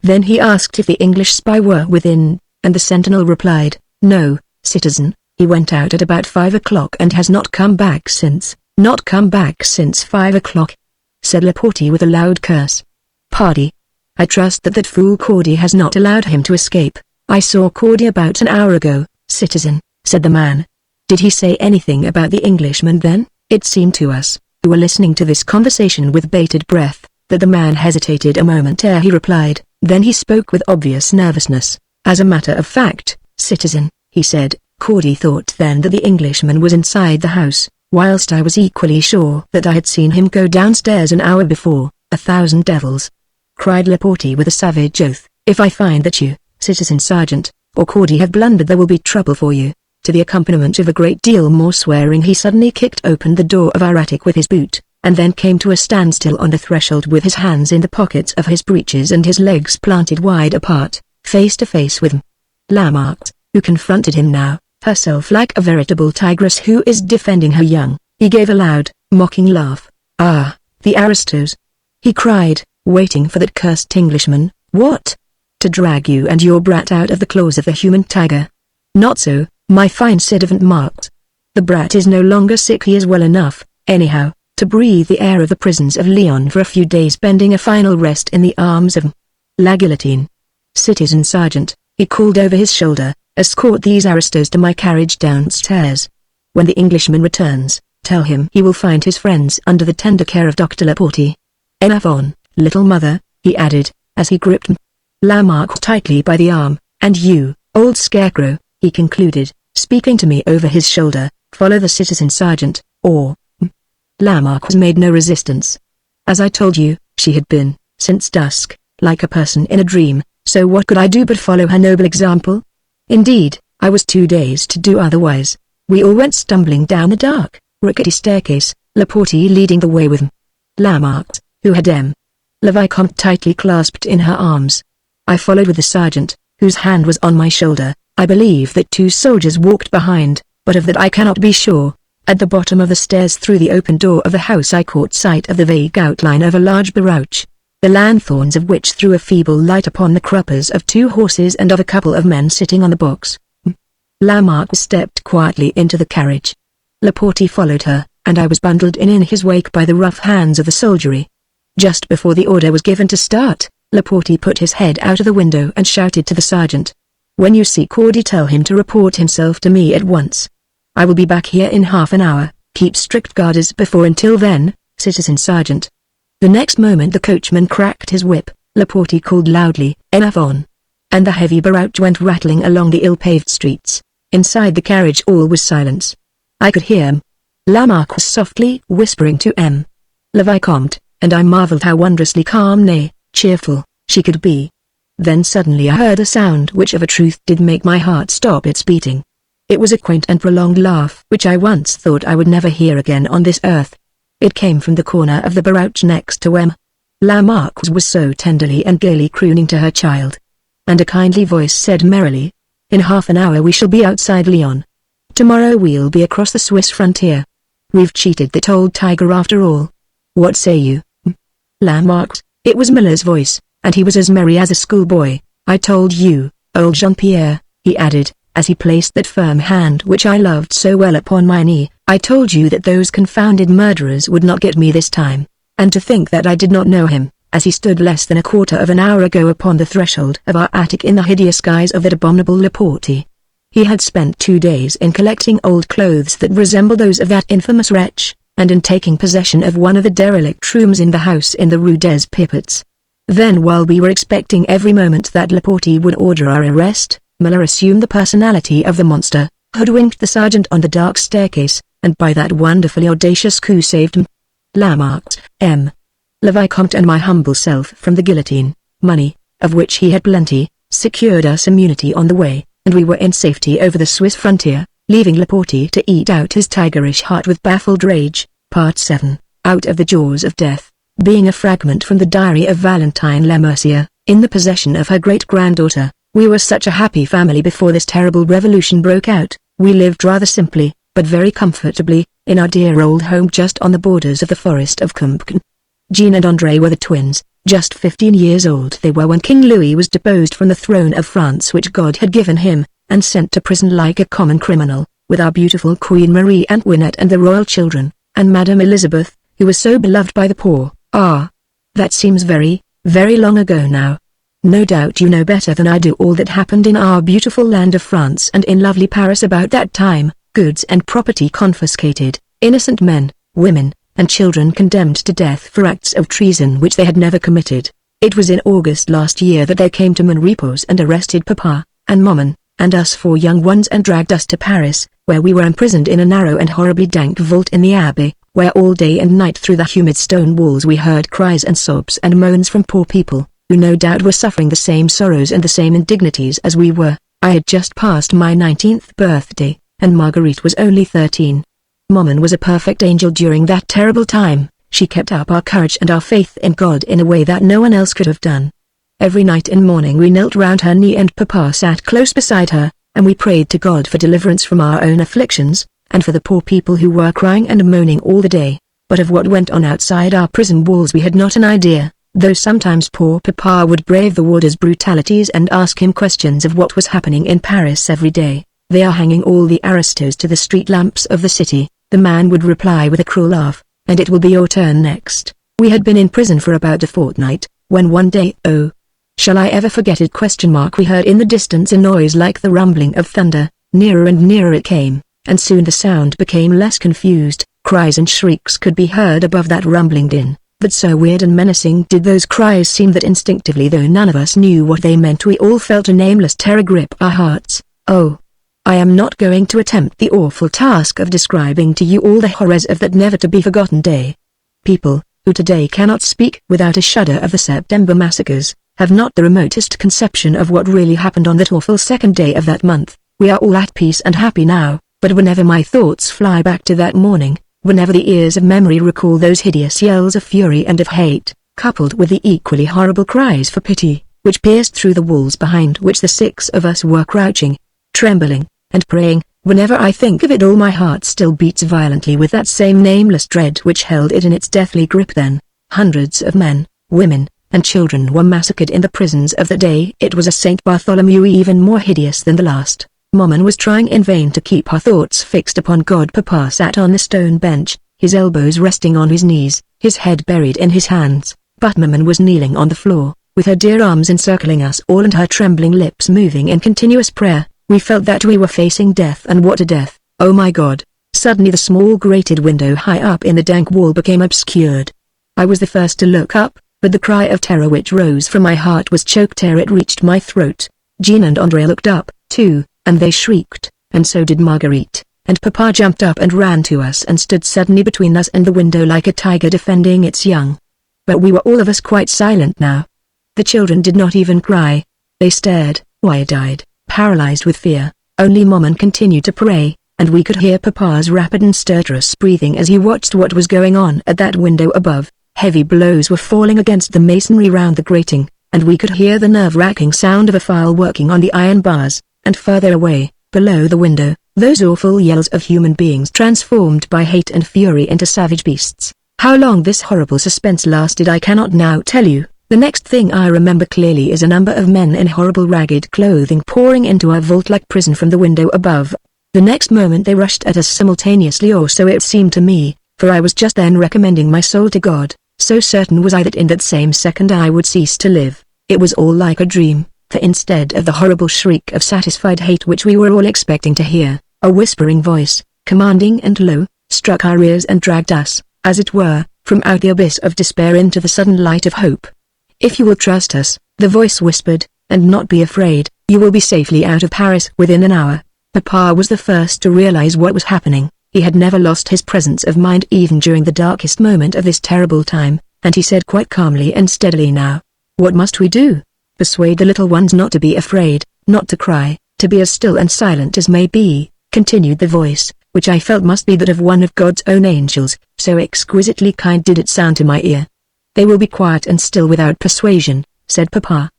Then he asked if the English spy were within, and the sentinel replied, "No, citizen, he went out at about 5 o'clock and has not come back since." "Not come back since 5 o'clock," said Laporte with a loud curse. "Pardy. I trust that fool Cordy has not allowed him to escape." "I saw Cordy about an hour ago, citizen," said the man. "Did he say anything about the Englishman then?" It seemed to us, who were listening to this conversation with bated breath, that the man hesitated a moment ere he replied. Then he spoke with obvious nervousness. "As a matter of fact, citizen," he said, "Cordy thought then that the Englishman was inside the house, whilst I was equally sure that I had seen him go downstairs an hour before." "1,000 devils!" cried Laporte with a savage oath. "If I find that you, citizen sergeant, or Cordy have blundered there will be trouble for you." To the accompaniment of a great deal more swearing he suddenly kicked open the door of our attic with his boot, and then came to a standstill on the threshold with his hands in the pockets of his breeches and his legs planted wide apart, face to face with Lamarck, who confronted him now, herself like a veritable tigress who is defending her young. He gave a loud, mocking laugh. "Ah, the aristos!" he cried, waiting for that cursed Englishman. "What? To drag you and your brat out of the claws of the human tiger? Not so, my fine citizen Marx. The brat is no longer sick, he is well enough, anyhow, to breathe the air of the prisons of Lyon for a few days, spending a final rest in the arms of la guillotine. Citizen sergeant," he called over his shoulder, "escort these aristos to my carriage downstairs. When the Englishman returns, tell him he will find his friends under the tender care of Dr. Laporte. En avant, little mother," he added, as he gripped Lamarck tightly by the arm, "and you, old scarecrow," he concluded, speaking to me over his shoulder, "follow the citizen sergeant, or—" Lamarck made no resistance. As I told you, she had been, since dusk, like a person in a dream, so what could I do but follow her noble example? Indeed, I was too dazed to do otherwise. We all went stumbling down the dark, rickety staircase, Laporte leading the way with Lamarck, who had Le Vicomte tightly clasped in her arms. I followed with the sergeant, whose hand was on my shoulder. I believe that 2 soldiers walked behind, but of that I cannot be sure. At the bottom of the stairs through the open door of the house I caught sight of the vague outline of a large barouche, the lanthorns of which threw a feeble light upon the cruppers of 2 horses and of a couple of men sitting on the box. Lamarck stepped quietly into the carriage. Laporte followed her, and I was bundled in his wake by the rough hands of the soldiery. Just before the order was given to start, Laporte put his head out of the window and shouted to the sergeant. "When you see Cordy, tell him to report himself to me at once. I will be back here in half an hour. Keep strict guard as before until then, citizen sergeant." The next moment the coachman cracked his whip, Laporte called loudly, "En avant!" and the heavy barouche went rattling along the ill-paved streets. Inside the carriage all was silence. I could hear Lamarck was softly whispering to Le Vicomte, and I marveled how wondrously calm, nay, cheerful, she could be. Then suddenly I heard a sound which of a truth did make my heart stop its beating. It was a quaint and prolonged laugh which I once thought I would never hear again on this earth. It came from the corner of the barouche next to Lamarck was so tenderly and gaily crooning to her child. And a kindly voice said merrily, "In half an hour we shall be outside Lyon. Tomorrow we'll be across the Swiss frontier. We've cheated that old tiger after all. What say you?" Lamarck. It was Miller's voice, and he was as merry as a schoolboy. "I told you, old Jean-Pierre," he added, as he placed that firm hand which I loved so well upon my knee, "I told you that those confounded murderers would not get me this time. And to think that I did not know him, as he stood less than a quarter of an hour ago upon the threshold of our attic in the hideous guise of that abominable Laporte. He had spent 2 days in collecting old clothes that resembled those of that infamous wretch, and in taking possession of one of the derelict rooms in the house in the Rue des Pipots. Then, while we were expecting every moment that Laporte would order our arrest, Muller assumed the personality of the monster, hoodwinked the sergeant on the dark staircase, and by that wonderfully audacious coup saved him. Lamarcked, M. Le Vicomte and my humble self from the guillotine. Money, of which he had plenty, secured us immunity on the way, and we were in safety over the Swiss frontier, leaving Laporte to eat out his tigerish heart with baffled rage. Part 7. Out of the Jaws of Death. Being a fragment from the diary of Valentine Lemercier, in the possession of her great-granddaughter, we were such a happy family before this terrible revolution broke out. We lived rather simply, but very comfortably, in our dear old home just on the borders of the forest of Compiègne. Jean and André were the twins. Just 15 years old they were when King Louis was deposed from the throne of France which God had given him, and sent to prison like a common criminal, with our beautiful Queen Marie Antoinette and the royal children, and Madame Elizabeth, who was so beloved by the poor. Ah! That seems very, very long ago now. No doubt you know better than I do all that happened in our beautiful land of France and in lovely Paris about that time. Goods and property confiscated, innocent men, women, and children condemned to death for acts of treason which they had never committed. It was in August last year that they came to Monrepos and arrested Papa, and Maman, and us 4 young ones and dragged us to Paris, where we were imprisoned in a narrow and horribly dank vault in the Abbey, where all day and night through the humid stone walls we heard cries and sobs and moans from poor people, who no doubt were suffering the same sorrows and the same indignities as we were. I had just passed my 19th birthday, and Marguerite was only 13. Maman was a perfect angel during that terrible time. She kept up our courage and our faith in God in a way that no one else could have done. Every night and morning we knelt round her knee and Papa sat close beside her, and we prayed to God for deliverance from our own afflictions, and for the poor people who were crying and moaning all the day. But of what went on outside our prison walls we had not an idea, though sometimes poor Papa would brave the warders' brutalities and ask him questions of what was happening in Paris every day. They are hanging all the aristos to the street lamps of the city, the man would reply with a cruel laugh, and it will be your turn next. We had been in prison for about a fortnight, when one day, oh, shall I ever forget it? We heard in the distance a noise like the rumbling of thunder. Nearer and nearer it came, and soon the sound became less confused. Cries and shrieks could be heard above that rumbling din, but so weird and menacing did those cries seem that instinctively, though none of us knew what they meant, we all felt a nameless terror grip our hearts. Oh! I am not going to attempt the awful task of describing to you all the horrors of that never-to-be-forgotten day. People, who today cannot speak without a shudder of the September massacres, have not the remotest conception of what really happened on that awful second day of that month. We are all at peace and happy now, but whenever my thoughts fly back to that morning, whenever the ears of memory recall those hideous yells of fury and of hate, coupled with the equally horrible cries for pity, which pierced through the walls behind which the 6 of us were crouching, trembling, and praying, whenever I think of it all my heart still beats violently with that same nameless dread which held it in its deathly grip then. Hundreds of men, women, and children were massacred in the prisons of the day. It was a St. Bartholomew even more hideous than the last. Maman was trying in vain to keep her thoughts fixed upon God. Papa sat on the stone bench, his elbows resting on his knees, his head buried in his hands, but Maman was kneeling on the floor, with her dear arms encircling us all and her trembling lips moving in continuous prayer. We felt that we were facing death, and what a death! Oh my God! Suddenly the small grated window high up in the dank wall became obscured. I was the first to look up, but the cry of terror which rose from my heart was choked ere it reached my throat. Jean and André looked up, too, and they shrieked, and so did Marguerite, and Papa jumped up and ran to us and stood suddenly between us and the window like a tiger defending its young. But we were all of us quite silent now. The children did not even cry. They stared, wide-eyed, paralyzed with fear. Only Maman continued to pray, and we could hear Papa's rapid and stertorous breathing as he watched what was going on at that window above. Heavy blows were falling against the masonry round the grating, and we could hear the nerve-wracking sound of a file working on the iron bars, and further away, below the window, those awful yells of human beings transformed by hate and fury into savage beasts. How long this horrible suspense lasted I cannot now tell you. The next thing I remember clearly is a number of men in horrible ragged clothing pouring into our vault-like prison from the window above. The next moment they rushed at us simultaneously, or so it seemed to me, for I was just then recommending my soul to God. So certain was I that in that same second I would cease to live. It was all like a dream, for instead of the horrible shriek of satisfied hate which we were all expecting to hear, a whispering voice, commanding and low, struck our ears and dragged us, as it were, from out the abyss of despair into the sudden light of hope. "If you will trust us," the voice whispered, "and not be afraid, you will be safely out of Paris within an hour." Papa was the first to realize what was happening. He had never lost his presence of mind even during the darkest moment of this terrible time, and he said quite calmly and steadily, "Now, what must we do? Persuade the little ones not to be afraid, not to cry, to be as still and silent as may be," continued the voice, which I felt must be that of one of God's own angels, so exquisitely kind did it sound to my ear. "They will be quiet and still without persuasion," said Papa.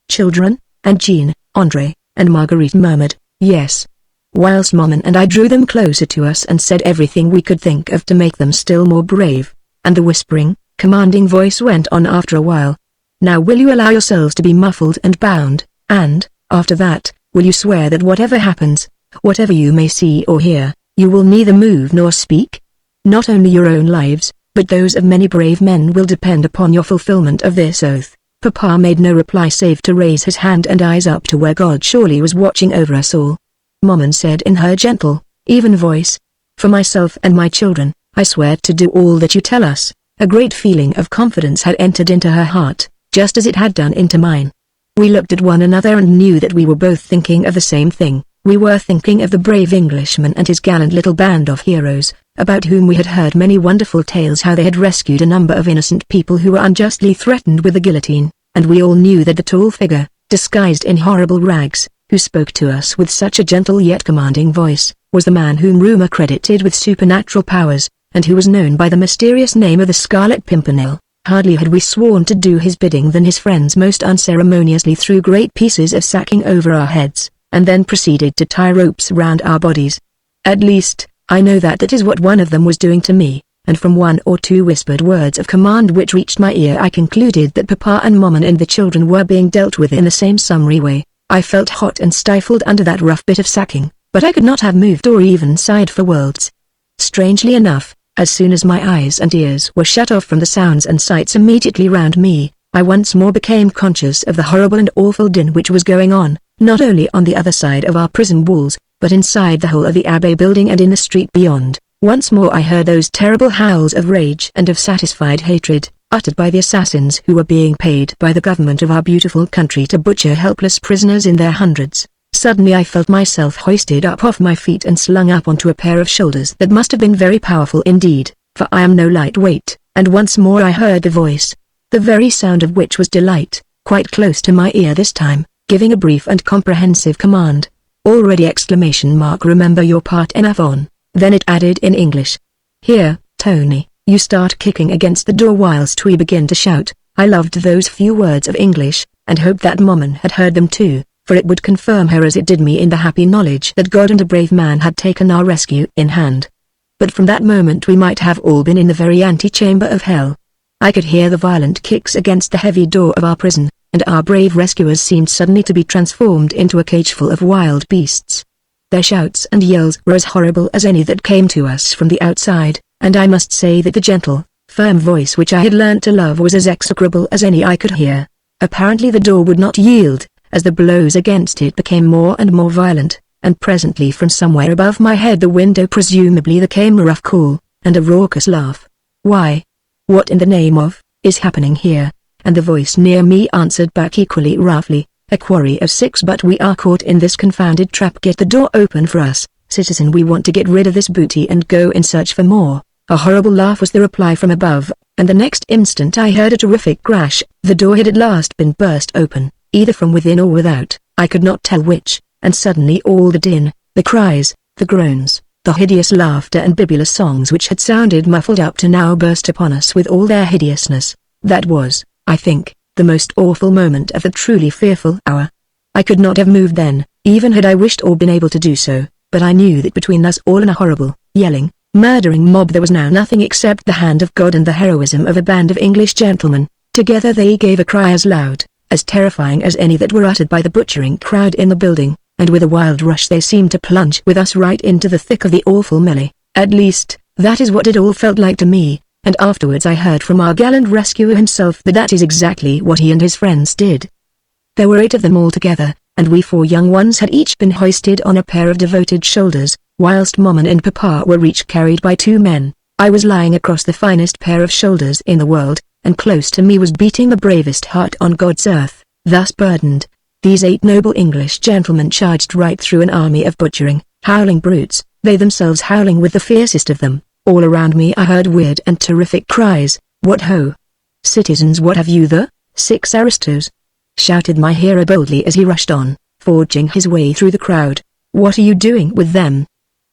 Children?" and Jean, André, and Marguerite murmured, "Yes," whilst Maman and I drew them closer to us and said everything we could think of to make them still more brave. And the whispering, commanding voice went on after a while. "Now will you allow yourselves to be muffled and bound, and, after that, will you swear that whatever happens, whatever you may see or hear, you will neither move nor speak? Not only your own lives, but those of many brave men will depend upon your fulfillment of this oath." Papa made no reply save to raise his hand and eyes up to where God surely was watching over us all. Maman said in her gentle, even voice, "For myself and my children, I swear to do all that you tell us." A great feeling of confidence had entered into her heart, just as it had done into mine. We looked at one another and knew that we were both thinking of the same thing. We were thinking of the brave Englishman and his gallant little band of heroes, about whom we had heard many wonderful tales, how they had rescued a number of innocent people who were unjustly threatened with the guillotine, and we all knew that the tall figure, disguised in horrible rags, who spoke to us with such a gentle yet commanding voice, was the man whom rumor credited with supernatural powers, and who was known by the mysterious name of the Scarlet Pimpernel. Hardly had we sworn to do his bidding than his friends most unceremoniously threw great pieces of sacking over our heads, and then proceeded to tie ropes round our bodies. At least, I know that is what one of them was doing to me, and from one or two whispered words of command which reached my ear I concluded that Papa and Maman and the children were being dealt with in the same summary way. I felt hot and stifled under that rough bit of sacking, but I could not have moved or even sighed for worlds. Strangely enough, as soon as my eyes and ears were shut off from the sounds and sights immediately round me, I once more became conscious of the horrible and awful din which was going on, not only on the other side of our prison walls, but inside the whole of the Abbey building and in the street beyond. Once more I heard those terrible howls of rage and of satisfied hatred, uttered by the assassins who were being paid by the government of our beautiful country to butcher helpless prisoners in their hundreds. Suddenly I felt myself hoisted up off my feet and slung up onto a pair of shoulders that must have been very powerful indeed, for I am no light weight, and once more I heard the voice, the very sound of which was delight, quite close to my ear this time, giving a brief and comprehensive command. "Already!" Remember your part enough on. Then it added in English, "Here, Tony, you start kicking against the door whilst we begin to shout." I loved those few words of English, and hoped that Maman had heard them too, for it would confirm her as it did me in the happy knowledge that God and a brave man had taken our rescue in hand. But from that moment we might have all been in the very antechamber of hell. I could hear the violent kicks against the heavy door of our prison, and our brave rescuers seemed suddenly to be transformed into a cageful of wild beasts. Their shouts and yells were as horrible as any that came to us from the outside, and I must say that the gentle, firm voice which I had learnt to love was as execrable as any I could hear. Apparently the door would not yield, as the blows against it became more and more violent, and presently from somewhere above my head the window presumably there came a rough call, and a raucous laugh. "Why? What in the name of, is happening here?" And the voice near me answered back equally roughly, "A quarry of six, but we are caught in this confounded trap. Get the door open for us, citizen. We want to get rid of this booty and go in search for more." A horrible laugh was the reply from above, and the next instant I heard a terrific crash. The door had at last been burst open, either from within or without, I could not tell which, and suddenly all the din, the cries, the groans, the hideous laughter and bibulous songs which had sounded muffled up to now burst upon us with all their hideousness. That was, I think, the most awful moment of the truly fearful hour. I could not have moved then, even had I wished or been able to do so, but I knew that between us all and a horrible, yelling, murdering mob there was now nothing except the hand of God and the heroism of a band of English gentlemen. Together they gave a cry as loud, as terrifying as any that were uttered by the butchering crowd in the building, and with a wild rush they seemed to plunge with us right into the thick of the awful melee. At least, that is what it all felt like to me, and afterwards I heard from our gallant rescuer himself that is exactly what he and his friends did. There were 8 of them altogether, and we 4 young ones had each been hoisted on a pair of devoted shoulders, whilst Maman and Papa were each carried by 2 men. I was lying across the finest pair of shoulders in the world, and close to me was beating the bravest heart on God's earth. Thus burdened, these 8 noble English gentlemen charged right through an army of butchering, howling brutes, they themselves howling with the fiercest of them. All around me I heard weird and terrific cries. "What ho! Citizens, what have you the 6 aristos?" shouted my hero boldly as he rushed on, forging his way through the crowd. "What are you doing with them?"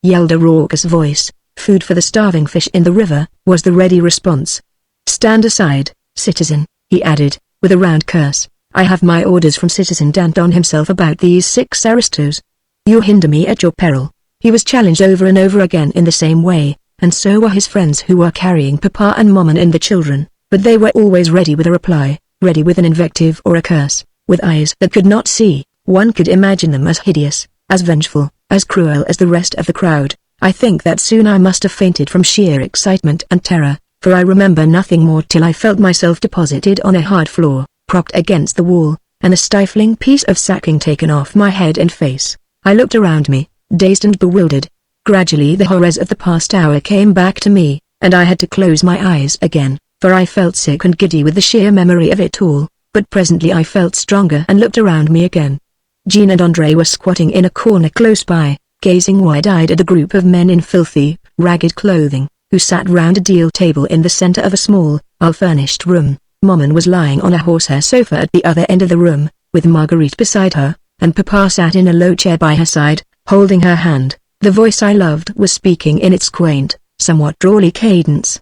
yelled a raucous voice. "Food for the starving fish in the river," was the ready response. "Stand aside, citizen," he added, with a round curse. "I have my orders from Citizen Danton himself about these 6 aristos. You hinder me at your peril." He was challenged over and over again in the same way, and so were his friends who were carrying Papa and Maman and the children, but they were always ready with a reply, ready with an invective or a curse. With eyes that could not see, one could imagine them as hideous, as vengeful, as cruel as the rest of the crowd. I think that soon I must have fainted from sheer excitement and terror, for I remember nothing more till I felt myself deposited on a hard floor, propped against the wall, and a stifling piece of sacking taken off my head and face. I looked around me, dazed and bewildered. Gradually the horrors of the past hour came back to me, and I had to close my eyes again, for I felt sick and giddy with the sheer memory of it all. But presently I felt stronger and looked around me again. Jean and André were squatting in a corner close by, gazing wide-eyed at a group of men in filthy, ragged clothing, who sat round a deal table in the center of a small, well-furnished room. Maman was lying on a horsehair sofa at the other end of the room, with Marguerite beside her, and Papa sat in a low chair by her side, holding her hand. The voice I loved was speaking in its quaint, somewhat drawly cadence.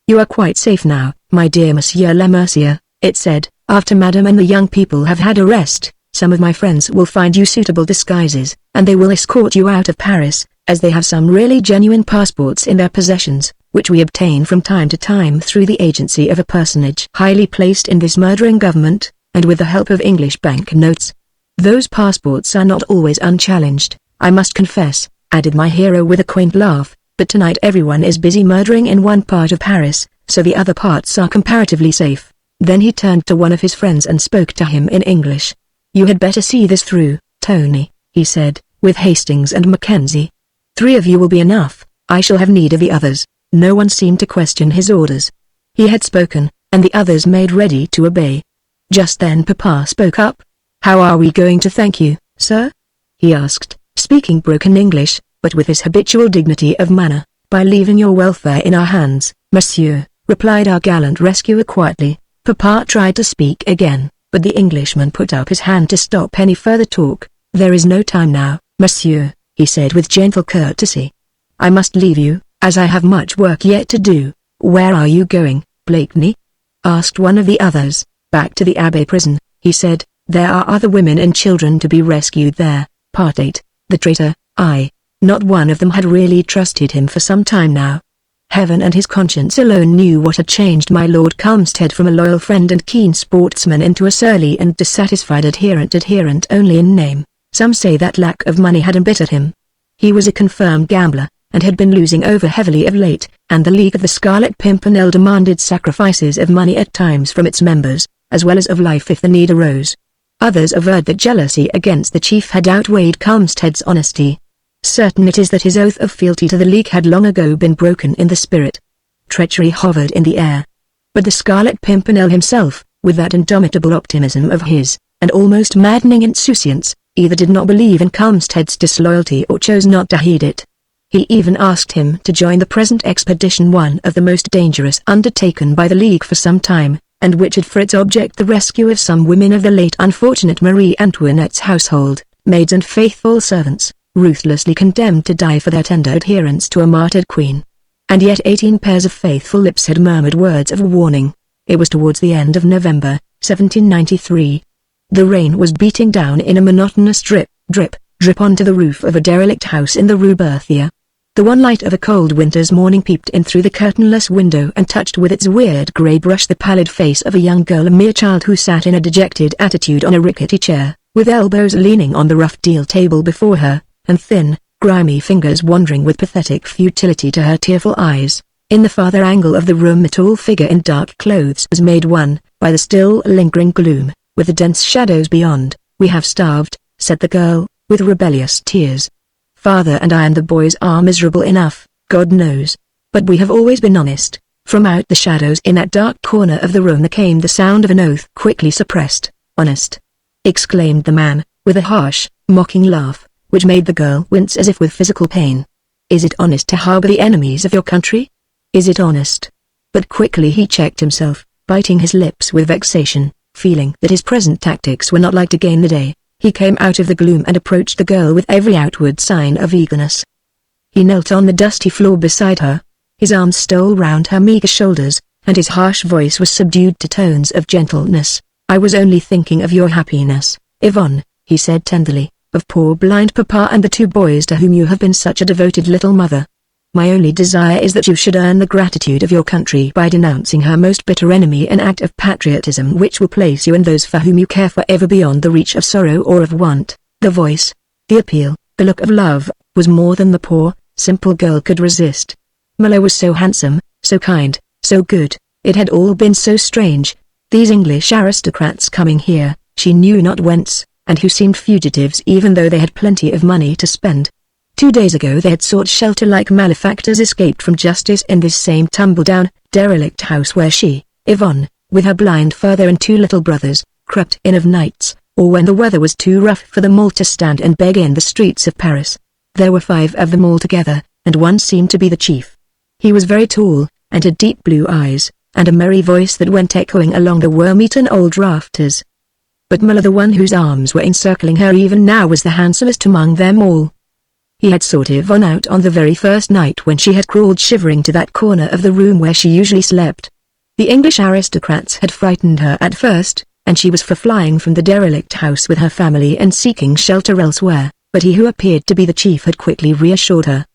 "You are quite safe now, my dear Monsieur le Mercier," it said. "After Madame and the young people have had a rest, some of my friends will find you suitable disguises, and they will escort you out of Paris, as they have some really genuine passports in their possessions, which we obtain from time to time through the agency of a personage highly placed in this murdering government, and with the help of English bank notes. Those passports are not always unchallenged, I must confess," added my hero with a quaint laugh, "but tonight everyone is busy murdering in one part of Paris, so the other parts are comparatively safe." Then he turned to one of his friends and spoke to him in English. "You had better see this through, Tony," he said, "with Hastings and Mackenzie. 3 of you will be enough, I shall have need of the others." No one seemed to question his orders. He had spoken, and the others made ready to obey. Just then Papa spoke up. "How are we going to thank you, sir?" he asked, speaking broken English, but with his habitual dignity of manner. "By leaving your welfare in our hands, monsieur," replied our gallant rescuer quietly. Papa tried to speak again, but the Englishman put up his hand to stop any further talk. "There is no time now, monsieur," he said with gentle courtesy. "I must leave you, as I have much work yet to do." "Where are you going, Blakeney?" asked one of the others. "Back to the Abbey prison," he said. "There are other women and children to be rescued there." Part 8. The traitor, not one of them had really trusted him for some time now. Heaven and his conscience alone knew what had changed my Lord Culmsted from a loyal friend and keen sportsman into a surly and dissatisfied adherent only in name. Some say that lack of money had embittered him. He was a confirmed gambler, and had been losing over heavily of late, and the League of the Scarlet Pimpernel demanded sacrifices of money at times from its members, as well as of life if the need arose. Others averred that jealousy against the chief had outweighed Culmsted's honesty. Certain it is that his oath of fealty to the League had long ago been broken in the spirit. Treachery hovered in the air. But the Scarlet Pimpernel himself, with that indomitable optimism of his, and almost maddening insouciance, either did not believe in Culmsted's disloyalty or chose not to heed it. He even asked him to join the present expedition, one of the most dangerous undertaken by the League for some time, and which had for its object the rescue of some women of the late unfortunate Marie Antoinette's household, maids and faithful servants, ruthlessly condemned to die for their tender adherence to a martyred queen. And yet 18 pairs of faithful lips had murmured words of warning. It was towards the end of November, 1793. The rain was beating down in a monotonous drip, drip, drip onto the roof of a derelict house in the Rue Berthier. The one light of a cold winter's morning peeped in through the curtainless window and touched with its weird grey brush the pallid face of a young girl, a mere child, who sat in a dejected attitude on a rickety chair, with elbows leaning on the rough deal table before her, and thin, grimy fingers wandering with pathetic futility to her tearful eyes. In the farther angle of the room a tall figure in dark clothes was made one, by the still lingering gloom, with the dense shadows beyond. "We have starved," said the girl, with rebellious tears. "Father and I and the boys are miserable enough, God knows. But we have always been honest." From out the shadows in that dark corner of the room there came the sound of an oath quickly suppressed. "Honest!" exclaimed the man, with a harsh, mocking laugh, which made the girl wince as if with physical pain. "Is it honest to harbor the enemies of your country? Is it honest?" But quickly he checked himself, biting his lips with vexation, feeling that his present tactics were not like to gain the day. He came out of the gloom and approached the girl with every outward sign of eagerness. He knelt on the dusty floor beside her. His arms stole round her meager shoulders, and his harsh voice was subdued to tones of gentleness. "I was only thinking of your happiness, Yvonne," he said tenderly, "of poor blind Papa and the two boys to whom you have been such a devoted little mother. My only desire is that you should earn the gratitude of your country by denouncing her most bitter enemy, an act of patriotism which will place you and those for whom you care forever beyond the reach of sorrow or of want." The voice, the appeal, the look of love, was more than the poor, simple girl could resist. Muller was so handsome, so kind, so good. It had all been so strange. These English aristocrats coming here, she knew not whence, and who seemed fugitives even though they had plenty of money to spend. 2 days ago they had sought shelter like malefactors escaped from justice in this same tumble-down, derelict house where she, Yvonne, with her blind father and 2 little brothers, crept in of nights, or when the weather was too rough for them all to stand and beg in the streets of Paris. There were 5 of them all together, and one seemed to be the chief. He was very tall, and had deep blue eyes, and a merry voice that went echoing along the worm-eaten old rafters. But Muller, the one whose arms were encircling her even now, was the handsomest among them all. He had sought Yvonne out on the very first night when she had crawled shivering to that corner of the room where she usually slept. The English aristocrats had frightened her at first, and she was for flying from the derelict house with her family and seeking shelter elsewhere, but he who appeared to be the chief had quickly reassured her.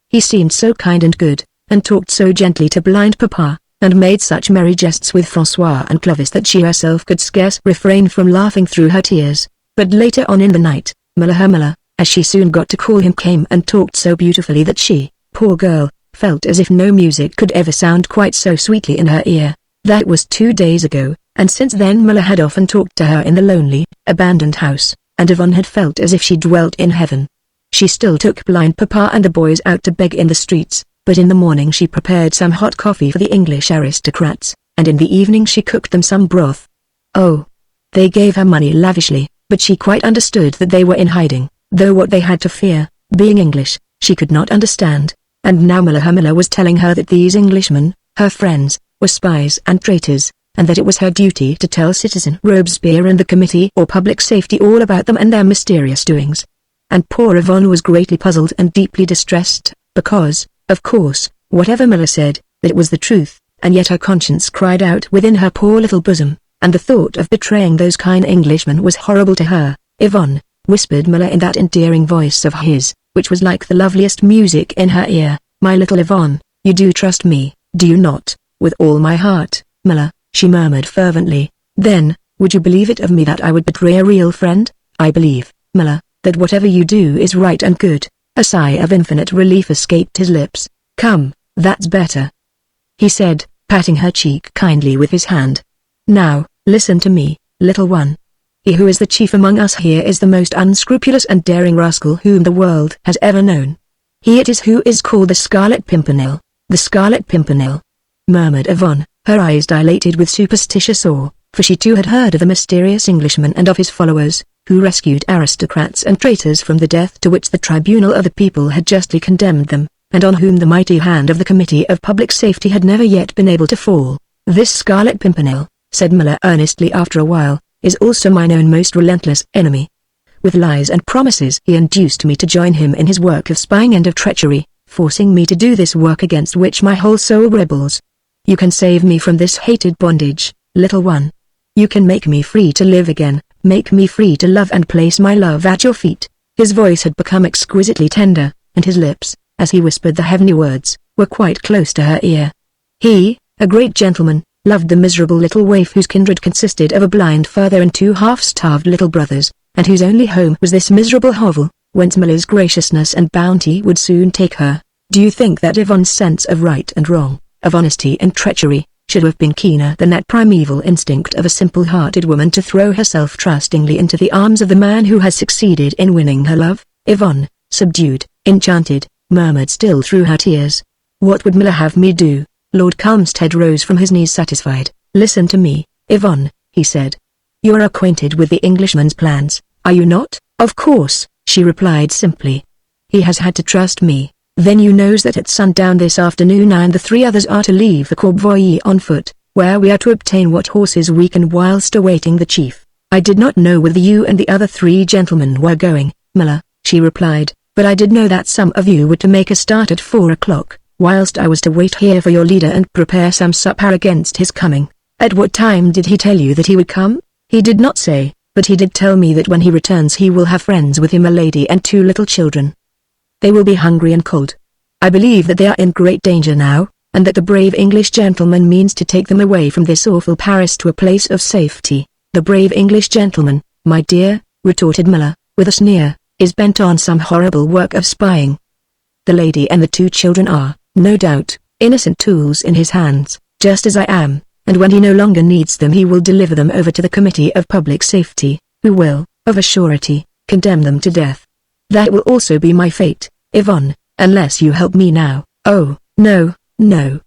He seemed so kind and good, and talked so gently to blind Papa, and made such merry jests with François and Clovis that she herself could scarce refrain from laughing through her tears. But later on in the night, Muller, as she soon got to call him, came and talked so beautifully that she, poor girl, felt as if no music could ever sound quite so sweetly in her ear. That was 2 days ago, and since then Muller had often talked to her in the lonely, abandoned house, and Yvonne had felt as if she dwelt in heaven. She still took blind Papa and the boys out to beg in the streets, but in the morning she prepared some hot coffee for the English aristocrats, and in the evening she cooked them some broth. Oh! They gave her money lavishly, but she quite understood that they were in hiding, though what they had to fear, being English, she could not understand. And now Muller was telling her that these Englishmen, her friends, were spies and traitors, and that it was her duty to tell Citizen Robespierre and the Committee or Public Safety all about them and their mysterious doings. And poor Yvonne was greatly puzzled and deeply distressed, because, of course, whatever Muller said, that it was the truth, and yet her conscience cried out within her poor little bosom, and the thought of betraying those kind Englishmen was horrible to her. "Yvonne," whispered Muller in that endearing voice of his, which was like the loveliest music in her ear, "my little Yvonne, you do trust me, do you not?" "With all my heart, Muller," she murmured fervently. "Then, would you believe it of me that I would betray a real friend?" "I believe, Muller, that whatever you do is right and good." A sigh of infinite relief escaped his lips. "Come, that's better," he said, patting her cheek kindly with his hand. "Now, listen to me, little one. He who is the chief among us here is the most unscrupulous and daring rascal whom the world has ever known. He it is who is called the Scarlet Pimpernel." "The Scarlet Pimpernel," murmured Yvonne, her eyes dilated with superstitious awe, for she too had heard of the mysterious Englishman and of his followers, who rescued aristocrats and traitors from the death to which the tribunal of the people had justly condemned them, and on whom the mighty hand of the Committee of Public Safety had never yet been able to fall. "This Scarlet Pimpernel," said Muller earnestly after a while, "is also mine own most relentless enemy. With lies and promises he induced me to join him in his work of spying and of treachery, forcing me to do this work against which my whole soul rebels. You can save me from this hated bondage, little one. You can make me free to live again, make me free to love and place my love at your feet." His voice had become exquisitely tender, and his lips, as he whispered the heavenly words, were quite close to her ear. He, a great gentleman, loved the miserable little waif whose kindred consisted of a blind father and 2 half-starved little brothers, and whose only home was this miserable hovel, whence Muller's graciousness and bounty would soon take her. Do you think that Yvonne's sense of right and wrong, of honesty and treachery, should have been keener than that primeval instinct of a simple-hearted woman to throw herself trustingly into the arms of the man who has succeeded in winning her love? Yvonne, subdued, enchanted, murmured still through her tears. What would Miller have me do? Lord Culmsted rose from his knees satisfied. Listen to me, Yvonne, he said. You are acquainted with the Englishman's plans, are you not? Of course, she replied simply. He has had to trust me. Then you knows that at sundown this afternoon I and the 3 others are to leave the Courvoisier on foot, where we are to obtain what horses we can whilst awaiting the chief. I did not know whether you and the other 3 gentlemen were going, Miller, she replied, but I did know that some of you were to make a start at 4 o'clock, whilst I was to wait here for your leader and prepare some supper against his coming. At what time did he tell you that he would come? He did not say, but he did tell me that when he returns he will have friends with him, a lady and 2 little children. They will be hungry and cold. I believe that they are in great danger now, and that the brave English gentleman means to take them away from this awful Paris to a place of safety. The brave English gentleman, my dear, retorted Miller, with a sneer, is bent on some horrible work of spying. The lady and the 2 children are, no doubt, innocent tools in his hands, just as I am, and when he no longer needs them he will deliver them over to the Committee of Public Safety, who will, of a surety, condemn them to death. That will also be my fate, Yvonne, unless you help me now. Oh, no, no,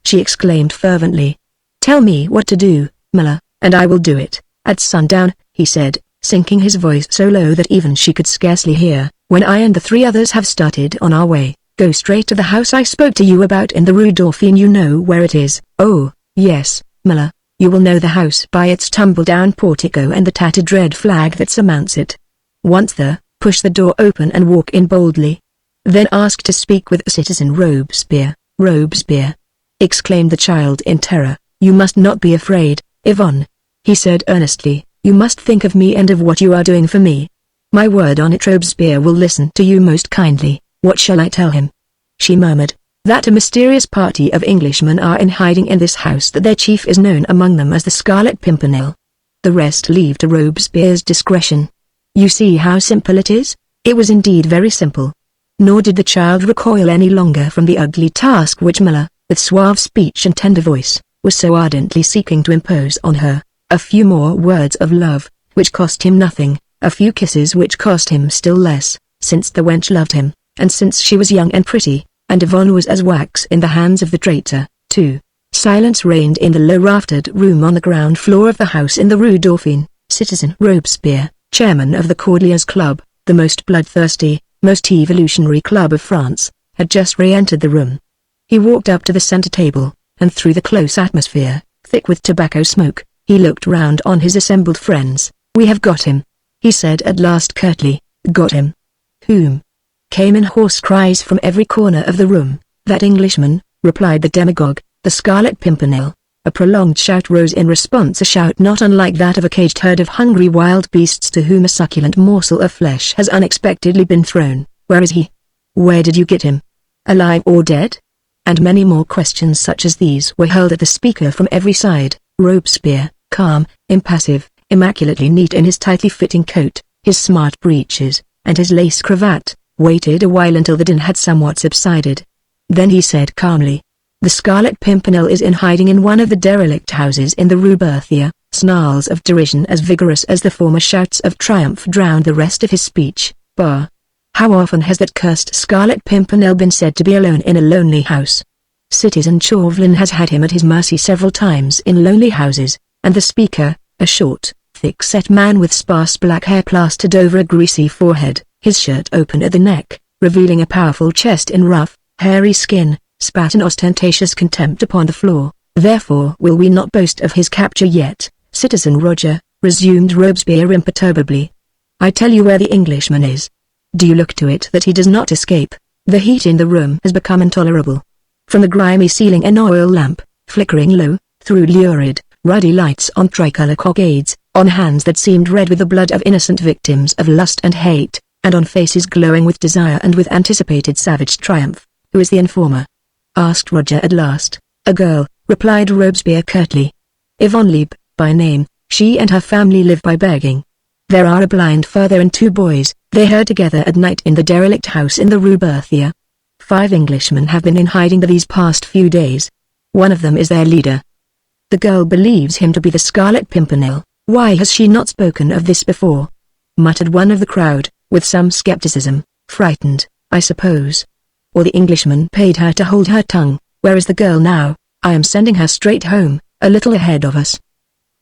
she exclaimed fervently. Tell me what to do, Miller, and I will do it. At sundown, he said, sinking his voice so low that even she could scarcely hear, when I and the 3 others have started on our way, go straight to the house I spoke to you about in the Rue Dauphine. You know where it is. Oh, yes, Miller, you will know the house by its tumble-down portico and the tattered red flag that surmounts it. Once there, push the door open and walk in boldly. Then ask to speak with Citizen Robespierre. Robespierre! Exclaimed the child in terror. You must not be afraid, Yvonne, he said earnestly. You must think of me and of what you are doing for me. My word on it, Robespierre will listen to you most kindly. What shall I tell him? She murmured. That a mysterious party of Englishmen are in hiding in this house, that their chief is known among them as the Scarlet Pimpernel. The rest leave to Robespierre's discretion. You see how simple it is? It was indeed very simple. Nor did the child recoil any longer from the ugly task which Miller, with suave speech and tender voice, was so ardently seeking to impose on her. A few more words of love, which cost him nothing, a few kisses which cost him still less, since the wench loved him, and since she was young and pretty, and Yvonne was as wax in the hands of the traitor, too. Silence reigned in the low-raftered room on the ground floor of the house in the Rue Dauphine. Citizen Robespierre, chairman of the Cordeliers Club, the most bloodthirsty, most evolutionary club of France, had just re-entered the room. He walked up to the center table, and through the close atmosphere, thick with tobacco smoke, he looked round on his assembled friends. We have got him, he said at last curtly. Got him? Whom? Came in hoarse cries from every corner of the room. That Englishman, replied the demagogue, the Scarlet Pimpernel. A prolonged shout rose in response, a shout not unlike that of a caged herd of hungry wild beasts to whom a succulent morsel of flesh has unexpectedly been thrown. Where is he? Where did you get him? Alive or dead? And many more questions such as these were hurled at the speaker from every side. Robespierre, calm, impassive, immaculately neat in his tightly fitting coat, his smart breeches, and his lace cravat, waited a while until the din had somewhat subsided. Then he said calmly, the Scarlet Pimpernel is in hiding in one of the derelict houses in the Rue Berthier. Snarls of derision as vigorous as the former shouts of triumph drowned the rest of his speech. Bah! How often has that cursed Scarlet Pimpernel been said to be alone in a lonely house? Citizen Chauvelin has had him at his mercy several times in lonely houses, and the speaker, a short, thick-set man with sparse black hair plastered over a greasy forehead, his shirt open at the neck, revealing a powerful chest in rough, hairy skin, spat in ostentatious contempt upon the floor. Therefore will we not boast of his capture yet, Citizen Roger, resumed Robespierre imperturbably. I tell you where the Englishman is. Do you look to it that he does not escape? The heat in the room has become intolerable. From the grimy ceiling an oil lamp, flickering low, threw lurid, ruddy lights on tricolor cockades, on hands that seemed red with the blood of innocent victims of lust and hate, and on faces glowing with desire and with anticipated savage triumph. Who is the informer? Asked Roger at last. A girl, replied Robespierre curtly. Yvonne Lieb, by name, she and her family live by begging. There are a blind father and 2 boys, they herd together at night in the derelict house in the Rue Berthier. 5 Englishmen have been in hiding these past few days. One of them is their leader. The girl believes him to be the Scarlet Pimpernel. Why has she not spoken of this before? Muttered one of the crowd, with some skepticism. Frightened, I suppose. Or the Englishman paid her to hold her tongue. Where is the girl now? I am sending her straight home, a little ahead of us.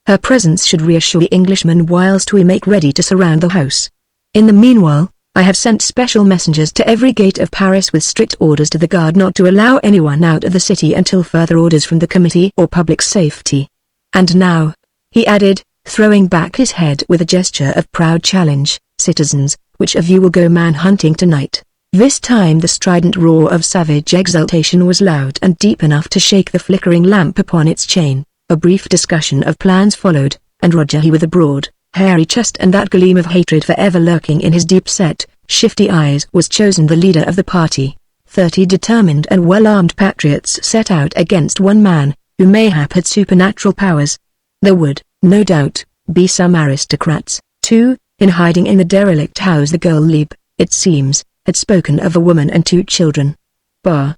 Her presence should reassure the Englishman whilst we make ready to surround the house. In the meanwhile, I have sent special messengers to every gate of Paris with strict orders to the guard not to allow anyone out of the city until further orders from the Committee or Public Safety. And now, he added, throwing back his head with a gesture of proud challenge, citizens, which of you will go man-hunting tonight? This time the strident roar of savage exultation was loud and deep enough to shake the flickering lamp upon its chain. A brief discussion of plans followed, and Roger, he with a broad, hairy chest and that gleam of hatred forever lurking in his deep-set, shifty eyes, was chosen the leader of the party. 30 determined and well-armed patriots set out against one man, who mayhap had supernatural powers. There would, no doubt, be some aristocrats, too, in hiding in the derelict house. The girl Lieb, it seems, had spoken of a woman and 2 children. Bah!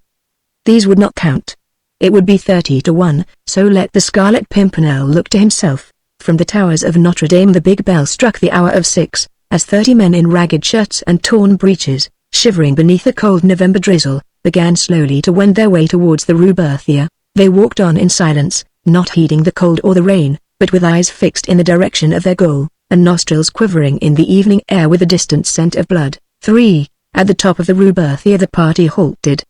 These would not count. It would be 30 to 1, so let the Scarlet Pimpernel look to himself. From the towers of Notre Dame the big bell struck the hour of 6, as 30 men in ragged shirts and torn breeches, shivering beneath a cold November drizzle, began slowly to wend their way towards the Rue Berthier. They walked on in silence, not heeding the cold or the rain, but with eyes fixed in the direction of their goal, and nostrils quivering in the evening air with a distant scent of blood. 3. At the top of the Rue Berthier the party halted.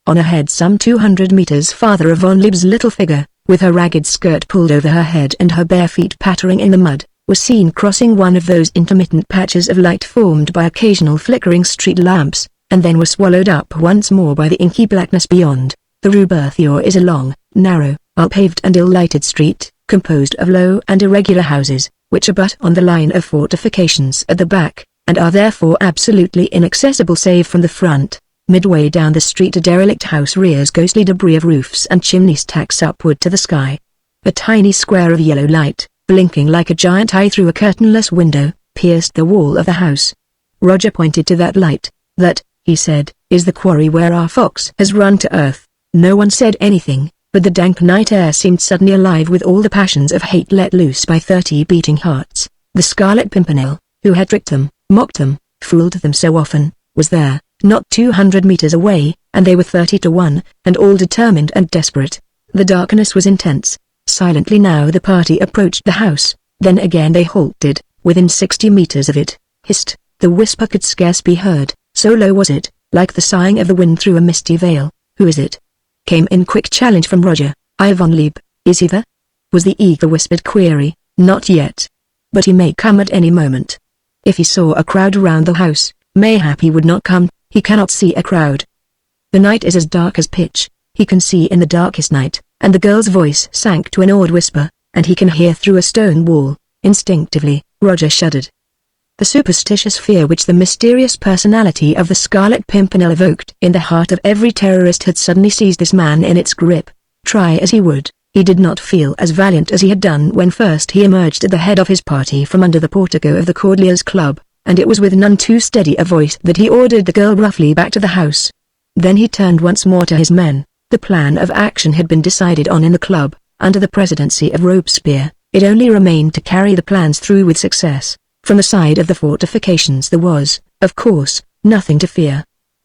On ahead, some 200 meters farther, Yvonne Lieb's little figure, with her ragged skirt pulled over her head and her bare feet pattering in the mud, was seen crossing one of those intermittent patches of light formed by occasional flickering street lamps, and then was swallowed up once more by the inky blackness beyond. The Rue Berthier is a long, narrow, unpaved and ill-lighted street, composed of low and irregular houses, which abut on the line of fortifications at the back, and are therefore absolutely inaccessible save from the front. Midway down the street a derelict house rears ghostly debris of roofs and chimney stacks upward to the sky. A tiny square of yellow light, blinking like a giant eye through a curtainless window, pierced the wall of the house. Roger pointed to that light. That, he said, is the quarry where our fox has run to earth. No one said anything, but the dank night air seemed suddenly alive with all the passions of hate let loose by 30 beating hearts. The Scarlet Pimpernel, who had tricked them, mocked them, fooled them so often, was there, not 200 meters away, and they were 30 to 1, and all determined and desperate. The darkness was intense. Silently now the party approached the house, then again they halted, within 60 meters of it. Hist! The whisper could scarce be heard, so low was it, like the sighing of the wind through a misty veil. Who is it? Came in quick challenge from Roger. Yvonne Lieb. Is he there? Was the eager whispered query. Not yet. But he may come at any moment. If he saw a crowd around the house, mayhap he would not come. He cannot see a crowd. The night is as dark as pitch. He can see in the darkest night, and the girl's voice sank to an awed whisper, and he can hear through a stone wall. Instinctively, Roger shuddered. The superstitious fear which the mysterious personality of the Scarlet Pimpernel evoked in the heart of every terrorist had suddenly seized this man in its grip. Try as he would, he did not feel as valiant as he had done when first he emerged at the head of his party from under the portico of the Cordeliers Club, and it was with none too steady a voice that he ordered the girl roughly back to the house. Then he turned once more to his men. The plan of action had been decided on in the club, under the presidency of Robespierre. It only remained to carry the plans through with success. From the side of the fortifications there was, of course, nothing to fear.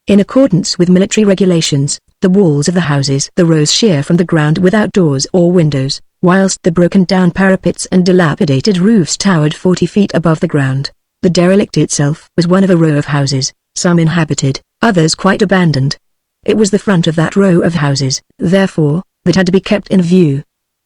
In accordance with military regulations, the walls of the houses rose sheer from the ground without doors or windows, whilst the broken-down parapets and dilapidated roofs towered 40 feet above the ground. The derelict itself was one of a row of houses, some inhabited, others quite abandoned. It was the front of that row of houses, therefore, that had to be kept in view.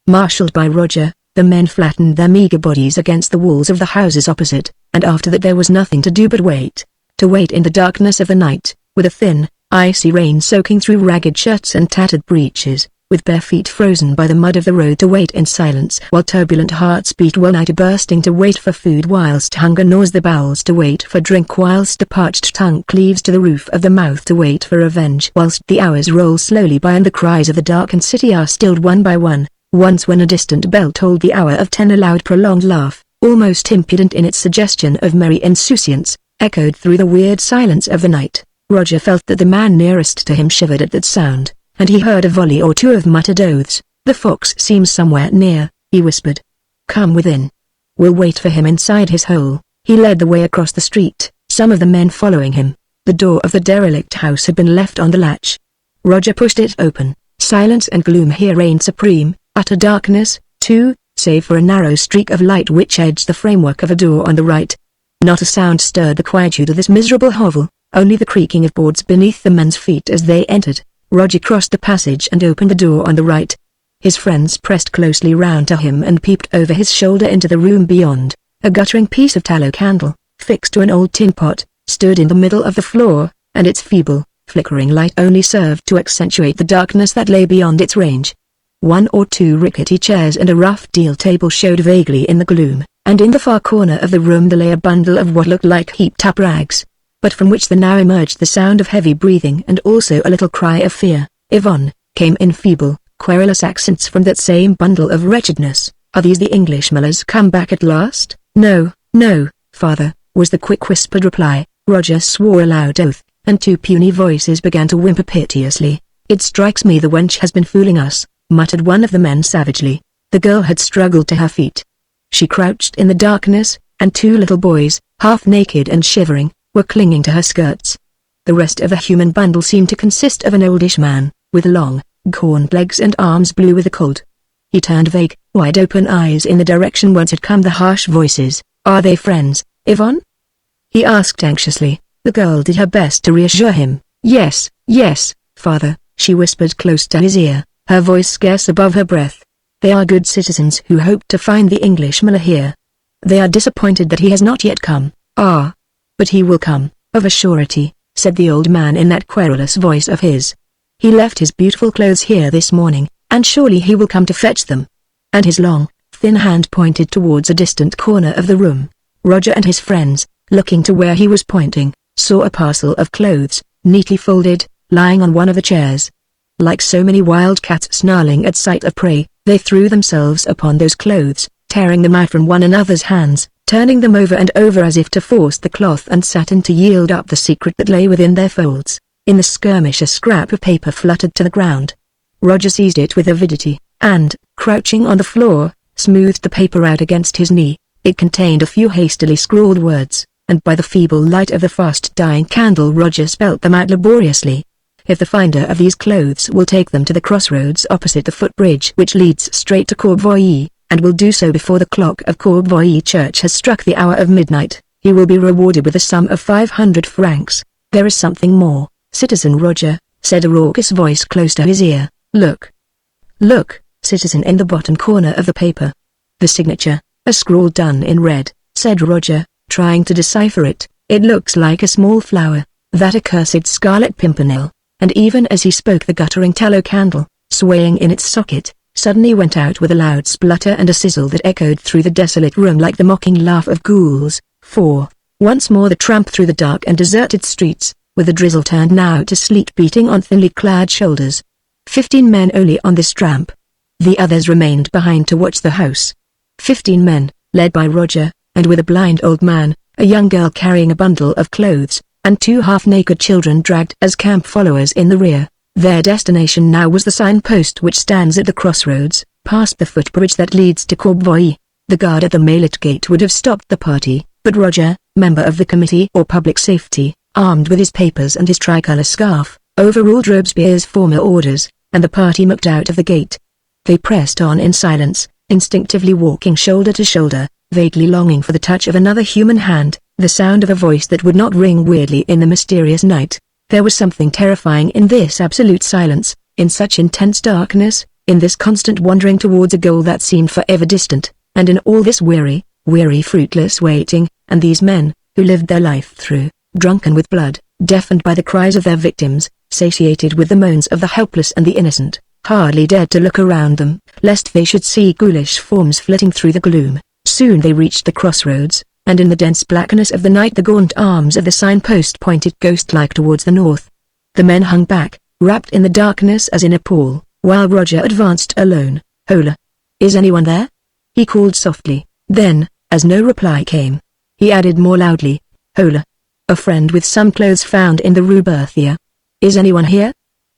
Marshalled by Roger, the men flattened their meager bodies against the walls of the houses opposite, and after that there was nothing to do but wait. To wait in the darkness of the night, with a thin, icy rain soaking through ragged shirts and tattered breeches, with bare feet frozen by the mud of the road, to wait in silence while turbulent hearts beat well nigh to bursting, to wait for food whilst hunger gnaws the bowels, to wait for drink whilst a parched tongue cleaves to the roof of the mouth, to wait for revenge whilst the hours roll slowly by and the cries of the darkened city are stilled one by one. Once when a distant bell told the hour of 10, a loud prolonged laugh, almost impudent in its suggestion of merry insouciance, echoed through the weird silence of the night. Roger felt that the man nearest to him shivered at that sound, and he heard a volley or two of muttered oaths. "The fox seems somewhere near," he whispered. "Come within. We'll wait for him inside his hole." He led the way across the street, some of the men following him. The door of the derelict house had been left on the latch. Roger pushed it open. Silence and gloom here reigned supreme, utter darkness, too, save for a narrow streak of light which edged the framework of a door on the right. Not a sound stirred the quietude of this miserable hovel, only the creaking of boards beneath the men's feet as they entered. Roger crossed the passage and opened the door on the right. His friends pressed closely round to him and peeped over his shoulder into the room beyond. A guttering piece of tallow candle, fixed to an old tin pot, stood in the middle of the floor, and its feeble, flickering light only served to accentuate the darkness that lay beyond its range. One or two rickety chairs and a rough deal table showed vaguely in the gloom, and in the far corner of the room there lay a bundle of what looked like heaped-up rags, but from which there now emerged the sound of heavy breathing and also a little cry of fear. "Yvonne," came in feeble, querulous accents from that same bundle of wretchedness. "Are these the English millers come back at last?" "No, no, father," was the quick whispered reply. Roger swore a loud oath, and two puny voices began to whimper piteously. "It strikes me the wench has been fooling us," muttered one of the men savagely. The girl had struggled to her feet. She crouched in the darkness, and two little boys, half naked and shivering, were clinging to her skirts. The rest of the human bundle seemed to consist of an oldish man, with long, gaunt legs and arms blue with the cold. He turned vague, wide-open eyes in the direction whence had come the harsh voices. "Are they friends, Yvonne?" he asked anxiously. The girl did her best to reassure him. "Yes, yes, father," she whispered close to his ear, her voice scarce above her breath. "They are good citizens who hoped to find the English miller here. They are disappointed that he has not yet come." "Ah, but he will come, of a surety," said the old man in that querulous voice of his. "He left his beautiful clothes here this morning, and surely he will come to fetch them." And his long, thin hand pointed towards a distant corner of the room. Roger and his friends, looking to where he was pointing, saw a parcel of clothes, neatly folded, lying on one of the chairs. Like so many wild cats snarling at sight of prey, they threw themselves upon those clothes, tearing them out from one another's hands, turning them over and over as if to force the cloth and satin to yield up the secret that lay within their folds. In the skirmish a scrap of paper fluttered to the ground. Roger seized it with avidity, and, crouching on the floor, smoothed the paper out against his knee. It contained a few hastily scrawled words, and by the feeble light of the fast-dying candle Roger spelt them out laboriously. "If the finder of these clothes will take them to the crossroads opposite the footbridge which leads straight to Courbevoie, and will do so before the clock of Courbevoie church has struck the hour of midnight, he will be rewarded with a sum of 500 francs. There is something more, Citizen Roger," said a raucous voice close to his ear. "Look. Look, citizen," in the bottom corner of the paper. "The signature, a scrawl done in red," said Roger, trying to decipher it. "It looks like a small flower, that accursed Scarlet Pimpernel," and even as he spoke the guttering tallow candle, swaying in its socket, suddenly went out with a loud splutter and a sizzle that echoed through the desolate room like the mocking laugh of ghouls. Once more the tramp through the dark and deserted streets, with the drizzle turned now to sleet beating on thinly clad shoulders. 15 men only on this tramp. The others remained behind to watch the house. 15 men, led by Roger, and with a blind old man, a young girl carrying a bundle of clothes, and 2 half-naked children dragged as camp followers in the rear. Their destination now was the signpost which stands at the crossroads, past the footbridge that leads to Courbevoie. The guard at the Maillet gate would have stopped the party, but Roger, member of the Committee or Public Safety, armed with his papers and his tricolour scarf, overruled Robespierre's former orders, and the party mucked out of the gate. They pressed on in silence, instinctively walking shoulder to shoulder, vaguely longing for the touch of another human hand, the sound of a voice that would not ring weirdly in the mysterious night. There was something terrifying in this absolute silence, in such intense darkness, in this constant wandering towards a goal that seemed forever distant, and in all this weary, fruitless waiting, and these men, who lived their life through, drunken with blood, deafened by the cries of their victims, satiated with the moans of the helpless and the innocent, hardly dared to look around them, lest they should see ghoulish forms flitting through the gloom. Soon they reached the crossroads, and in the dense blackness of the night the gaunt arms of the signpost pointed ghost-like towards the north. The men hung back, wrapped in the darkness as in a pall, while Roger advanced alone. "Hola! Is anyone there?" he called softly. Then, as no reply came, he added more loudly, "Hola! A friend with some clothes found in the Rue Berthier. Is anyone here?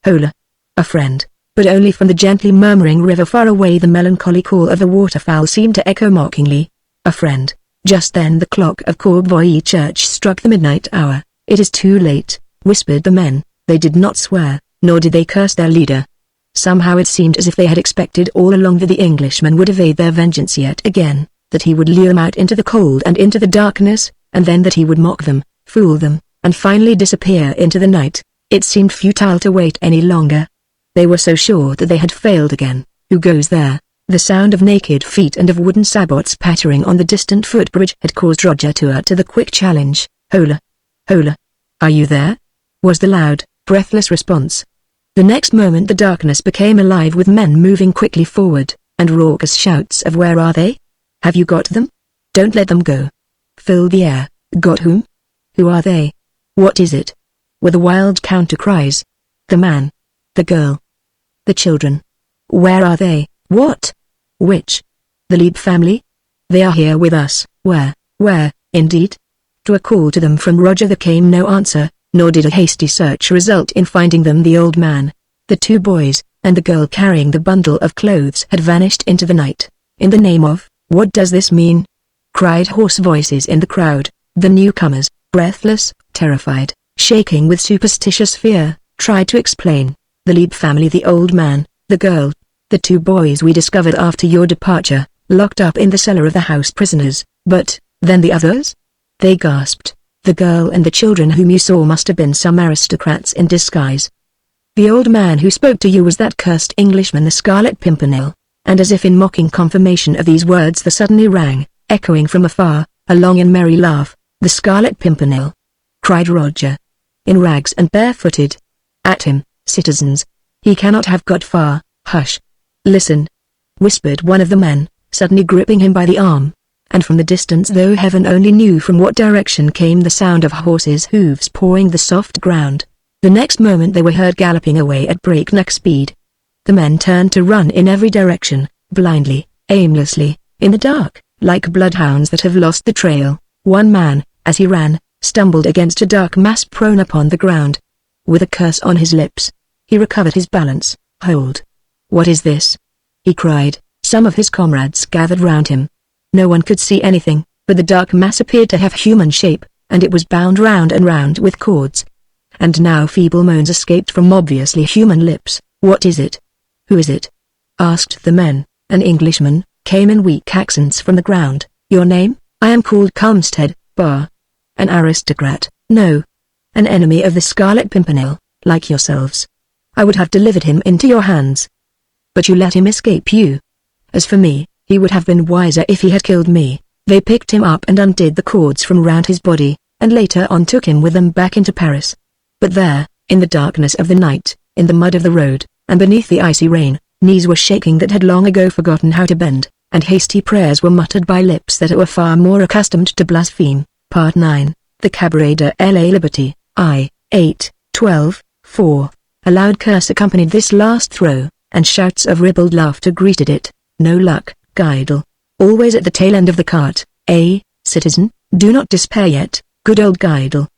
Hola. A friend, but only from the gently murmuring river far away. The melancholy call of the waterfowl seemed to echo mockingly. A friend. Just then the clock of Courbevoie church struck the midnight hour. It is too late, whispered the men. They did not swear, nor did they curse their leader. Somehow it seemed as if they had expected all along that the Englishman would evade their vengeance yet again, that he would lure them out into the cold and into the darkness, and then that he would mock them, fool them, and finally disappear into the night. It seemed futile to wait any longer. They were so sure that they had failed again. Who goes there? The sound of naked feet and of wooden sabots pattering on the distant footbridge had caused Roger to utter the quick challenge. Hola. Hola. Are you there? Was the loud, breathless response. The next moment the darkness became alive with men moving quickly forward, and raucous shouts of "Where are they? Have you got them? Don't let them go!" filled the air. Got whom? Who are they? What is it? Were the wild counter cries. The man. The girl. The children. Where are they? What? Which? The Lieb family? They are here with us. Where, indeed? To a call to them from Roger there came no answer, nor did a hasty search result in finding them. The old man, the two boys, and the girl carrying the bundle of clothes had vanished into the night. In the name of, what does this mean? Cried hoarse voices in the crowd. The newcomers, breathless, terrified, shaking with superstitious fear, tried to explain. The Lieb family, the old man, the girl, the two boys we discovered after your departure, locked up in the cellar of the house prisoners, but, then the others? They gasped. The girl and the children whom you saw must have been some aristocrats in disguise. The old man who spoke to you was that cursed Englishman, the Scarlet Pimpernel, and as if in mocking confirmation of these words there suddenly rang, echoing from afar, a long and merry laugh. The Scarlet Pimpernel! Cried Roger. In rags and barefooted. At him, citizens. He cannot have got far. Hush. Listen. Whispered one of the men, suddenly gripping him by the arm. And from the distance, though heaven only knew from what direction, came the sound of horses' hooves pawing the soft ground. The next moment they were heard galloping away at breakneck speed. The men turned to run in every direction, blindly, aimlessly, in the dark, like bloodhounds that have lost the trail. One man, as he ran, stumbled against a dark mass prone upon the ground. With a curse on his lips, he recovered his balance. Hold. What is this? He cried. Some of his comrades gathered round him. No one could see anything, but the dark mass appeared to have human shape, and it was bound round and round with cords. And now feeble moans escaped from obviously human lips. What is it? Who is it? Asked the men. An Englishman, came in weak accents from the ground. Your name? I am called Culmstead, Bar. An aristocrat? No. An enemy of the Scarlet Pimpernel, like yourselves. I would have delivered him into your hands. But you let him escape you. As for me, he would have been wiser if he had killed me. They picked him up and undid the cords from round his body, and later on took him with them back into Paris. But there, in the darkness of the night, in the mud of the road, and beneath the icy rain, knees were shaking that had long ago forgotten how to bend, and hasty prayers were muttered by lips that were far more accustomed to blaspheme. Part 9. The Cabaret de la Liberté. 8, 12, 4. A loud curse accompanied this last throw, and shouts of ribald laughter greeted it. No luck, Guidel. Always at the tail end of the cart. Citizen, do not despair yet, good old Guidel.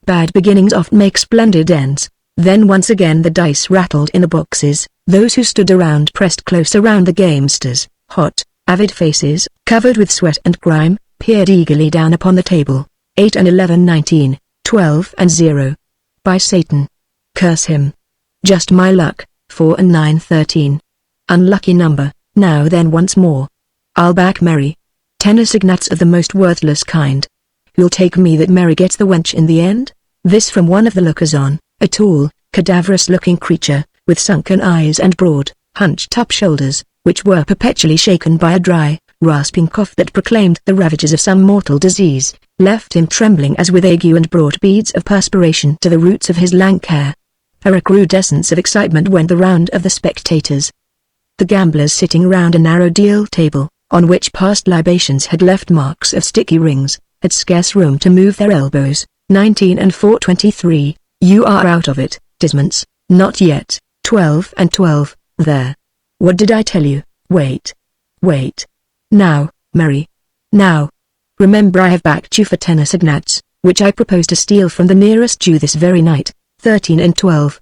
Bad beginnings often make splendid ends. Then once again the dice rattled in the boxes. Those who stood around pressed close around the gamesters. Hot, avid faces, covered with sweat and grime, peered eagerly down upon the table. 8 and 11, 19, 12 and 0. By Satan. Curse him. Just my luck. 4 and 9, 13. Unlucky number. Now then once more. I'll back Mary. 10 assignats of the most worthless kind. Who'll take me that Mary gets the wench in the end? This from one of the lookers-on, a tall, cadaverous-looking creature, with sunken eyes and broad, hunched-up shoulders, which were perpetually shaken by a dry, rasping cough that proclaimed the ravages of some mortal disease, left him trembling as with ague and brought beads of perspiration to the roots of his lank hair. A recrudescence of excitement went the round of the spectators. The gamblers sitting round a narrow deal table, on which past libations had left marks of sticky rings, had scarce room to move their elbows. 19 and 4, 23. You are out of it, Dismonts. Not yet. 12 and 12. There. What did I tell you? Wait. Wait. Now, Mary. Now. Remember I have backed you for 10 assignats. which I propose to steal from the nearest Jew this very night. 13 and 12.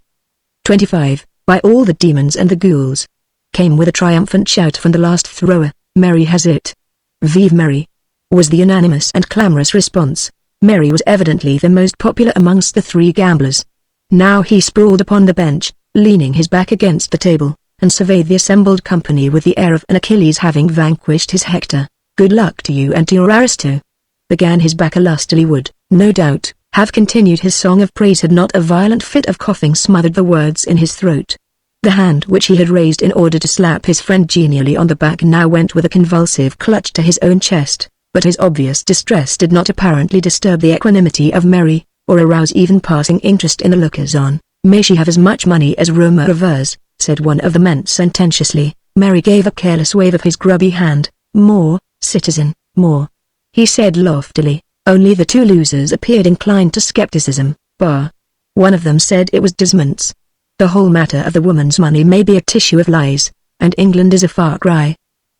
25. By all the demons and the ghouls! Came with a triumphant shout from the last thrower. Mary has it. Vive Mary! Was the unanimous and clamorous response. Mary was evidently the most popular amongst the three gamblers. Now he sprawled upon the bench, leaning his back against the table, and surveyed the assembled company with the air of an Achilles having vanquished his Hector. Good luck to you and to your Aristo. Began his backer lustily would, no doubt, have continued his song of praise had not a violent fit of coughing smothered the words in his throat. The hand which he had raised in order to slap his friend genially on the back now went with a convulsive clutch to his own chest, but his obvious distress did not apparently disturb the equanimity of Mary, or arouse even passing interest in the lookers-on. May she have as much money as Roma Reverse, said one of the men sententiously. Mary gave a careless wave of his grubby hand. More, citizen, more. He said loftily. Only the two losers appeared inclined to skepticism. Bah. One of them said it was Desmond's. The whole matter of the woman's money may be a tissue of lies, and England is a far cry,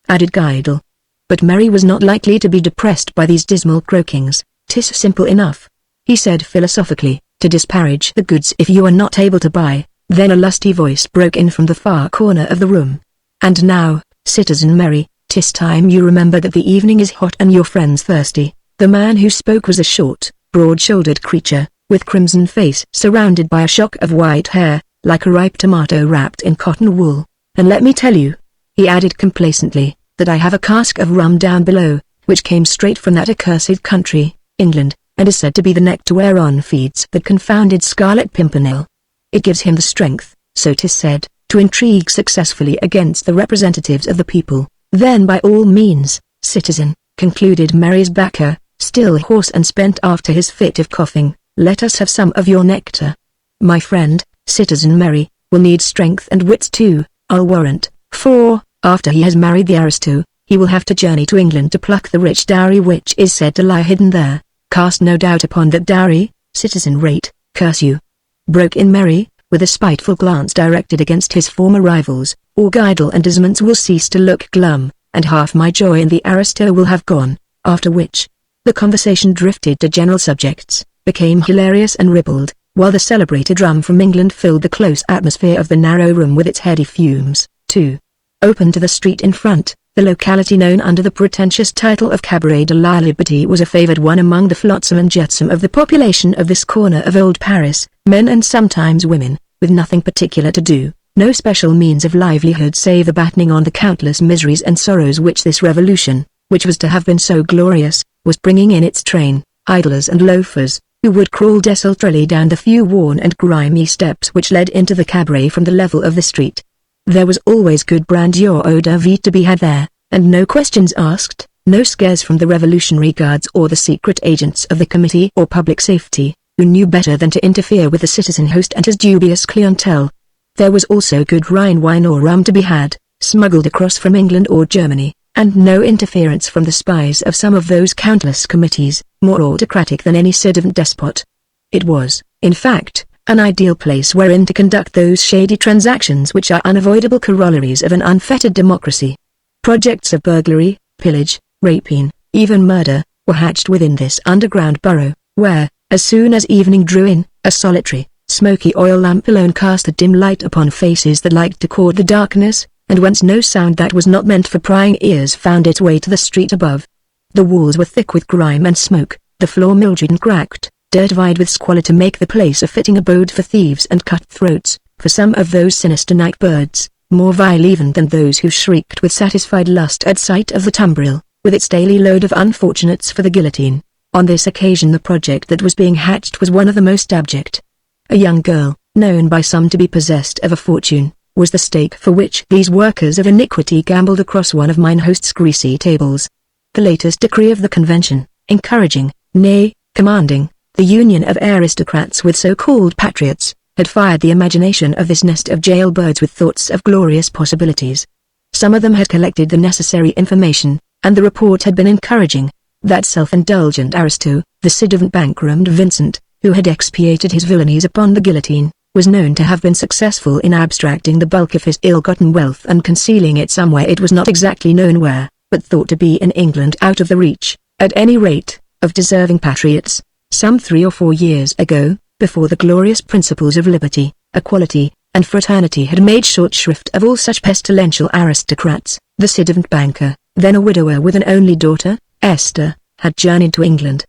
added Geidel. But Mary was not likely to be depressed by these dismal croakings. 'Tis simple enough, he said philosophically, to disparage the goods if you are not able to buy. Then a lusty voice broke in from the far corner of the room. And now, citizen Mary, 'tis time you remember that the evening is hot and your friends thirsty. The man who spoke was a short, broad-shouldered creature, with crimson face surrounded by a shock of white hair, like a ripe tomato wrapped in cotton wool. And let me tell you, he added complacently, that I have a cask of rum down below, which came straight from that accursed country, England, and is said to be the nectar whereon feeds that confounded Scarlet Pimpernel. It gives him the strength, so 'tis said, to intrigue successfully against the representatives of the people. Then by all means, citizen, concluded Mary's backer, still hoarse and spent after his fit of coughing, let us have some of your nectar. My friend, citizen Mary, will need strength and wits too, I'll warrant, for, after he has married the Aristo, he will have to journey to England to pluck the rich dowry which is said to lie hidden there. Cast no doubt upon that dowry, citizen Rate, curse you. Broke in Mary, with a spiteful glance directed against his former rivals, or Geidel and Desmond will cease to look glum, and half my joy in the Aristo will have gone, after which, the conversation drifted to general subjects, became hilarious and ribald, while the celebrated rum from England filled the close atmosphere of the narrow room with its heady fumes. 2. Open to the street in front, the locality known under the pretentious title of Cabaret de la Liberté was a favored one among the flotsam and jetsam of the population of this corner of old Paris, men and sometimes women, with nothing particular to do, no special means of livelihood save the battening on the countless miseries and sorrows which this revolution, which was to have been so glorious, was bringing in its train, idlers and loafers, who would crawl desultorily down the few worn and grimy steps which led into the cabaret from the level of the street. There was always good brandy or eau de vie to be had there, and no questions asked, no scares from the Revolutionary Guards or the secret agents of the Committee or Public Safety, who knew better than to interfere with the citizen host and his dubious clientele. There was also good Rhine wine or rum to be had, smuggled across from England or Germany, and no interference from the spies of some of those countless committees, more autocratic than any sediment despot. It was, in fact, an ideal place wherein to conduct those shady transactions which are unavoidable corollaries of an unfettered democracy. Projects of burglary, pillage, rapine, even murder, were hatched within this underground burrow, where, as soon as evening drew in, a solitary, smoky oil lamp alone cast a dim light upon faces that liked to court the darkness, and whence no sound that was not meant for prying ears found its way to the street above. The walls were thick with grime and smoke, the floor mildewed and cracked, dirt vied with squalor to make the place a fitting abode for thieves and cutthroats, for some of those sinister night birds, more vile even than those who shrieked with satisfied lust at sight of the tumbril, with its daily load of unfortunates for the guillotine. On this occasion the project that was being hatched was one of the most abject. A young girl, known by some to be possessed of a fortune, was the stake for which these workers of iniquity gambled across one of mine host's greasy tables. The latest decree of the convention, encouraging, nay, commanding, the union of aristocrats with so-called patriots, had fired the imagination of this nest of jailbirds with thoughts of glorious possibilities. Some of them had collected the necessary information, and the report had been encouraging. That self-indulgent aristo, the ci devant bankroomed Vincent, who had expiated his villainies upon the guillotine, was known to have been successful in abstracting the bulk of his ill-gotten wealth and concealing it somewhere it was not exactly known where, but thought to be in England out of the reach, at any rate, of deserving patriots. Some 3 or 4 years ago, before the glorious principles of liberty, equality, and fraternity had made short shrift of all such pestilential aristocrats, the citizen banker, then a widower with an only daughter, Esther, had journeyed to England.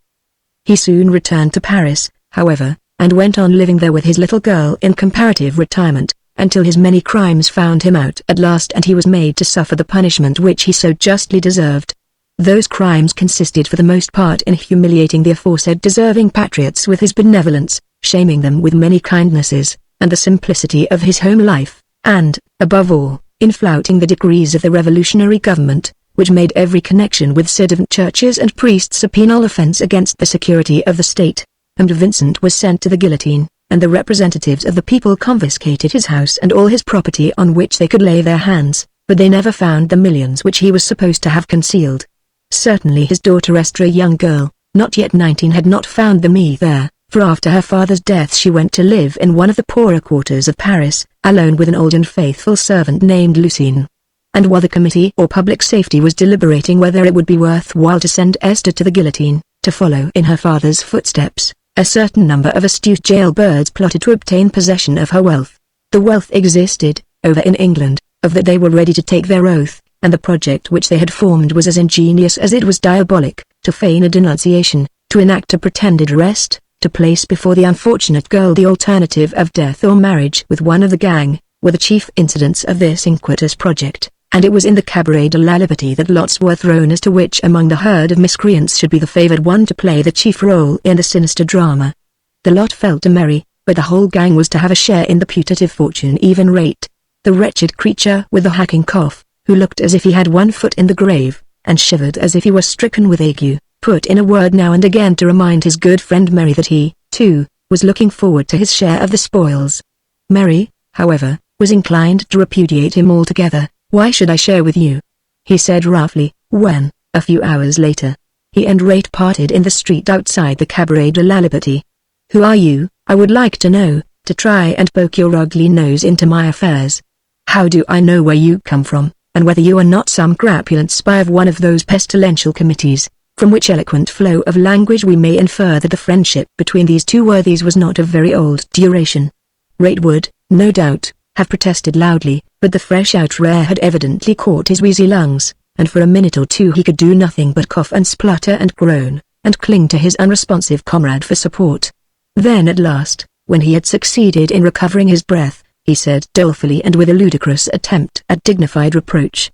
He soon returned to Paris, however, and went on living there with his little girl in comparative retirement, until his many crimes found him out at last and he was made to suffer the punishment which he so justly deserved. Those crimes consisted for the most part in humiliating the aforesaid deserving patriots with his benevolence, shaming them with many kindnesses, and the simplicity of his home life, and, above all, in flouting the decrees of the revolutionary government, which made every connection with citizen churches and priests a penal offense against the security of the state. And Vincent was sent to the guillotine, and the representatives of the people confiscated his house and all his property on which they could lay their hands, but they never found the millions which he was supposed to have concealed. Certainly his daughter Esther, a young girl, not yet 19, had not found them either, for after her father's death she went to live in one of the poorer quarters of Paris, alone with an old and faithful servant named Lucien. And while the Committee or Public Safety was deliberating whether it would be worthwhile to send Esther to the guillotine, to follow in her father's footsteps, a certain number of astute jailbirds plotted to obtain possession of her wealth. The wealth existed, over in England, of that they were ready to take their oath, and the project which they had formed was as ingenious as it was diabolic, to feign a denunciation, to enact a pretended arrest, to place before the unfortunate girl the alternative of death or marriage with one of the gang, were the chief incidents of this iniquitous project, and it was in the Cabaret de la Liberté that lots were thrown as to which among the herd of miscreants should be the favored one to play the chief role in the sinister drama. The lot fell to Mary, but the whole gang was to have a share in the putative fortune even rate. The wretched creature with the hacking cough, who looked as if he had one foot in the grave, and shivered as if he were stricken with ague, put in a word now and again to remind his good friend Mary that he, too, was looking forward to his share of the spoils. Mary, however, was inclined to repudiate him altogether. "Why should I share with you?" he said roughly, when, a few hours later, he and Rate parted in the street outside the Cabaret de la Liberté. "Who are you, I would like to know, to try and poke your ugly nose into my affairs? How do I know where you come from, and whether you are not some crapulent spy of one of those pestilential committees?" From which eloquent flow of language we may infer that the friendship between these two worthies was not of very old duration. Rate would, no doubt, have protested loudly, but the fresh out air had evidently caught his wheezy lungs, and for a minute or two he could do nothing but cough and splutter and groan, and cling to his unresponsive comrade for support. Then at last, when he had succeeded in recovering his breath, he said dolefully and with a ludicrous attempt at dignified reproach,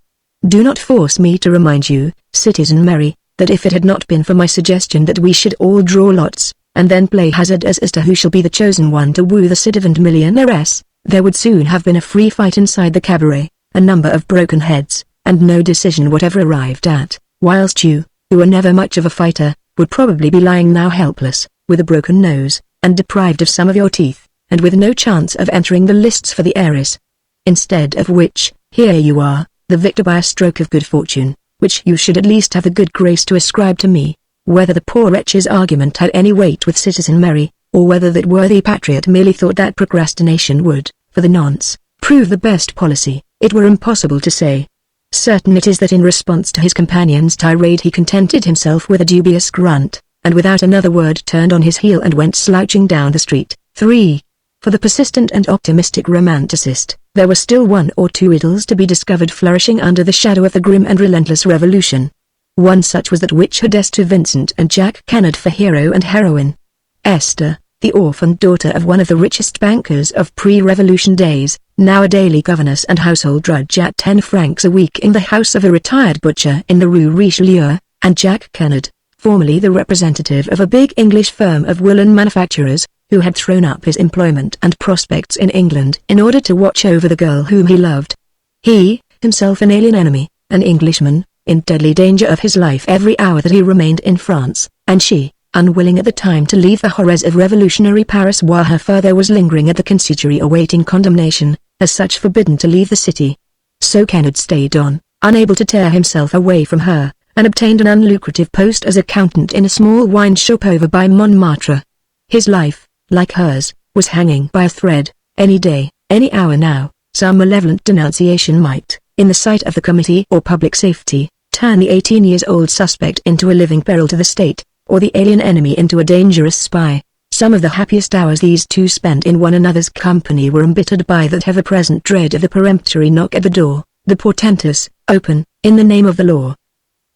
"Do not force me to remind you, Citizen Mary, that if it had not been for my suggestion that we should all draw lots, and then play hazard as to who shall be the chosen one to woo the citizen millionairess, there would soon have been a free fight inside the cabaret, a number of broken heads, and no decision whatever arrived at, whilst you, who were never much of a fighter, would probably be lying now helpless, with a broken nose, and deprived of some of your teeth, and with no chance of entering the lists for the heiress. Instead of which, here you are, the victor by a stroke of good fortune, which you should at least have the good grace to ascribe to me." Whether the poor wretch's argument had any weight with Citizen Mary, or whether that worthy patriot merely thought that procrastination would, for the nonce, prove the best policy, it were impossible to say. Certain it is that in response to his companion's tirade he contented himself with a dubious grunt, and without another word turned on his heel and went slouching down the street. 3. For the persistent and optimistic romanticist, there were still 1 or 2 riddles to be discovered flourishing under the shadow of the grim and relentless revolution. One such was that which had Esther Vincent and Jack Kennard for hero and heroine. Esther, the orphaned daughter of one of the richest bankers of pre-revolution days, now a daily governess and household drudge at 10 francs a week in the house of a retired butcher in the Rue Richelieu, and Jack Kennard, formerly the representative of a big English firm of woolen manufacturers, who had thrown up his employment and prospects in England in order to watch over the girl whom he loved. He, himself an alien enemy, an Englishman, in deadly danger of his life every hour that he remained in France, and she, unwilling at the time to leave the horrors of revolutionary Paris while her father was lingering at the consistory awaiting condemnation, as such forbidden to leave the city. So Kennard stayed on, unable to tear himself away from her, and obtained an unlucrative post as accountant in a small wine shop over by Montmartre. His life, like hers, was hanging by a thread. Any day, any hour now, some malevolent denunciation might, in the sight of the Committee or Public Safety, turn the 18-year-old suspect into a living peril to the state, or the alien enemy into a dangerous spy. Some of the happiest hours these two spent in one another's company were embittered by that ever-present dread of the peremptory knock at the door, the portentous, "Open, in the name of the law."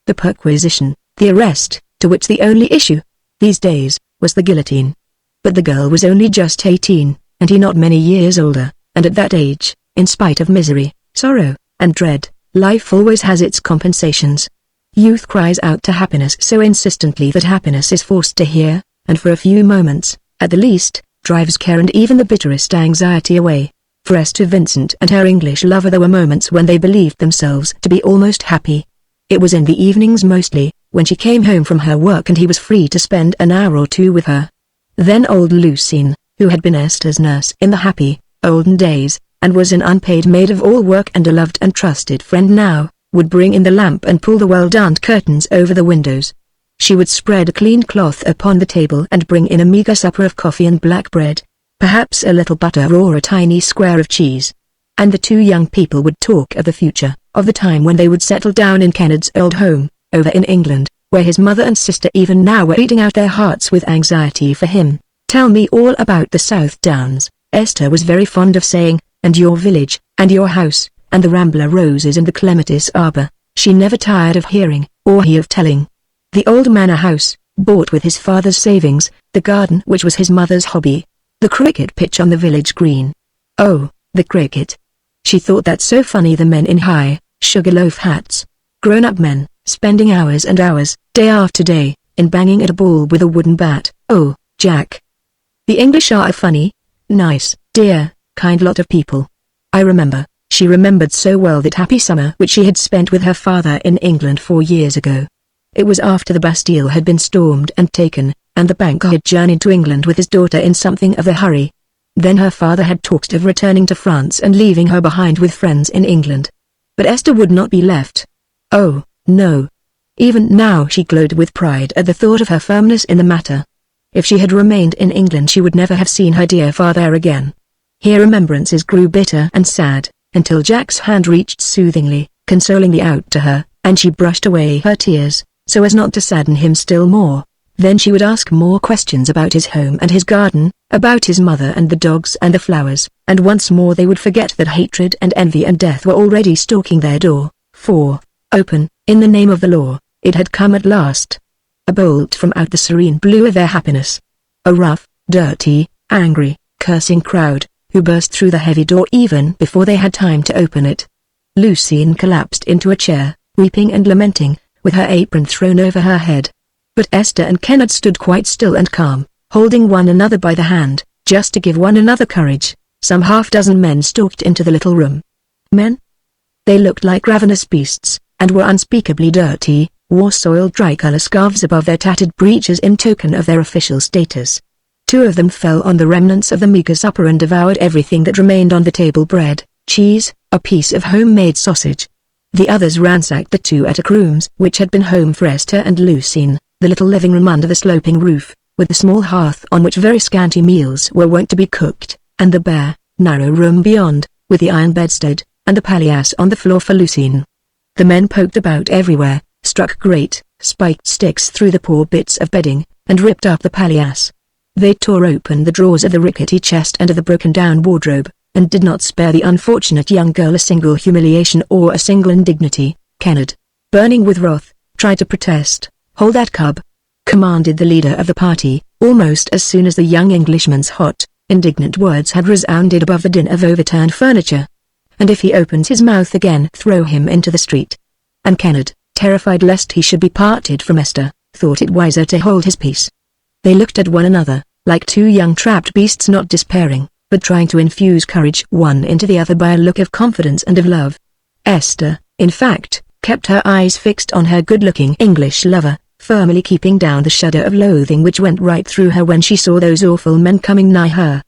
The perquisition, the arrest, to which the only issue, these days, was the guillotine. But the girl was only just 18, and he not many years older, and at that age, in spite of misery, sorrow, and dread, life always has its compensations. Youth cries out to happiness so insistently that happiness is forced to hear, and for a few moments, at the least, drives care and even the bitterest anxiety away. For Esther Vincent and her English lover there were moments when they believed themselves to be almost happy. It was in the evenings mostly, when she came home from her work and he was free to spend an hour or two with her. Then old Lucine, who had been Esther's nurse in the happy, olden days, and was an unpaid maid of all work and a loved and trusted friend now, would bring in the lamp and pull the well-darned curtains over the windows. She would spread a clean cloth upon the table and bring in a meager supper of coffee and black bread, perhaps a little butter or a tiny square of cheese. And the two young people would talk of the future, of the time when they would settle down in Kennard's old home, over in England, where his mother and sister even now were eating out their hearts with anxiety for him. "Tell me all about the South Downs," Esther was very fond of saying, "and your village, and your house, and the rambler roses and the clematis arbor." She never tired of hearing, or he of telling. The old manor house, bought with his father's savings, the garden which was his mother's hobby, the cricket pitch on the village green. Oh, the cricket. She thought that so funny, the men in high, sugar-loaf hats. Grown-up men, spending hours and hours, day after day, in banging at a ball with a wooden bat. Oh, Jack. The English are a funny, nice, dear, kind lot of people. She remembered so well that happy summer which she had spent with her father in England 4 years ago. It was after the Bastille had been stormed and taken, and the banker had journeyed to England with his daughter in something of a hurry. Then her father had talked of returning to France and leaving her behind with friends in England. But Esther would not be left. Oh, no. Even now she glowed with pride at the thought of her firmness in the matter. If she had remained in England she would never have seen her dear father again. Here remembrances grew bitter and sad, until Jack's hand reached soothingly, consolingly out to her, and she brushed away her tears, so as not to sadden him still more. Then she would ask more questions about his home and his garden, about his mother and the dogs and the flowers, and once more they would forget that hatred and envy and death were already stalking their door, for, open, in the name of the law, it had come at last. A bolt from out the serene blue of their happiness. A rough, dirty, angry, cursing crowd, who burst through the heavy door even before they had time to open it. Lucine collapsed into a chair, weeping and lamenting, with her apron thrown over her head. But Esther and Kennard stood quite still and calm, holding one another by the hand, just to give one another courage. Some half-dozen men stalked into the little room. Men? They looked like ravenous beasts, and were unspeakably dirty, wore soiled dry-color scarves above their tattered breeches in token of their official status. 2 of them fell on the remnants of the meager supper and devoured everything that remained on the table: bread, cheese, a piece of homemade sausage. The others ransacked the 2 attic rooms which had been home for Esther and Lucine, the little living room under the sloping roof, with the small hearth on which very scanty meals were wont to be cooked, and the bare, narrow room beyond, with the iron bedstead, and the palliasse on the floor for Lucine. The men poked about everywhere, struck great, spiked sticks through the poor bits of bedding, and ripped up the palliasse. They tore open the drawers of the rickety chest and of the broken-down wardrobe, and did not spare the unfortunate young girl a single humiliation or a single indignity. Kennard, burning with wrath, tried to protest. "Hold that cub," commanded the leader of the party, almost as soon as the young Englishman's hot, indignant words had resounded above the din of overturned furniture. "And if he opens his mouth again, throw him into the street." And Kennard, terrified lest he should be parted from Esther, thought it wiser to hold his peace. They looked at one another, like 2 young trapped beasts, not despairing, but trying to infuse courage one into the other by a look of confidence and of love. Esther, in fact, kept her eyes fixed on her good-looking English lover, firmly keeping down the shudder of loathing which went right through her when she saw those awful men coming nigh her.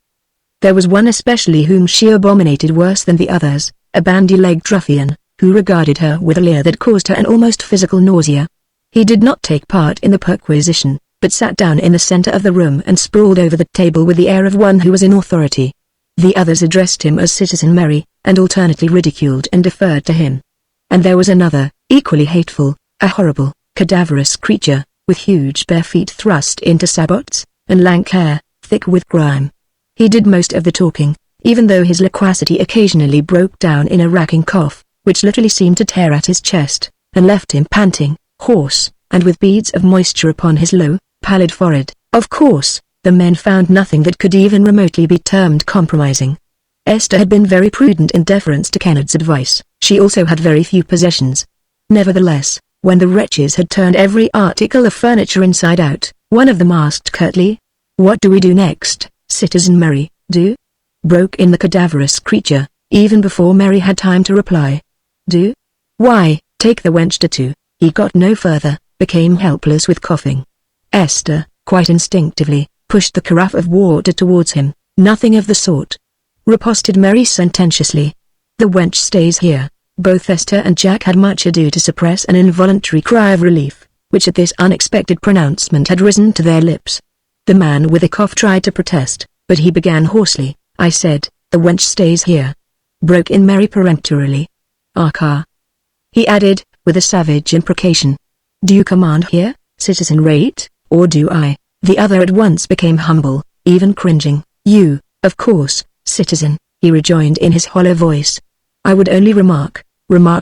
There was one especially whom she abominated worse than the others, a bandy-legged ruffian, who regarded her with a leer that caused her an almost physical nausea. He did not take part in the perquisition, but sat down in the center of the room and sprawled over the table with the air of one who was in authority. The others addressed him as Citizen Mary, and alternately ridiculed and deferred to him. And there was another, equally hateful, a horrible, cadaverous creature, with huge bare feet thrust into sabots, and lank hair, thick with grime. He did most of the talking, even though his loquacity occasionally broke down in a racking cough, which literally seemed to tear at his chest, and left him panting, hoarse, and with beads of moisture upon his low, pallid forehead. Of course, the men found nothing that could even remotely be termed compromising. Esther had been very prudent in deference to Kennard's advice. She also had very few possessions. Nevertheless, when the wretches had turned every article of furniture inside out, one of them asked curtly, "What do we do next, Citizen Mary?" "Do?" broke in the cadaverous creature, even before Mary had time to reply. "Do? Why, take the wench to." He got no further, became helpless with coughing. Esther, quite instinctively, pushed the carafe of water towards him. "Nothing of the sort," riposted Mary sententiously. "The wench stays here." Both Esther and Jack had much ado to suppress an involuntary cry of relief, which at this unexpected pronouncement had risen to their lips. The man with the cough tried to protest, but he began hoarsely, "I said, the wench stays here," broke in Mary peremptorily. "Arca," he added, with a savage imprecation. "Do you command here, Citizen Rate, or do I?" The other at once became humble, even cringing. "You, of course, citizen," he rejoined in his hollow voice. "I would only remark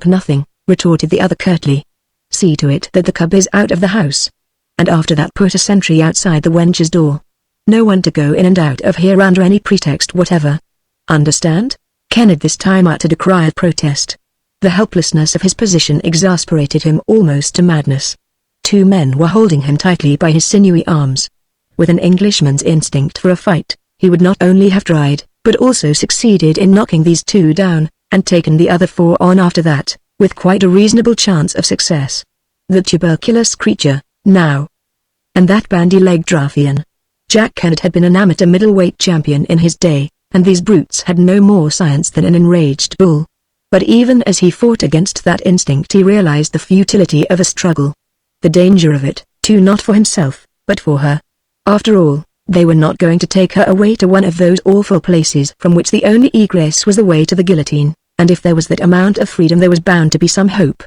nothing," retorted the other curtly. "See to it that the cub is out of the house. And after that put a sentry outside the wench's door. No one to go in and out of here under any pretext whatever. Understand?" Kennard this time uttered a cry of protest. The helplessness of his position exasperated him almost to madness. Two men were holding him tightly by his sinewy arms. With an Englishman's instinct for a fight, he would not only have tried, but also succeeded in knocking these two down, and taken the other four on after that, with quite a reasonable chance of success. The tuberculous creature, now. And that bandy-legged ruffian. Jack Kennard had been an amateur middleweight champion in his day, and these brutes had no more science than an enraged bull. But even as he fought against that instinct he realized the futility of a struggle. The danger of it, too, not for himself, but for her. After all, they were not going to take her away to one of those awful places from which the only egress was the way to the guillotine, and if there was that amount of freedom there was bound to be some hope.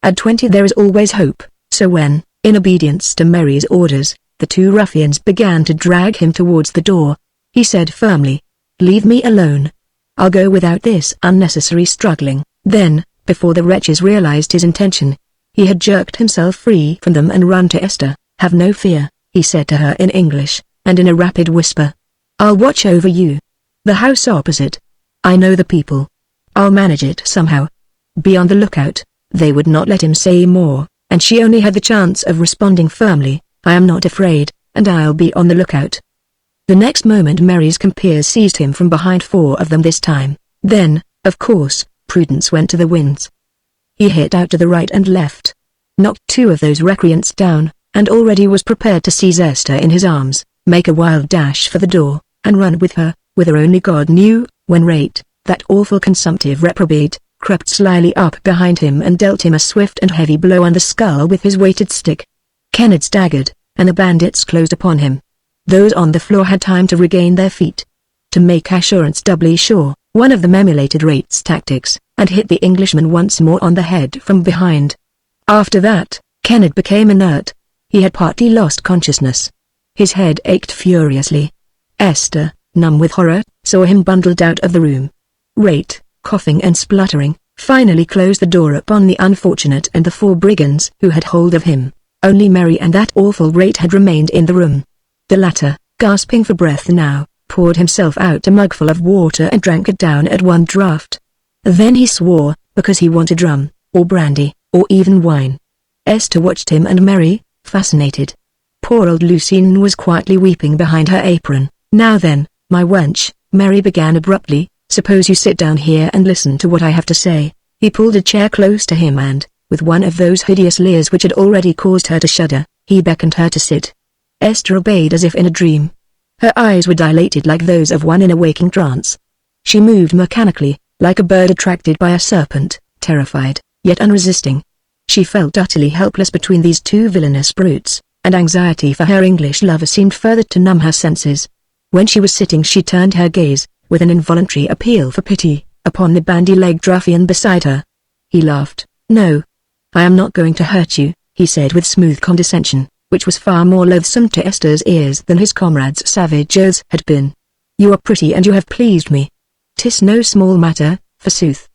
At 20 there is always hope, so when, in obedience to Mary's orders, the two ruffians began to drag him towards the door, he said firmly, "Leave me alone. I'll go without this unnecessary struggling." Then, before the wretches realized his intention, he had jerked himself free from them and run to Esther. "Have no fear," he said to her in English, and in a rapid whisper. "I'll watch over you. The house opposite. I know the people. I'll manage it somehow. Be on the lookout." They would not let him say more, and she only had the chance of responding firmly, "I am not afraid, and I'll be on the lookout." The next moment Mary's compeers seized him from behind, four of them this time. Then, of course, prudence went to the winds. He hit out to the right and left, knocked two of those recreants down, and already was prepared to seize Esther in his arms, make a wild dash for the door, and run with her, whither only God knew, when Rate, that awful consumptive reprobate, crept slyly up behind him and dealt him a swift and heavy blow on the skull with his weighted stick. Kennard staggered, and the bandits closed upon him. Those on the floor had time to regain their feet. To make assurance doubly sure, one of them emulated Rate's tactics, and hit the Englishman once more on the head from behind. After that, Kennard became inert. He had partly lost consciousness. His head ached furiously. Esther, numb with horror, saw him bundled out of the room. Rate, coughing and spluttering, finally closed the door upon the unfortunate and the four brigands who had hold of him. Only Mary and that awful Rate had remained in the room. The latter, gasping for breath now, poured himself out a mugful of water and drank it down at one draught. Then he swore, because he wanted rum, or brandy, or even wine. Esther watched him and Mary, fascinated. Poor old Lucine was quietly weeping behind her apron. "Now then, my wench," Mary began abruptly, "suppose you sit down here and listen to what I have to say." He pulled a chair close to him and, with one of those hideous leers which had already caused her to shudder, he beckoned her to sit. Esther obeyed as if in a dream. Her eyes were dilated like those of one in a waking trance. She moved mechanically, like a bird attracted by a serpent, terrified, yet unresisting. She felt utterly helpless between these two villainous brutes, and anxiety for her English lover seemed further to numb her senses. When she was sitting she turned her gaze, with an involuntary appeal for pity, upon the bandy-legged ruffian beside her. He laughed. "No. I am not going to hurt you," he said with smooth condescension. which was far more loathsome to Esther's ears than his comrade's savage oaths had been. "You are pretty and you have pleased me. 'Tis no small matter, forsooth,"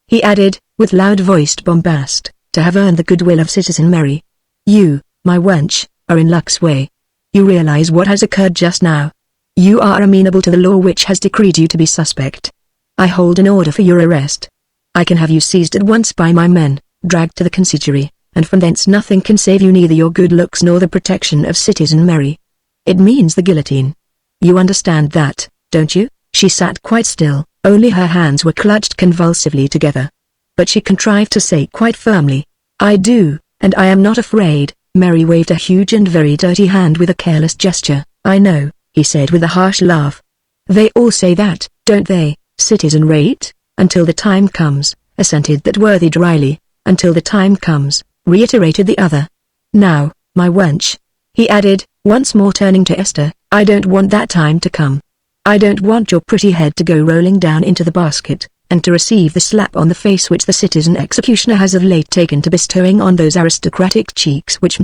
he added, with loud-voiced bombast, "to have earned the goodwill of citizen Mary. You, my wench, are in luck's way. You realize what has occurred just now. You are amenable to the law which has decreed you to be suspect. I hold an order for your arrest. I can have you seized at once by my men, dragged to the consistory, and from thence nothing can save you, neither your good looks nor the protection of citizen Mary. It means the guillotine. You understand that, don't you?" She sat quite still, only her hands were clutched convulsively together. But she contrived to say quite firmly, "I do, and I am not afraid." Mary waved a huge and very dirty hand with a careless gesture. "I know," he said with a harsh laugh. "They all say that, don't they, citizen Rate?" "Until the time comes," assented that worthy dryly. "Until the time comes," reiterated the other. "Now, my wench," he added, once more turning to Esther, "I don't want that time to come. I don't want your pretty head to go rolling down into the basket, and to receive the slap on the face which the citizen executioner has of late taken to bestowing on those aristocratic cheeks which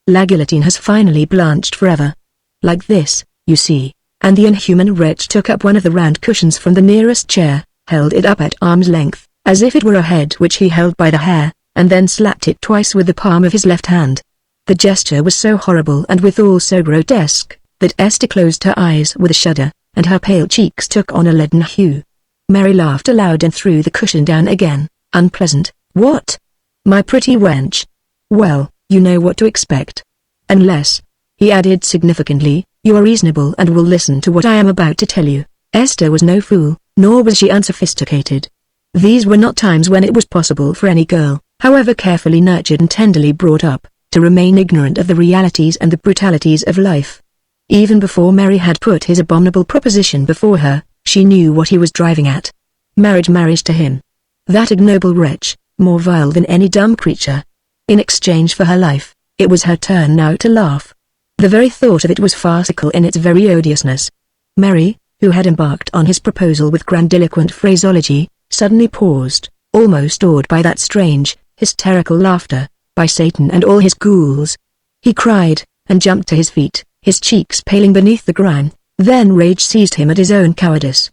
la guillotine has finally blanched forever. Like this, you see," and the inhuman wretch took up one of the round cushions from the nearest chair, held it up at arm's length, as if it were a head which he held by the hair, and then slapped it twice with the palm of his left hand. The gesture was so horrible and withal so grotesque, that Esther closed her eyes with a shudder, and her pale cheeks took on a leaden hue. Mary laughed aloud and threw the cushion down again. "Unpleasant, what? My pretty wench. Well, you know what to expect. Unless," he added significantly, "you are reasonable and will listen to what I am about to tell you." Esther was no fool, nor was she unsophisticated. These were not times when it was possible for any girl, however carefully nurtured and tenderly brought up, to remain ignorant of the realities and the brutalities of life. Even before Mary had put his abominable proposition before her, she knew what he was driving at. Marriage to him. That ignoble wretch, more vile than any dumb creature. In exchange for her life, it was her turn now to laugh. The very thought of it was farcical in its very odiousness. Mary, who had embarked on his proposal with grandiloquent phraseology, suddenly paused, almost awed by that strange, hysterical laughter. "By Satan and all his ghouls!" he cried, and jumped to his feet, his cheeks paling beneath the grime. Then rage seized him at his own cowardice.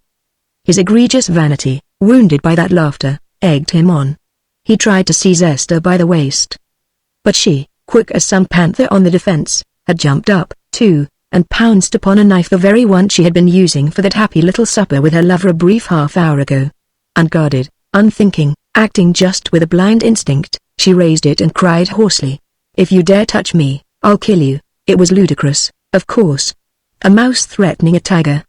His egregious vanity, wounded by that laughter, egged him on. He tried to seize Esther by the waist. But she, quick as some panther on the defense, had jumped up, too, and pounced upon a knife, the very one she had been using for that happy little supper with her lover a brief half-hour ago. Unguarded, unthinking, acting just with a blind instinct, she raised it and cried hoarsely, "If you dare touch me, I'll kill you." It was ludicrous, of course. A mouse threatening a tiger.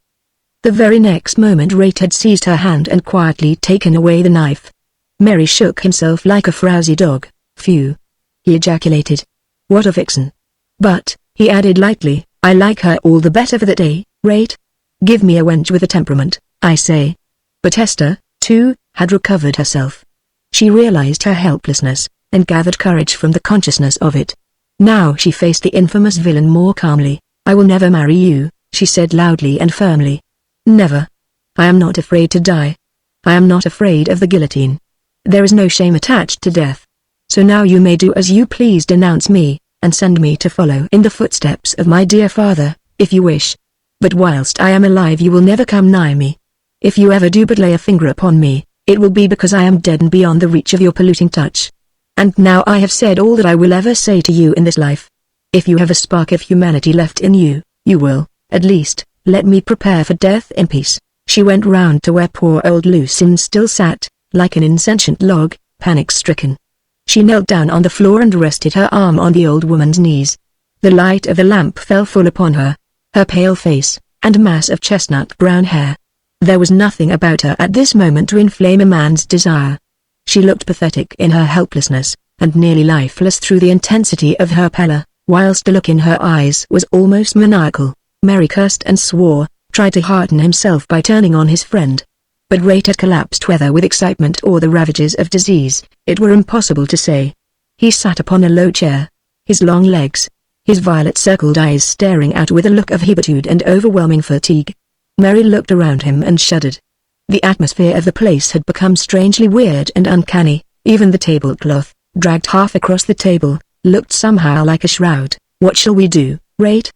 The very next moment Rate had seized her hand and quietly taken away the knife. Mary shook himself like a frowsy dog. "Phew!" he ejaculated. "What a vixen! But," he added lightly, "I like her all the better for the day, Rate. Give me a wench with a temperament, I say." But Esther, too, had recovered herself. She realized her helplessness, and gathered courage from the consciousness of it. Now she faced the infamous villain more calmly. "I will never marry you," she said loudly and firmly. "Never. I am not afraid to die. I am not afraid of the guillotine. There is no shame attached to death. So now you may do as you please, denounce me, and send me to follow in the footsteps of my dear father, if you wish. But whilst I am alive you will never come nigh me. If you ever do but lay a finger upon me, it will be because I am dead and beyond the reach of your polluting touch. And now I have said all that I will ever say to you in this life. If you have a spark of humanity left in you, you will, at least, let me prepare for death in peace." She went round to where poor old Lucien still sat, like an insentient log, panic-stricken. She knelt down on the floor and rested her arm on the old woman's knees. The light of the lamp fell full upon her, her pale face, and mass of chestnut-brown hair. There was nothing about her at this moment to inflame a man's desire. She looked pathetic in her helplessness, and nearly lifeless through the intensity of her pallor, whilst the look in her eyes was almost maniacal. Mary cursed and swore, tried to hearten himself by turning on his friend. But Rate had collapsed, whether with excitement or the ravages of disease, it were impossible to say. He sat upon a low chair, his long legs, his violet-circled eyes staring out with a look of hebetude and overwhelming fatigue. Mary looked around him and shuddered. The atmosphere of the place had become strangely weird and uncanny. Even the tablecloth, dragged half across the table, looked somehow like a shroud. What shall we do, Rate?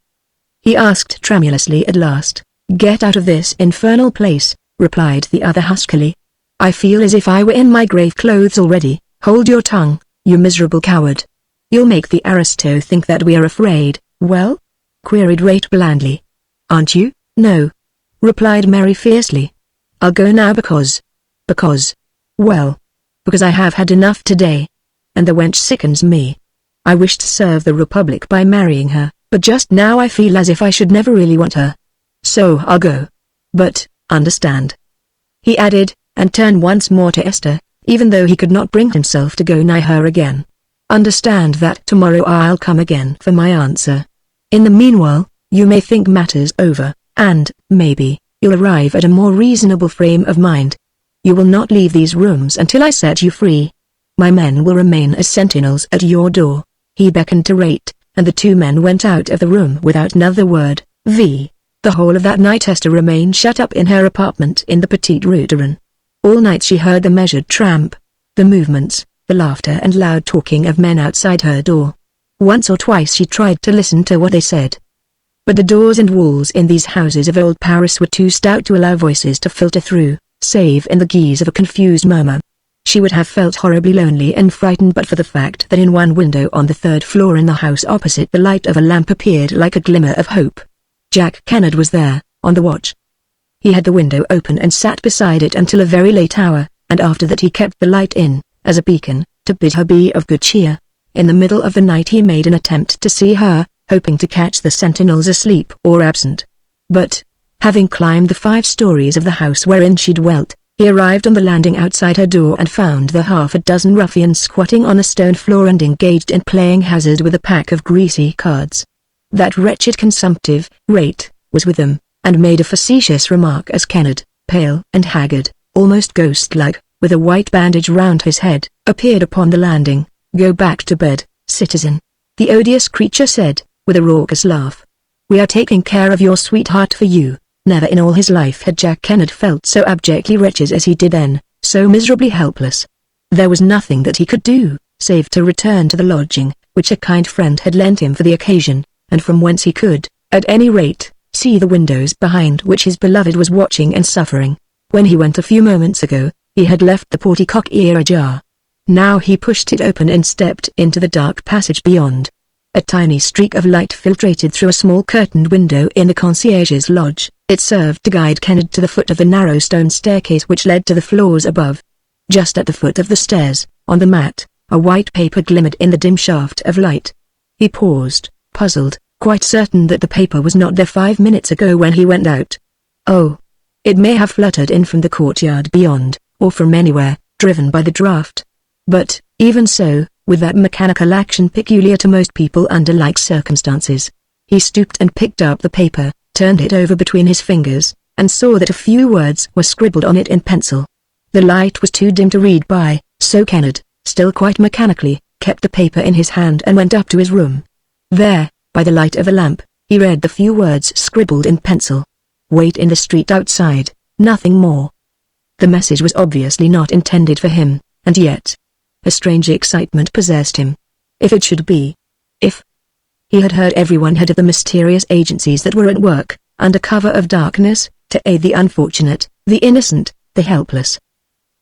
He asked tremulously at last. Get out of this infernal place, replied the other huskily. I feel as if I were in my grave clothes already. Hold your tongue, you miserable coward. You'll make the aristo think that we are afraid, well? Queried Rate blandly. Aren't you? No. Replied Mary fiercely. I'll go now because, well, because I have had enough today. And the wench sickens me. I wish to serve the Republic by marrying her, but just now I feel as if I should never really want her. So I'll go. But, understand, he added, and turned once more to Esther, even though he could not bring himself to go nigh her again. Understand that tomorrow I'll come again for my answer. In the meanwhile, you may think matters over, and, maybe, you'll arrive at a more reasonable frame of mind. You will not leave these rooms until I set you free. My men will remain as sentinels at your door. He beckoned to Rate, and the two men went out of the room without another word. The whole of that night Esther remained shut up in her apartment in the Petite Rue de Rennes. All night she heard the measured tramp, the movements, the laughter and loud talking of men outside her door. Once or twice she tried to listen to what they said. But the doors and walls in these houses of old Paris were too stout to allow voices to filter through, save in the guise of a confused murmur. She would have felt horribly lonely and frightened but for the fact that in one window on the third floor in the house opposite the light of a lamp appeared like a glimmer of hope. Jack Kennard was there, on the watch. He had the window open and sat beside it until a very late hour, and after that he kept the light in, as a beacon, to bid her be of good cheer. In the middle of the night he made an attempt to see her, hoping to catch the sentinels asleep or absent. But, having climbed the 5 stories of the house wherein she dwelt, he arrived on the landing outside her door and found the half a dozen ruffians squatting on a stone floor and engaged in playing hazard with a pack of greasy cards. That wretched consumptive, Rate, was with them, and made a facetious remark as Kennard, pale and haggard, almost ghost-like, with a white bandage round his head, appeared upon the landing. Go back to bed, citizen, the odious creature said, with a raucous laugh. We are taking care of your sweetheart for you. Never in all his life had Jack Kennard felt so abjectly wretched as he did then, so miserably helpless. There was nothing that he could do, save to return to the lodging, which a kind friend had lent him for the occasion, and from whence he could, at any rate, see the windows behind which his beloved was watching and suffering. When he went a few moments ago, he had left the portico ajar. Now he pushed it open and stepped into the dark passage beyond. A tiny streak of light filtrated through a small curtained window in the concierge's lodge. It served to guide Kennard to the foot of the narrow stone staircase which led to the floors above. Just at the foot of the stairs, on the mat, a white paper glimmered in the dim shaft of light. He paused, puzzled, quite certain that the paper was not there 5 minutes ago when he went out. Oh! It may have fluttered in from the courtyard beyond, or from anywhere, driven by the draught. But, even so, with that mechanical action peculiar to most people under like circumstances, he stooped and picked up the paper, turned it over between his fingers, and saw that a few words were scribbled on it in pencil. The light was too dim to read by, so Kennard, still quite mechanically, kept the paper in his hand and went up to his room. There, by the light of a lamp, he read the few words scribbled in pencil. Wait in the street outside, nothing more. The message was obviously not intended for him, and yet, a strange excitement possessed him. If it should be. If. He had heard everyone had of the mysterious agencies that were at work, under cover of darkness, to aid the unfortunate, the innocent, the helpless.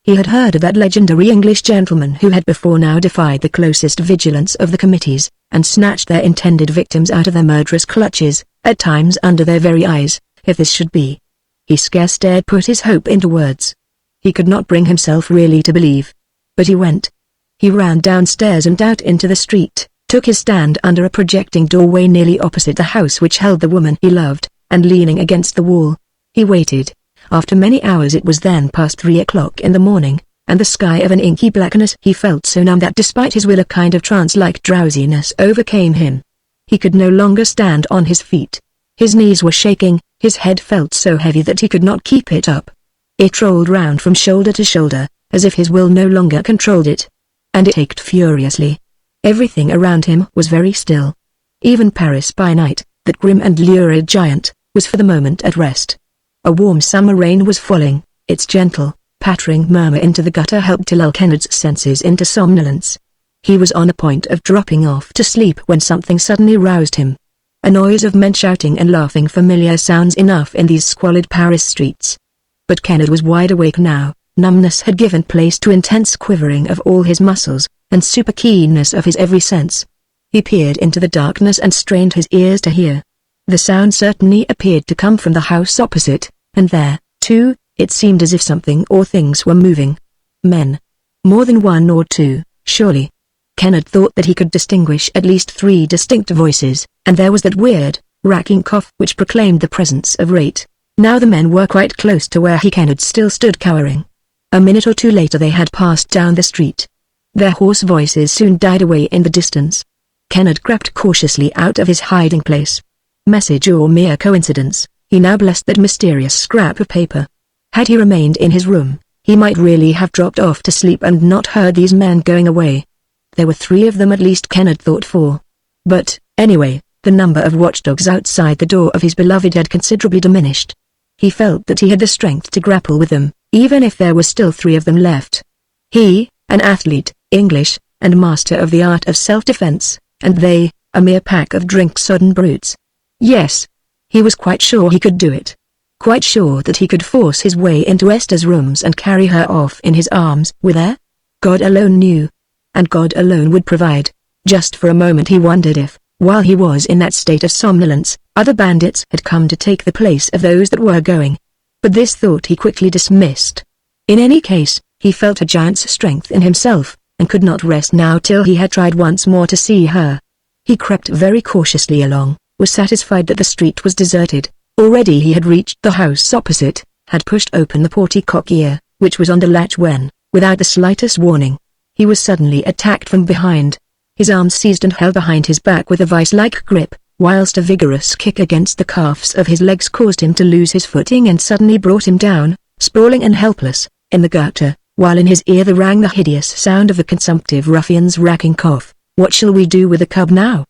He had heard of that legendary English gentleman who had before now defied the closest vigilance of the committees, and snatched their intended victims out of their murderous clutches, at times under their very eyes. If this should be. He scarce dared put his hope into words. He could not bring himself really to believe. But he went. He ran downstairs and out into the street, took his stand under a projecting doorway nearly opposite the house which held the woman he loved, and leaning against the wall, he waited. After many hours it was then past 3 o'clock in the morning, and the sky of an inky blackness. He felt so numb that despite his will a kind of trance-like drowsiness overcame him. He could no longer stand on his feet. His knees were shaking, his head felt so heavy that he could not keep it up. It rolled round from shoulder to shoulder, as if his will no longer controlled it. And it ached furiously. Everything around him was very still. Even Paris by night, that grim and lurid giant, was for the moment at rest. A warm summer rain was falling, its gentle, pattering murmur into the gutter helped to lull Kennard's senses into somnolence. He was on the point of dropping off to sleep when something suddenly roused him. A noise of men shouting and laughing, familiar sounds enough in these squalid Paris streets. But Kenneth was wide awake now. Numbness had given place to intense quivering of all his muscles, and super keenness of his every sense. He peered into the darkness and strained his ears to hear. The sound certainly appeared to come from the house opposite, and there, too, it seemed as if something or things were moving. Men. More than one or two, surely. Kenneth thought that he could distinguish at least 3 distinct voices, and there was that weird, racking cough which proclaimed the presence of Rate. Now the men were quite close to where Kenneth still stood cowering. A minute or two later they had passed down the street. Their hoarse voices soon died away in the distance. Kenneth crept cautiously out of his hiding place. Message or mere coincidence, he now blessed that mysterious scrap of paper. Had he remained in his room, he might really have dropped off to sleep and not heard these men going away. There were 3 of them at least, Kenneth thought 4. But, anyway, the number of watchdogs outside the door of his beloved had considerably diminished. He felt that he had the strength to grapple with them, even if there were still 3 of them left. He, an athlete, English, and master of the art of self-defense, and they, a mere pack of drink-sodden brutes. Yes. He was quite sure he could do it. Quite sure that he could force his way into Esther's rooms and carry her off in his arms with her. God alone knew. And God alone would provide. Just for a moment he wondered if, while he was in that state of somnolence, other bandits had come to take the place of those that were going. But this thought he quickly dismissed. In any case, he felt a giant's strength in himself, and could not rest now till he had tried once more to see her. He crept very cautiously along, was satisfied that the street was deserted. Already he had reached the house opposite, had pushed open the portière, which was on the latch when, without the slightest warning, he was suddenly attacked from behind. His arms seized and held behind his back with a vice-like grip, whilst a vigorous kick against the calves of his legs caused him to lose his footing and suddenly brought him down, sprawling and helpless, in the gutter, while in his ear there rang the hideous sound of the consumptive ruffian's racking cough. "What shall we do with the cub now?"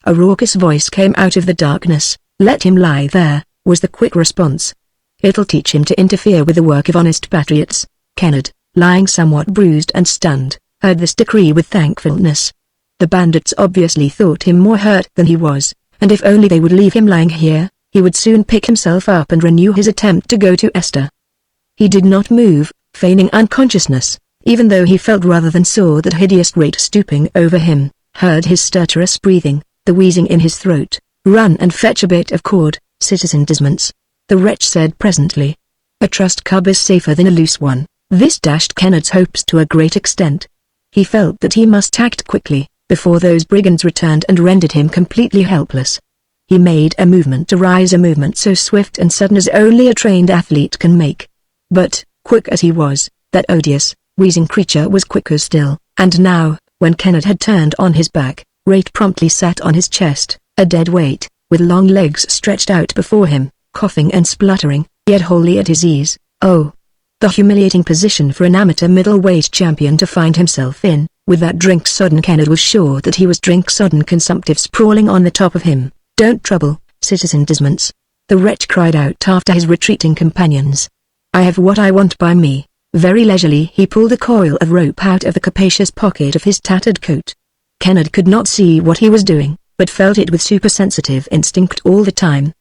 A raucous voice came out of the darkness. "Let him lie there," was the quick response. "It'll teach him to interfere with the work of honest patriots." Kenneth, lying somewhat bruised and stunned, heard this decree with thankfulness. The bandits obviously thought him more hurt than he was, and if only they would leave him lying here, he would soon pick himself up and renew his attempt to go to Esther. He did not move, feigning unconsciousness, even though he felt rather than saw that hideous Rate stooping over him, heard his stertorous breathing, the wheezing in his throat. "Run and fetch a bit of cord, Citizen Desmond," the wretch said presently. "A trussed cub is safer than a loose one." This dashed Kenneth's hopes to a great extent. He felt that he must act quickly, before those brigands returned and rendered him completely helpless. He made a movement to rise, a movement so swift and sudden as only a trained athlete can make. But, quick as he was, that odious, wheezing creature was quicker still, and now, when Kenneth had turned on his back, Rate promptly sat on his chest, a dead weight, with long legs stretched out before him, coughing and spluttering, yet wholly at his ease. Oh! The humiliating position for an amateur middleweight champion to find himself in, with that drink-sodden Kenneth was sure that he was drink-sodden consumptive sprawling on the top of him. "Don't trouble, Citizen Desmond," the wretch cried out after his retreating companions. "I have what I want by me." Very leisurely he pulled a coil of rope out of the capacious pocket of his tattered coat. Kenneth could not see what he was doing, but felt it with supersensitive instinct all the time.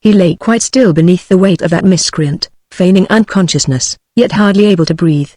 He lay quite still beneath the weight of that miscreant, feigning unconsciousness, yet hardly able to breathe.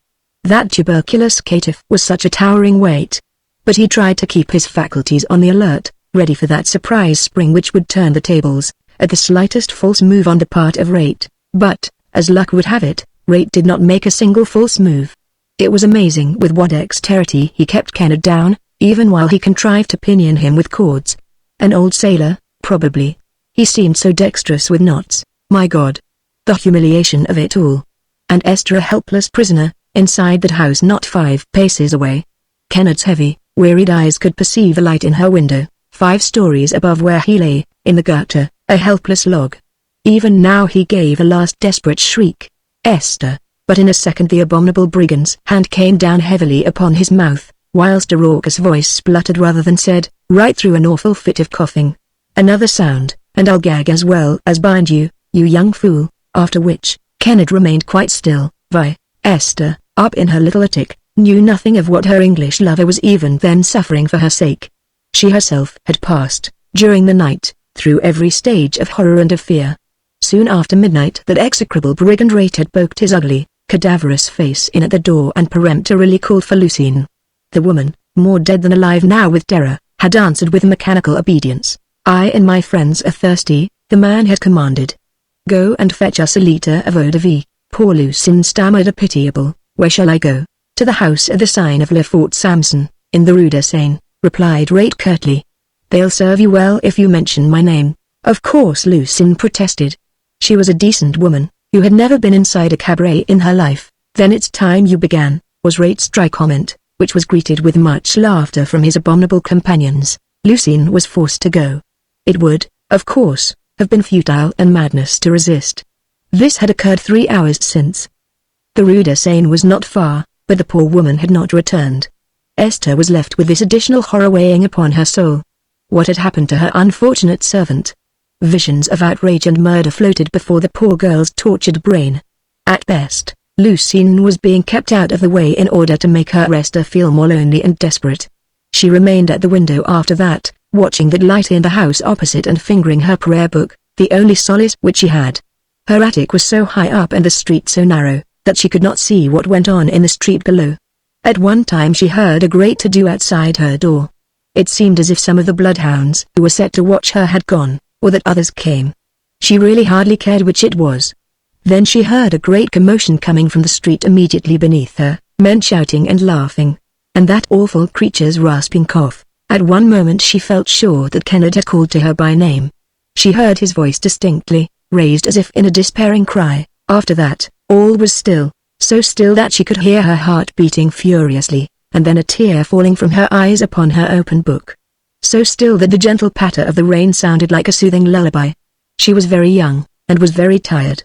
That tuberculous caitiff was such a towering weight. But he tried to keep his faculties on the alert, ready for that surprise spring which would turn the tables, at the slightest false move on the part of Rate. But, as luck would have it, Rate did not make a single false move. It was amazing with what dexterity he kept Kenneth down, even while he contrived to pinion him with cords. An old sailor, probably. He seemed so dexterous with knots. My God! The humiliation of it all. And Esther a helpless prisoner, inside that house not 5 paces away. Kenneth's heavy, wearied eyes could perceive a light in her window, 5 stories above where he lay, in the gutter, a helpless log. Even now he gave a last desperate shriek. Esther! But in a second the abominable brigand's hand came down heavily upon his mouth, whilst a raucous voice spluttered rather than said, right through an awful fit of coughing. "Another sound, and I'll gag as well as bind you, you young fool." After which, Kenneth remained quite still. "Why, Esther," up in her little attic, knew nothing of what her English lover was even then suffering for her sake. She herself had passed, during the night, through every stage of horror and of fear. Soon after midnight that execrable brigand Rait had poked his ugly, cadaverous face in at the door and peremptorily called for Lucine. The woman, more dead than alive now with terror, had answered with mechanical obedience. "I and my friends are thirsty," the man had commanded. "Go and fetch us a liter of eau de vie." Poor Lucine stammered a pitiable, "Where shall I go?" "To the house at the sign of Le Fort Samson, in the Rue de Seine," replied Rait curtly. "They'll serve you well if you mention my name." Of course Lucine protested. She was a decent woman, who had never been inside a cabaret in her life. "Then it's time you began," was Rait's dry comment, which was greeted with much laughter from his abominable companions. Lucine was forced to go. It would, of course, have been futile and madness to resist. This had occurred 3 hours since. The Rue de Seine was not far, but the poor woman had not returned. Esther was left with this additional horror weighing upon her soul. What had happened to her unfortunate servant? Visions of outrage and murder floated before the poor girl's tortured brain. At best, Lucine was being kept out of the way in order to make her Esther feel more lonely and desperate. She remained at the window after that, watching the light in the house opposite and fingering her prayer book, the only solace which she had. Her attic was so high up and the street so narrow, that she could not see what went on in the street below. At one time she heard a great to-do outside her door. It seemed as if some of the bloodhounds who were set to watch her had gone, or that others came. She really hardly cared which it was. Then she heard a great commotion coming from the street immediately beneath her, men shouting and laughing. And that awful creature's rasping cough. At one moment she felt sure that Kennard had called to her by name. She heard his voice distinctly, raised as if in a despairing cry. After that, all was still, so still that she could hear her heart beating furiously, and then a tear falling from her eyes upon her open book. So still that the gentle patter of the rain sounded like a soothing lullaby. She was very young, and was very tired.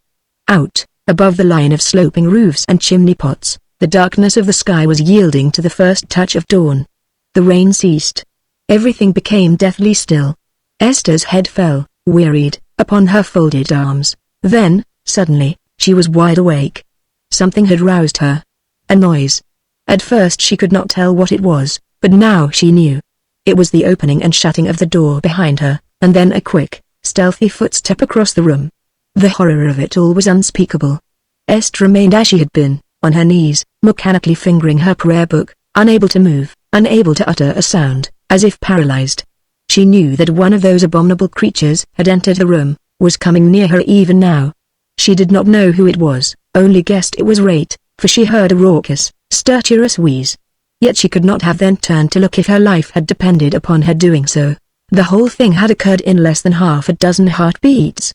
Out, above the line of sloping roofs and chimney pots, the darkness of the sky was yielding to the first touch of dawn. The rain ceased. Everything became deathly still. Esther's head fell, wearied, upon her folded arms. Then, suddenly, she was wide awake. Something had roused her. A noise. At first she could not tell what it was, but now she knew. It was the opening and shutting of the door behind her, and then a quick, stealthy footstep across the room. The horror of it all was unspeakable. Esther remained as she had been, on her knees, mechanically fingering her prayer book, unable to move, unable to utter a sound, as if paralyzed. She knew that one of those abominable creatures had entered the room, was coming near her even now. She did not know who it was, only guessed it was Rait, for she heard a raucous, stertorous wheeze. Yet she could not have then turned to look if her life had depended upon her doing so. The whole thing had occurred in less than half a dozen heartbeats.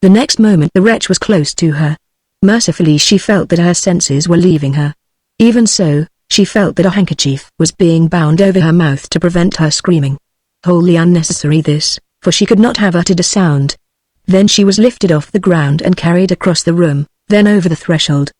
The next moment the wretch was close to her. Mercifully she felt that her senses were leaving her. Even so, she felt that a handkerchief was being bound over her mouth to prevent her screaming. Wholly unnecessary this, for she could not have uttered a sound. Then she was lifted off the ground and carried across the room, then over the threshold.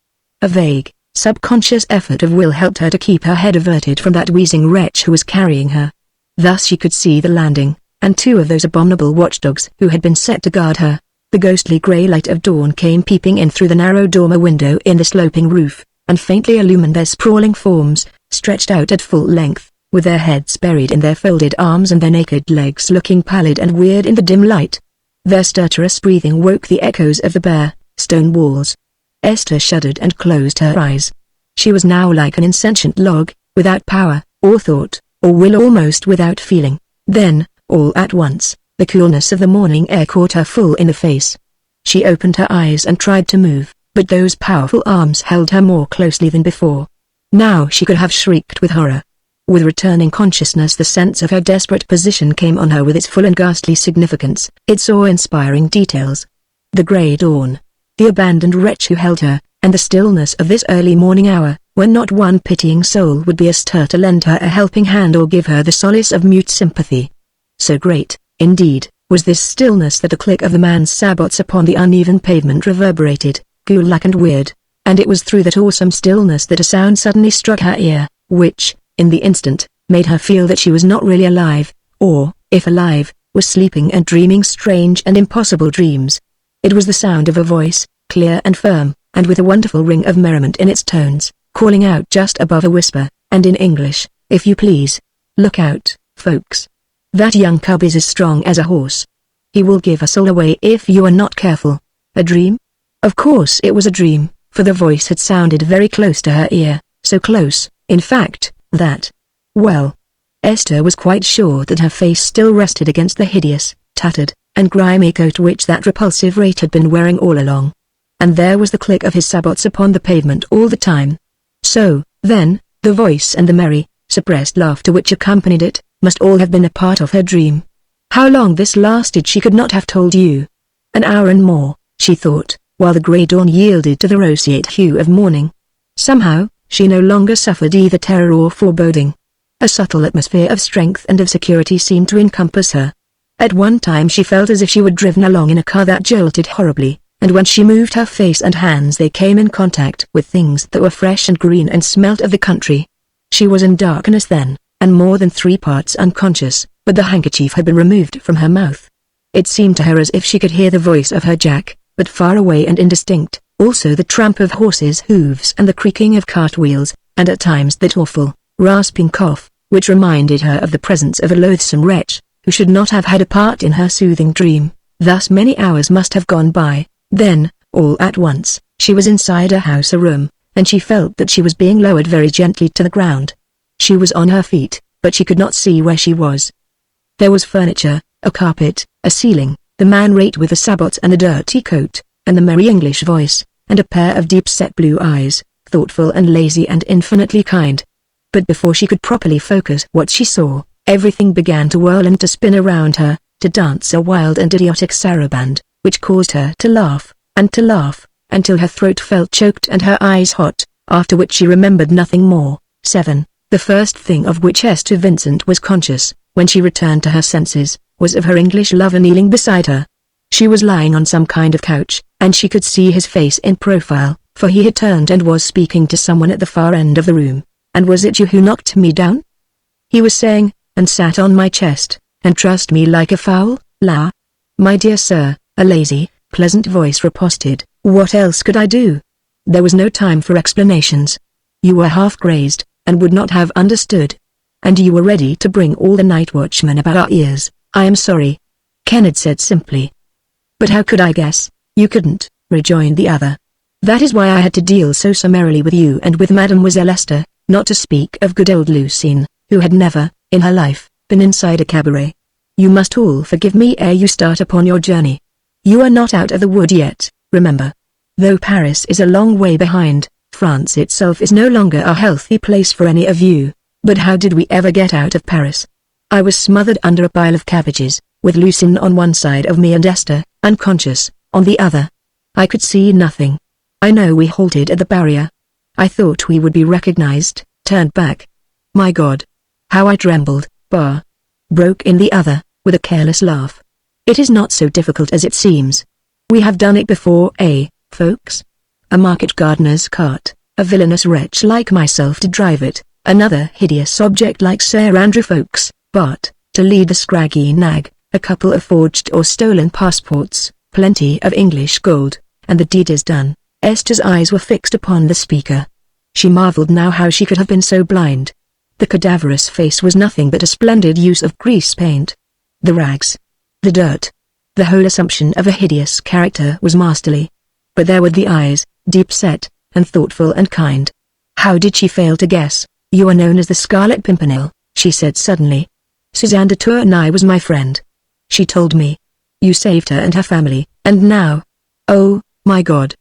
A vague, subconscious effort of will helped her to keep her head averted from that wheezing wretch who was carrying her. Thus she could see the landing, and 2 of those abominable watchdogs who had been set to guard her. The ghostly grey light of dawn came peeping in through the narrow dormer window in the sloping roof, and faintly illumined their sprawling forms, stretched out at full length, with their heads buried in their folded arms and their naked legs looking pallid and weird in the dim light. Their stertorous breathing woke the echoes of the bare, stone walls. Esther shuddered and closed her eyes. She was now like an insentient log, without power, or thought, or will, almost without feeling. Then, all at once, the coolness of the morning air caught her full in the face. She opened her eyes and tried to move, but those powerful arms held her more closely than before. Now she could have shrieked with horror. With returning consciousness the sense of her desperate position came on her with its full and ghastly significance, its awe-inspiring details. The grey dawn, the abandoned wretch who held her, and the stillness of this early morning hour, when not one pitying soul would be astir to lend her a helping hand or give her the solace of mute sympathy. So great, indeed, was this stillness that the click of the man's sabots upon the uneven pavement reverberated, ghoul-like and weird, and it was through that awesome stillness that a sound suddenly struck her ear, which, in the instant, made her feel that she was not really alive, or, if alive, was sleeping and dreaming strange and impossible dreams. It was the sound of a voice, clear and firm, and with a wonderful ring of merriment in its tones, calling out just above a whisper, and in English, "If you please. Look out, folks. That young cub is as strong as a horse. He will give us all away if you are not careful." A dream? Of course it was a dream, for the voice had sounded very close to her ear, so close, in fact, that... Well, Esther was quite sure that her face still rested against the hideous, tattered, and grimy coat which that repulsive wraith had been wearing all along. And there was the click of his sabots upon the pavement all the time. So, then, the voice and the merry, suppressed laughter which accompanied it, must all have been a part of her dream. How long this lasted she could not have told you. An hour and more, she thought, while the grey dawn yielded to the roseate hue of morning. Somehow, she no longer suffered either terror or foreboding. A subtle atmosphere of strength and of security seemed to encompass her. At one time she felt as if she were driven along in a car that jolted horribly, and when she moved her face and hands they came in contact with things that were fresh and green and smelt of the country. She was in darkness then, and more than 3 parts unconscious, but the handkerchief had been removed from her mouth. It seemed to her as if she could hear the voice of her Jack, but far away and indistinct, also the tramp of horses' hooves and the creaking of cart wheels, and at times that awful, rasping cough, which reminded her of the presence of a loathsome wretch, who should not have had a part in her soothing dream. Thus many hours must have gone by. Then, all at once, she was inside a room, and she felt that she was being lowered very gently to the ground. She was on her feet, but she could not see where she was. There was furniture, a carpet, a ceiling, the man wraith with the sabots and the dirty coat, and the merry English voice, and a pair of deep-set blue eyes, thoughtful and lazy and infinitely kind. But before she could properly focus what she saw, everything began to whirl and to spin around her, to dance a wild and idiotic saraband, which caused her to laugh, until her throat felt choked and her eyes hot, after which she remembered nothing more. 7. The first thing of which Esther Vincent was conscious, when she returned to her senses, was of her English lover kneeling beside her. She was lying on some kind of couch, and she could see his face in profile, for he had turned and was speaking to someone at the far end of the room. "And was it you who knocked me down?" he was saying, "and sat on my chest, and trussed me like a fowl, la?" "My dear sir," a lazy, pleasant voice riposted, "what else could I do?" There was no time for explanations. You were half-crazed, and would not have understood. And you were ready to bring all the night watchmen about our ears. "I am sorry," Kenneth said simply. "But how could I guess?" "You couldn't," rejoined the other. "That is why I had to deal so summarily with you and with Mademoiselle Esther, not to speak of good old Lucine, who had never, in her life, been inside a cabaret. You must all forgive me ere you start upon your journey. You are not out of the wood yet, remember. Though Paris is a long way behind, France itself is no longer a healthy place for any of you. But how did we ever get out of Paris? I was smothered under a pile of cabbages, with Lucine on one side of me and Esther, unconscious, on the other. I could see nothing. I know we halted at the barrier. I thought we would be recognized, turned back. My God! How I trembled, bah!" broke in the other, with a careless laugh. "It is not so difficult as it seems. We have done it before, folks? A market gardener's cart, a villainous wretch like myself to drive it, another hideous object like Sir Andrew Ffoulkes, but, to lead the scraggy nag, a couple of forged or stolen passports, plenty of English gold, and the deed is done." Esther's eyes were fixed upon the speaker. She marveled now how she could have been so blind. The cadaverous face was nothing but a splendid use of grease paint. The rags, the dirt, the whole assumption of a hideous character was masterly. But there were the eyes, deep-set, and thoughtful and kind. How did she fail to guess? "You are known as the Scarlet Pimpernel," she said suddenly. "Suzanne de Tournai was my friend. She told me. You saved her and her family, and now... Oh, my God!"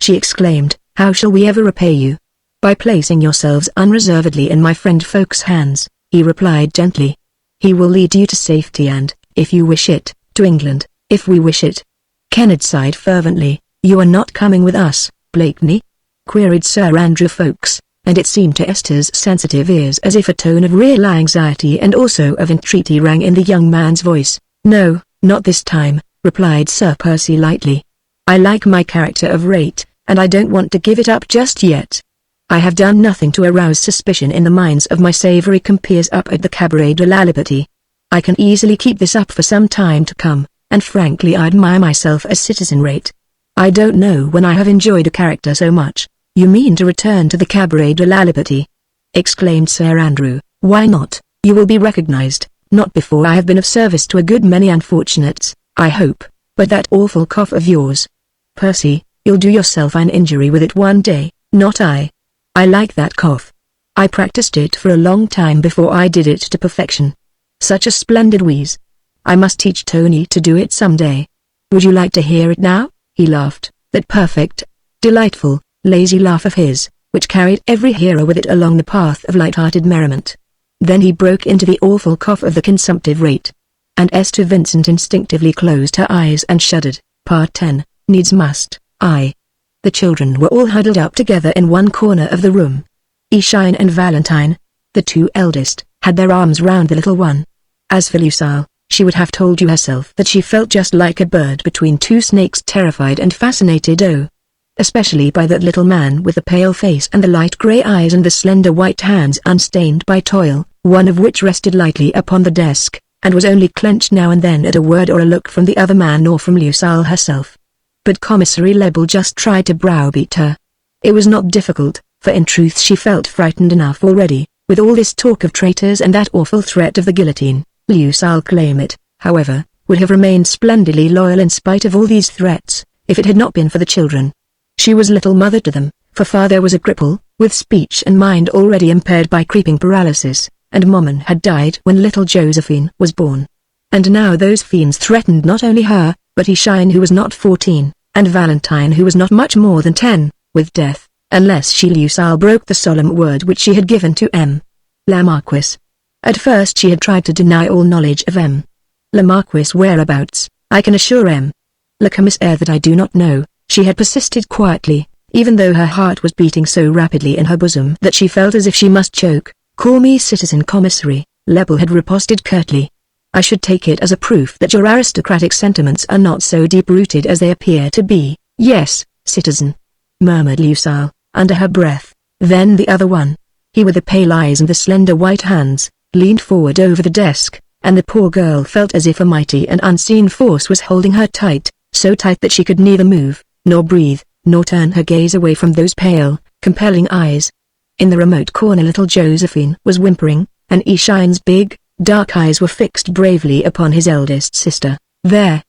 she exclaimed, "how shall we ever repay you?" "By placing yourselves unreservedly in my friend Ffoulkes' hands," he replied gently. "He will lead you to safety and, if you wish it, to England, if we wish it." Kenneth sighed fervently. "You are not coming with us, Blakeney?" queried Sir Andrew Ffoulkes, and it seemed to Esther's sensitive ears as if a tone of real anxiety and also of entreaty rang in the young man's voice. "No, not this time," replied Sir Percy lightly. "I like my character of wraith, and I don't want to give it up just yet. I have done nothing to arouse suspicion in the minds of my savoury compeers up at the Cabaret de la Liberté. I can easily keep this up for some time to come, and frankly I admire myself as citizen wraith. I don't know when I have enjoyed a character so much. You mean to return to the Cabaret de la Liberté? Exclaimed Sir Andrew. Why not? You will be recognized, not before I have been of service to a good many unfortunates, I hope, but that awful cough of yours. Percy, you'll do yourself an injury with it one day, not I. I like that cough. I practiced it for a long time before I did it to perfection. Such a splendid wheeze. I must teach Tony to do it some day. Would you like to hear it now? He laughed, that perfect, delightful, lazy laugh of his, which carried every hearer with it along the path of light-hearted merriment. Then he broke into the awful cough of the consumptive rate. And Esther Vincent instinctively closed her eyes and shuddered. Part 10, Needs Must, I. The children were all huddled up together in one corner of the room. Eshine and Valentine, the two eldest, had their arms round the little one. As for Lucille, she would have told you herself that she felt just like a bird between two snakes, terrified and fascinated, especially by that little man with the pale face and the light grey eyes and the slender white hands unstained by toil, one of which rested lightly upon the desk, and was only clenched now and then at a word or a look from the other man or from Lucille herself. But Commissary Lebel just tried to browbeat her. It was not difficult, for in truth she felt frightened enough already, with all this talk of traitors and that awful threat of the guillotine. Lucille Claymit, however, would have remained splendidly loyal in spite of all these threats, if it had not been for the children. She was little mother to them, for father was a cripple, with speech and mind already impaired by creeping paralysis, and Maman had died when little Josephine was born. And now those fiends threatened not only her, but Eshine, who was not 14, and Valentine, who was not much more than 10, with death, unless she Lucille broke the solemn word which she had given to la Marquise. At first she had tried to deny all knowledge of la Marquise' whereabouts. I can assure la Commissaire that I do not know, she had persisted quietly, even though her heart was beating so rapidly in her bosom that she felt as if she must choke. Call me Citizen Commissary, Lebel had riposted curtly. I should take it as a proof that your aristocratic sentiments are not so deep-rooted as they appear to be. Yes, citizen, murmured Lucille, under her breath. Then the other one, he with the pale eyes and the slender white hands, leaned forward over the desk, and the poor girl felt as if a mighty and unseen force was holding her tight, so tight that she could neither move, nor breathe, nor turn her gaze away from those pale, compelling eyes. In the remote corner little Josephine was whimpering, and Eshine's big, dark eyes were fixed bravely upon his eldest sister. There,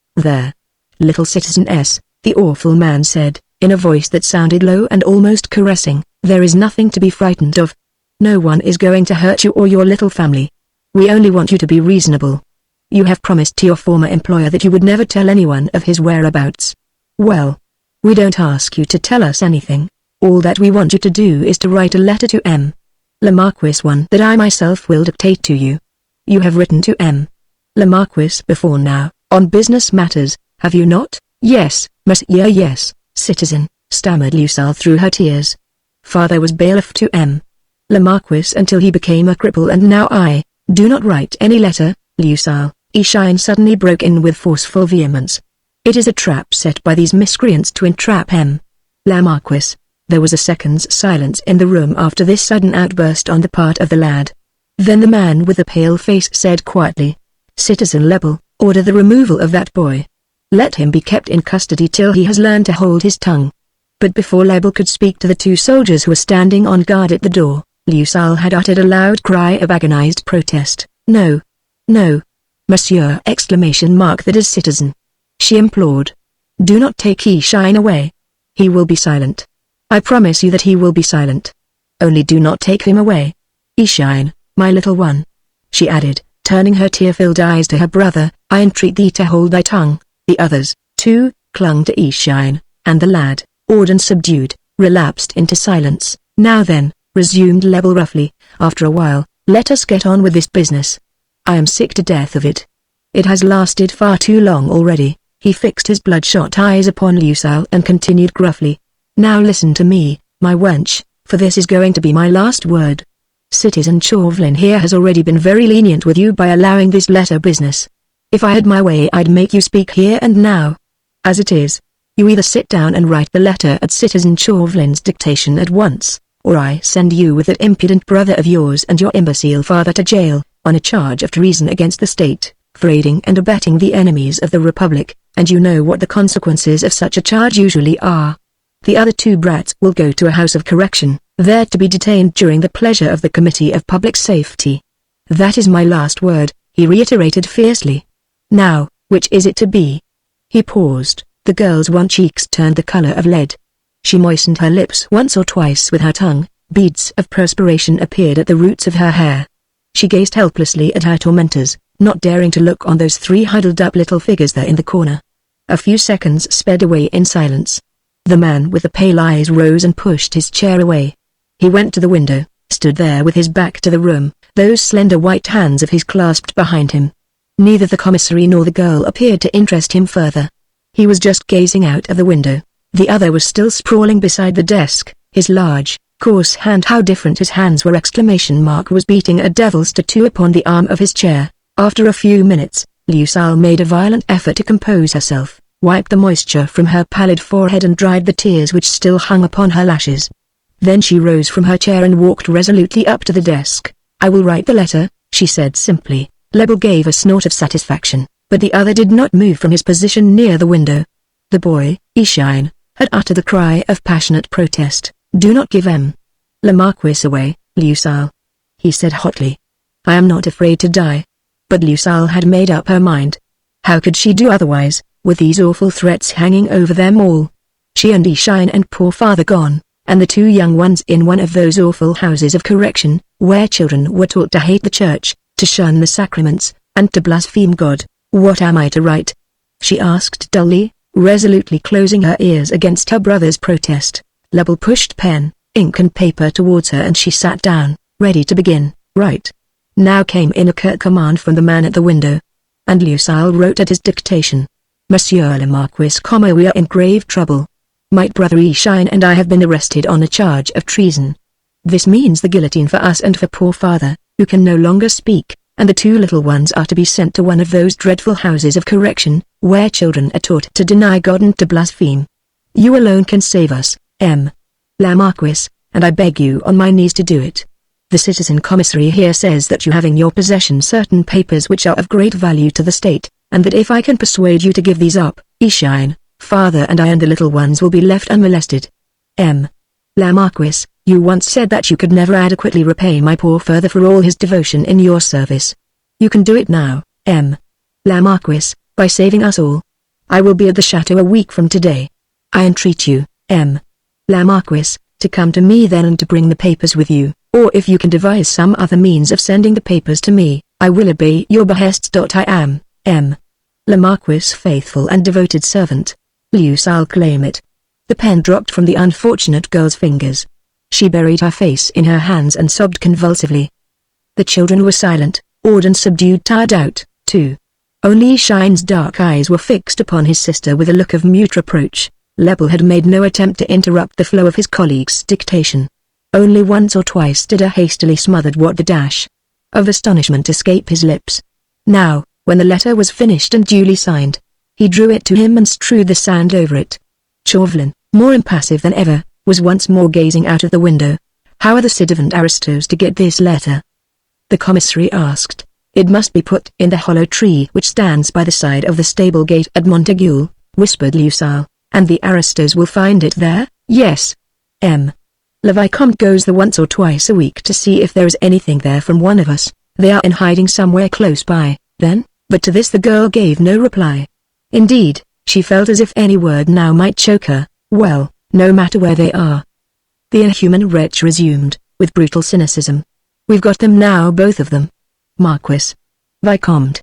little Citizen S, the awful man said, in a voice that sounded low and almost caressing, there is nothing to be frightened of. No one is going to hurt you or your little family. We only want you to be reasonable. You have promised to your former employer that you would never tell anyone of his whereabouts. Well, we don't ask you to tell us anything. All that we want you to do is to write a letter to la Marquise, one that I myself will dictate to you. You have written to la Marquise before now, on business matters, have you not? Yes, monsieur, yes, citizen, stammered Lucille through her tears. Father was bailiff to la Marquise until he became a cripple, and now I do not write any letter, Lucille. Eshine suddenly broke in with forceful vehemence. It is a trap set by these miscreants to entrap la Marquise. There was a second's silence in the room after this sudden outburst on the part of the lad. Then the man with the pale face said quietly, Citizen Lebel, order the removal of that boy. Let him be kept in custody till he has learned to hold his tongue. But before Lebel could speak to the two soldiers who were standing on guard at the door, Lucille had uttered a loud cry of agonized protest. No, monsieur! That is citizen. She implored. Do not take Eshine away. He will be silent. I promise you that he will be silent. Only do not take him away. Eshine, my little one, she added, turning her tear-filled eyes to her brother, I entreat thee to hold thy tongue. The others, too, clung to Eshine, and the lad, awed and subdued, relapsed into silence. Now then, resumed Lebel roughly, after a while, let us get on with this business. I am sick to death of it. It has lasted far too long already. He fixed his bloodshot eyes upon Lucille and continued gruffly. Now listen to me, my wench, for this is going to be my last word. Citizen Chauvelin here has already been very lenient with you by allowing this letter business. If I had my way I'd make you speak here and now. As it is, you either sit down and write the letter at Citizen Chauvelin's dictation at once, or I send you with that impudent brother of yours and your imbecile father to jail, on a charge of treason against the state, for aiding and abetting the enemies of the Republic, and you know what the consequences of such a charge usually are. The other two brats will go to a house of correction, there to be detained during the pleasure of the Committee of Public Safety. That is my last word, he reiterated fiercely. Now, which is it to be? He paused. The girl's wan cheeks turned the color of lead. She moistened her lips once or twice with her tongue. Beads of perspiration appeared at the roots of her hair. She gazed helplessly at her tormentors, not daring to look on those three huddled-up little figures there in the corner. A few seconds sped away in silence. The man with the pale eyes rose and pushed his chair away. He went to the window, stood there with his back to the room, those slender white hands of his clasped behind him. Neither the commissary nor the girl appeared to interest him further. He was just gazing out of the window. The other was still sprawling beside the desk, his large, coarse hand. How different his hands were! Was beating a devil's tattoo upon the arm of his chair. After a few minutes, Lucille made a violent effort to compose herself, wiped the moisture from her pallid forehead and dried the tears which still hung upon her lashes. Then she rose from her chair and walked resolutely up to the desk. "I will write the letter," she said simply. Lebel gave a snort of satisfaction, but the other did not move from his position near the window. The boy, Ishine, had uttered a cry of passionate protest. "Do not give Le Marquis away, Lucille," he said hotly. "I am not afraid to die." But Lucille had made up her mind. How could she do otherwise, with these awful threats hanging over them all? She and Ishine and poor father gone, and the two young ones in one of those awful houses of correction, where children were taught to hate the church, to shun the sacraments, and to blaspheme God. "What am I to write?" she asked dully, resolutely closing her ears against her brother's protest. Lebel pushed pen, ink and paper towards her and she sat down, ready to begin. "Write." Now came in a curt command from the man at the window. And Lucille wrote at his dictation. "Monsieur le Marquis, we are in grave trouble. My brother Ishine and I have been arrested on a charge of treason. This means the guillotine for us and for poor father, who can no longer speak, and the two little ones are to be sent to one of those dreadful houses of correction, where children are taught to deny God and to blaspheme. You alone can save us, le Marquis, and I beg you on my knees to do it. The citizen commissary here says that you have in your possession certain papers which are of great value to the state, and that if I can persuade you to give these up, Ishine, father and I and the little ones will be left unmolested. Le Marquis, you once said that you could never adequately repay my poor father for all his devotion in your service. You can do it now, le Marquis, by saving us all. I will be at the chateau a week from today. I entreat you, le Marquis, to come to me then and to bring the papers with you, or if you can devise some other means of sending the papers to me, I will obey your behests. I am, le Marquis' faithful and devoted servant. Lucille claim it. The pen dropped from the unfortunate girl's fingers. She buried her face in her hands and sobbed convulsively. The children were silent, awed and subdued, tired out, too. Only Ishine's dark eyes were fixed upon his sister with a look of mute reproach. Lebel had made no attempt to interrupt the flow of his colleague's dictation. Only once or twice did a hastily smothered what the dash of astonishment escape his lips. Now, when the letter was finished and duly signed, he drew it to him and strewed the sand over it. Chauvelin, more impassive than ever, was once more gazing out of the window. How are the ci devant aristos to get this letter? The commissary asked. It must be put in the hollow tree which stands by the side of the stable gate at Montague, whispered Lucille, and the aristos will find it there. Yes. Le Vicomte goes there once or twice a week to see if there is anything there from one of us. They are in hiding somewhere close by, then, but to this the girl gave no reply. Indeed, she felt as if any word now might choke her. Well, no matter where they are. The inhuman wretch resumed, with brutal cynicism. We've got them now, both of them. Marquis. Vicomte.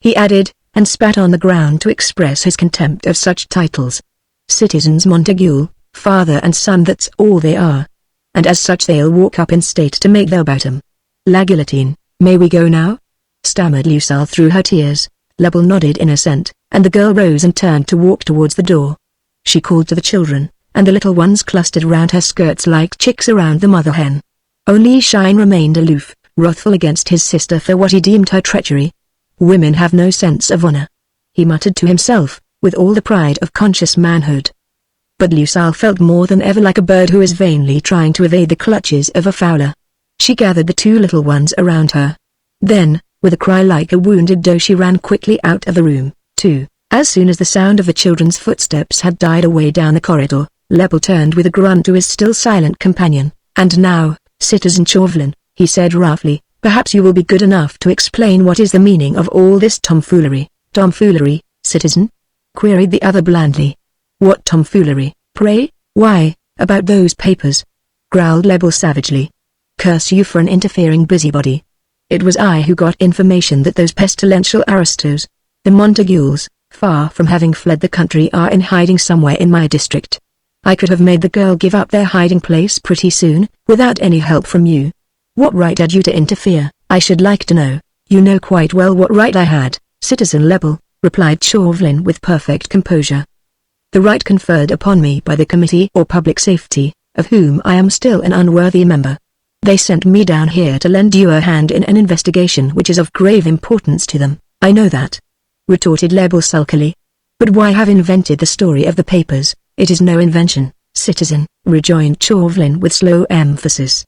He added, and spat on the ground to express his contempt of such titles. Citizens Montague, father and son, that's all they are. And as such they'll walk up in state to make their bottom. La guillotine, may we go now? Stammered Lucille through her tears. Lebel nodded in assent, and the girl rose and turned to walk towards the door. She called to the children, and the little ones clustered round her skirts like chicks around the mother hen. Only Ishine remained aloof, wrathful against his sister for what he deemed her treachery. Women have no sense of honor, he muttered to himself, with all the pride of conscious manhood. But Lucille felt more than ever like a bird who is vainly trying to evade the clutches of a fowler. She gathered the two little ones around her. Then, with a cry like a wounded doe, she ran quickly out of the room, too. As soon as the sound of the children's footsteps had died away down the corridor, Lebel turned with a grunt to his still silent companion. "And now, Citizen Chauvelin," he said roughly, "perhaps you will be good enough to explain what is the meaning of all this tomfoolery." "Tomfoolery, citizen?" queried the other blandly. "What tomfoolery, pray?" "Why, about those papers," growled Lebel savagely. "Curse you for an interfering busybody. It was I who got information that those pestilential aristos, the Montagues, far from having fled the country, are in hiding somewhere in my district. I could have made the girl give up their hiding place pretty soon, without any help from you. What right had you to interfere, I should like to know?" "You know quite well what right I had, Citizen Lebel," replied Chauvelin with perfect composure. "The right conferred upon me by the Committee or Public Safety, of whom I am still an unworthy member. They sent me down here to lend you a hand in an investigation which is of grave importance to them." "I know that," retorted Lebel sulkily. "But why have invented the story of the papers?" "It is no invention, citizen," rejoined Chauvelin with slow emphasis.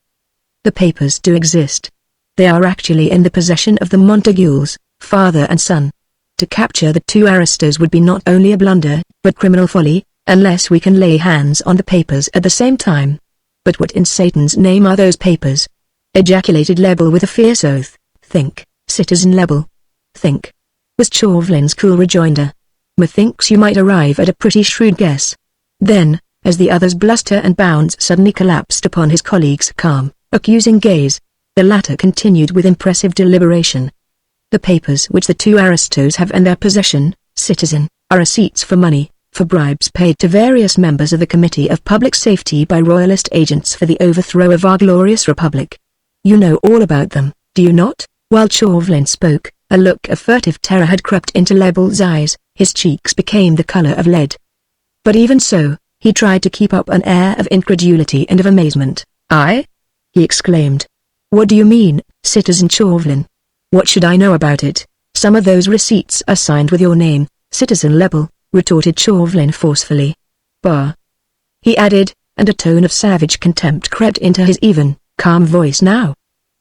"The papers do exist. They are actually in the possession of the Montagues, father and son. To capture the two aristos would be not only a blunder, but criminal folly, unless we can lay hands on the papers at the same time." "But what in Satan's name are those papers?" ejaculated Lebel with a fierce oath. "Think, Citizen Lebel. Think," was Chauvelin's cool rejoinder. "Methinks you might arrive at a pretty shrewd guess." Then, as the other's bluster and bounds suddenly collapsed upon his colleague's calm, accusing gaze, the latter continued with impressive deliberation. "The papers which the two aristos have in their possession, citizen, are receipts for money, for bribes paid to various members of the Committee of Public Safety by royalist agents for the overthrow of our glorious republic. You know all about them, do you not?" While Chauvelin spoke, a look of furtive terror had crept into Lebel's eyes, his cheeks became the color of lead. But even so, he tried to keep up an air of incredulity and of amazement. "I?" he exclaimed. "What do you mean, Citizen Chauvelin? What should I know about it? Some of those receipts are signed with your name, Citizen Lebel," retorted Chauvelin forcefully. "Bah!" he added, and a tone of savage contempt crept into his even, calm voice now.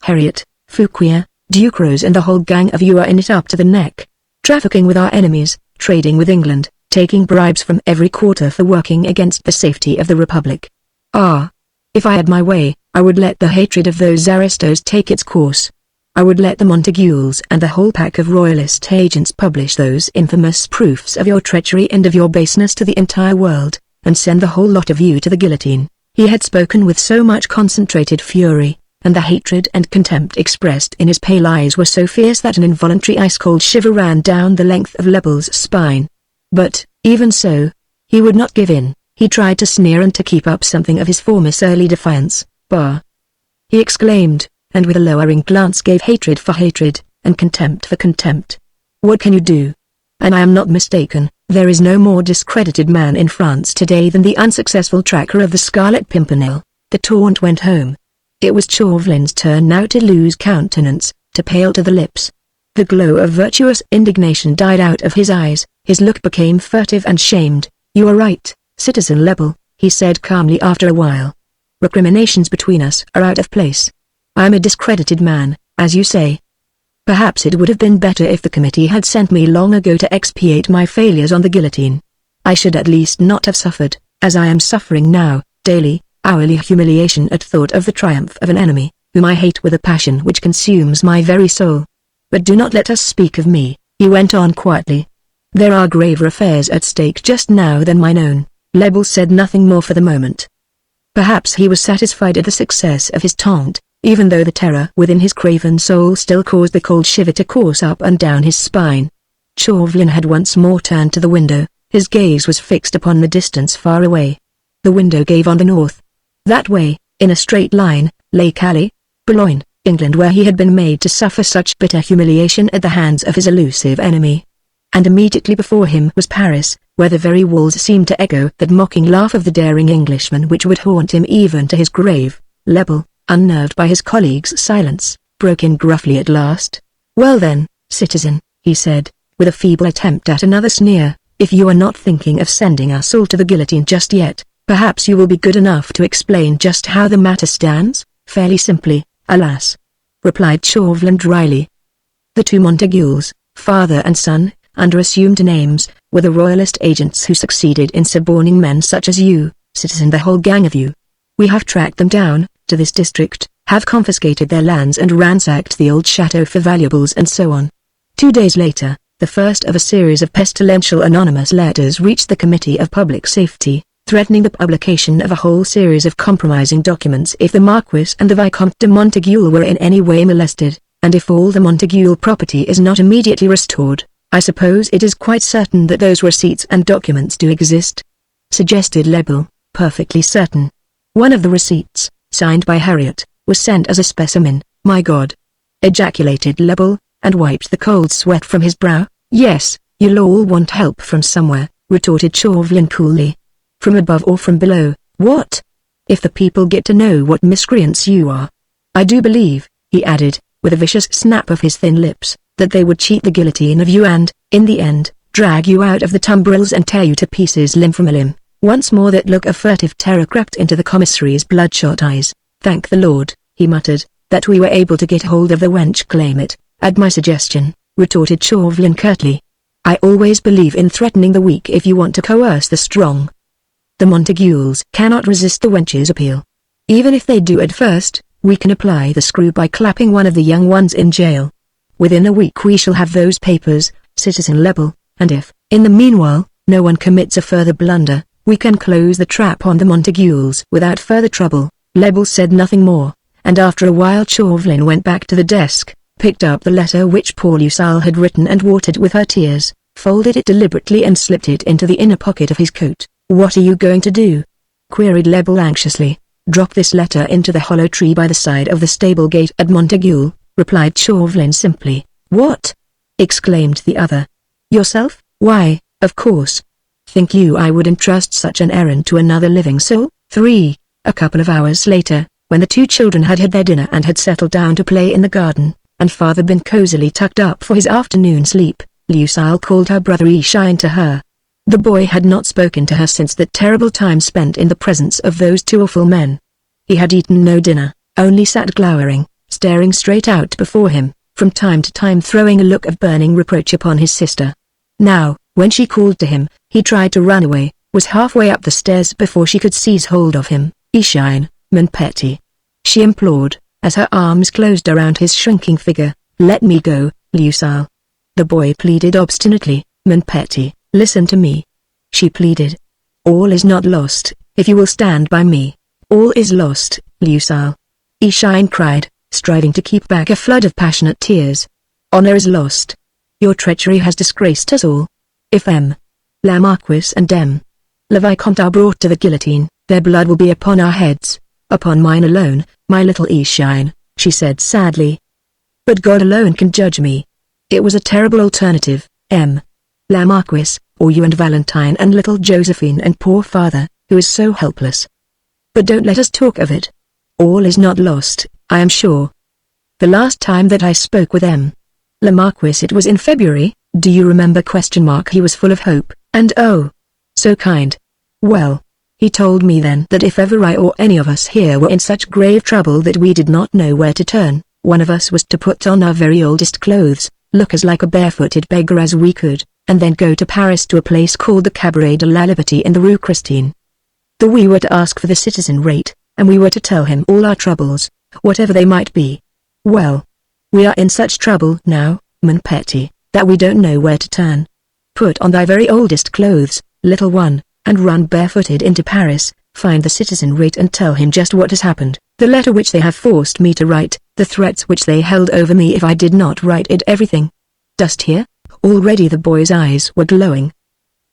"Harriet, Fouquier, Ducrot and the whole gang of you are in it up to the neck. Trafficking with our enemies, trading with England, taking bribes from every quarter for working against the safety of the Republic. Ah! If I had my way, I would let the hatred of those aristos take its course. I would let the Montagues and the whole pack of royalist agents publish those infamous proofs of your treachery and of your baseness to the entire world, and send the whole lot of you to the guillotine." He had spoken with so much concentrated fury, and the hatred and contempt expressed in his pale eyes were so fierce that an involuntary ice-cold shiver ran down the length of Lebel's spine. But, even so, he would not give in. He tried to sneer and to keep up something of his former surly defiance. "Bah!" he exclaimed, and with a lowering glance gave hatred for hatred, and contempt for contempt. "What can you do? And I am not mistaken, there is no more discredited man in France today than the unsuccessful tracker of the Scarlet Pimpernel." The taunt went home. It was Chauvelin's turn now to lose countenance, to pale to the lips. The glow of virtuous indignation died out of his eyes, his look became furtive and shamed. "You are right, Citizen Lebel," he said calmly after a while. "Recriminations between us are out of place. I am a discredited man, as you say. Perhaps it would have been better if the committee had sent me long ago to expiate my failures on the guillotine. I should at least not have suffered, as I am suffering now, daily, hourly humiliation at thought of the triumph of an enemy, whom I hate with a passion which consumes my very soul. But do not let us speak of me," he went on quietly. "There are graver affairs at stake just now than mine own." Lebel said nothing more for the moment. Perhaps he was satisfied at the success of his taunt, even though the terror within his craven soul still caused the cold shiver to course up and down his spine. Chauvelin had once more turned to the window, his gaze was fixed upon the distance far away. The window gave on the north. That way, in a straight line, lay Calais, Boulogne, England, where he had been made to suffer such bitter humiliation at the hands of his elusive enemy. And immediately before him was Paris, where the very walls seemed to echo that mocking laugh of the daring Englishman which would haunt him even to his grave. Lebel, unnerved by his colleague's silence, broke in gruffly at last. "Well then, citizen," he said, with a feeble attempt at another sneer, "if you are not thinking of sending us all to the guillotine just yet, perhaps you will be good enough to explain just how the matter stands?" "Fairly simply, alas," replied Chauvelin dryly. "The two Montagues, father and son, under assumed names, were the royalist agents who succeeded in suborning men such as you, citizen, the whole gang of you. We have tracked them down, to this district, have confiscated their lands and ransacked the old chateau for valuables and so on. 2 days later, the first of a series of pestilential anonymous letters reached the Committee of Public Safety, threatening the publication of a whole series of compromising documents if the Marquis and the Vicomte de Montague were in any way molested, and if all the Montague property is not immediately restored. I suppose it is quite certain that those receipts and documents do exist, suggested Lebel. Perfectly certain. One of the receipts, signed by Harriet, was sent as a specimen. My God! Ejaculated Lebel, and wiped the cold sweat from his brow. Yes, you'll all want help from somewhere, retorted Chauvelin coolly. From above or from below, what? If the people get to know what miscreants you are. I do believe, he added, with a vicious snap of his thin lips, that they would cheat the guillotine of you and, in the end, drag you out of the tumbrils and tear you to pieces limb from a limb. Once more that look of furtive terror crept into the commissary's bloodshot eyes. Thank the Lord, he muttered, that we were able to get hold of the wench. Claim it, at my suggestion, retorted Chauvelin curtly. I always believe in threatening the weak if you want to coerce the strong. The Montagues cannot resist the wench's appeal. Even if they do at first, we can apply the screw by clapping one of the young ones in jail. Within a week we shall have those papers, Citizen Lebel, and if, in the meanwhile, no one commits a further blunder, we can close the trap on the Montagues without further trouble. Lebel said nothing more, and after a while Chauvelin went back to the desk, picked up the letter which poor Lucille had written and watered with her tears, folded it deliberately and slipped it into the inner pocket of his coat. What are you going to do? Queried Lebel anxiously. Drop this letter into the hollow tree by the side of the stable gate at Montague, replied Chauvelin simply. What? Exclaimed the other. Yourself? Why, of course. Think you I would entrust such an errand to another living soul? 3. A couple of hours later, when the two children had had their dinner and had settled down to play in the garden, and father been cozily tucked up for his afternoon sleep, Lucille called her brother Eshine to her. The boy had not spoken to her since that terrible time spent in the presence of those two awful men. He had eaten no dinner, only sat glowering, staring straight out before him, from time to time throwing a look of burning reproach upon his sister. Now, when she called to him, he tried to run away, was halfway up the stairs before she could seize hold of him. Eshine, mon petit, she implored, as her arms closed around his shrinking figure. Let me go, Lucille. The boy pleaded obstinately. Mon petit, listen to me. She pleaded. All is not lost, if you will stand by me. All is lost, Lucille. Eshine cried, striving to keep back a flood of passionate tears. Honor is lost. Your treachery has disgraced us all. If la Marquise and la Vicomte are brought to the guillotine, their blood will be upon our heads, upon mine alone, my little Eshine, she said sadly. But God alone can judge me. It was a terrible alternative, la Marquise, or you and Valentine and little Josephine and poor father, who is so helpless. But don't let us talk of it. All is not lost, I am sure. The last time that I spoke with la Marquise, it was in February, do you remember? He was full of hope, and oh, so kind. Well, he told me then that if ever I or any of us here were in such grave trouble that we did not know where to turn, one of us was to put on our very oldest clothes, look as like a barefooted beggar as we could, and then go to Paris to a place called the Cabaret de la Liberté in the Rue Christine. That we were to ask for the citizen rate, and we were to tell him all our troubles, whatever they might be. Well, we are in such trouble now, mon petit, that we don't know where to turn. Put on thy very oldest clothes, little one, and run barefooted into Paris, find the citizen rate and tell him just what has happened, the letter which they have forced me to write, the threats which they held over me if I did not write it, everything. Dost hear? Already the boy's eyes were glowing.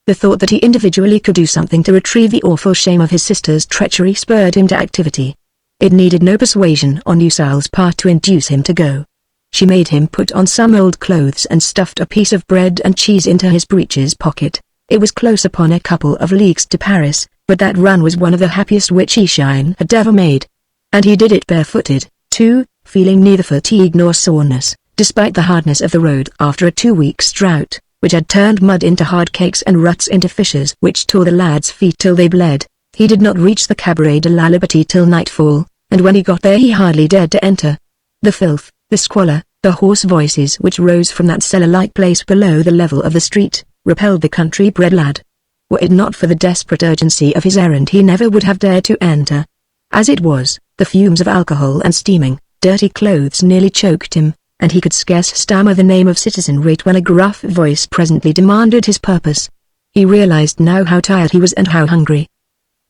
The thought that he individually could do something to retrieve the awful shame of his sister's treachery spurred him to activity. It needed no persuasion on Lucille's part to induce him to go. She made him put on some old clothes and stuffed a piece of bread and cheese into his breeches pocket. It was close upon a couple of leagues to Paris, but that run was one of the happiest which Eshine had ever made. And he did it barefooted, too, feeling neither fatigue nor soreness, despite the hardness of the road after a 2 weeks' drought, which had turned mud into hard cakes and ruts into fissures which tore the lad's feet till they bled. He did not reach the Cabaret de la Liberté till nightfall, and when he got there he hardly dared to enter. The filth, the squalor, the hoarse voices which rose from that cellar-like place below the level of the street, repelled the country-bred lad. Were it not for the desperate urgency of his errand, he never would have dared to enter. As it was, the fumes of alcohol and steaming, dirty clothes nearly choked him, and he could scarce stammer the name of Citizen Rate when a gruff voice presently demanded his purpose. He realized now how tired he was and how hungry.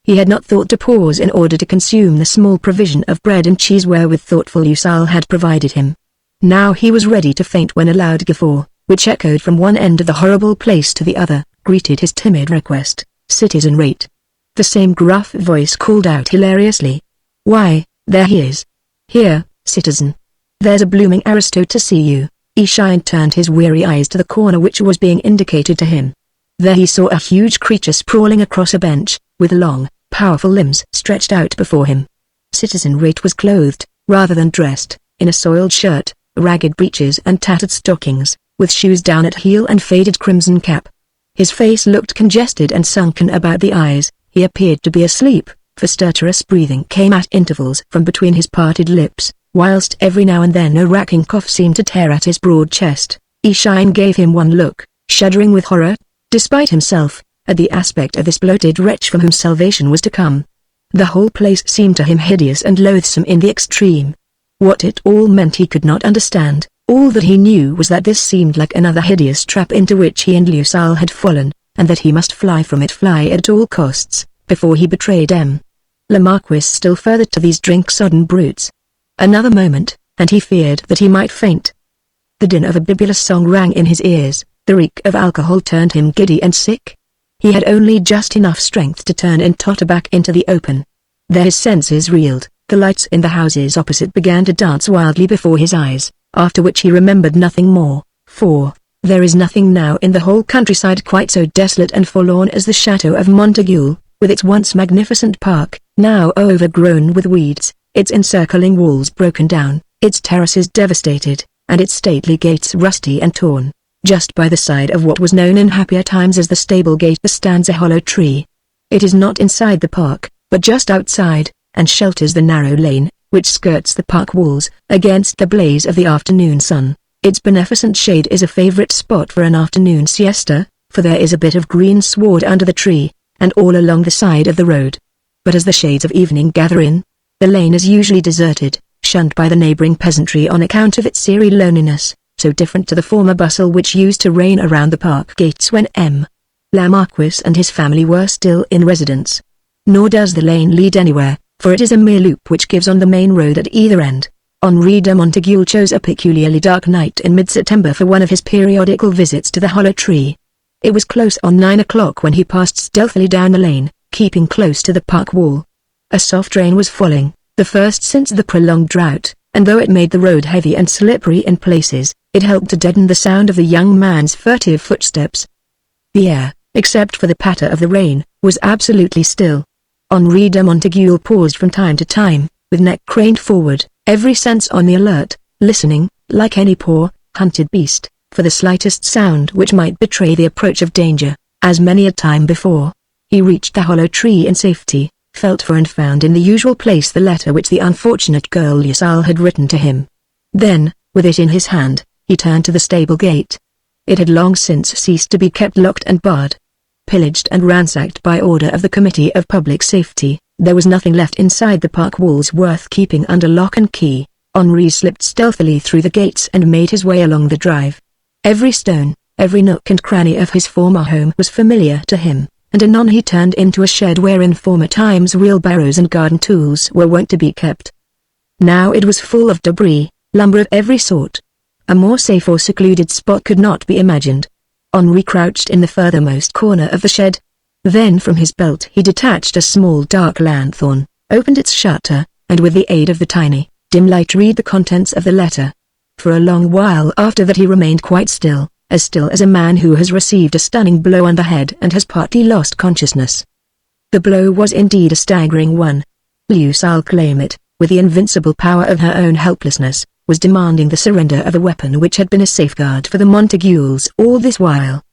He had not thought to pause in order to consume the small provision of bread and cheese wherewith thoughtful Usul had provided him. Now he was ready to faint when a loud guffaw, which echoed from one end of the horrible place to the other, greeted his timid request. "Citizen Rate." The same gruff voice called out hilariously. "Why, there he is. Here, citizen. There's a blooming aristo to see you." Ishine turned his weary eyes to the corner which was being indicated to him. There he saw a huge creature sprawling across a bench, with long, powerful limbs stretched out before him. Citizen Rate was clothed, rather than dressed, in a soiled shirt, ragged breeches and tattered stockings, with shoes down at heel and faded crimson cap. His face looked congested and sunken about the eyes. He appeared to be asleep, for stertorous breathing came at intervals from between his parted lips, whilst every now and then a racking cough seemed to tear at his broad chest. Ishine gave him one look, shuddering with horror, despite himself, at the aspect of this bloated wretch from whom salvation was to come. The whole place seemed to him hideous and loathsome in the extreme. What it all meant he could not understand. All that he knew was that this seemed like another hideous trap into which he and Usul had fallen, and that he must fly from it, fly at all costs, before he betrayed Le Marquis still further to these drink-sodden brutes. Another moment, and he feared that he might faint. The din of a bibulous song rang in his ears, the reek of alcohol turned him giddy and sick. He had only just enough strength to turn and totter back into the open. There his senses reeled, the lights in the houses opposite began to dance wildly before his eyes, after which he remembered nothing more, for there is nothing now in the whole countryside quite so desolate and forlorn as the chateau of Montague, with its once magnificent park, now overgrown with weeds, its encircling walls broken down, its terraces devastated, and its stately gates rusty and torn. Just by the side of what was known in happier times as the stable gate stands a hollow tree. It is not inside the park, but just outside, and shelters the narrow lane, which skirts the park walls, against the blaze of the afternoon sun. Its beneficent shade is a favorite spot for an afternoon siesta, for there is a bit of green sward under the tree, and all along the side of the road. But as the shades of evening gather in, the lane is usually deserted, shunned by the neighboring peasantry on account of its eerie loneliness, so different to the former bustle which used to reign around the park gates when Le Marquis and his family were still in residence. Nor does the lane lead anywhere, for it is a mere loop which gives on the main road at either end. Henri de Montague chose a peculiarly dark night in mid-September for one of his periodical visits to the hollow tree. It was close on 9 o'clock when he passed stealthily down the lane, keeping close to the park wall. A soft rain was falling, the first since the prolonged drought, and though it made the road heavy and slippery in places, it helped to deaden the sound of the young man's furtive footsteps. The air, except for the patter of the rain, was absolutely still. Henri de Montague paused from time to time, with neck craned forward, every sense on the alert, listening, like any poor, hunted beast, for the slightest sound which might betray the approach of danger. As many a time before, he reached the hollow tree in safety, felt for and found in the usual place the letter which the unfortunate girl Usul had written to him. Then, with it in his hand, he turned to the stable gate. It had long since ceased to be kept locked and barred. Pillaged and ransacked by order of the Committee of Public Safety, there was nothing left inside the park walls worth keeping under lock and key. Henri slipped stealthily through the gates and made his way along the drive. Every stone, every nook and cranny of his former home was familiar to him, and anon he turned into a shed where in former times wheelbarrows and garden tools were wont to be kept. Now it was full of debris, lumber of every sort. A more safe or secluded spot could not be imagined. Henri crouched in the furthermost corner of the shed. Then from his belt he detached a small dark lanthorn, opened its shutter, and with the aid of the tiny, dim light read the contents of the letter. For a long while after that he remained quite still as a man who has received a stunning blow on the head and has partly lost consciousness. The blow was indeed a staggering one. Usul claim it, with the invincible power of her own helplessness, was demanding the surrender of a weapon which had been a safeguard for the Montagues all this while.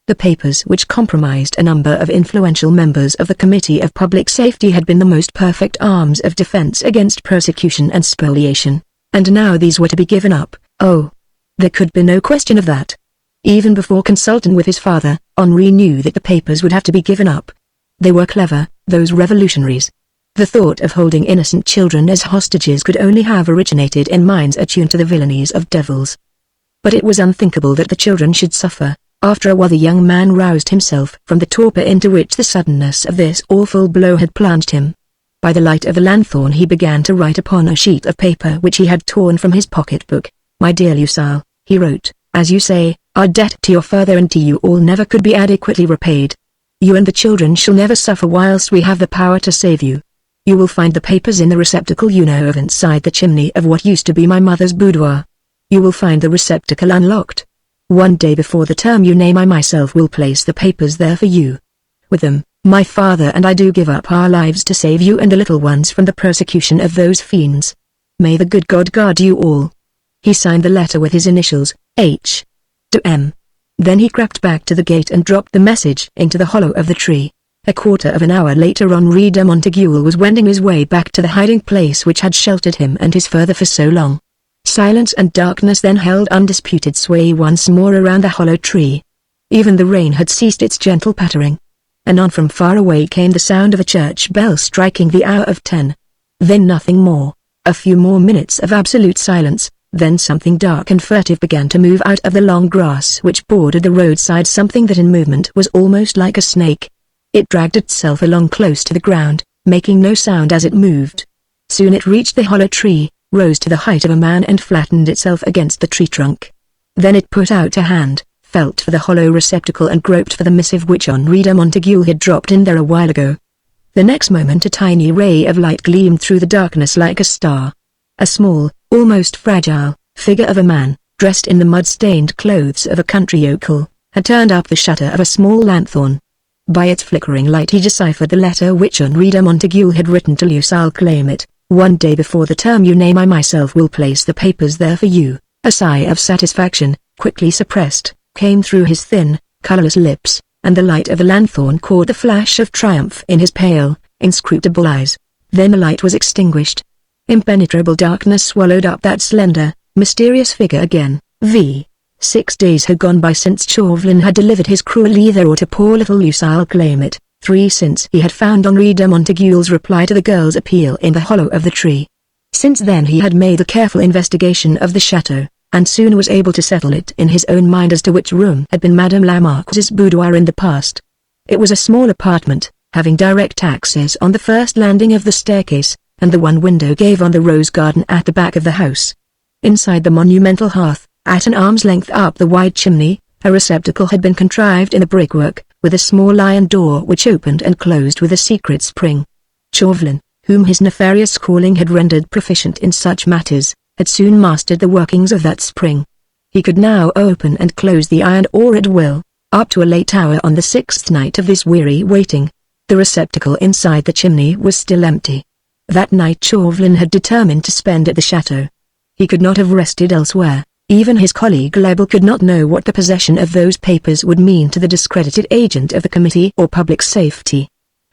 The papers which compromised a number of influential members of the Committee of Public Safety had been the most perfect arms of defense against persecution and spoliation, and now these were to be given up. Oh, there could be no question of that. Even before consulting with his father, Henri knew that the papers would have to be given up. They were clever, those revolutionaries. The thought of holding innocent children as hostages could only have originated in minds attuned to the villainies of devils. But it was unthinkable that the children should suffer. After a while the young man roused himself from the torpor into which the suddenness of this awful blow had plunged him. By the light of the lanthorn he began to write upon a sheet of paper which he had torn from his pocketbook. "My dear Lucille," he wrote, "as you say, our debt to your father and to you all never could be adequately repaid. You and the children shall never suffer whilst we have the power to save you. You will find the papers in the receptacle you know of inside the chimney of what used to be my mother's boudoir. You will find the receptacle unlocked. One day before the term you name I myself will place the papers there for you. With them, my father and I do give up our lives to save you and the little ones from the persecution of those fiends. May the good God guard you all." He signed the letter with his initials, H. to M. Then he crept back to the gate and dropped the message into the hollow of the tree. A quarter of an hour later Henri de Montague was wending his way back to the hiding place which had sheltered him and his father for so long. Silence and darkness then held undisputed sway once more around the hollow tree. Even the rain had ceased its gentle pattering. Anon from far away came the sound of a church bell striking the hour of 10. Then nothing more. A few more minutes of absolute silence. Then something dark and furtive began to move out of the long grass which bordered the roadside, something that in movement was almost like a snake. It dragged itself along close to the ground, making no sound as it moved. Soon it reached the hollow tree, rose to the height of a man and flattened itself against the tree trunk. Then it put out a hand, felt for the hollow receptacle and groped for the missive which Henri de Montague had dropped in there a while ago. The next moment a tiny ray of light gleamed through the darkness like a star. A small, almost fragile, figure of a man, dressed in the mud-stained clothes of a country yokel, had turned up the shutter of a small lanthorn. By its flickering light he deciphered the letter which Henri de Montague had written to Lucille. Claim it. One day before the term you name I myself will place the papers there for you. A sigh of satisfaction, quickly suppressed, came through his thin, colorless lips, and the light of the lanthorn caught the flash of triumph in his pale, inscrutable eyes. Then the light was extinguished. Impenetrable darkness swallowed up that slender, mysterious figure again. 6 days had gone by since Chauvelin had delivered his cruel either to poor little Lucille. Claim it. 3 since he had found Henri de Montague's reply to the girl's appeal in the hollow of the tree. Since then he had made a careful investigation of the chateau, and soon was able to settle it in his own mind as to which room had been Madame la Marquise's boudoir in the past. It was a small apartment, having direct access on the first landing of the staircase, and the one window gave on the rose garden at the back of the house. Inside the monumental hearth, at an arm's length up the wide chimney, a receptacle had been contrived in the brickwork, with a small iron door which opened and closed with a secret spring. Chauvelin, whom his nefarious calling had rendered proficient in such matters, had soon mastered the workings of that spring. He could now open and close the iron door at will. Up to a late hour on the 6th night of this weary waiting, the receptacle inside the chimney was still empty. That night Chauvelin had determined to spend at the chateau. He could not have rested elsewhere. Even his colleague Lebel could not know what the possession of those papers would mean to the discredited agent of the Committee or Public Safety.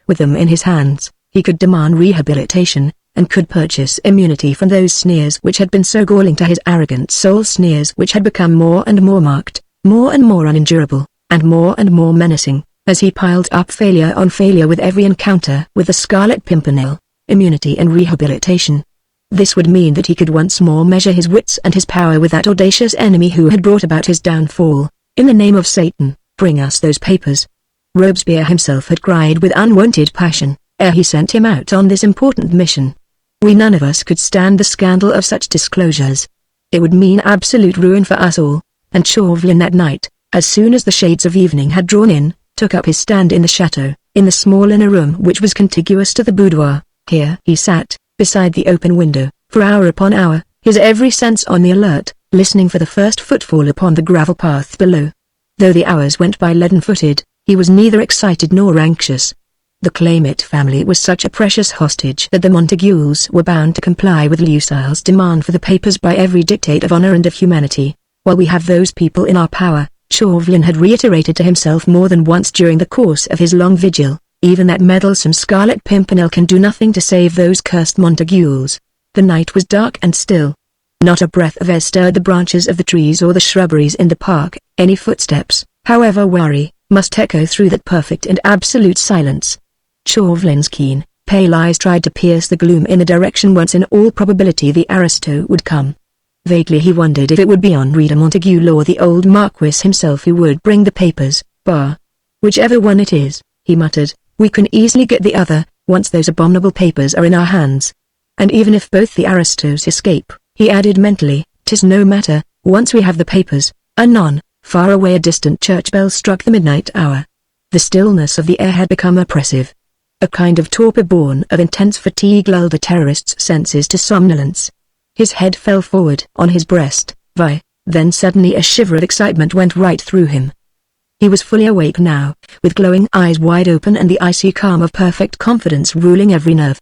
With them in his hands, he could demand rehabilitation, and could purchase immunity from those sneers which had been so galling to his arrogant soul, sneers which had become more and more marked, more and more unendurable, and more menacing, as he piled up failure on failure with every encounter with the Scarlet Pimpernel. Immunity and rehabilitation. This would mean that he could once more measure his wits and his power with that audacious enemy who had brought about his downfall. In the name of Satan, bring us those papers. Robespierre himself had cried with unwonted passion, ere he sent him out on this important mission. We none of us could stand the scandal of such disclosures. It would mean absolute ruin for us all, and Chauvelin that night, as soon as the shades of evening had drawn in, took up his stand in the chateau, in the small inner room which was contiguous to the boudoir. Here he sat, beside the open window, for hour upon hour, his every sense on the alert, listening for the first footfall upon the gravel path below. Though the hours went by leaden-footed, he was neither excited nor anxious. The Claymit family was such a precious hostage that the Montagues were bound to comply with Lucille's demand for the papers by every dictate of honor and of humanity. While we have those people in our power, Chauvelin had reiterated to himself more than once during the course of his long vigil, even that meddlesome Scarlet Pimpernel can do nothing to save those cursed Montagues. The night was dark and still. Not a breath of air stirred the branches of the trees or the shrubberies in the park. Any footsteps, however wary, must echo through that perfect and absolute silence. Chauvelin's keen, pale eyes tried to pierce the gloom in the direction whence in all probability the aristo would come. Vaguely he wondered if it would be Henri de Montague or the old Marquis himself who would bring the papers. Whichever one it is, he muttered, we can easily get the other, once those abominable papers are in our hands. And even if both the aristos escape, he added mentally, 'tis no matter, once we have the papers. Anon, far away a distant church bell struck the midnight hour. The stillness of the air had become oppressive. A kind of torpor born of intense fatigue lulled the terrorist's senses to somnolence. His head fell forward on his breast, then suddenly a shiver of excitement went right through him. He was fully awake now, with glowing eyes wide open and the icy calm of perfect confidence ruling every nerve.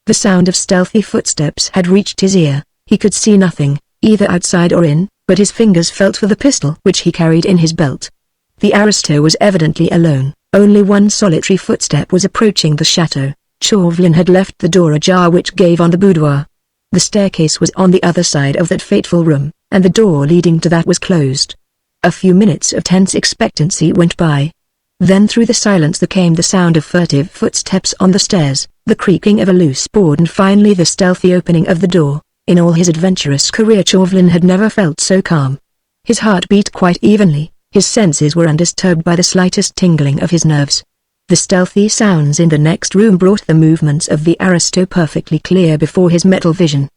The sound of stealthy footsteps had reached his ear. He could see nothing, either outside or in, but his fingers felt for the pistol which he carried in his belt. The aristo was evidently alone. Only one solitary footstep was approaching the chateau. Chauvelin had left the door ajar which gave on the boudoir. The staircase was on the other side of that fateful room, and the door leading to that was closed. A few minutes of tense expectancy went by. Then through the silence there came the sound of furtive footsteps on the stairs, the creaking of a loose board and finally the stealthy opening of the door. In all his adventurous career Chauvelin had never felt so calm. His heart beat quite evenly, his senses were undisturbed by the slightest tingling of his nerves. The stealthy sounds in the next room brought the movements of the aristo perfectly clear before his mental vision.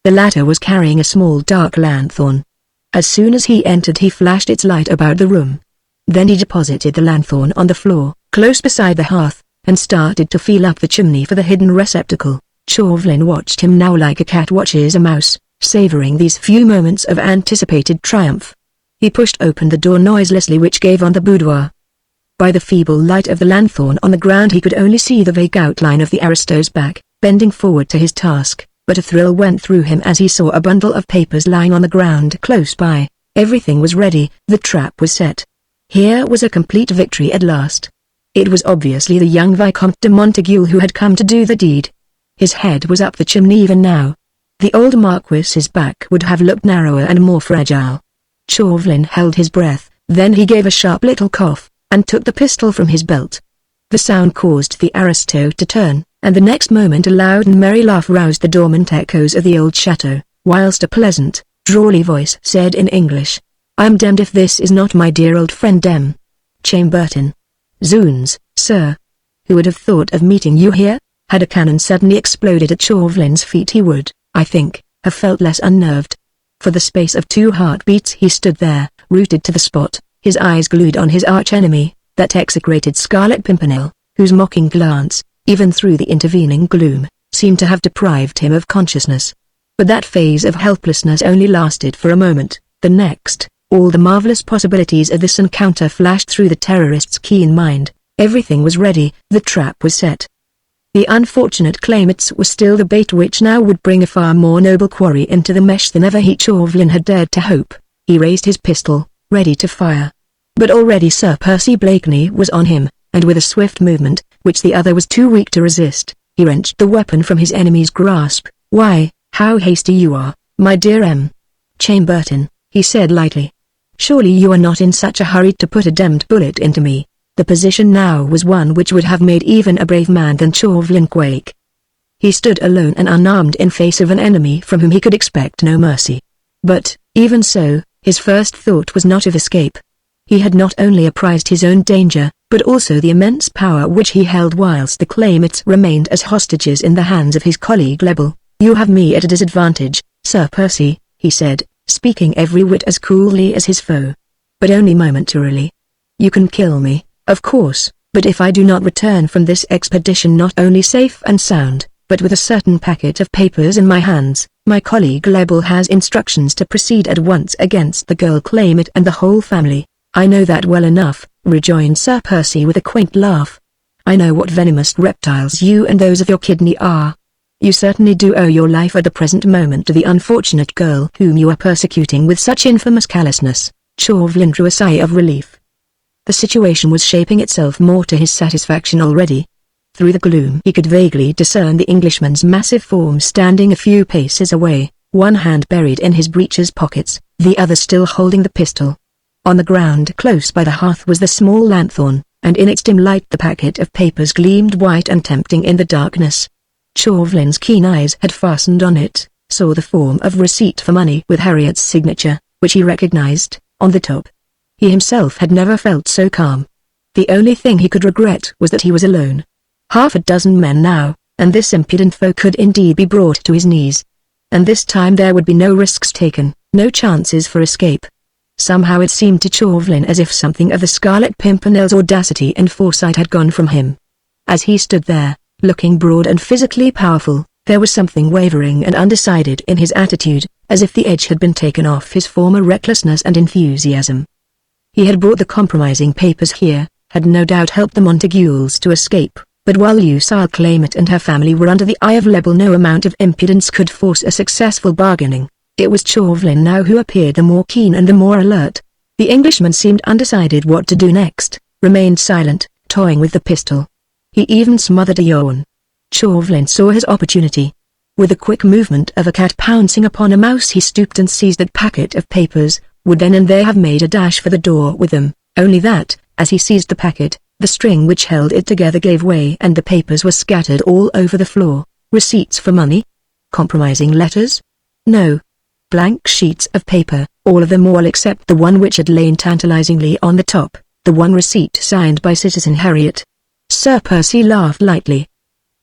The latter was carrying a small dark lanthorn. As soon as he entered he flashed its light about the room. Then he deposited the lanthorn on the floor, close beside the hearth, and started to feel up the chimney for the hidden receptacle. Chauvelin watched him now like a cat watches a mouse, savoring these few moments of anticipated triumph. He pushed open the door noiselessly which gave on the boudoir. By the feeble light of the lanthorn on the ground he could only see the vague outline of the aristo's back, bending forward to his task, but a thrill went through him as he saw a bundle of papers lying on the ground close by. Everything was ready, the trap was set. Here was a complete victory at last. It was obviously the young Vicomte de Montague who had come to do the deed. His head was up the chimney even now. The old Marquis's back would have looked narrower and more fragile. Chauvelin held his breath, then he gave a sharp little cough, and took the pistol from his belt. The sound caused the aristo to turn, and the next moment a loud and merry laugh roused the dormant echoes of the old chateau, whilst a pleasant, drawly voice said in English, "I'm damned if this is not my dear old friend M. Chambertin." "Zoons, sir. Who would have thought of meeting you here?" Had a cannon suddenly exploded at Chauvelin's feet he would, I think, have felt less unnerved. For the space of 2 heartbeats he stood there, rooted to the spot, his eyes glued on his arch-enemy, that execrated Scarlet Pimpernel, whose mocking glance, even through the intervening gloom, seemed to have deprived him of consciousness. But that phase of helplessness only lasted for a moment. The next, all the marvelous possibilities of this encounter flashed through the terrorist's keen mind. Everything was ready, the trap was set. The unfortunate claimants were still the bait which now would bring a far more noble quarry into the mesh than ever Chauvelin had dared to hope. He raised his pistol, ready to fire. But already Sir Percy Blakeney was on him, and with a swift movement, which the other was too weak to resist, he wrenched the weapon from his enemy's grasp. "Why, how hasty you are, my dear M. Chambertin," he said lightly. "Surely you are not in such a hurry to put a damned bullet into me." The position now was one which would have made even a brave man than Chauvelin quake. He stood alone and unarmed in face of an enemy from whom he could expect no mercy. But, even so, his first thought was not of escape. He had not only apprised his own danger, but also the immense power which he held whilst the claimants remained as hostages in the hands of his colleague Lebel. "You have me at a disadvantage, Sir Percy," he said, speaking every whit as coolly as his foe. "But only momentarily. You can kill me, of course, but if I do not return from this expedition not only safe and sound, but with a certain packet of papers in my hands, my colleague Lebel has instructions to proceed at once against the girl claimant and the whole family." "I know that well enough," rejoined Sir Percy with a quaint laugh. "I know what venomous reptiles you and those of your kidney are. You certainly do owe your life at the present moment to the unfortunate girl whom you are persecuting with such infamous callousness." Chauvelin drew a sigh of relief. The situation was shaping itself more to his satisfaction already. Through the gloom he could vaguely discern the Englishman's massive form standing a few paces away, one hand buried in his breeches pockets, the other still holding the pistol. On the ground close by the hearth was the small lanthorn, and in its dim light the packet of papers gleamed white and tempting in the darkness. Chauvelin's keen eyes had fastened on it, saw the form of receipt for money with Harriet's signature, which he recognized, on the top. He himself had never felt so calm. The only thing he could regret was that he was alone. Half a dozen men now, and this impudent foe could indeed be brought to his knees. And this time there would be no risks taken, no chances for escape. Somehow it seemed to Chauvelin as if something of the Scarlet Pimpernel's audacity and foresight had gone from him. As he stood there, looking broad and physically powerful, there was something wavering and undecided in his attitude, as if the edge had been taken off his former recklessness and enthusiasm. He had brought the compromising papers here, had no doubt helped the Montagues to escape, but while Lucille Claymet and her family were under the eye of Lebel, no amount of impudence could force a successful bargaining. It was Chauvelin now who appeared the more keen and the more alert. The Englishman seemed undecided what to do next, remained silent, toying with the pistol. He even smothered a yawn. Chauvelin saw his opportunity. With the quick movement of a cat pouncing upon a mouse, he stooped and seized that packet of papers, would then and there have made a dash for the door with them, only that, as he seized the packet, the string which held it together gave way and the papers were scattered all over the floor. Receipts for money? Compromising letters? No. Blank sheets of paper, all of them, all except the one which had lain tantalizingly on the top, the one receipt signed by Citizen Harriet. Sir Percy laughed lightly.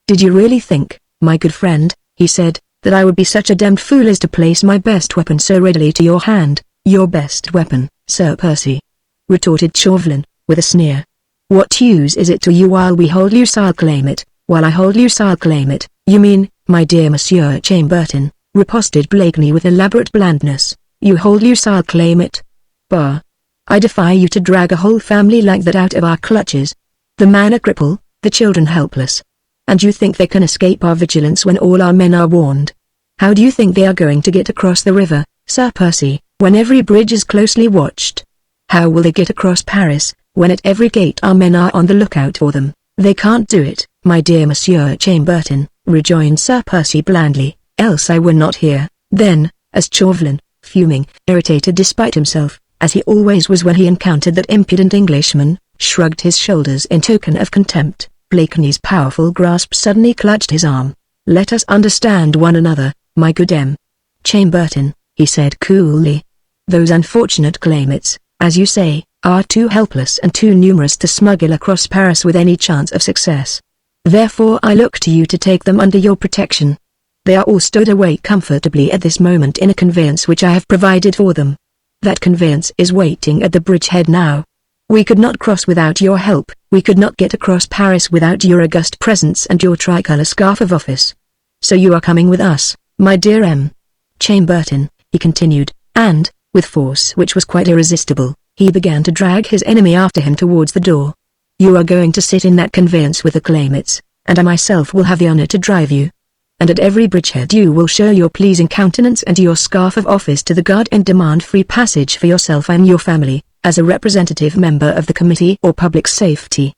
"Did you really think, my good friend," he said, "that I would be such a damned fool as to place my best weapon so readily to your hand?" "Your best weapon, Sir Percy," retorted Chauvelin, with a sneer. "What use is it to you while we hold Lucille Claymet? While I hold Lucille Claymet, you mean, my dear Monsieur Chambertin," riposted Blakeney with elaborate blandness. "You hold Lucille Claymet? Bah! I defy you to drag a whole family like that out of our clutches. The man a cripple, the children helpless. And you think they can escape our vigilance when all our men are warned? How do you think they are going to get across the river, Sir Percy, when every bridge is closely watched? How will they get across Paris, when at every gate our men are on the lookout for them?" "They can't do it, my dear Monsieur Chambertin," rejoined Sir Percy blandly, "else I were not here." Then, as Chauvelin, fuming, irritated despite himself, as he always was when he encountered that impudent Englishman, shrugged his shoulders in token of contempt, Blakeney's powerful grasp suddenly clutched his arm. "Let us understand one another, my good M. Chambertin," he said coolly. "Those unfortunate Claymets, as you say, are too helpless and too numerous to smuggle across Paris with any chance of success. Therefore I look to you to take them under your protection. They are all stowed away comfortably at this moment in a conveyance which I have provided for them. That conveyance is waiting at the bridgehead now. We could not cross without your help, we could not get across Paris without your august presence and your tricolour scarf of office. So you are coming with us, my dear M. Chambertin," he continued, and, with force which was quite irresistible, he began to drag his enemy after him towards the door. "You are going to sit in that conveyance with the Claymets, and I myself will have the honor to drive you. And at every bridgehead you will show your pleasing countenance and your scarf of office to the guard and demand free passage for yourself and your family, as a representative member of the Committee or Public Safety.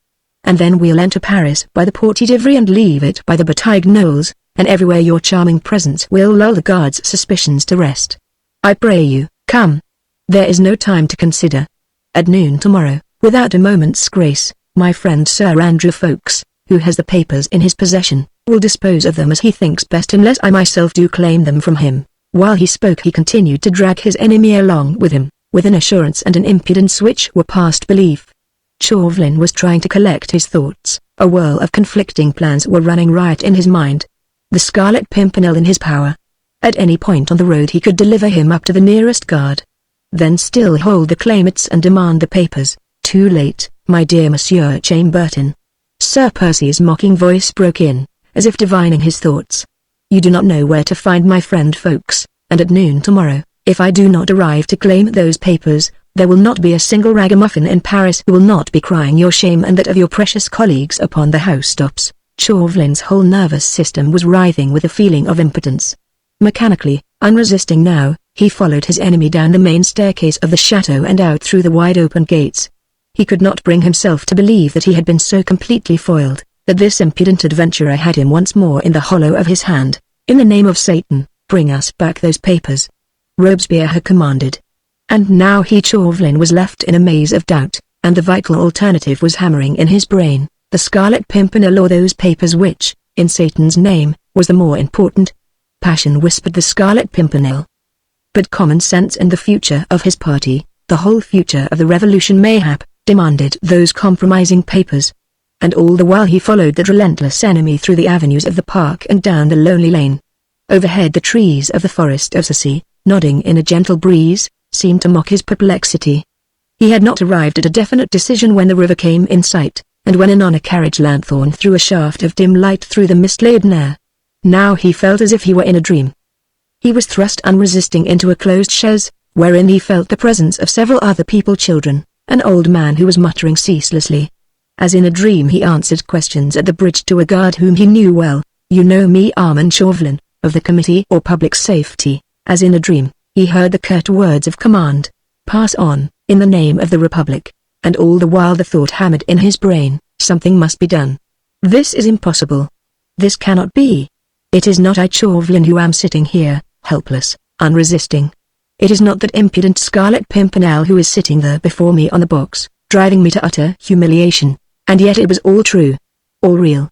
And then we'll enter Paris by the Porte d'Ivry and leave it by the Batignolles, and everywhere your charming presence will lull the guard's suspicions to rest. I pray you, come. There is no time to consider. At noon tomorrow, without a moment's grace, my friend Sir Andrew Ffoulkes, who has the papers in his possession, will dispose of them as he thinks best unless I myself do claim them from him." While he spoke he continued to drag his enemy along with him, with an assurance and an impudence which were past belief. Chauvelin was trying to collect his thoughts. A whirl of conflicting plans were running riot in his mind. The Scarlet Pimpernel in his power. At any point on the road he could deliver him up to the nearest guard. Then still hold the Claymets and demand the papers. "Too late, my dear Monsieur Chambertin." Sir Percy's mocking voice broke in, as if divining his thoughts. "You do not know where to find my friend Ffoulkes, and at noon tomorrow, if I do not arrive to claim those papers, there will not be a single ragamuffin in Paris who will not be crying your shame and that of your precious colleagues upon the housetops." Chauvelin's whole nervous system was writhing with a feeling of impotence. Mechanically, unresisting now, he followed his enemy down the main staircase of the chateau and out through the wide-open gates. He could not bring himself to believe that he had been so completely foiled, that this impudent adventurer had him once more in the hollow of his hand. "In the name of Satan, bring us back those papers," Robespierre had commanded. And now Chauvelin was left in a maze of doubt, and the vital alternative was hammering in his brain: the Scarlet Pimpernel or those papers which, in Satan's name, was the more important. Passion whispered the Scarlet Pimpernel. But common sense and the future of his party, the whole future of the revolution mayhap, demanded those compromising papers. And all the while he followed that relentless enemy through the avenues of the park and down the lonely lane. Overhead the trees of the forest of Assisi, nodding in a gentle breeze, seemed to mock his perplexity. He had not arrived at a definite decision when the river came in sight, and when anon a carriage lanthorn threw a shaft of dim light through the mist-laden air. Now he felt as if he were in a dream. He was thrust unresisting into a closed chaise, wherein he felt the presence of several other children, an old man who was muttering ceaselessly. As in a dream he answered questions at the bridge to a guard whom he knew well. "You know me, Armand Chauvelin, of the Committee or Public Safety." As in a dream, he heard the curt words of command: "Pass on, in the name of the Republic." And all the while the thought hammered in his brain: something must be done. This is impossible. This cannot be. It is not I Chauvelin who am sitting here, helpless, unresisting. It is not that impudent Scarlet Pimpernel who is sitting there before me on the box, driving me to utter humiliation. And yet it was all true. All real.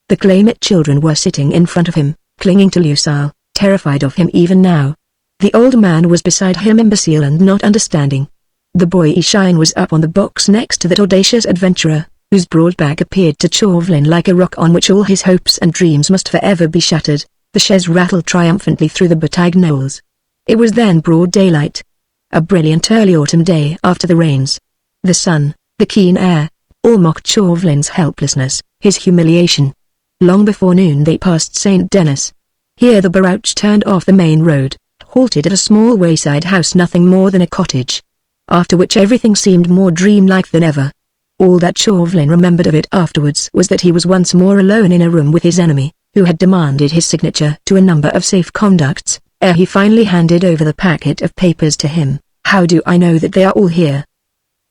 The Claymate children were sitting in front of him, clinging to Lucille, terrified of him even now. The old man was beside him, imbecile and not understanding. The boyish shine was up on the box next to that audacious adventurer, whose broad back appeared to Chauvelin like a rock on which all his hopes and dreams must forever be shattered. The chaise rattled triumphantly through the Batagnolles. It was then broad daylight. A brilliant early autumn day after the rains. The sun, the keen air, all mocked Chauvelin's helplessness, his humiliation. Long before noon they passed St. Denis. Here the barouche turned off the main road, halted at a small wayside house, nothing more than a cottage. After which everything seemed more dreamlike than ever. All that Chauvelin remembered of it afterwards was that he was once more alone in a room with his enemy, who had demanded his signature to a number of safe conducts, ere he finally handed over the packet of papers to him. "How do I know that they are all here?"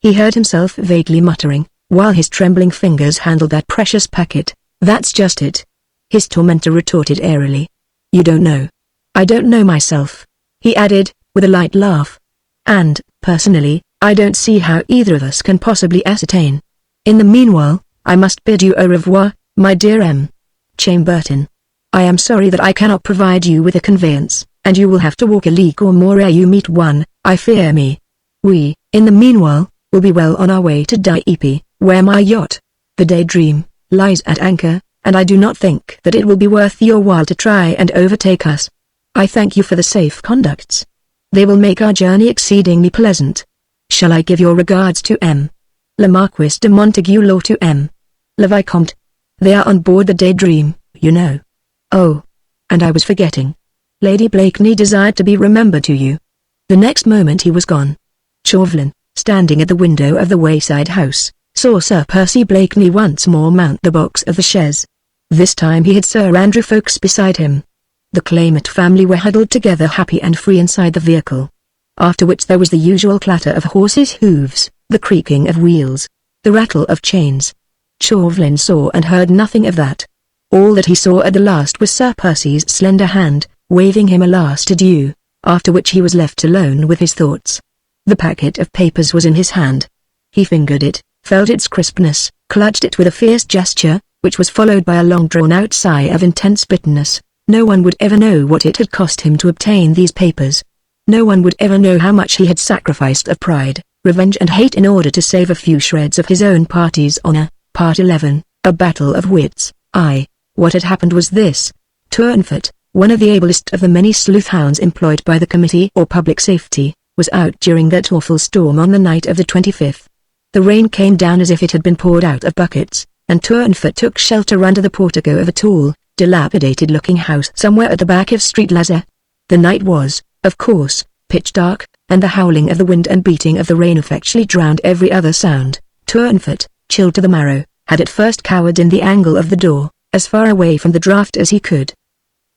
he heard himself vaguely muttering, while his trembling fingers handled that precious packet. "That's just it," his tormentor retorted airily. "You don't know." "I don't know myself," he added, with a light laugh. "And, personally, I don't see how either of us can possibly ascertain. In the meanwhile, I must bid you au revoir, my dear M. Chambertin. I am sorry that I cannot provide you with a conveyance, and you will have to walk a league or more ere you meet one, I fear me. We, in the meanwhile, will be well on our way to Dieppe, where my yacht, the Daydream, lies at anchor, and I do not think that it will be worth your while to try and overtake us. I thank you for the safe conducts. They will make our journey exceedingly pleasant. Shall I give your regards to M. Le Marquis de Montiguelor to M. Le Vicomte? They are on board the Daydream, you know. Oh. And I was forgetting. Lady Blakeney desired to be remembered to you." The next moment he was gone. Chauvelin, standing at the window of the wayside house, saw Sir Percy Blakeney once more mount the box of the chaise. This time he had Sir Andrew Ffoulkes beside him. The Claymate family were huddled together happy and free inside the vehicle. After which there was the usual clatter of horses' hooves, the creaking of wheels, the rattle of chains. Chauvelin saw and heard nothing of that. All that he saw at the last was Sir Percy's slender hand, waving him a last adieu, after which he was left alone with his thoughts. The packet of papers was in his hand. He fingered it, felt its crispness, clutched it with a fierce gesture, which was followed by a long drawn-out sigh of intense bitterness. No one would ever know what it had cost him to obtain these papers. No one would ever know how much he had sacrificed of pride, revenge and hate in order to save a few shreds of his own party's honor. Part 11, A Battle of Wits. What had happened was this. Tournefort, one of the ablest of the many sleuth-hounds employed by the Committee or Public Safety, was out during that awful storm on the night of the 25th. The rain came down as if it had been poured out of buckets, and Tournefort took shelter under the portico of a tall, dilapidated-looking house somewhere at the back of Street Lazare. The night was, of course, pitch dark, and the howling of the wind and beating of the rain effectually drowned every other sound. Tournefort, chilled to the marrow, had at first cowered in the angle of the door, as far away from the draught as he could.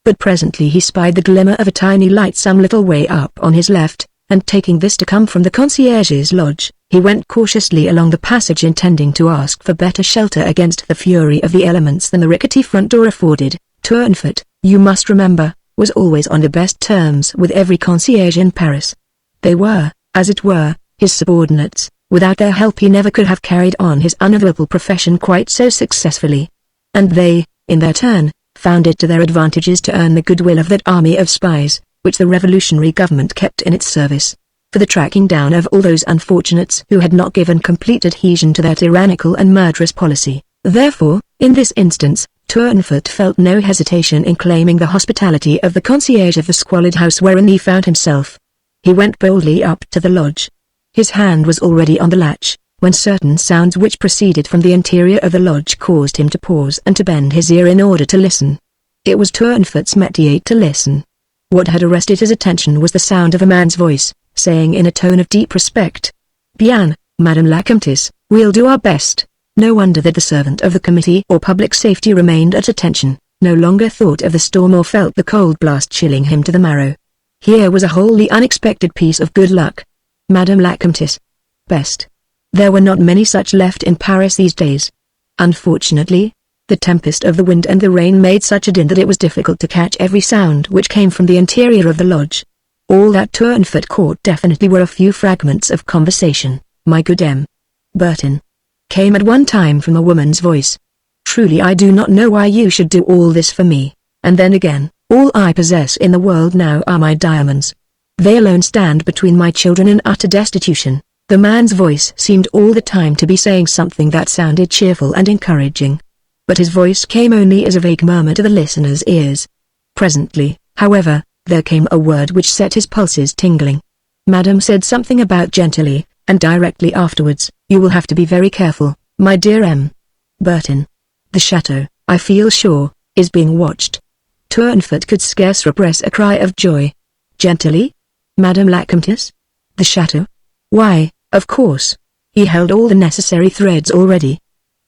But presently he spied the glimmer of a tiny light some little way up on his left, and taking this to come from the concierge's lodge, he went cautiously along the passage intending to ask for better shelter against the fury of the elements than the rickety front door afforded. "Tournefort, you must remember," was always on the best terms with every concierge in Paris. They were, as it were, his subordinates. Without their help he never could have carried on his unenviable profession quite so successfully. And they, in their turn, found it to their advantages to earn the goodwill of that army of spies, which the revolutionary government kept in its service, for the tracking down of all those unfortunates who had not given complete adhesion to their tyrannical and murderous policy. Therefore, in this instance, Tournefort felt no hesitation in claiming the hospitality of the concierge of the squalid house wherein he found himself. He went boldly up to the lodge. His hand was already on the latch, when certain sounds which proceeded from the interior of the lodge caused him to pause and to bend his ear in order to listen. It was Tournefort's métier to listen. What had arrested his attention was the sound of a man's voice, saying in a tone of deep respect, "Bien, Madame la Comtesse, we'll do our best." No wonder that the servant of the Committee or Public Safety remained at attention, no longer thought of the storm or felt the cold blast chilling him to the marrow. Here was a wholly unexpected piece of good luck. Madame la Comtesse. Best. There were not many such left in Paris these days. Unfortunately, the tempest of the wind and the rain made such a din that it was difficult to catch every sound which came from the interior of the lodge. All that Tournefort caught definitely were a few fragments of conversation. "My good M. Burton," came at one time from a woman's voice. "Truly I do not know why you should do all this for me." And then again, "All I possess in the world now are my diamonds. They alone stand between my children and utter destitution." The man's voice seemed all the time to be saying something that sounded cheerful and encouraging. But his voice came only as a vague murmur to the listener's ears. Presently, however, there came a word which set his pulses tingling. Madame said something about gently, and directly afterwards, "You will have to be very careful, my dear M. Burton. The chateau, I feel sure, is being watched." Tournefort could scarce repress a cry of joy. "Gently? Madame la Comtesse? The chateau? Why, of course. He held all the necessary threads already.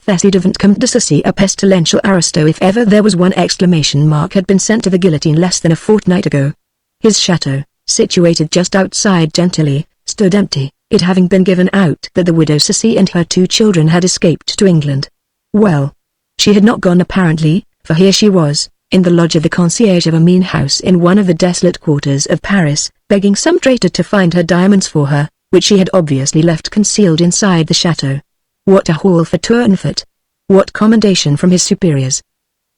Thessi devant come de ceci a pestilential aristo if ever there was one! Exclamation mark had been sent to the guillotine less than a fortnight ago. His chateau, situated just outside Gentilly, stood empty, it having been given out that the widow Ceci and her 2 children had escaped to England. Well, she had not gone apparently, for here she was, in the lodge of the concierge of a mean house in one of the desolate quarters of Paris, begging some traitor to find her diamonds for her, which she had obviously left concealed inside the chateau. What a haul for Tournefort! What commendation from his superiors!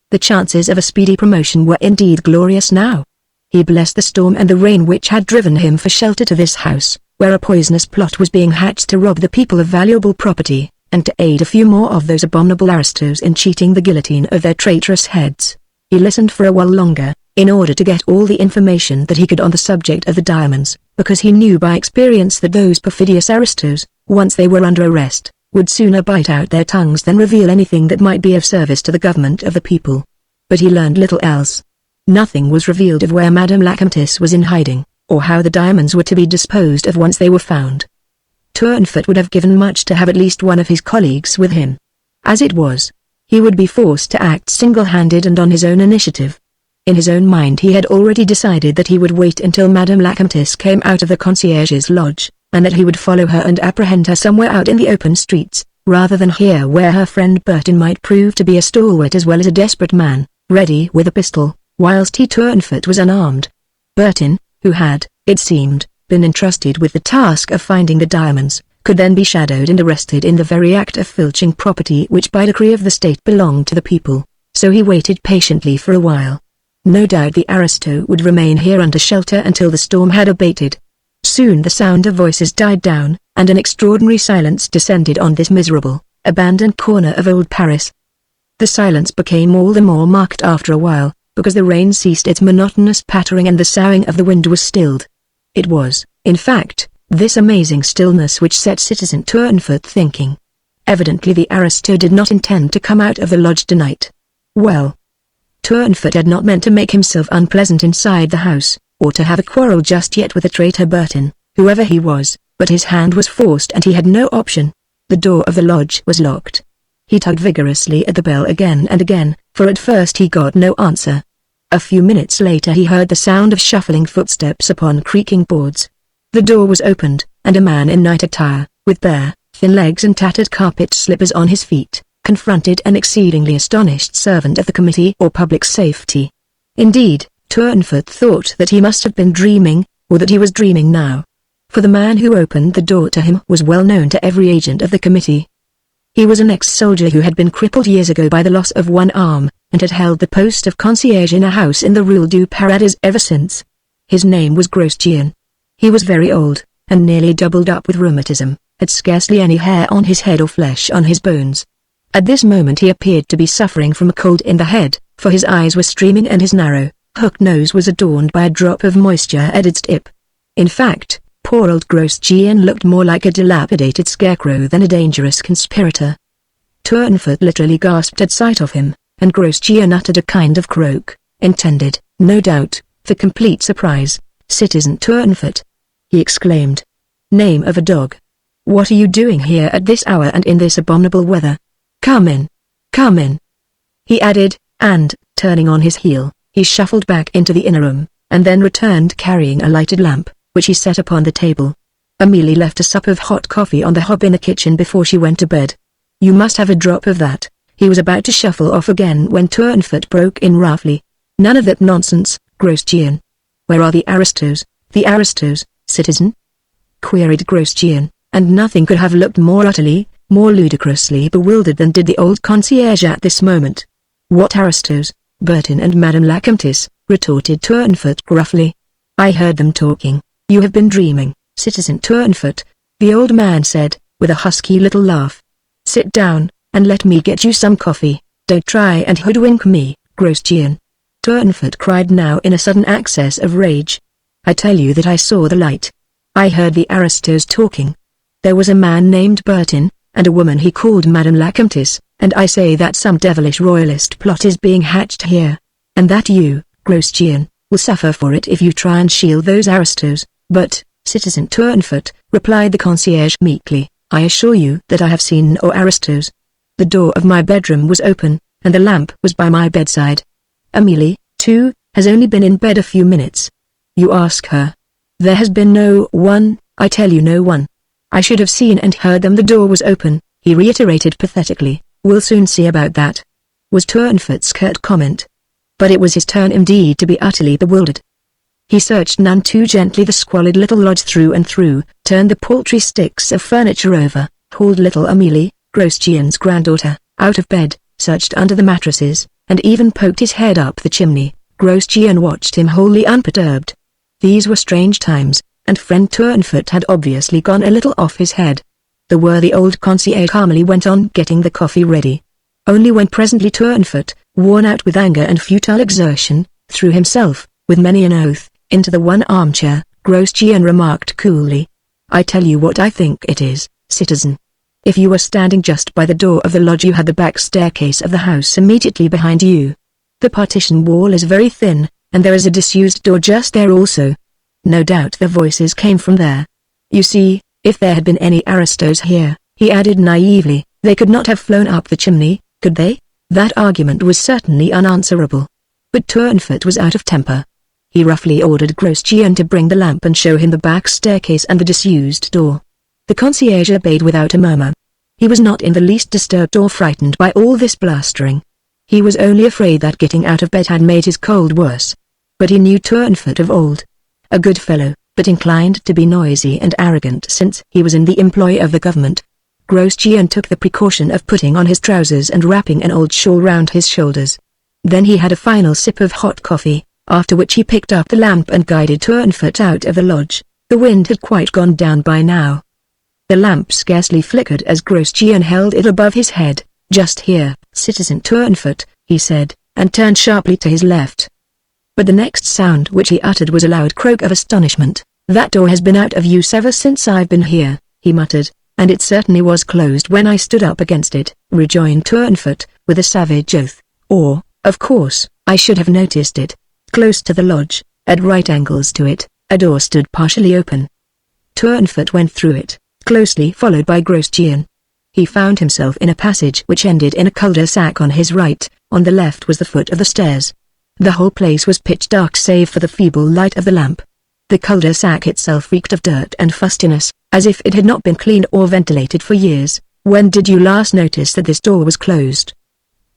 The chances of a speedy promotion were indeed glorious now. He blessed the storm and the rain which had driven him for shelter to this house, where a poisonous plot was being hatched to rob the people of valuable property, and to aid a few more of those abominable aristos in cheating the guillotine of their traitorous heads. He listened for a while longer, in order to get all the information that he could on the subject of the diamonds, because he knew by experience that those perfidious aristos, once they were under arrest, would sooner bite out their tongues than reveal anything that might be of service to the government of the people. But he learned little else. Nothing was revealed of where Madame la Comtesse was in hiding, or how the diamonds were to be disposed of once they were found. Tournefort would have given much to have at least one of his colleagues with him. As it was, he would be forced to act single-handed and on his own initiative. In his own mind he had already decided that he would wait until Madame la Comtesse came out of the concierge's lodge, and that he would follow her and apprehend her somewhere out in the open streets, rather than here where her friend Burton might prove to be a stalwart as well as a desperate man, ready with a pistol, whilst he Tournefort was unarmed. Burton, who had, it seemed, been entrusted with the task of finding the diamonds, could then be shadowed and arrested in the very act of filching property which by decree of the state belonged to the people, so he waited patiently for a while. No doubt the aristo would remain here under shelter until the storm had abated. Soon the sound of voices died down, and an extraordinary silence descended on this miserable, abandoned corner of old Paris. The silence became all the more marked after a while, because the rain ceased its monotonous pattering and the soughing of the wind was stilled. It was, in fact, this amazing stillness which set Citizen Tournefort thinking. Evidently the aristo did not intend to come out of the lodge tonight. Well, Tournefort had not meant to make himself unpleasant inside the house, or to have a quarrel just yet with the traitor Burton, whoever he was, but his hand was forced and he had no option. The door of the lodge was locked. He tugged vigorously at the bell again and again, for at first he got no answer. A few minutes later he heard the sound of shuffling footsteps upon creaking boards. The door was opened, and a man in night attire, with bare, thin legs and tattered carpet slippers on his feet, confronted an exceedingly astonished servant of the Committee or Public Safety. Indeed, Turnfoot thought that he must have been dreaming, or that he was dreaming now. For the man who opened the door to him was well known to every agent of the committee. He was an ex-soldier who had been crippled years ago by the loss of one arm, and had held the post of concierge in a house in the Rue du Paradis ever since. His name was Grosjean. He was very old, and nearly doubled up with rheumatism, had scarcely any hair on his head or flesh on his bones. At this moment he appeared to be suffering from a cold in the head, for his eyes were streaming and his narrow, hooked nose was adorned by a drop of moisture at its tip. In fact, poor old Grosjean looked more like a dilapidated scarecrow than a dangerous conspirator. Turnfoot literally gasped at sight of him, and Grosjean uttered a kind of croak, intended, no doubt, for complete surprise. "Citizen Turnfoot!" he exclaimed. "Name of a dog! What are you doing here at this hour and in this abominable weather? Come in! Come in!" he added, and, turning on his heel, he shuffled back into the inner room, and then returned carrying a lighted lamp, which he set upon the table. Amelie left a sup of hot coffee on the hob in the kitchen before she went to bed. "You must have a drop of that." He was about to shuffle off again when Turnfoot broke in roughly. "None of that nonsense, Grosjean. Where are the aristos, citizen?" queried Grosjean, and nothing could have looked more utterly, more ludicrously bewildered than did the old concierge at this moment. "What aristos, Bertin and Madame la Comtesse?" retorted Turnfoot gruffly. "I heard them talking. You have been dreaming, Citizen Turnfoot," the old man said, with a husky little laugh. "Sit down, and let me get you some coffee. Don't try and hoodwink me, Grosjean." Turnfoot cried now in a sudden access of rage. "I tell you that I saw the light. I heard the aristos talking. There was a man named Bertin, and a woman he called Madame la Comtesse, and I say that some devilish royalist plot is being hatched here. And that you, Grosjean, will suffer for it if you try and shield those aristos." "But, Citizen Turnfoot," replied the concierge meekly, "I assure you that I have seen no aristos. The door of my bedroom was open, and the lamp was by my bedside. Amelie, too, has only been in bed a few minutes. You ask her. There has been no one, I tell you no one. I should have seen and heard them. The door was open," he reiterated pathetically. "We'll soon see about that," was Turnfoot's curt comment. But it was his turn indeed to be utterly bewildered. He searched none too gently the squalid little lodge through and through, turned the paltry sticks of furniture over, hauled little Amelie, Grosjean's granddaughter, out of bed, searched under the mattresses, and even poked his head up the chimney. Grosjean watched him wholly unperturbed. These were strange times, and friend Turnfoot had obviously gone a little off his head. The worthy old concierge calmly went on getting the coffee ready. Only when presently Turnfoot, worn out with anger and futile exertion, threw himself, with many an oath, into the one armchair, Grosjean remarked coolly, "I tell you what I think it is, citizen. If you were standing just by the door of the lodge you had the back staircase of the house immediately behind you. The partition wall is very thin, and there is a disused door just there also. No doubt the voices came from there. You see, if there had been any aristos here," he added naively, "they could not have flown up the chimney, could they?" That argument was certainly unanswerable. But Turnfoot was out of temper. He roughly ordered Grosjean to bring the lamp and show him the back staircase and the disused door. The concierge obeyed without a murmur. He was not in the least disturbed or frightened by all this blustering. He was only afraid that getting out of bed had made his cold worse. But he knew Turnfoot of old. A good fellow, but inclined to be noisy and arrogant since he was in the employ of the government. Grosjean took the precaution of putting on his trousers and wrapping an old shawl round his shoulders. Then he had a final sip of hot coffee, after which he picked up the lamp and guided Turnfoot out of the lodge. The wind had quite gone down by now. The lamp scarcely flickered as Grosjean held it above his head. "Just here, Citizen Turnfoot," he said, and turned sharply to his left. But the next sound which he uttered was a loud croak of astonishment. "That door has been out of use ever since I've been here," he muttered, "and it certainly was closed when I stood up against it," rejoined Turnfoot, with a savage oath. "Or, of course, I should have noticed it. Close to the lodge, at right angles to it, a door stood partially open. Turnfoot went through it, closely followed by Grosjean. He found himself in a passage which ended in a cul-de-sac on his right. On the left was the foot of the stairs. The whole place was pitch dark save for the feeble light of the lamp. The cul-de-sac itself reeked of dirt and fustiness, as if it had not been cleaned or ventilated for years. "When did you last notice that this door was closed?"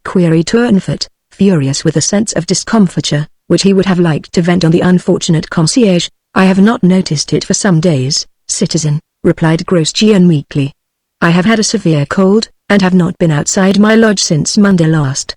queried Turnfoot, furious with a sense of discomfiture. which he would have liked to vent on the unfortunate concierge. "I have not noticed it for some days, citizen," replied Grosjean meekly. "I have had a severe cold, and have not been outside my lodge since Monday last.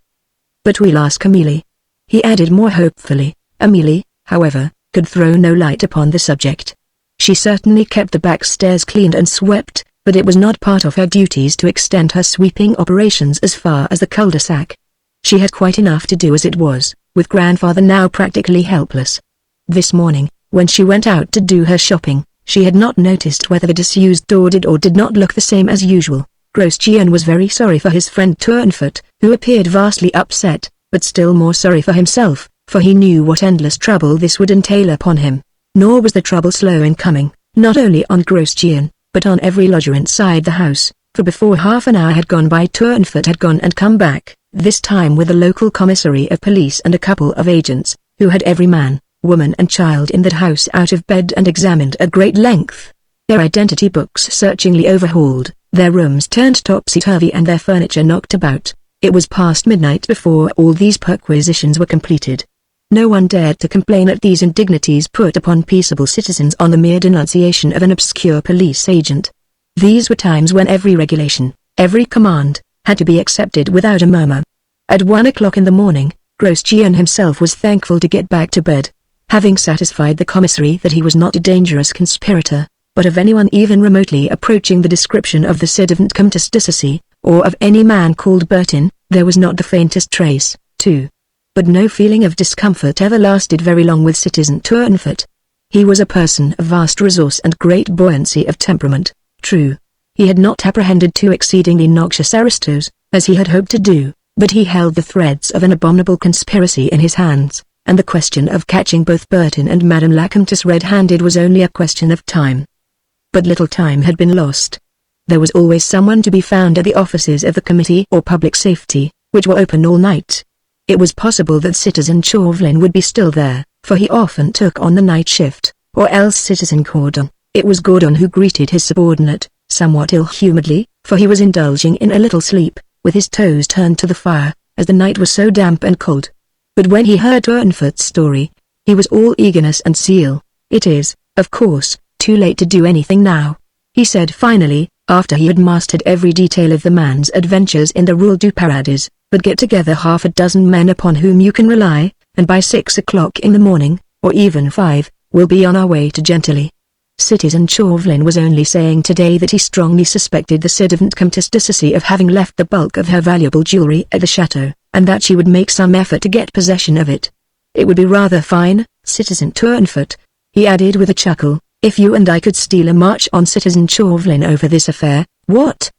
But we'll ask Amélie," he added more hopefully. Amélie, however, could throw no light upon the subject. She certainly kept the back stairs cleaned and swept, but it was not part of her duties to extend her sweeping operations as far as the cul-de-sac. She had quite enough to do as it was, with grandfather now practically helpless. This morning, when she went out to do her shopping, she had not noticed whether the disused door did or did not look the same as usual. Grosjean was very sorry for his friend Turnfoot, who appeared vastly upset, but still more sorry for himself, for he knew what endless trouble this would entail upon him. Nor was the trouble slow in coming, not only on Grosjean, but on every lodger inside the house, for before half an hour had gone by Turnfoot had gone and come back, this time with a local commissary of police and a couple of agents, who had every man, woman and child in that house out of bed and examined at great length. Their identity books searchingly overhauled, their rooms turned topsy-turvy and their furniture knocked about. It was past midnight before all these perquisitions were completed. No one dared to complain at these indignities put upon peaceable citizens on the mere denunciation of an obscure police agent. These were times when every regulation, every command, had to be accepted without a murmur. At 1 o'clock in the morning, Grosjean himself was thankful to get back to bed, having satisfied the commissary that he was not a dangerous conspirator, but of anyone even remotely approaching the description of the citizen Comtesse de Cessy, or of any man called Bertin, there was not the faintest trace, too. But no feeling of discomfort ever lasted very long with citizen Turnfoot. He was a person of vast resource and great buoyancy of temperament. True, he had not apprehended two exceedingly noxious aristos, as he had hoped to do, but he held the threads of an abominable conspiracy in his hands, and the question of catching both Bertin and Madame la Comtesse red-handed was only a question of time. But little time had been lost. There was always someone to be found at the offices of the Committee or Public Safety, which were open all night. It was possible that Citizen Chauvelin would be still there, for he often took on the night shift, or else Citizen Gordon. It was Gordon who greeted his subordinate, somewhat ill-humoredly, for he was indulging in a little sleep, with his toes turned to the fire, as the night was so damp and cold. But when he heard Turnfoot's story, he was all eagerness and zeal. "It is, of course, too late to do anything now," he said finally, after he had mastered every detail of the man's adventures in the Rue du Paradis, "but get together half a dozen men upon whom you can rely, and by 6 o'clock in the morning, or even 5, we'll be on our way to Gentilly." Citizen Chauvelin was only saying today that he strongly suspected the citizen Comtesse de Cessy of having left the bulk of her valuable jewelry at the chateau, and that she would make some effort to get possession of it. "It would be rather fine, Citizen Turnfoot," he added with a chuckle, "if you and I could steal a march on Citizen Chauvelin over this affair." "What?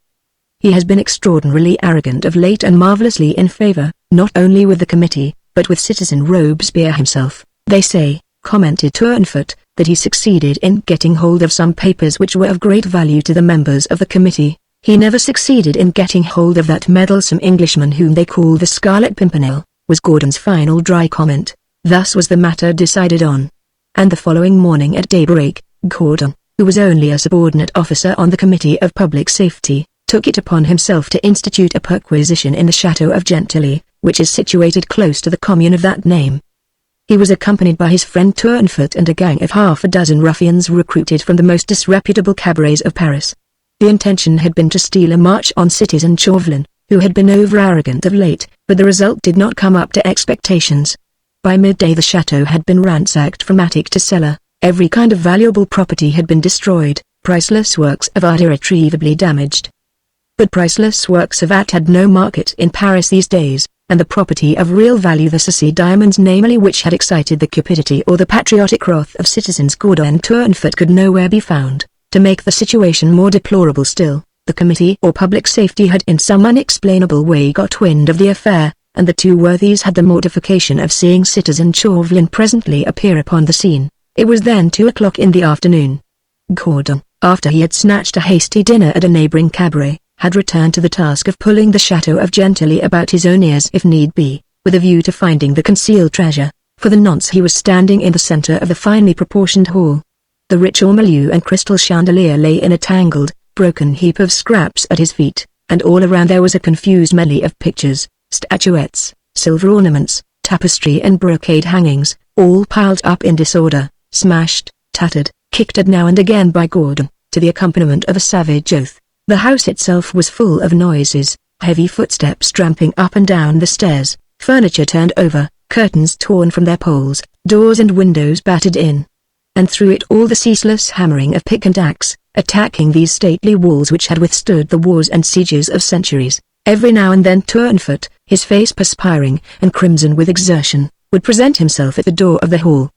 He has been extraordinarily arrogant of late and marvelously in favor, not only with the committee, but with Citizen Robespierre himself. They say," commented Turnfoot, "that he succeeded in getting hold of some papers which were of great value to the members of the committee. He never succeeded in getting hold of that meddlesome Englishman whom they call the Scarlet Pimpernel," was Gordon's final dry comment. Thus was the matter decided on. And the following morning at daybreak, Gordon, who was only a subordinate officer on the Committee of Public Safety, took it upon himself to institute a perquisition in the Chateau of Gentilly, which is situated close to the commune of that name. He was accompanied by his friend Turnfoot and a gang of half a dozen ruffians recruited from the most disreputable cabarets of Paris. The intention had been to steal a march on Citizen Chauvelin, who had been over-arrogant of late, but the result did not come up to expectations. By midday the chateau had been ransacked from attic to cellar, every kind of valuable property had been destroyed, priceless works of art irretrievably damaged. But priceless works of art had no market in Paris these days, and the property of real value, the Cessy diamonds namely, which had excited the cupidity or the patriotic wrath of citizens Gordon and Turnfoot, could nowhere be found. To make the situation more deplorable still, the Committee or Public Safety had in some unexplainable way got wind of the affair, and the two worthies had the mortification of seeing Citizen Chauvelin presently appear upon the scene. It was then 2 o'clock in the afternoon. Gordon, after he had snatched a hasty dinner at a neighboring cabaret, had returned to the task of pulling the Chateau of Gentilly about his own ears if need be, with a view to finding the concealed treasure. For the nonce he was standing in the center of the finely proportioned hall. The rich ormolu and crystal chandelier lay in a tangled, broken heap of scraps at his feet, and all around there was a confused medley of pictures, statuettes, silver ornaments, tapestry and brocade hangings, all piled up in disorder, smashed, tattered, kicked at now and again by Gordon, to the accompaniment of a savage oath. The house itself was full of noises, heavy footsteps tramping up and down the stairs, furniture turned over, curtains torn from their poles, doors and windows battered in. And through it all the ceaseless hammering of pick and axe, attacking these stately walls which had withstood the wars and sieges of centuries. Every now and then Turnfoot, his face perspiring and crimson with exertion, would present himself at the door of the hall.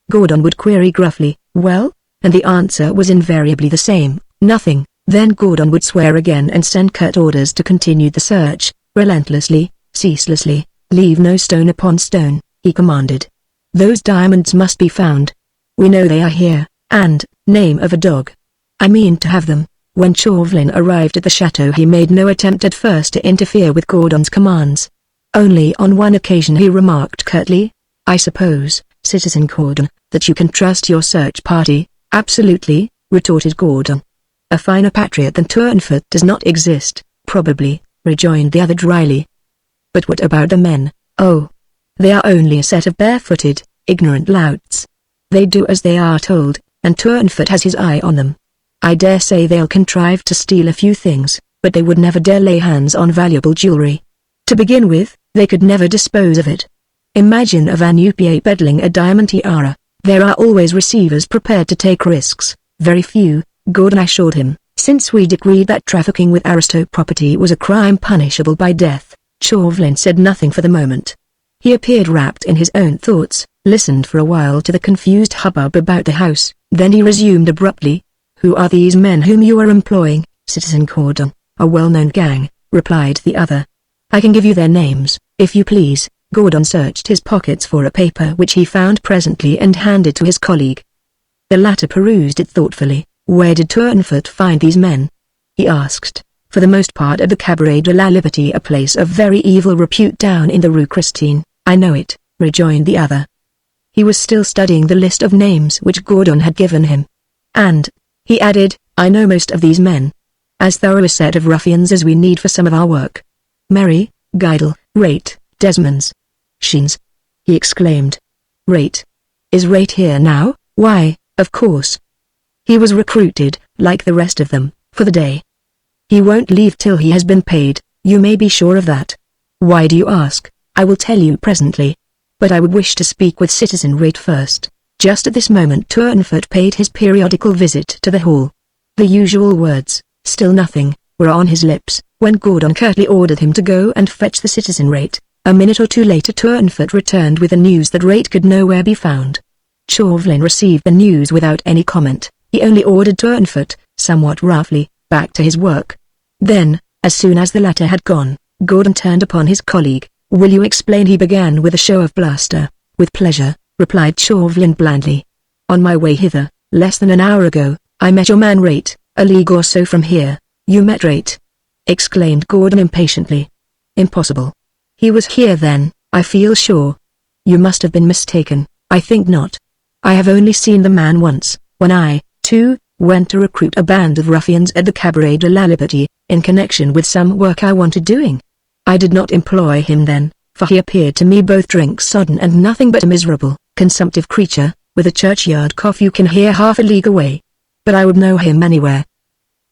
Gordon would query gruffly, "Well?" and the answer was invariably the same, "Nothing." Then Gordon would swear again and send curt orders to continue the search, relentlessly, ceaselessly. "Leave no stone upon stone," he commanded. "Those diamonds must be found. We know they are here, and, name of a dog, I mean to have them." When Chauvelin arrived at the chateau he made no attempt at first to interfere with Gordon's commands. Only on one occasion he remarked curtly, "I suppose, Citizen Gordon, that you can trust your search party?" "Absolutely," retorted Gordon. "A finer patriot than Turnfoot does not exist, probably," rejoined the other dryly. "But what about the men?" "Oh, they are only a set of barefooted, ignorant louts. They do as they are told, and Turnfoot has his eye on them. I dare say they'll contrive to steal a few things, but they would never dare lay hands on valuable jewelry. To begin with, they could never dispose of it. Imagine a Vanupier peddling a diamond tiara. There are always receivers prepared to take risks." "Very few," Gordon assured him, "since we decreed that trafficking with aristo property was a crime punishable by death." Chauvelin said nothing for the moment. He appeared wrapped in his own thoughts, listened for a while to the confused hubbub about the house, then he resumed abruptly, "Who are these men whom you are employing, Citizen Gordon?" "A well-known gang," replied the other. "I can give you their names, if you please." Gordon searched his pockets for a paper which he found presently and handed to his colleague. The latter perused it thoughtfully. "Where did Turnfoot find these men?" he asked. "For the most part at the Cabaret de la Liberté, a place of very evil repute down in the Rue Christine." "I know it," rejoined the other. He was still studying the list of names which Gordon had given him. "And," he added, "I know most of these men. As thorough a set of ruffians as we need for some of our work. Merry, Guidel, Rate, Desmonds, Sheens," he exclaimed. "Rate? Is Rate here now?" "Why, of course. He was recruited, like the rest of them, for the day. He won't leave till he has been paid, you may be sure of that." "Why do you ask?" "I will tell you presently. But I would wish to speak with Citizen Rate first." Just at this moment Turnfoot paid his periodical visit to the hall. The usual words, "Still nothing," were on his lips, when Gordon curtly ordered him to go and fetch the Citizen Rate. A minute or two later Turnfoot returned with the news that Rate could nowhere be found. Chauvelin received the news without any comment. He only ordered Turnfoot, somewhat roughly, back to his work. Then, as soon as the latter had gone, Gordon turned upon his colleague. "Will you explain?" he began with a show of bluster. "With pleasure," replied Chauvelin blandly. "On my way hither, less than an hour ago, I met your man Rate, a league or so from here." "You met Rate?" exclaimed Gordon impatiently. "Impossible. He was here then, I feel sure." "You must have been mistaken." "I think not. I have only seen the man once, when I, too, went to recruit a band of ruffians at the Cabaret de la Liberté, in connection with some work I wanted doing. I did not employ him then, for he appeared to me both drink-sodden and nothing but a miserable, consumptive creature, with a churchyard cough you can hear half a league away. But I would know him anywhere.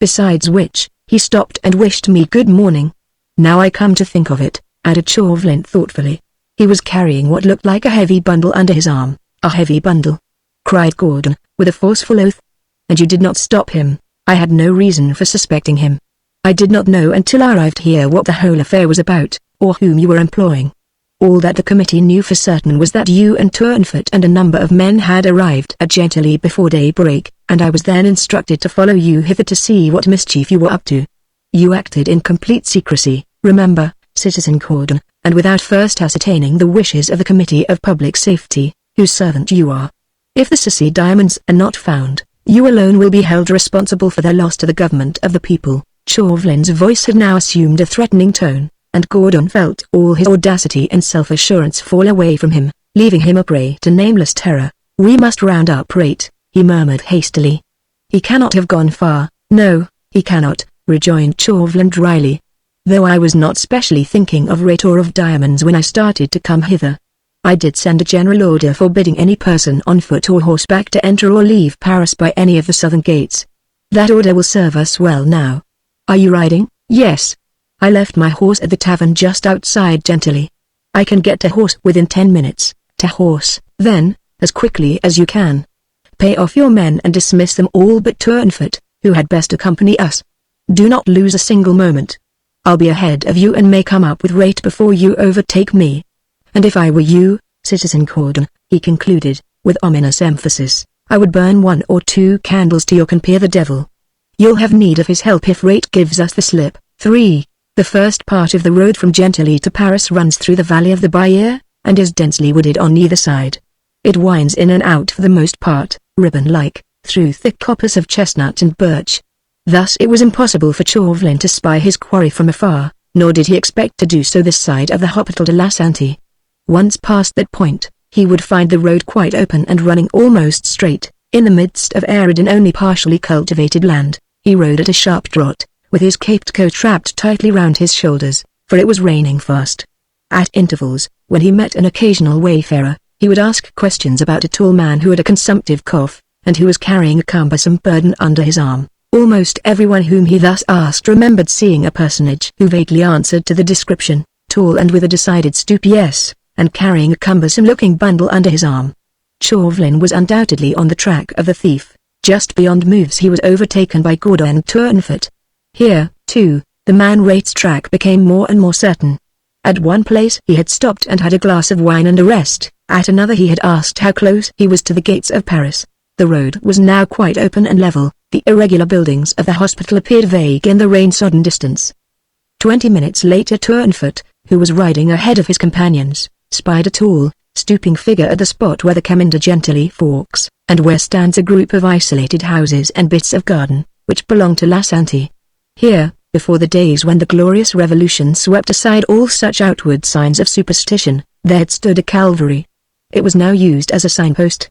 Besides which, he stopped and wished me good morning. Now I come to think of it," added Chauvelin thoughtfully, "he was carrying what looked like a heavy bundle under his arm." "A heavy bundle?" cried Gordon, with a forceful oath. "And you did not stop him?" "I had no reason for suspecting him. I did not know until I arrived here what the whole affair was about, or whom you were employing. All that the committee knew for certain was that you and Turnfoot and a number of men had arrived at Gentilly before daybreak, and I was then instructed to follow you hither to see what mischief you were up to. You acted in complete secrecy, remember, Citizen Gordon, and without first ascertaining the wishes of the Committee of Public Safety, whose servant you are. If the Sissi diamonds are not found, you alone will be held responsible for their loss to the government of the people." Chauvelin's voice had now assumed a threatening tone, and Gordon felt all his audacity and self-assurance fall away from him, leaving him a prey to nameless terror. "We must round up Rate," he murmured hastily. "He cannot have gone far." "No, he cannot," rejoined Chauvelin dryly. "Though I was not specially thinking of Rate or of diamonds when I started to come hither. I did send a general order forbidding any person on foot or horseback to enter or leave Paris by any of the southern gates. That order will serve us well now. Are you riding? Yes. I left my horse at the tavern just outside Gentilly. I can get to horse within 10 minutes. To horse, then, as quickly as you can. Pay off your men and dismiss them all but Turnfoot, who had best accompany us. Do not lose a single moment. I'll be ahead of you and may come up with rate before you overtake me. And if I were you, Citizen Gordon, he concluded, with ominous emphasis, I would burn 1 or 2 candles to your compere the devil. You'll have need of his help if Rate gives us the slip. 3. The first part of the road from Gentilly to Paris runs through the valley of the Bayeux, and is densely wooded on either side. It winds in and out for the most part, ribbon-like, through thick coppice of chestnut and birch. Thus it was impossible for Chauvelin to spy his quarry from afar, nor did he expect to do so this side of the Hôpital de la Santé. Once past that point, he would find the road quite open and running almost straight, in the midst of arid and only partially cultivated land. He rode at a sharp trot, with his caped coat wrapped tightly round his shoulders, for it was raining fast. At intervals, when he met an occasional wayfarer, he would ask questions about a tall man who had a consumptive cough, and who was carrying a cumbersome burden under his arm. Almost everyone whom he thus asked remembered seeing a personage who vaguely answered to the description, tall and with a decided stoop, yes, and carrying a cumbersome-looking bundle under his arm. Chauvelin was undoubtedly on the track of the thief. Just beyond Moves he was overtaken by Gordon and Turnfoot. Here, too, the man Rate's track became more and more certain. At one place he had stopped and had a glass of wine and a rest, at another he had asked how close he was to the gates of Paris. The road was now quite open and level, the irregular buildings of the hospital appeared vague in the rain-sodden distance. 20 minutes later Turnfoot, who was riding ahead of his companions, spied a tall, stooping figure at the spot where the Chemin de Gentilly forks, and where stands a group of isolated houses and bits of garden, which belonged to La Santé. Here, before the days when the glorious revolution swept aside all such outward signs of superstition, there had stood a Calvary. It was now used as a signpost.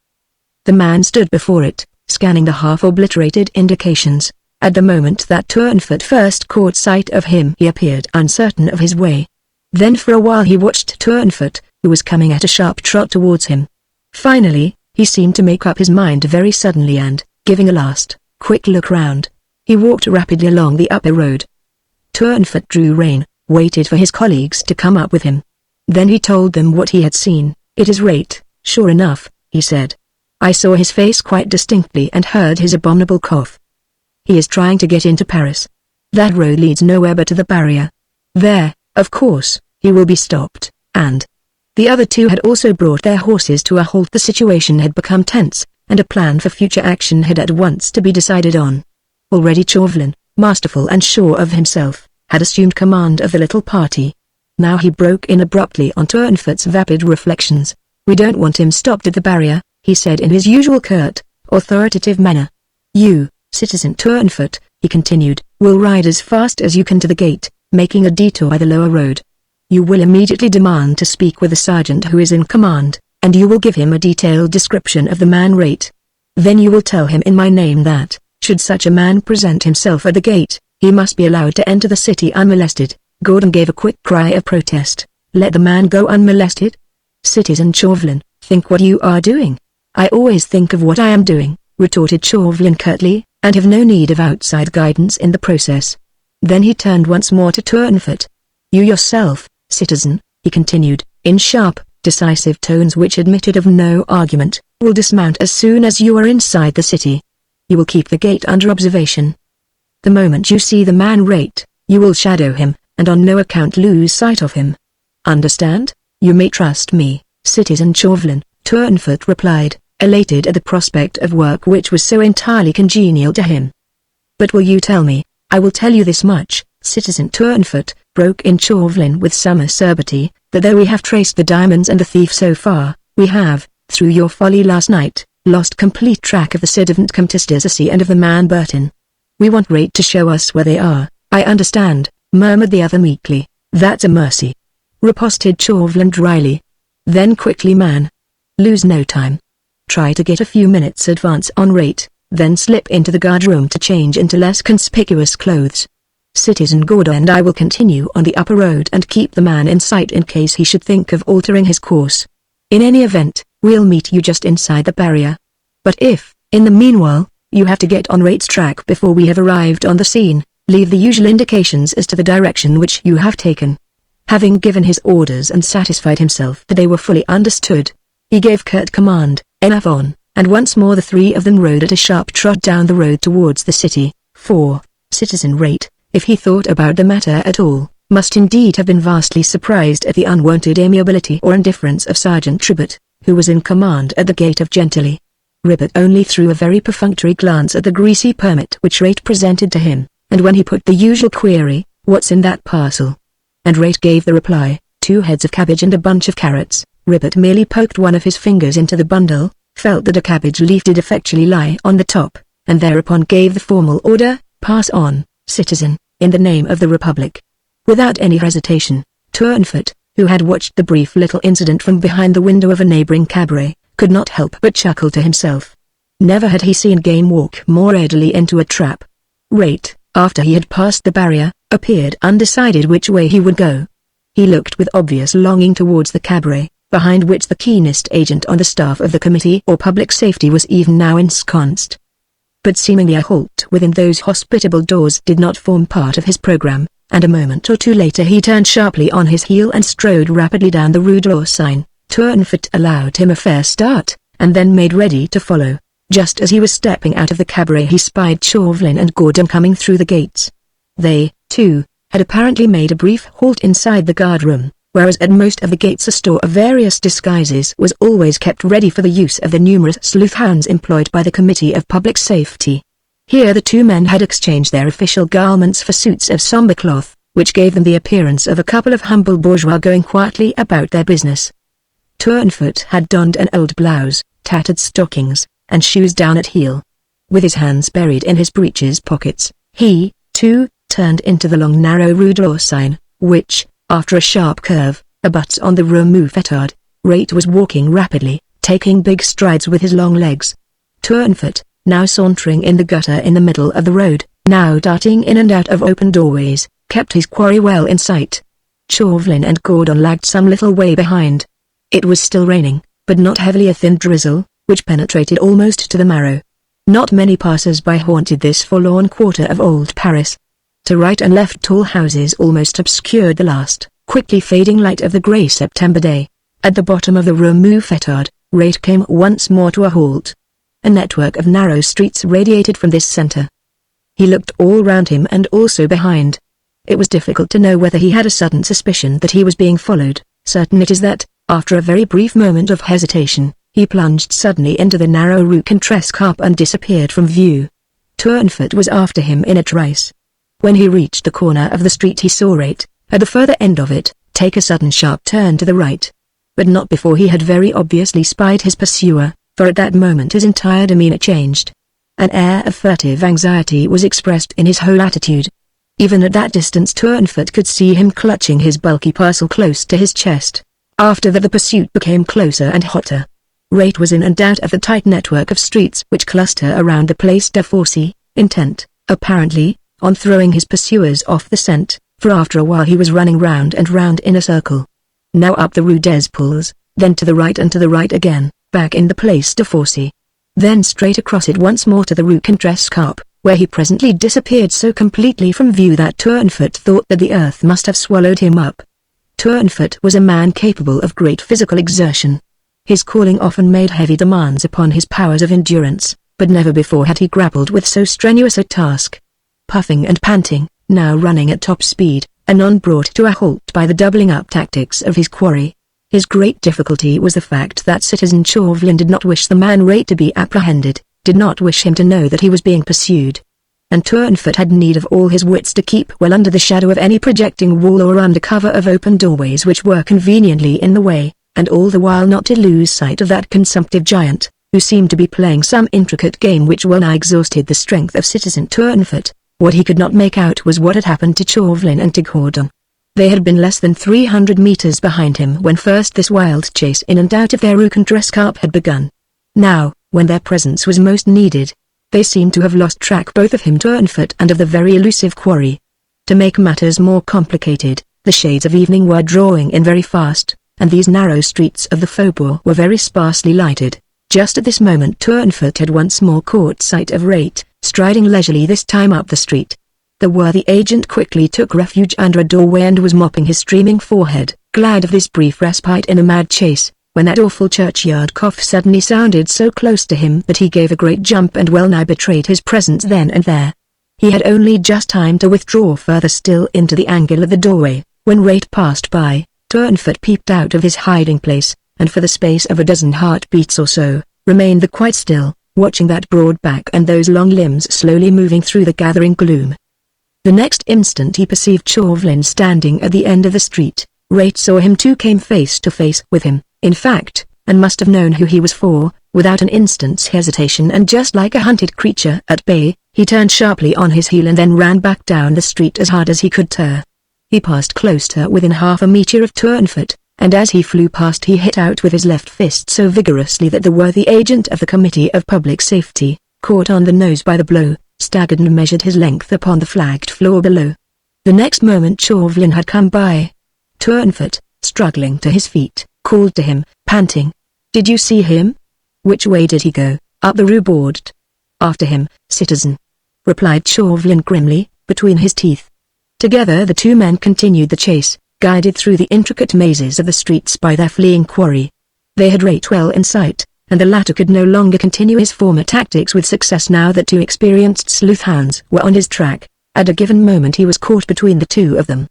The man stood before it, scanning the half-obliterated indications. At the moment that Turnfoot first caught sight of him he appeared uncertain of his way. Then for a while he watched Turnfoot, who was coming at a sharp trot towards him. Finally, he seemed to make up his mind very suddenly and, giving a last, quick look round, he walked rapidly along the upper road. Turnfoot drew rein, waited for his colleagues to come up with him. Then he told them what he had seen. It is Rate, sure enough, he said. I saw his face quite distinctly and heard his abominable cough. He is trying to get into Paris. That road leads nowhere but to the barrier. There, of course, he will be stopped, and... The other two had also brought their horses to a halt. The situation had become tense, and a plan for future action had at once to be decided on. Already Chauvelin, masterful and sure of himself, had assumed command of the little party. Now he broke in abruptly on Turnfoot's vapid reflections. We don't want him stopped at the barrier, he said in his usual curt, authoritative manner. You, Citizen Turnfoot, he continued, will ride as fast as you can to the gate, making a detour by the lower road. You will immediately demand to speak with the sergeant who is in command, and you will give him a detailed description of the man Rate. Then you will tell him in my name that, should such a man present himself at the gate, he must be allowed to enter the city unmolested. Gordon gave a quick cry of protest. Let the man go unmolested? Citizen Chauvelin, think what you are doing. I always think of what I am doing, retorted Chauvelin curtly, and have no need of outside guidance in the process. Then he turned once more to Turnfoot. You yourself, citizen, he continued, in sharp, decisive tones which admitted of no argument, will dismount as soon as you are inside the city. You will keep the gate under observation. The moment you see the man Rate, you will shadow him, and on no account lose sight of him. Understand? You may trust me, Citizen Chauvelin, Turnfoot replied, elated at the prospect of work which was so entirely congenial to him. But will you tell me? I will tell you this much, Citizen Turnfoot, broke in Chauvelin with some acerbity, that though we have traced the diamonds and the thief so far, we have, through your folly last night, lost complete track of the ci devant Comtesse d'Assy and of the man Burton. We want Rate to show us where they are. I understand, murmured the other meekly. That's a mercy, riposted Chauvelin dryly. Then quickly, man. Lose no time. Try to get a few minutes advance on Rate, then slip into the guard-room to change into less conspicuous clothes. Citizen Gordon and I will continue on the upper road and keep the man in sight in case he should think of altering his course. In any event, we'll meet you just inside the barrier. But if, in the meanwhile, you have to get on Rate's track before we have arrived on the scene, leave the usual indications as to the direction which you have taken." Having given his orders and satisfied himself that they were fully understood, he gave curt command, "Enough on," and once more the three of them rode at a sharp trot down the road towards the city. For Citizen Rate, if he thought about the matter at all, must indeed have been vastly surprised at the unwonted amiability or indifference of Sergeant Ribbet, who was in command at the gate of Gentilly. Ribbet only threw a very perfunctory glance at the greasy permit which Rate presented to him, and when he put the usual query, "What's in that parcel?" and Rate gave the reply, "2 heads of cabbage and a bunch of carrots," Ribbet merely poked one of his fingers into the bundle, felt that a cabbage leaf did effectually lie on the top, and thereupon gave the formal order, "Pass on, citizen, in the name of the Republic." Without any hesitation, Turnfoot, who had watched the brief little incident from behind the window of a neighboring cabaret, could not help but chuckle to himself. Never had he seen game walk more readily into a trap. Rate, after he had passed the barrier, appeared undecided which way he would go. He looked with obvious longing towards the cabaret, behind which the keenest agent on the staff of the Committee or Public Safety was even now ensconced. But seemingly a halt within those hospitable doors did not form part of his program, and a moment or two later he turned sharply on his heel and strode rapidly down the Rue de l'Ourcine. Turnfoot allowed him a fair start, and then made ready to follow. Just as he was stepping out of the cabaret he spied Chauvelin and Gordon coming through the gates. They, too, had apparently made a brief halt inside the guard-room, whereas at most of the gates a store of various disguises was always kept ready for the use of the numerous sleuth-hounds employed by the Committee of Public Safety. Here the two men had exchanged their official garments for suits of somber cloth, which gave them the appearance of a couple of humble bourgeois going quietly about their business. Turnfoot had donned an old blouse, tattered stockings, and shoes down at heel. With his hands buried in his breeches pockets, he, too, turned into the long narrow Rue de l'Ourcine, which, after a sharp curve, abuts on the Rue Mouffetard. Rate was walking rapidly, taking big strides with his long legs. Turnfoot, now sauntering in the gutter in the middle of the road, now darting in and out of open doorways, kept his quarry well in sight. Chauvelin and Gordon lagged some little way behind. It was still raining, but not heavily, a thin drizzle, which penetrated almost to the marrow. Not many passers-by haunted this forlorn quarter of old Paris. To right and left tall houses almost obscured the last, quickly fading light of the grey September day. At the bottom of the Rue Mouffetard, Rate came once more to a halt. A network of narrow streets radiated from this centre. He looked all round him and also behind. It was difficult to know whether he had a sudden suspicion that he was being followed. Certain it is that, after a very brief moment of hesitation, he plunged suddenly into the narrow Rue Contrescarpe and disappeared from view. Turnfoot was after him in a trice. When he reached the corner of the street he saw Rate, at the further end of it, take a sudden sharp turn to the right. But not before he had very obviously spied his pursuer, for at that moment his entire demeanor changed. An air of furtive anxiety was expressed in his whole attitude. Even at that distance Turnfoot could see him clutching his bulky parcel close to his chest. After that the pursuit became closer and hotter. Rate was in and out of the tight network of streets which cluster around the Place de Fourcy, intent, apparently, on throwing his pursuers off the scent, for after a while he was running round and round in a circle. Now up the Rue des Poules, then to the right and to the right again, back in the Place de Fourcy. Then straight across it once more to the Rue Contrescarpe, where he presently disappeared so completely from view that Turnfoot thought that the earth must have swallowed him up. Turnfoot was a man capable of great physical exertion. His calling often made heavy demands upon his powers of endurance, but never before had he grappled with so strenuous a task. Puffing and panting, now running at top speed, anon brought to a halt by the doubling-up tactics of his quarry. His great difficulty was the fact that Citizen Chauvelin did not wish the man Rate to be apprehended, did not wish him to know that he was being pursued. And Turnfoot had need of all his wits to keep well under the shadow of any projecting wall or under cover of open doorways which were conveniently in the way, and all the while not to lose sight of that consumptive giant, who seemed to be playing some intricate game which well-nigh exhausted the strength of Citizen Turnfoot. What he could not make out was what had happened to Chauvelin and to Gordon. They had been less than 300 meters behind him when first this wild chase in and out of their Rue Contrescarpe had begun. Now, when their presence was most needed, they seemed to have lost track both of him Turnfoot and of the very elusive quarry. To make matters more complicated, the shades of evening were drawing in very fast, and these narrow streets of the faubourg were very sparsely lighted. Just at this moment Turnfoot had once more caught sight of Rate, striding leisurely this time up the street. The worthy agent quickly took refuge under a doorway and was mopping his streaming forehead, glad of this brief respite in a mad chase, when that awful churchyard cough suddenly sounded so close to him that he gave a great jump and well-nigh betrayed his presence then and there. He had only just time to withdraw further still into the angle of the doorway, when Rate passed by. Turnfoot peeped out of his hiding place, and for the space of a dozen heartbeats or so, remained quite still, watching that broad back and those long limbs slowly moving through the gathering gloom. The next instant he perceived Chauvelin standing at the end of the street. Rate saw him too, came face to face with him, in fact, and must have known who he was for, without an instant's hesitation, and just like a hunted creature at bay, he turned sharply on his heel and then ran back down the street as hard as he could tear. He passed close to within half a metre of Turnfoot, and as he flew past he hit out with his left fist so vigorously that the worthy agent of the Committee of Public Safety, caught on the nose by the blow, staggered and measured his length upon the flagged floor below. The next moment Chauvelin had come by. Turnfoot, struggling to his feet, called to him, panting. "Did you see him? Which way did he go?" "Up the Rue Bordet." "After him, citizen," replied Chauvelin grimly, between his teeth. Together the two men continued the chase, guided through the intricate mazes of the streets by their fleeing quarry. They had Rate well in sight, and the latter could no longer continue his former tactics with success now that two experienced sleuth-hounds were on his track. At a given moment he was caught between the two of them.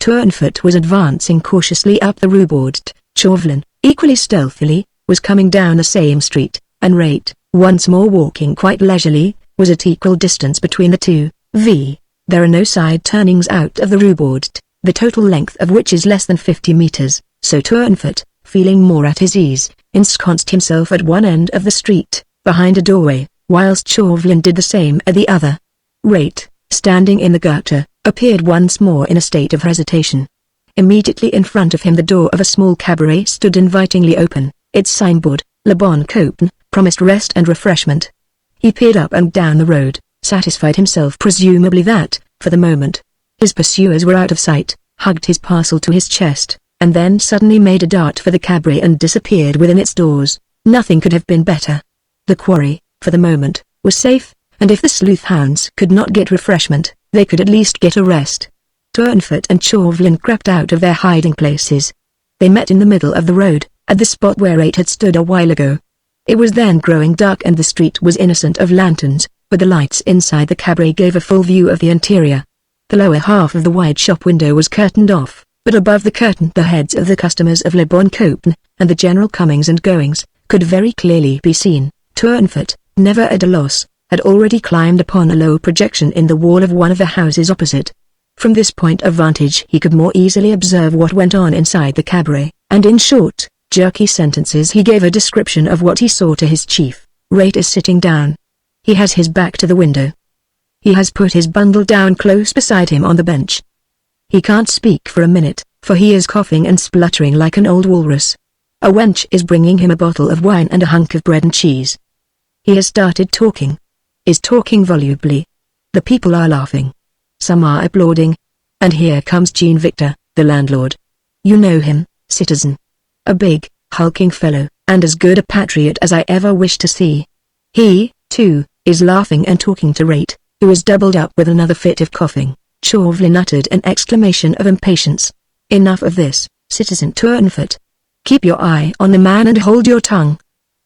Turnfoot was advancing cautiously up the Rue Bordet. Chauvelin, equally stealthily, was coming down the same street, and Rate, once more walking quite leisurely, was at equal distance between the two. There are no side turnings out of the Rue Bordet, the total length of which is less than 50 meters, so Turnfoot, feeling more at his ease, ensconced himself at one end of the street, behind a doorway, whilst Chauvelin did the same at the other. Rate, standing in the gutter, appeared once more in a state of hesitation. Immediately in front of him the door of a small cabaret stood invitingly open, its signboard, Le Bon Copain, promised rest and refreshment. He peered up and down the road, satisfied himself presumably that, for the moment, his pursuers were out of sight, hugged his parcel to his chest, and then suddenly made a dart for the cabaret and disappeared within its doors. Nothing could have been better. The quarry, for the moment, was safe, and if the sleuth-hounds could not get refreshment, they could at least get a rest. Turnfoot and Chauvelin crept out of their hiding places. They met in the middle of the road, at the spot where Rate had stood a while ago. It was then growing dark and the street was innocent of lanterns, but the lights inside the cabaret gave a full view of the interior. The lower half of the wide shop window was curtained off, but above the curtain the heads of the customers of Le Bon Copain, and the general comings and goings, could very clearly be seen. Turnfoot, never at a loss, had already climbed upon a low projection in the wall of one of the houses opposite. From this point of vantage he could more easily observe what went on inside the cabaret, and in short, jerky sentences he gave a description of what he saw to his chief. Rate is sitting down. He has his back to the window. He has put his bundle down close beside him on the bench. He can't speak for a minute, for he is coughing and spluttering like an old walrus. A wench is bringing him a bottle of wine and a hunk of bread and cheese. He has started talking. Is talking volubly. The people are laughing. Some are applauding. And here comes Jean Victor, the landlord. You know him, citizen. A big, hulking fellow, and as good a patriot as I ever wished to see. He, too, is laughing and talking to Rate, who is doubled up with another fit of coughing. Chauvelin uttered an exclamation of impatience. Enough of this, citizen Turnfoot. Keep your eye on the man and hold your tongue.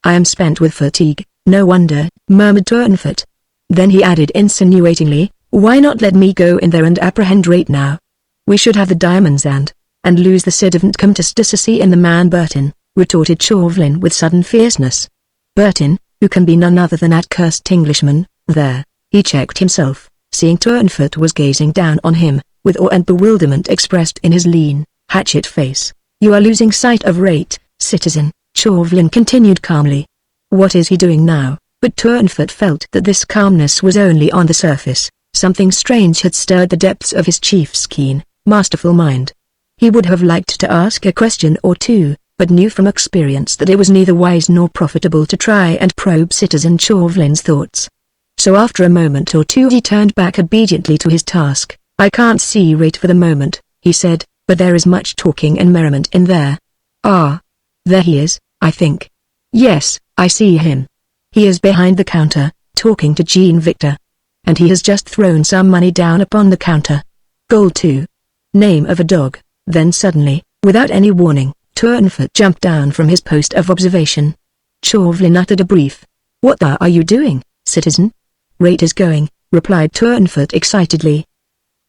I am spent with fatigue. No wonder, murmured Turnfoot. Then he added insinuatingly, why not let me go in there and apprehend Rate now? We should have the diamonds and lose the ci devant Comtesse de Ceci in the man Bertin, retorted Chauvelin with sudden fierceness. Bertin, who can be none other than that cursed Englishman, there. He checked himself, seeing Turnfoot was gazing down on him, with awe and bewilderment expressed in his lean, hatchet face. You are losing sight of Rate, citizen, Chauvelin continued calmly. What is he doing now? But Turnfoot felt that this calmness was only on the surface. Something strange had stirred the depths of his chief's keen, masterful mind. He would have liked to ask a question or two, but knew from experience that it was neither wise nor profitable to try and probe citizen Chauvelin's thoughts. So after a moment or two he turned back obediently to his task. I can't see Rate for the moment, he said, but there is much talking and merriment in there. Ah. There he is, I think. Yes, I see him. He is behind the counter, talking to Jean Victor. And he has just thrown some money down upon the counter. Gold too. Name of a dog. Then suddenly, without any warning, Turnfoot jumped down from his post of observation. Chauvelin uttered a brief, "What the are you doing, citizen?" "Rate is going," replied Turnfoot excitedly.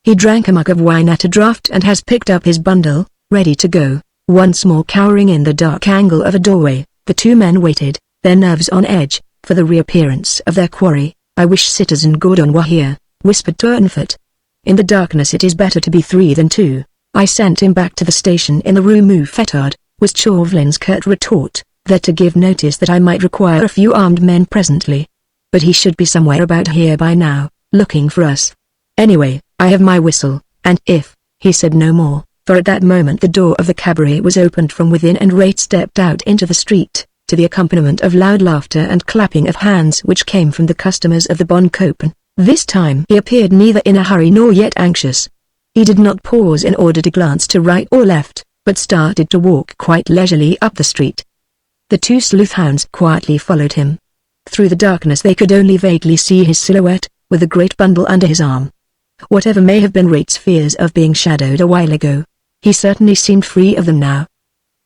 He drank a mug of wine at a draught and has picked up his bundle, ready to go. Once more cowering in the dark angle of a doorway, the two men waited, their nerves on edge, for the reappearance of their quarry. "I wish Citizen Gordon were here," whispered Turnfoot. "In the darkness it is better to be 3 than 2. I sent him back to the station in the Rue Mouffetard," was Chauvelin's curt retort, "that to give notice that I might require a few armed men presently. But he should be somewhere about here by now, looking for us. Anyway, I have my whistle, and if—" He said no more, for at that moment the door of the cabaret was opened from within and Rate stepped out into the street, to the accompaniment of loud laughter and clapping of hands which came from the customers of the Bon Copain. This time he appeared neither in a hurry nor yet anxious. He did not pause in order to glance to right or left, but started to walk quite leisurely up the street. The two sleuth hounds quietly followed him. Through the darkness they could only vaguely see his silhouette, with a great bundle under his arm. Whatever may have been Rate's fears of being shadowed a while ago, he certainly seemed free of them now.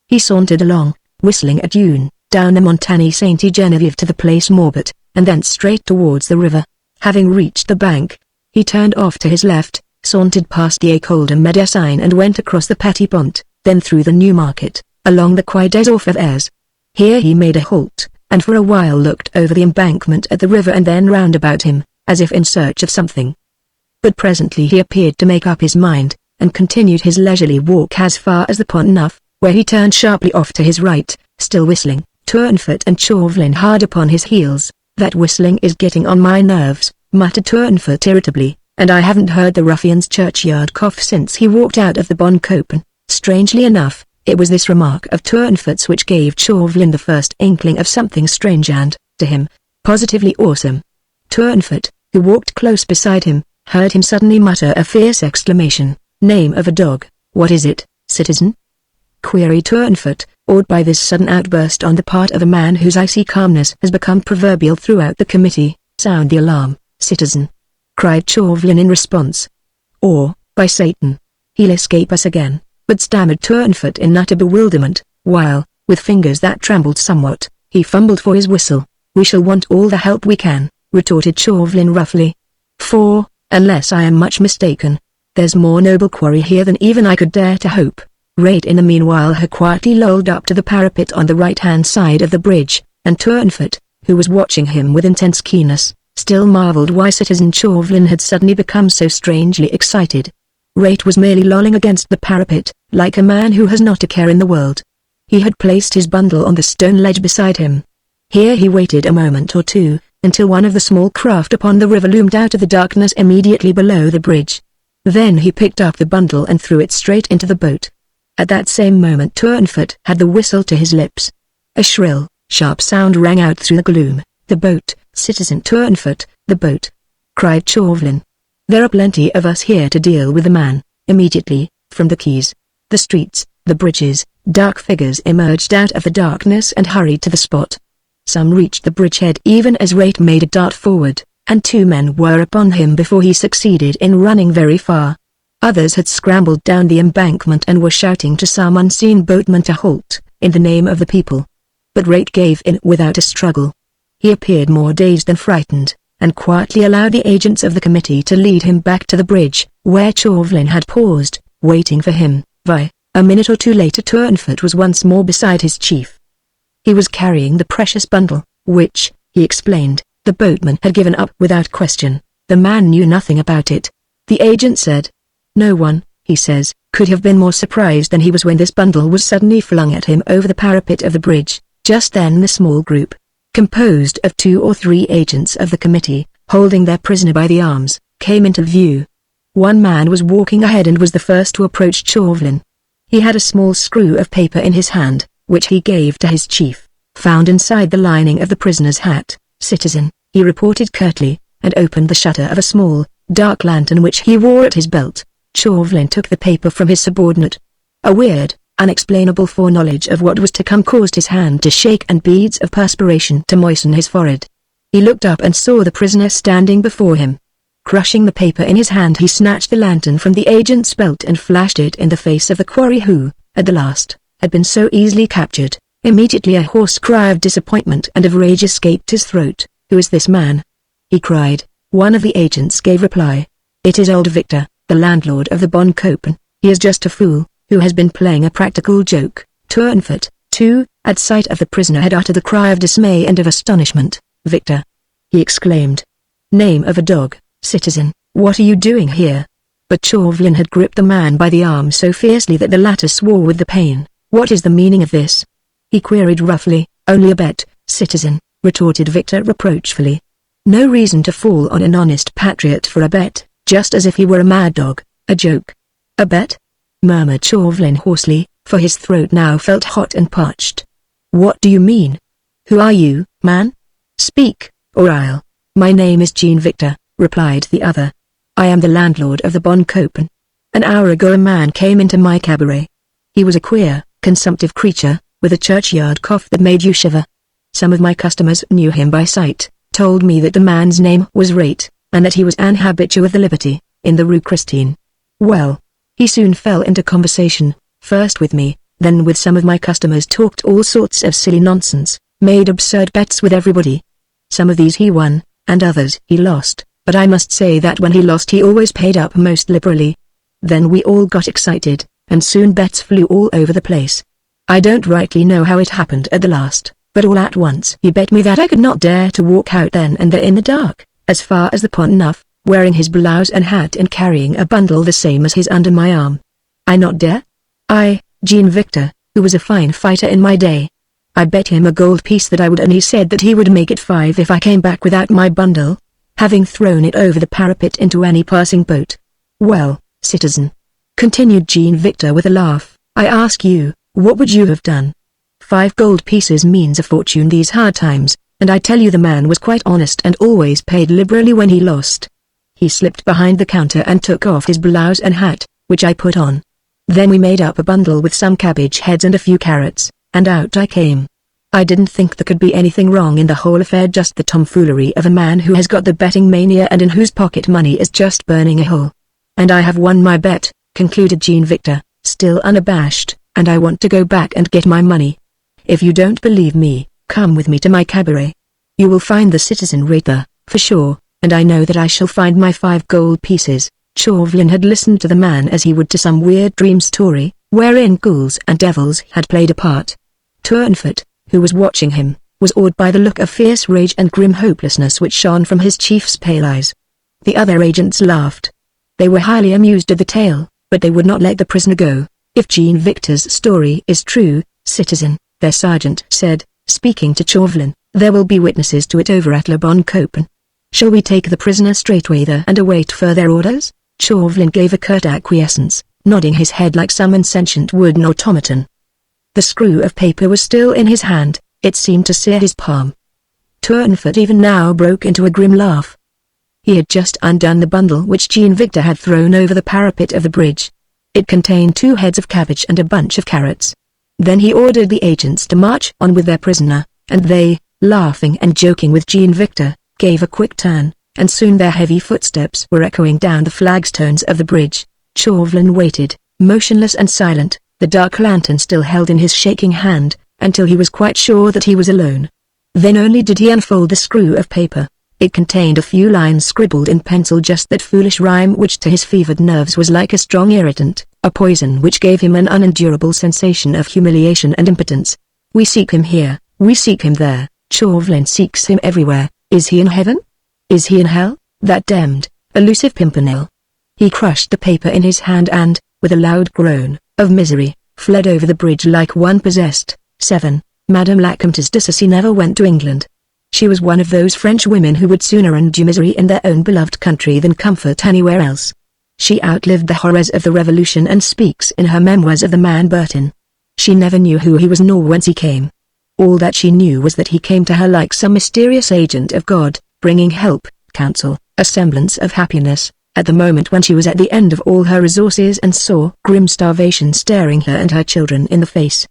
He sauntered along, whistling a tune, down the Montagne Sainte-Geneviève to the Place Maubuit, and thence straight towards the river. Having reached the bank, he turned off to his left, sauntered past the École de Médecine and went across the Petit Pont, then through the New Market, along the Quai des Orfèvres. Here he made a halt, and for a while looked over the embankment at the river and then round about him, as if in search of something. But presently he appeared to make up his mind, and continued his leisurely walk as far as the Pont Neuf, where he turned sharply off to his right, still whistling, Turnfoot and Chauvelin hard upon his heels. "That whistling is getting on my nerves," muttered Turnfoot irritably, "and I haven't heard the ruffian's churchyard cough since he walked out of the Bon Copain." Strangely enough, it was this remark of Turnfoot's which gave Chauvelin the first inkling of something strange and, to him, positively awesome. Turnfoot, who walked close beside him, heard him suddenly mutter a fierce exclamation. "Name of a dog, what is it, citizen?" queried Turnfoot, awed by this sudden outburst on the part of a man whose icy calmness has become proverbial throughout the committee. "Sound the alarm, citizen," cried Chauvelin in response. "Or, by Satan, he'll escape us again," but stammered Turnfoot in utter bewilderment, while, with fingers that trembled somewhat, he fumbled for his whistle. "We shall want all the help we can," retorted Chauvelin roughly. "For, unless I am much mistaken, there's more noble quarry here than even I could dare to hope." Rate in the meanwhile had quietly lolled up to the parapet on the right-hand side of the bridge, and Turnfoot, who was watching him with intense keenness, still marveled why Citizen Chauvelin had suddenly become so strangely excited. Rate was merely lolling against the parapet, like a man who has not a care in the world. He had placed his bundle on the stone ledge beside him. Here he waited a moment or two, until one of the small craft upon the river loomed out of the darkness immediately below the bridge. Then he picked up the bundle and threw it straight into the boat. At that same moment Turnfoot had the whistle to his lips. A shrill, sharp sound rang out through the gloom. "The boat, Citizen Turnfoot, the boat!" cried Chauvelin. "There are plenty of us here to deal with the man." Immediately, from the quays, the streets, the bridges, dark figures emerged out of the darkness and hurried to the spot. Some reached the bridgehead even as Rate made a dart forward, and 2 men were upon him before he succeeded in running very far. Others had scrambled down the embankment and were shouting to some unseen boatman to halt, in the name of the people. But Rate gave in without a struggle. He appeared more dazed than frightened, and quietly allowed the agents of the committee to lead him back to the bridge, where Chauvelin had paused, waiting for him. A minute or two later Turnfoot was once more beside his chief. He was carrying the precious bundle, which, he explained, the boatman had given up without question. The man knew nothing about it. The agent said, "No one," he says, "could have been more surprised than he was when this bundle was suddenly flung at him over the parapet of the bridge." Just then the small group, composed of 2 or 3 agents of the committee, holding their prisoner by the arms, came into view. One man was walking ahead and was the first to approach Chauvelin. He had a small screw of paper in his hand, which he gave to his chief. "Found inside the lining of the prisoner's hat, citizen," he reported curtly, and opened the shutter of a small, dark lantern which he wore at his belt. Chauvelin took the paper from his subordinate. "A weird, Unexplainable foreknowledge of what was to come caused his hand to shake and beads of perspiration to moisten his forehead. He looked up and saw the prisoner standing before him. Crushing the paper in his hand, he snatched the lantern from the agent's belt and flashed it in the face of the quarry who, at the last, had been so easily captured. Immediately a hoarse cry of disappointment and of rage escaped his throat. "Who is this man?" he cried. One of the agents gave reply. "It is old Victor, the landlord of the Bon Copen. He is just a fool, who has been playing a practical joke." Turnfoot, too, at sight of the prisoner had uttered a cry of dismay and of astonishment. "Victor!" he exclaimed. "Name of a dog, citizen, what are you doing here?" But Chauvelin had gripped the man by the arm so fiercely that the latter swore with the pain. "What is the meaning of this?" he queried roughly. "Only a bet, citizen," retorted Victor reproachfully. "No reason to fall on an honest patriot for a bet, just as if he were a mad dog, a joke." "A bet?" murmured Chauvelin hoarsely, for his throat now felt hot and parched. "What do you mean? Who are you, man? Speak, or I'll—" "My name is Jean Victor," replied the other. "I am the landlord of the Bon Copen. An hour ago a man came into my cabaret. He was a queer, consumptive creature, with a churchyard cough that made you shiver. Some of my customers knew him by sight, told me that the man's name was Rate, and that he was an habitué of the Liberty, in the Rue Christine. Well, he soon fell into conversation, first with me, then with some of my customers, talked all sorts of silly nonsense, made absurd bets with everybody. Some of these he won, and others he lost, but I must say that when he lost he always paid up most liberally. Then we all got excited, and soon bets flew all over the place. I don't rightly know how it happened at the last, but all at once he bet me that I could not dare to walk out then and there in the dark, as far as the Pont Neuf, wearing his blouse and hat and carrying a bundle the same as his under my arm. I not dare? I, Jean Victor, who was a fine fighter in my day. I bet him a gold piece that I would, and he said that he would make it 5 if I came back without my bundle, having thrown it over the parapet into any passing boat. Well, citizen," continued Jean Victor with a laugh, "I ask you, what would you have done? 5 gold pieces means a fortune these hard times, and I tell you the man was quite honest and always paid liberally when he lost. He slipped behind the counter and took off his blouse and hat, which I put on. Then we made up a bundle with some cabbage heads and a few carrots, and out I came. I didn't think there could be anything wrong in the whole affair, just the tomfoolery of a man who has got the betting mania and in whose pocket money is just burning a hole. And I have won my bet," concluded Jean Victor, still unabashed, "and I want to go back and get my money. If you don't believe me, come with me to my cabaret. You will find the citizen Rate there, for sure, and I know that I shall find my 5 gold pieces." Chauvelin had listened to the man as he would to some weird dream story, wherein ghouls and devils had played a part. Turnfoot, who was watching him, was awed by the look of fierce rage and grim hopelessness which shone from his chief's pale eyes. The other agents laughed. They were highly amused at the tale, but they would not let the prisoner go. "If Jean Victor's story is true, citizen," their sergeant said, speaking to Chauvelin, "there will be witnesses to it over at Le Bon Copen. Shall we take the prisoner straightway there and await further orders?" Chauvelin gave a curt acquiescence, nodding his head like some insentient wooden automaton. The screw of paper was still in his hand, it seemed to sear his palm. Turnfoot even now broke into a grim laugh. He had just undone the bundle which Jean Victor had thrown over the parapet of the bridge. It contained 2 heads of cabbage and a bunch of carrots. Then he ordered the agents to march on with their prisoner, and they, laughing and joking with Jean Victor, gave a quick turn, and soon their heavy footsteps were echoing down the flagstones of the bridge. Chauvelin waited, motionless and silent, the dark lantern still held in his shaking hand, until he was quite sure that he was alone. Then only did he unfold the screw of paper. It contained a few lines scribbled in pencil, just that foolish rhyme which to his fevered nerves was like a strong irritant, a poison which gave him an unendurable sensation of humiliation and impotence. "We seek him here, we seek him there, Chauvelin seeks him everywhere. Is he in heaven? Is he in hell, that damned, elusive Pimpernel?" He crushed the paper in his hand and, with a loud groan of misery, fled over the bridge like one possessed. 7. Madame la Comtesse de Sassy never went to England. She was one of those French women who would sooner endure misery in their own beloved country than comfort anywhere else. She outlived the horrors of the Revolution and speaks in her memoirs of the man Bertin. She never knew who he was nor whence he came. All that she knew was that he came to her like some mysterious agent of God, bringing help, counsel, a semblance of happiness, at the moment when she was at the end of all her resources and saw grim starvation staring her and her children in the face.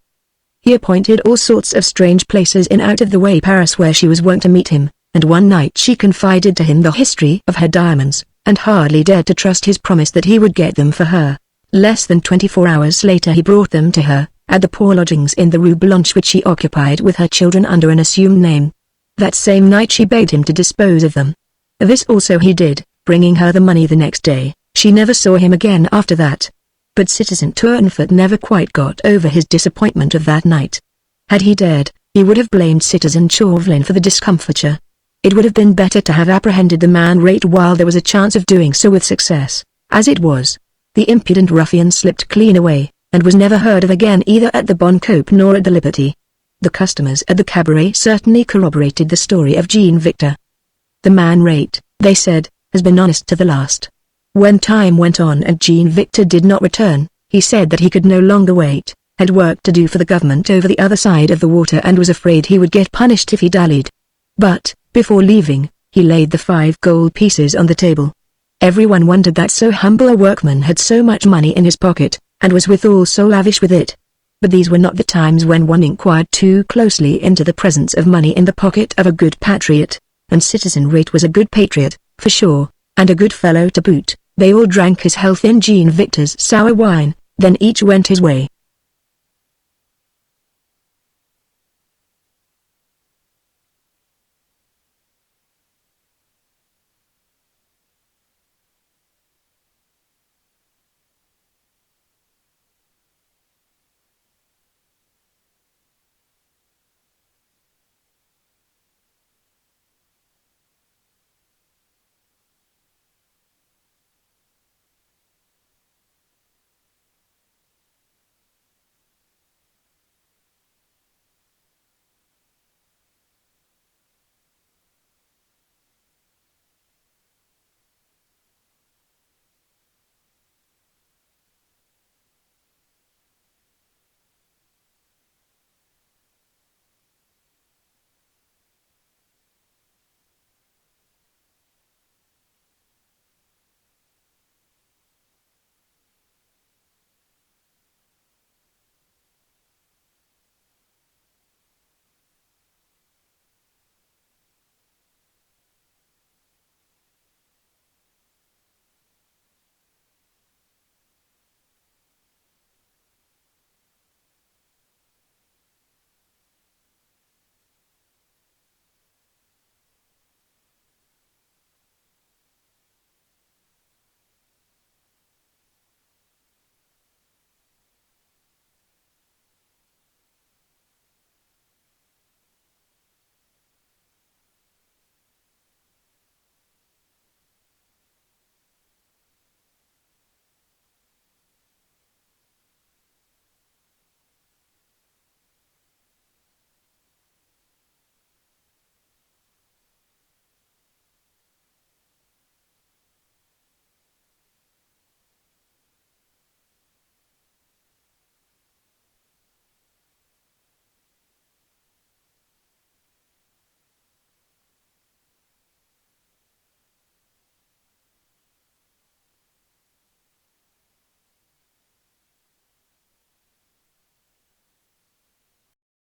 He appointed all sorts of strange places in out-of-the-way Paris where she was wont to meet him, and one night she confided to him the history of her diamonds, and hardly dared to trust his promise that he would get them for her. Less than 24 hours later he brought them to her, at the poor lodgings in the Rue Blanche which she occupied with her children under an assumed name. That same night she begged him to dispose of them. This also he did, bringing her the money the next day. She never saw him again after that. But Citizen Tournefort never quite got over his disappointment of that night. Had he dared, he would have blamed Citizen Chauvelin for the discomfiture. It would have been better to have apprehended the man right while there was a chance of doing so with success. As it was, the impudent ruffian slipped clean away, and was never heard of again either at the Bon Cope nor at the Liberty. The customers at the cabaret certainly corroborated the story of Jean Victor. The man Rate, they said, has been honest to the last. When time went on and Jean Victor did not return, he said that he could no longer wait, had work to do for the government over the other side of the water and was afraid he would get punished if he dallied. But, before leaving, he laid the 5 gold pieces on the table. Everyone wondered that so humble a workman had so much money in his pocket, and was withal so lavish with it. But these were not the times when one inquired too closely into the presence of money in the pocket of a good patriot, and Citizen Rate was a good patriot, for sure, and a good fellow to boot. They all drank his health in Jean Victor's sour wine, then each went his way.